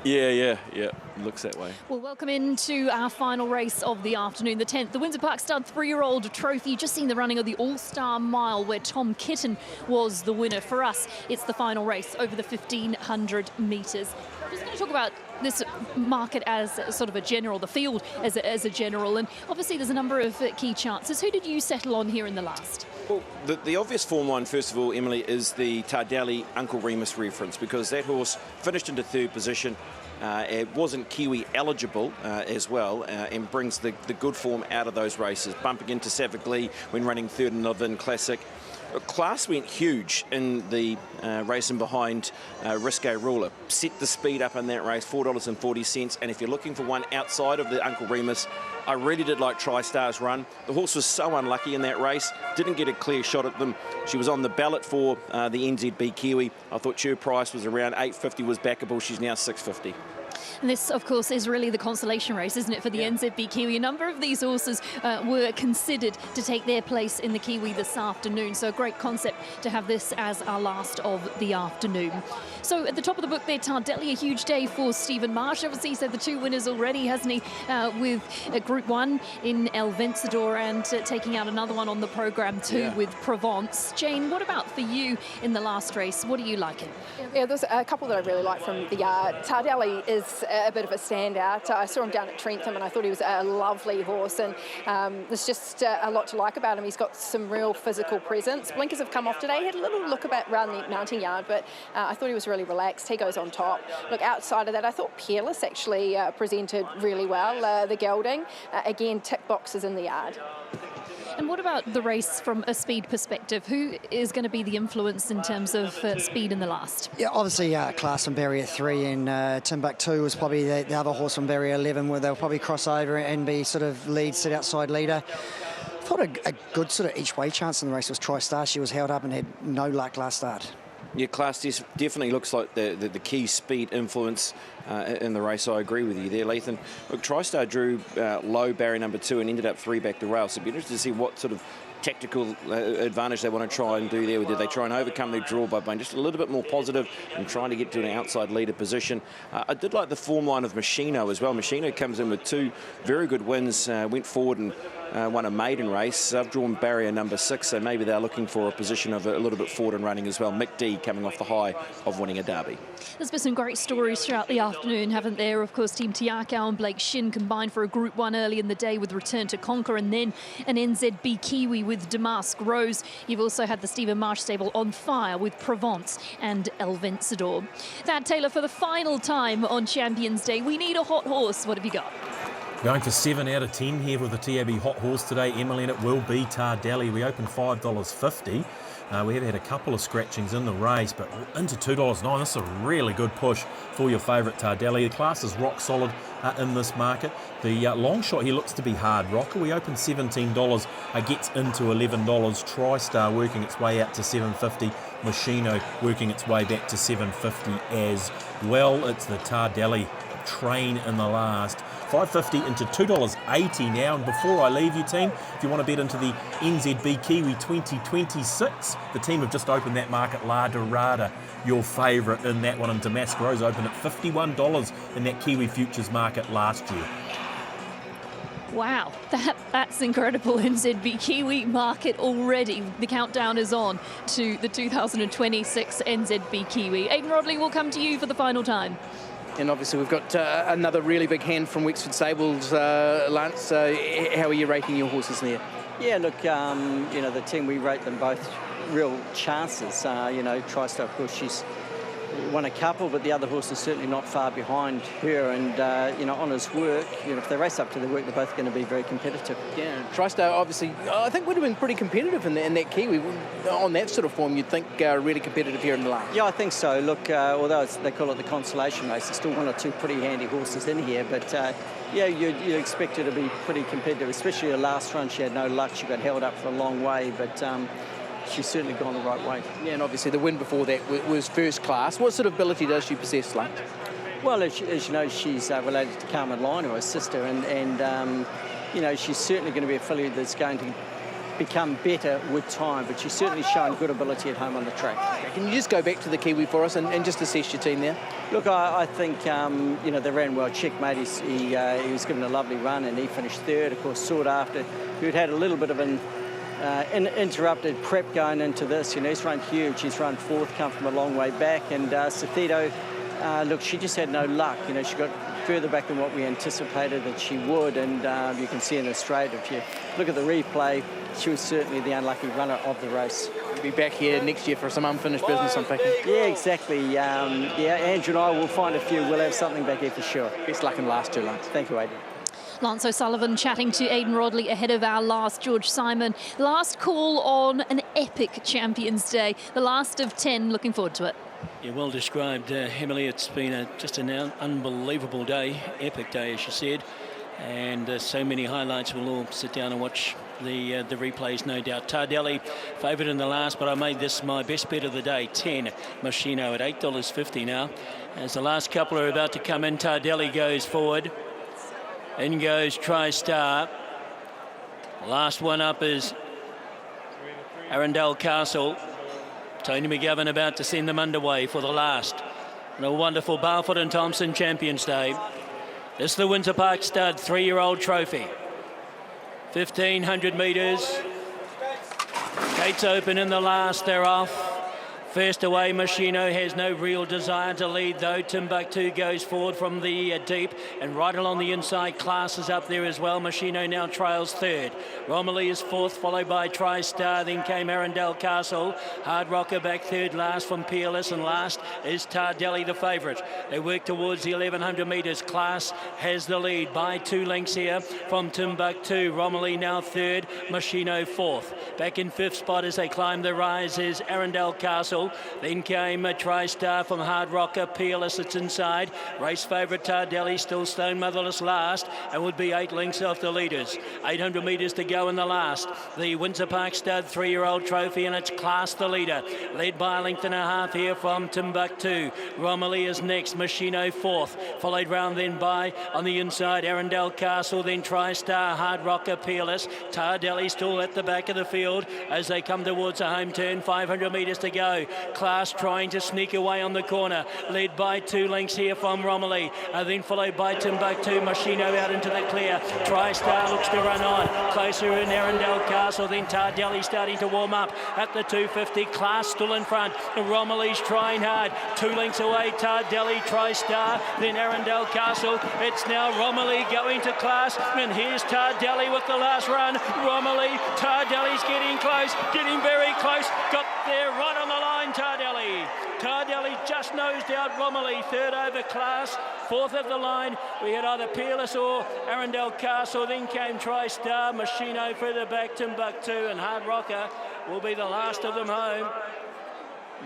Yeah. Looks that way. Well, welcome into our final race of the afternoon, the 10th, the Windsor Park Stud 3-year-old trophy. Just seen the running of the All-Star Mile, where Tom Kitten was the winner. For us, it's the final race over the 1,500 metres. I'm just going to talk about this market as sort of a general, the field as a general, and obviously there's a number of key chances. Who did you settle on here in the last? Well, the obvious form line, first of all, Emily, is the Tardelli Uncle Remus reference, because that horse finished into 3rd position. It wasn't Kiwi eligible as well, and brings the good form out of those races, bumping into Savaglee when running 3rd in the Levin Classic. Class went huge in the racing behind Risque Ruler. Set the speed up in that race, $4.40. And if you're looking for one outside of the Uncle Remus, I really did like TriStar's run. The horse was so unlucky in that race, didn't get a clear shot at them. She was on the ballot for the NZB Kiwi. I thought her price was around $8.50 was backable. She's now $6.50. And this, of course, is really the consolation race, isn't it, for the NZB Kiwi? A number of these horses were considered to take their place in the Kiwi this afternoon. So a great concept to have this as our last of the afternoon. So at the top of the book there, Tardelli, a huge day for Stephen Marsh. Obviously, he's had the 2 winners already, hasn't he, with Group 1 in El Vencedor and taking out another one on the programme too with Provence. Jane, what about for you in the last race? What are you liking? Yeah, there's a couple that I really like from the yard. Tardelli is a bit of a standout. I saw him down at Trentham and I thought he was a lovely horse, and there's just a lot to like about him. He's got some real physical presence. Blinkers have come off today. He had a little look about around the mounting yard, but I thought he was really relaxed. He goes on top. Look, outside of that, I thought Peerless actually presented really well. The gelding, again, tick boxes in the yard. And what about the race from a speed perspective? Who is going to be the influence in terms of speed in the last? Yeah, obviously Class from Barrier 3 and Timbuktu was probably the other horse from Barrier 11 where they'll probably cross over and be sort of lead, sit outside leader. I thought a good sort of each way chance in the race was TriStar. She was held up and had no luck last start. Yeah, Class definitely looks like the key speed influence in the race. I agree with you there, Lethan. Look, TriStar drew low barrier number 2 and ended up 3 back the rail. So it'd be interesting to see what sort of tactical advantage they want to try and do there. Did they try and overcome their draw by being just a little bit more positive and trying to get to an outside leader position? I did like the form line of Machino as well. Machino comes in with 2 very good wins, went forward and won a maiden race. They've drawn barrier number 6, so maybe they're looking for a position of a little bit forward and running as well. Mick D coming off the high of winning a derby. There's been some great stories throughout the afternoon, haven't there? Of course, Team Tiakau and Blake Shin combined for a Group 1 early in the day with Return to Conquer, and then an NZB Kiwi with Damask Rose. You've also had the Stephen Marsh stable on fire with Provence and El Vencedor. Thad Taylor, for the final time on Champions Day, we need a hot horse. What have you got? Going for 7 out of 10 here with the TAB hot horse today, Emily, and it will be Tardelli. We opened $5.50. We have had a couple of scratchings in the race, but into $2.09. This is a really good push for your favourite Tardelli. The class is rock solid in this market. The long shot here looks to be hard rocker. We opened $17, gets into $11. TriStar working its way out to $7.50. Machino working its way back to $7.50 as well. It's the Tardelli train in the last. $5.50 into $2.80 now. And before I leave you, team, if you want to bet into the NZB Kiwi 2026, the team have just opened that market. La Dorada, your favourite in that one, and Damask Rose opened at $51 in that Kiwi futures market last year. Wow, that's incredible. NZB Kiwi market already. The countdown is on to the 2026 NZB Kiwi. Aidan Rodley will come to you for the final time. And obviously we've got another really big hand from Wexford Stables, Lance. How are you rating your horses there? Yeah, look, you know, the team, we rate them both real chances. You know, TriStar, of course, she's won a couple, but the other horse is certainly not far behind her. And, you know, on his work, you know, if they race up to their work, they're both going to be very competitive. Yeah, TriStar obviously, I think would have been pretty competitive in that Kiwi. On that sort of form, you'd think really competitive here in the last. Yeah, I think so. Look, although they call it the consolation race, there's still 1 or 2 pretty handy horses in here. But, yeah, you expect her to be pretty competitive, especially her last run. She had no luck. She got held up for a long way, but she's certainly gone the right way. Yeah, and obviously the win before that was first class. What sort of ability does she possess, Lance? Well, as you know, she's related to Carmen Lyon, her sister, and you know, she's certainly going to be a filly that's going to become better with time, but she's certainly shown good ability at home on the track. Can you just go back to the Kiwi for us and just assess your team there? Look, I think, you know, they ran well. Checkmate, he was given a lovely run and he finished 3rd. Of course, sought after, who'd had a little bit of an interrupted prep going into this. You know, he's run huge. He's run 4th, come from a long way back. And Cethito, look, she just had no luck. You know, she got further back than what we anticipated that she would. And you can see in the straight, if you look at the replay, she was certainly the unlucky runner of the race. We'll be back here next year for some unfinished business, I'm thinking. Yeah, exactly. Yeah, Andrew and I will find a few. We'll have something back here for sure. Best luck in the last 2, Lance. Thank you, Aidan. Lance O'Sullivan chatting to Aidan Rodley ahead of our last. George Simon, last call on an epic Champions Day, the last of 10. Looking forward to it. Yeah, well described, Emily. It's been just an unbelievable day, epic day, as you said, and so many highlights. We'll all sit down and watch the replays, no doubt. Tardelli favoured in the last, but I made this my best bet of the day. 10 Machino at $8.50 now. As the last couple are about to come in, Tardelli goes forward. In goes TriStar. Last one up is Arundel Castle. Tony McGovern about to send them underway for the last. And a wonderful Barfoot and Thompson Champions Day. This is the Winter Park Stud 3-year-old trophy. 1,500 metres. Gates open in the last, they're off. First away, Machino has no real desire to lead though. Timbuktu goes forward from the deep, and right along the inside, Class is up there as well. Machino now trails third. Romilly is fourth, followed by TriStar. Then came Arundel Castle. Hard Rocker back third last from Peerless, and last is Tardelli, the favourite. They work towards the 1100 metres. Class has the lead by 2 lengths here from Timbuktu. Romilly now third, Machino fourth. Back in fifth spot as they climb the rise is Arundel Castle. Then came a TriStar from Hard Rocker. Peerless, it's inside. Race favourite Tardelli, still Stone Motherless last, and would be 8 lengths off the leaders. 800 metres to go in the last. The Windsor Park Stud 3-year-old trophy, and it's Class the leader, led by a length and a half here from Timbuktu. Romilly is next, Machino fourth, followed round then by, on the inside, Arundel Castle, then TriStar, Hard Rocker, Peerless. Tardelli still at the back of the field as they come towards a home turn. 500 metres to go. Class trying to sneak away on the corner, led by 2 lengths here from Romilly, then followed by Timbuktu. Machino out into the clear. TriStar looks to run on. Closer in Arundel Castle, then Tardelli starting to warm up at the 250. Class still in front. Romilly's trying hard. 2 lengths away, Tardelli, TriStar, then Arundel Castle. It's now Romilly going to Class, and here's Tardelli with the last run. Romilly, Tardelli's getting close, getting very close. Got there right on the line, Tardelli. Tardelli just nosed out Romilly, third over Class, fourth of the line. We had either Peerless or Arundel Castle, then came TriStar, Machino further back, Timbuktu, and Hard Rocker will be the last of them home.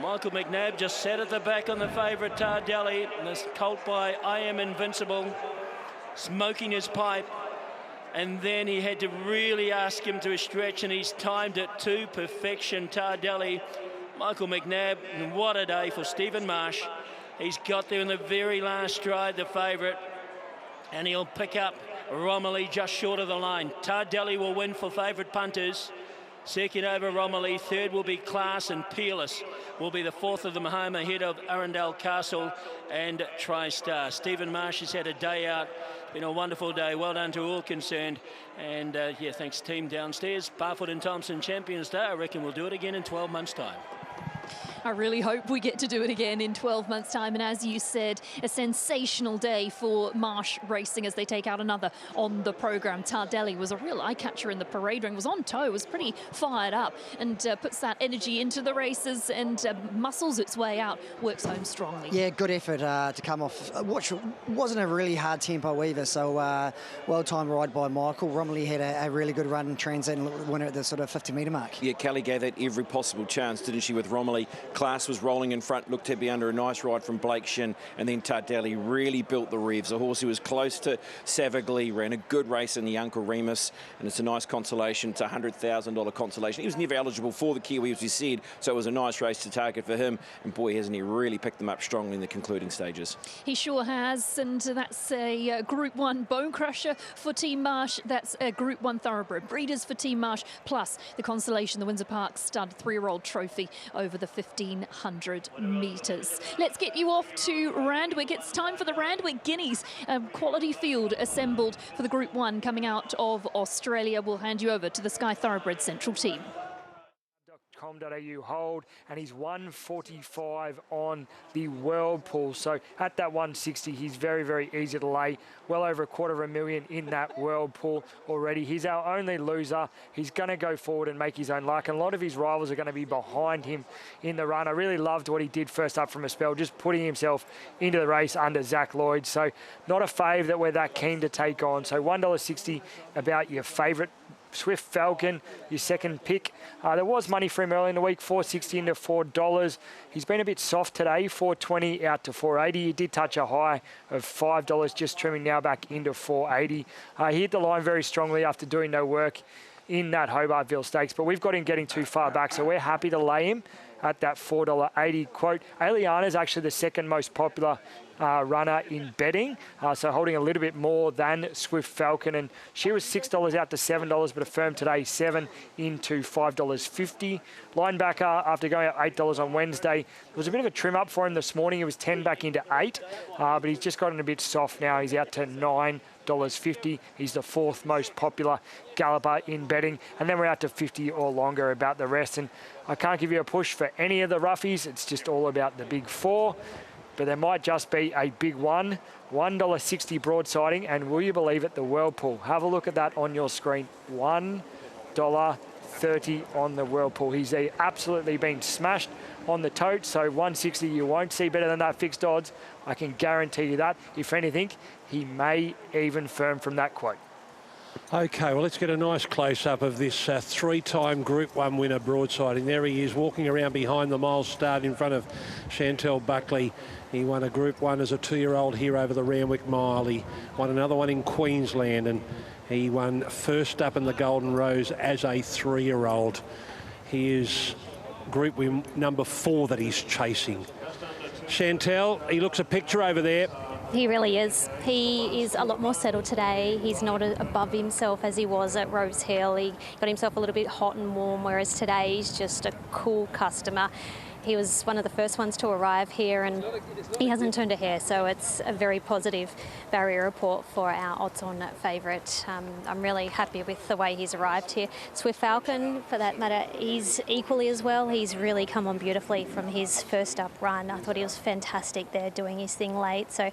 Michael McNabb just sat at the back on the favourite Tardelli, and this colt by I Am Invincible, smoking his pipe. And then he had to really ask him to stretch, and he's timed it to perfection. Tardelli, Michael McNabb, and what a day for Stephen Marsh. He's got there in the very last stride, the favourite, and he'll pick up Romilly just short of the line. Tardelli will win for favourite punters. Second over Romilly, third will be Class, and Peerless will be the fourth of them home ahead of Arundel Castle and TriStar. Stephen Marsh has had a day out. It's been a wonderful day. Well done to all concerned. And yeah, thanks team downstairs. Barfoot and Thompson Champions Day. I reckon we'll do it again in 12 months' time. I really hope we get to do it again in 12 months' time. And as you said, a sensational day for Marsh Racing as they take out another on the programme. Tardelli was a real eye-catcher in the parade ring, was on toe, was pretty fired up, and puts that energy into the races and muscles its way out, works home strongly. Yeah, good effort to come off. Which wasn't a really hard tempo either, so well-timed ride by Michael. Romilly had a really good run, transcendent winner at the sort of 50-metre mark. Yeah, Kelly gave that every possible chance, didn't she, with Romilly? Class was rolling in front, looked to be under a nice ride from Blake Shin, and then Tardelli really built the revs. A horse who was close to Savagely, ran a good race in the Uncle Remus, and it's a nice consolation. It's a $100,000 consolation. He was never eligible for the Kiwi, as we said, so it was a nice race to target for him, and boy, hasn't he really picked them up strongly in the concluding stages. He sure has, and that's a Group 1 bone crusher for Team Marsh. That's a Group 1 thoroughbred breeders for Team Marsh, plus the consolation, the Windsor Park Stud 3-year-old trophy over the 1500 metres. Let's get you off to Randwick. It's time for the Randwick Guineas. A quality field assembled for the Group 1 coming out of Australia. We'll hand you over to the Sky Thoroughbred Central team. .com.au hold, and he's 145 on the Whirlpool. So at that 160, he's very, very easy to lay. Well over $250,000 in that Whirlpool already. He's our only loser. He's going to go forward and make his own luck, and a lot of his rivals are going to be behind him in the run. I really loved what he did first up from a spell, just putting himself into the race under Zach Lloyd. So not a fave that we're that keen to take on. So $1.60 about your favourite Swift Falcon, your second pick. There was money for him early in the week, $4.60 into $4. He's been a bit soft today, $4.20 out to $4.80. He did touch a high of $5, just trimming now back into $4.80. He hit the line very strongly after doing no work in that Hobartville Stakes, but we've got him getting too far back, so we're happy to lay him at that $4.80 quote. Aliana is actually the second most popular runner in betting, so holding a little bit more than Swift Falcon, and she was $6 out to $7, but a firm today, 7 into $5.50. Linebacker, after going up $8 on Wednesday, there was a bit of a trim up for him this morning. He was 10 back into 8, but he's just gotten a bit soft now. He's out to $9.50. He's the fourth most popular galloper in betting, and then we're out to 50 or longer about the rest. And I can't give you a push for for any of the roughies. It's just all about the big four. But there might just be a big one. $1.60 broadsiding, and will you believe it, the Whirlpool. Have a look at that on your screen. $1.30 on the Whirlpool. He's absolutely been smashed on the tote, so 160 you won't see better than that fixed odds. I can guarantee you that. If anything, he may even firm from that quote. Okay, well, let's get a nice close-up of this three-time Group 1 winner broadsiding. There he is, walking around behind the mile start in front of Chantel Buckley. He won a Group 1 as a 2-year-old here over the Randwick Mile. He won another one in Queensland, and he won first up in the Golden Rose as a 3-year-old. He is Group win number 4 that he's chasing. Chantel, he looks a picture over there. He really is. He is a lot more settled today. He's not above himself as he was at Rose Hill. He got himself a little bit hot and warm, whereas today he's just a cool customer. He was one of the first ones to arrive here, and he hasn't turned a hair, so it's a very positive barrier report for our odds-on favourite. I'm really happy with the way he's arrived here. Swift Falcon, for that matter, he's equally as well. He's really come on beautifully from his first up run. I thought he was fantastic there doing his thing late, so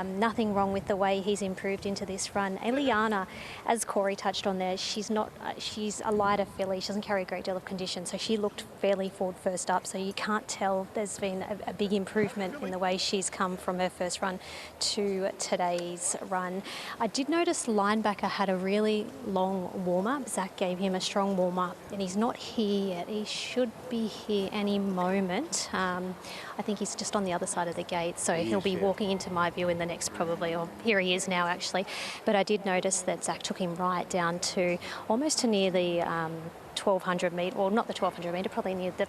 nothing wrong with the way he's improved into this run. Eliana, as Corey touched on there, she's a lighter filly. She doesn't carry a great deal of condition, so she looked fairly forward first up, so you can't tell there's been a big improvement in the way she's come from her first run to today's run. I did notice Linebacker had a really long warm-up. Zach gave him a strong warm-up, and he's not here yet. He should be here any moment. I think he's just on the other side of the gate, so he'll be walking into my view in the next probably, or here he is now actually. But I did notice that Zach took him right down to almost to near the 1200 metre, or not the 1200 metre, probably near the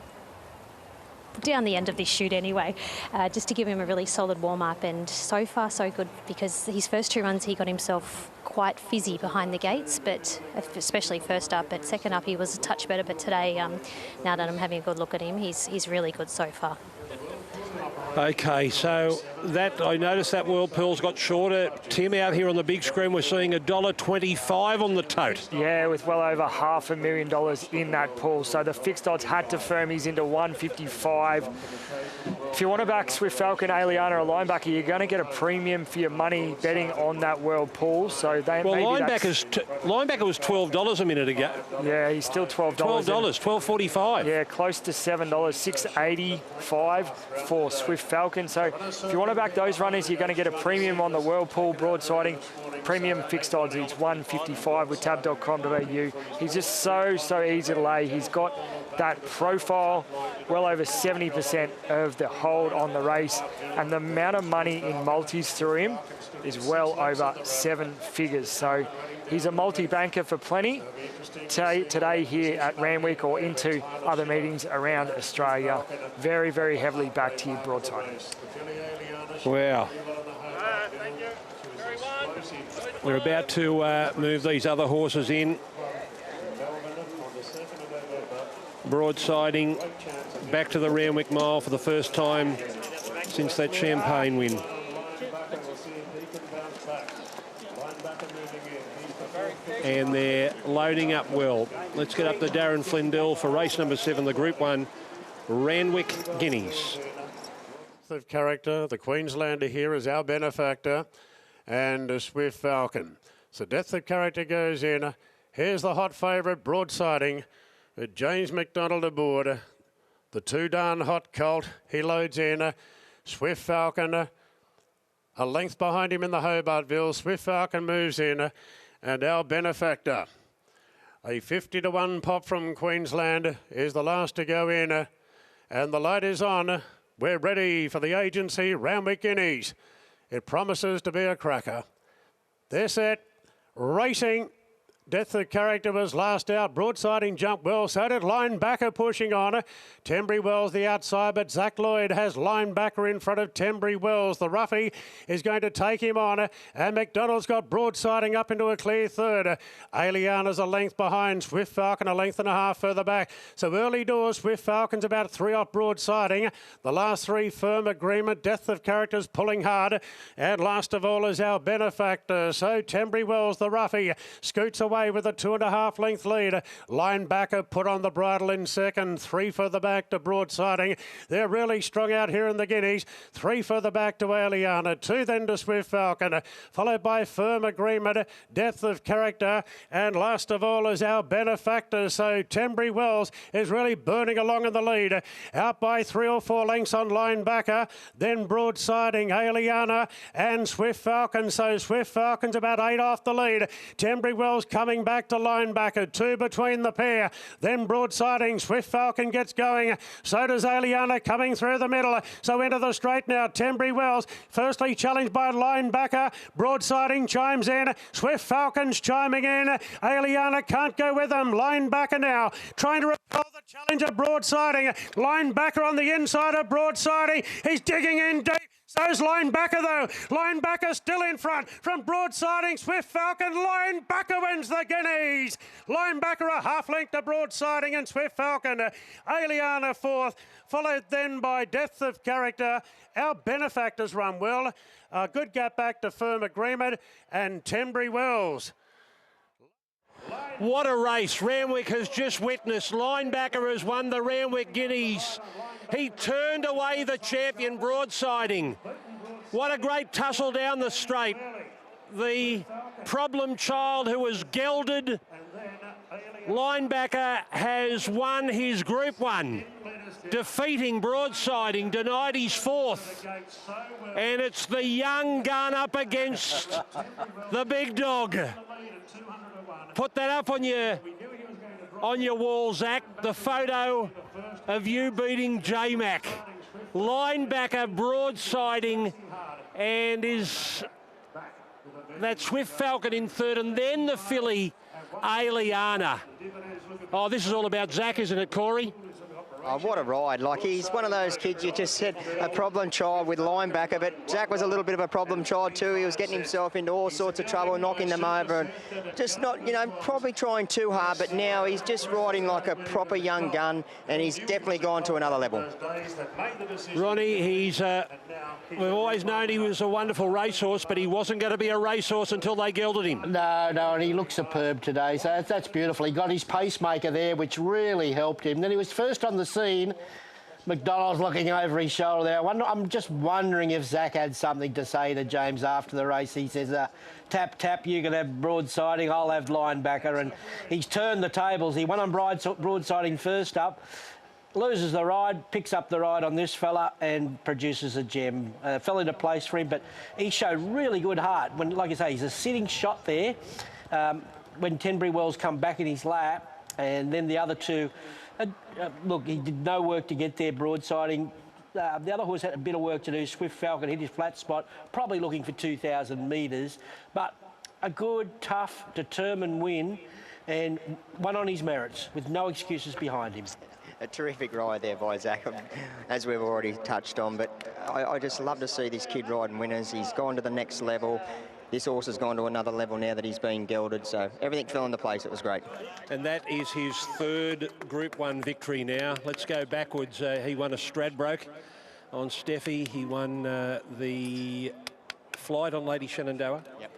down the end of this shoot anyway, just to give him a really solid warm-up, and so far so good, because his first 2 runs he got himself quite fizzy behind the gates, but especially first up, but second up he was a touch better, but today, now that I'm having a good look at him, he's really good so far. Okay, so that I noticed that Whirlpool's got shorter. Tim, out here on the big screen, we're seeing $1.25 on the tote. Yeah, with well over $500,000 in that pool. So the fixed odds had to firm. He's into 155. If you want to back Swift Falcon, Aliana, or Linebacker, you're going to get a premium for your money betting on that Whirlpool. So they Linebacker was $12 a minute ago. Yeah, he's still $12. $12.45. Yeah, close to $7. $6.85 for Swift Falcon. So if you want to back those runners, you're going to get a premium on the Whirlpool broadsiding. Premium fixed odds, it's 155 with tab.com.au. He's just so easy to lay. He's got that profile, well over 70% of the hold on the race, and the amount of money in multis through him is well over 7 figures. So he's a multi-banker for plenty today here at Randwick or into other meetings around Australia. Very, very heavily backed here broadside. Wow. We're about to move these other horses in. Broadsiding back to the Randwick Mile for the first time since that Champagne win. And they're loading up well. Let's get up to Darren Flindell for race number 7, the Group 1 Randwick Guineas. Of character, the Queenslander here is our benefactor, and a Swift Falcon. So Depth of Character goes in. Here's the hot favourite, broadsiding. James McDonald aboard. The 2 darn hot colt. He loads in. Swift Falcon a length behind him in the Hobartville. Swift Falcon moves in. And our benefactor. A 50-1 pop from Queensland is the last to go in. And the light is on. We're ready for the agency Randwick Guineas. It promises to be a cracker. They're set. Racing. Death of Character was last out. Broadsiding jumped well. So did Linebacker pushing on. Tembry Wells the outside, but Zach Lloyd has Linebacker in front of Tembry Wells. The roughie is going to take him on. And McDonald's got Broadsiding up into a clear third. Aliana's a length behind. Swift Falcon a length and a half further back. So early doors, Swift Falcon's about 3 off Broadsiding. The last 3 firm agreement. Death of Character's pulling hard. And last of all is our benefactor. So Tembry Wells, the roughie, scoots away away with a 2.5 length lead. Linebacker put on the bridle in second. 3 further back to Broadsiding. They're really strong out here in the Guineas. 3 further back to Aliana. 2 then to Swift Falcon, followed by Firm Agreement, Death of Character, and last of all is our Benefactor. So Tenbury Wells is really burning along in the lead. Out by 3 or 4 lengths on Linebacker, then Broadsiding, Aliana and Swift Falcon. So Swift Falcon's about 8 off the lead. Tenbury Wells coming back to Linebacker. 2 between the pair. Then Broadsiding, Swift Falcon gets going. So does Aliana coming through the middle. So into the straight now. Tenbury Wells, firstly challenged by Linebacker. Broadsiding chimes in. Swift Falcon's chiming in. Aliana can't go with them. Linebacker now trying to repel the challenge of Broadsiding. Linebacker on the inside of Broadsiding. He's digging in deep. So's Linebacker though. Linebacker still in front from Broadsiding. Swift Falcon. Linebacker wins the Guineas. Linebacker a half length to Broadsiding and Swift Falcon. Aliana fourth, followed then by Death of Character. Our Benefactors run well. A good gap back to Firm Agreement and Tenbury Wells. What a race Randwick has just witnessed. Linebacker has won the Randwick Guineas. He turned away the champion Broadsiding. What a great tussle down the straight. The problem child who was gelded. Linebacker has won his Group 1, defeating Broadsiding, denied his fourth. And it's the young gun up against the big dog. Put that up on your wall, Zach. The photo of you beating J-Mac. Linebacker Broadsiding, and is that Swift Falcon in third, and then the filly Aliana. Oh, this is all about Zach, isn't it, Corey? Oh, what a ride. Like, he's one of those kids, you just said, a problem child with Linebacker, but Zach was a little bit of a problem child too. He was getting himself into all sorts of trouble, knocking them over, and just not, you know, probably trying too hard, but now he's just riding like a proper young gun, and he's definitely gone to another level. Ronnie, he's, we've always known he was a wonderful racehorse, but he wasn't going to be a racehorse until they gelded him. No, and he looks superb today, so that's beautiful. He got his pacemaker there, which really helped him. Then he was first on the scene. McDonald's looking over his shoulder there. I'm just wondering if Zach had something to say to James after the race. He says, tap, you can have Broadsiding, I'll have Linebacker. And he's turned the tables. He won on Broadsiding first up, loses the ride, picks up the ride on this fella and produces a gem. Fell into place for him, but he showed really good heart. When, like I say, he's a sitting shot there. When Tenbury Wells come back in his lap, and then the other two, look, he did no work to get there, Broadsiding. The other horse had a bit of work to do. Swift Falcon hit his flat spot, probably looking for 2,000 metres. But a good, tough, determined win, and one on his merits, with no excuses behind him. A terrific ride there by Zach, as we've already touched on. But I just love to see this kid riding winners. He's gone to the next level. This horse has gone to another level now that he's been gelded, so everything fell into place. It was great. And that is his third Group 1 victory now. Let's go backwards. He won a Stradbroke on Steffi. He won the Flight on Lady Shenandoah. Yep.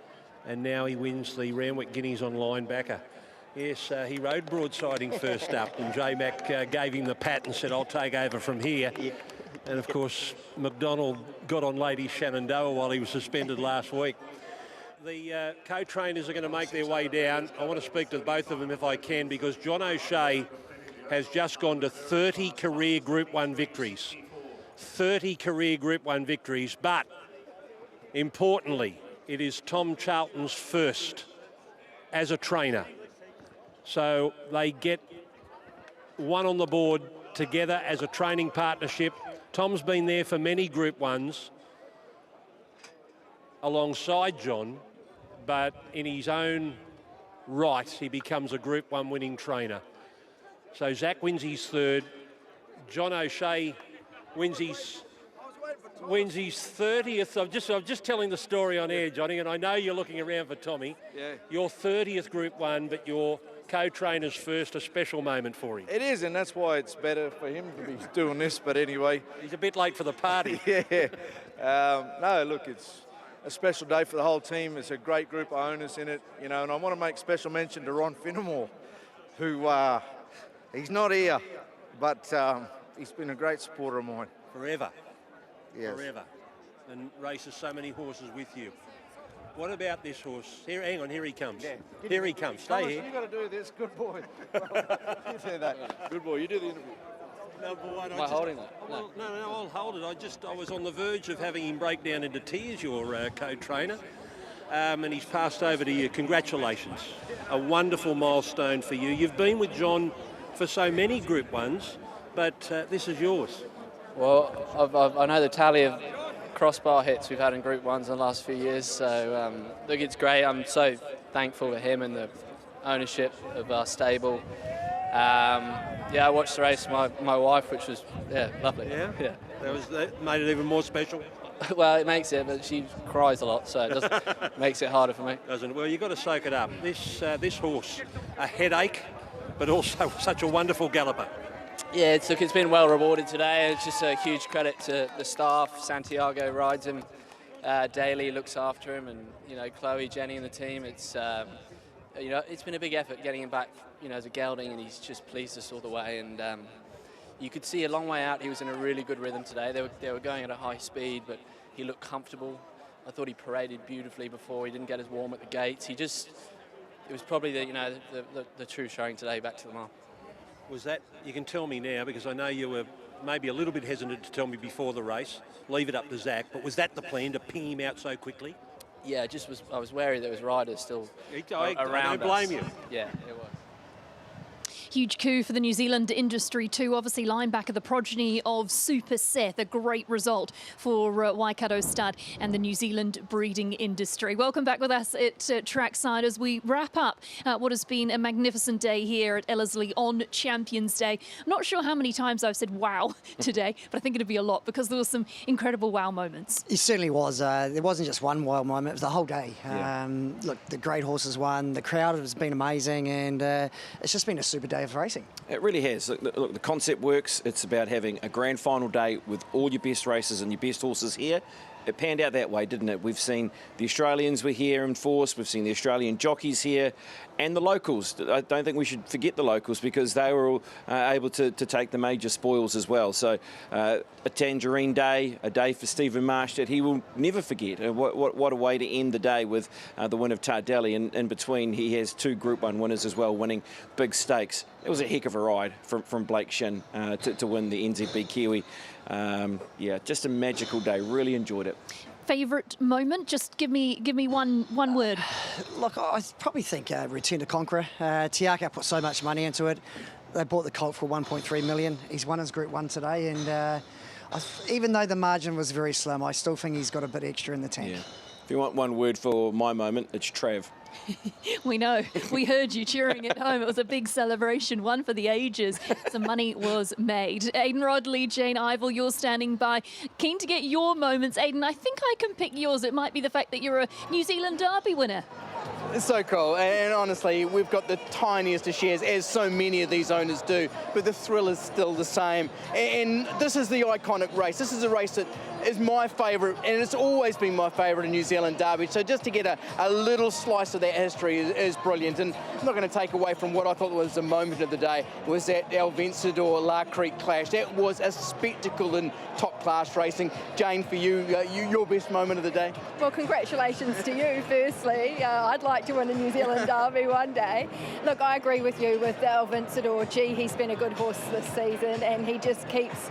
And now he wins the Randwick Guineas on Linebacker. Yes, he rode Broadsiding first up, and J-Mac gave him the pat and said, I'll take over from here. Yep. And, of course, McDonald got on Lady Shenandoah while he was suspended last week. The co-trainers are going to make their way down. I want to speak to both of them if I can, because John O'Shea has just gone to 30 career Group 1 victories. 30 career Group 1 victories, but importantly, it is Tom Charlton's first as a trainer. So they get one on the board together as a training partnership. Tom's been there for many Group 1s alongside John, but in his own right, he becomes a Group 1 winning trainer. So Zach wins his third. John O'Shea wins his 30th. I'm just telling the story on air, Johnny, and I know you're looking around for Tommy. Yeah. Your 30th Group 1, but your co-trainer's first, a special moment for him. It is, and that's why it's better for him to be doing this, but anyway. He's a bit late for the party. Yeah. No, look, it's a special day for the whole team. It's a great group of owners in it, you know, and I want to make special mention to Ron Finnemore, who he's not here, but he's been a great supporter of mine. Forever. Yes. Forever. And races so many horses with you. What about this horse? Here, hang on, here he comes. Yeah. Here he comes. Stay here. You got to do this. Good boy. You do that. Good boy. You do the interview. Number one. Am I holding that? No, I'll hold it. I was on the verge of having him break down into tears, your co-trainer. And he's passed over to you. Congratulations. A wonderful milestone for you. You've been with John for so many Group 1s, but this is yours. Well, I know the tally of crossbar hits we've had in Group 1s in the last few years, so look, it's great. I'm so thankful for him and the ownership of our stable. I watched the race with my wife, which was lovely. Yeah. That made it even more special. Well, it makes it, but she cries a lot, so it makes it harder for me. Doesn't it? Well, you've got to soak it up. This horse, a headache, but also such a wonderful galloper. Yeah, it's been well rewarded today. It's just a huge credit to the staff. Santiago rides him daily, looks after him, and Chloe, Jenny, and the team. It's it's been a big effort getting him back, as a gelding, and he's just pleased us all the way. And you could see a long way out he was in a really good rhythm today. They were going at a high speed, but he looked comfortable. I thought he paraded beautifully before. He didn't get as warm at the gates. It was probably the true showing today back to the mile. Was that, you can tell me now, because I know you were maybe a little bit hesitant to tell me before the race, leave it up to Zach, but was that the plan, to ping him out so quickly? Yeah, I was wary there was riders still around I don't blame you. Yeah, it was. Huge coup for the New Zealand industry too. Obviously, linebacker, the progeny of Super Seth, a great result for Waikato Stud and the New Zealand breeding industry. Welcome back with us at Trackside as we wrap up what has been a magnificent day here at Ellerslie on Champions Day. I'm not sure how many times I've said wow today, but I think it'd be a lot because there were some incredible wow moments. It certainly was. There wasn't just one wow moment, it was the whole day. Yeah. Look, the great horses won, the crowd has been amazing, and it's just been a super day of racing. It really has. Look, the concept works. It's about having a grand final day with all your best races and your best horses here. It panned out that way, didn't it? We've seen the Australians were here in force. We've seen the Australian jockeys here and the locals. I don't think we should forget the locals because they were all able to take the major spoils as well. So a Tangerine Day, a day for Stephen Marsh that he will never forget. What a way to end the day with the win of Tardelli. And in between, he has two Group 1 winners as well, winning big stakes. It was a heck of a ride from Blake Shin to win the NZB Kiwi. Just a magical day. Really enjoyed it. Favourite moment? Just give me one word. Look, I probably think Return to Conqueror. Tiaka put so much money into it. They bought the colt for 1.3 million. He's won his Group 1 today, and even though the margin was very slim, I still think he's got a bit extra in the tank. Yeah. If you want one word for my moment, it's Trav. We know. We heard you cheering at home. It was a big celebration, one for the ages. Some money was made. Aidan Rodley, Jane Ivel, you're standing by. Keen to get your moments. Aidan, I think I can pick yours. It might be the fact that you're a New Zealand Derby winner. It's so cool, and honestly, we've got the tiniest of shares, as so many of these owners do, but the thrill is still the same. And this is the iconic race. This is a race that is my favourite, and it's always been my favourite in New Zealand Derby. So just to get a little slice of that history is brilliant. And I'm not going to take away from what I thought was the moment of the day, was that El Vencedor La Creek clash. That was a spectacle in top-class racing. Jane, for you, your best moment of the day? Well, congratulations to you, firstly. I'd like to win a New Zealand Derby one day. Look, I agree with you with El Vencedor. Gee, he's been a good horse this season, and he just keeps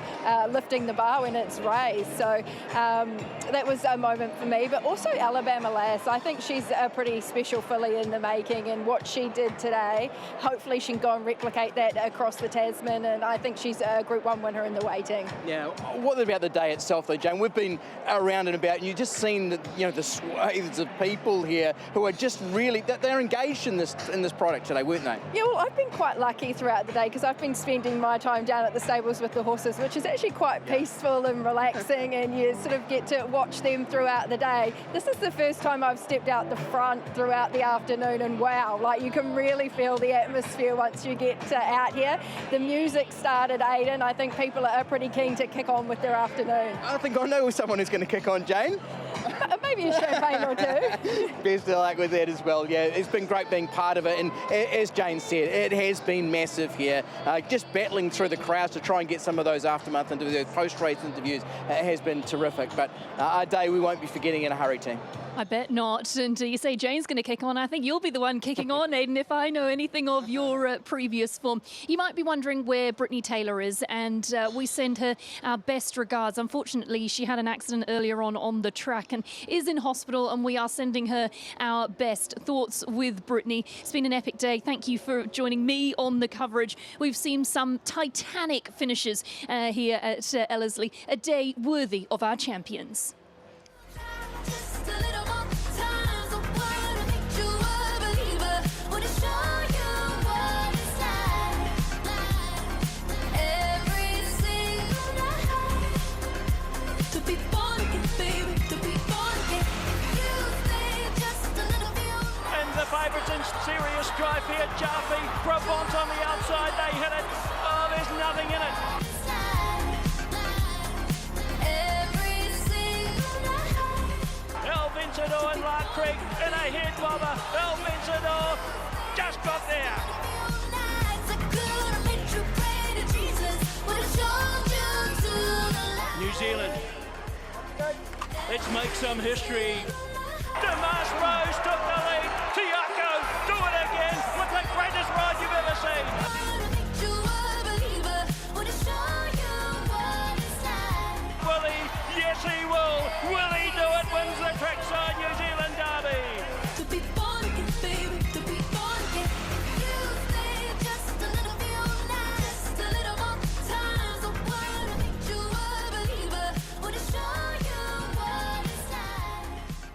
lifting the bar when it's raised. So that was a moment for me. But also Alabama Lass. I think she's a pretty special filly in the making, and what she did today, hopefully she can go and replicate that across the Tasman, and I think she's a Group 1 winner in the waiting. Yeah, what about the day itself though, Jane? We've been around and about, and you've just seen the swathes of people here who are just really, they're engaged in this product today, weren't they? Yeah, well, I've been quite lucky throughout the day because I've been spending my time down at the stables with the horses, which is actually quite peaceful and relaxing, and you sort of get to watch them throughout the day. This is the first time I've stepped out the front throughout the afternoon, and wow, like you can really feel the atmosphere once you get out here. The music started 8, and I think people are pretty keen to kick on with their afternoon. I think I know someone who's going to kick on, Jane. Maybe a champagne or two. Best of luck with that as well. Yeah, it's been great being part of it, and as Jane said, it has been massive here. Just battling through the crowds to try and get some of those aftermath interviews, post-race interviews, has been terrific. But a day we won't be forgetting in a hurry, team. I bet not. And you say Jane's going to kick on. I think you'll be the one kicking on, Aidan, if I know anything of your previous form. You might be wondering where Brittany Taylor is, and we send her our best regards. Unfortunately, she had an accident earlier on the track and is in hospital, and we are sending her our best thoughts with Brittany. It's been an epic day. Thank you for joining me on the coverage. We've seen some titanic finishes here at Ellerslie, a day worthy of our champions. Favourites in serious drive here. Jockey, Brabant's on the outside, they hit it. Oh, there's nothing in it. El Vencedor and Lark Creek in a head bobber. El Vencedor just got there. New Zealand, let's make some history.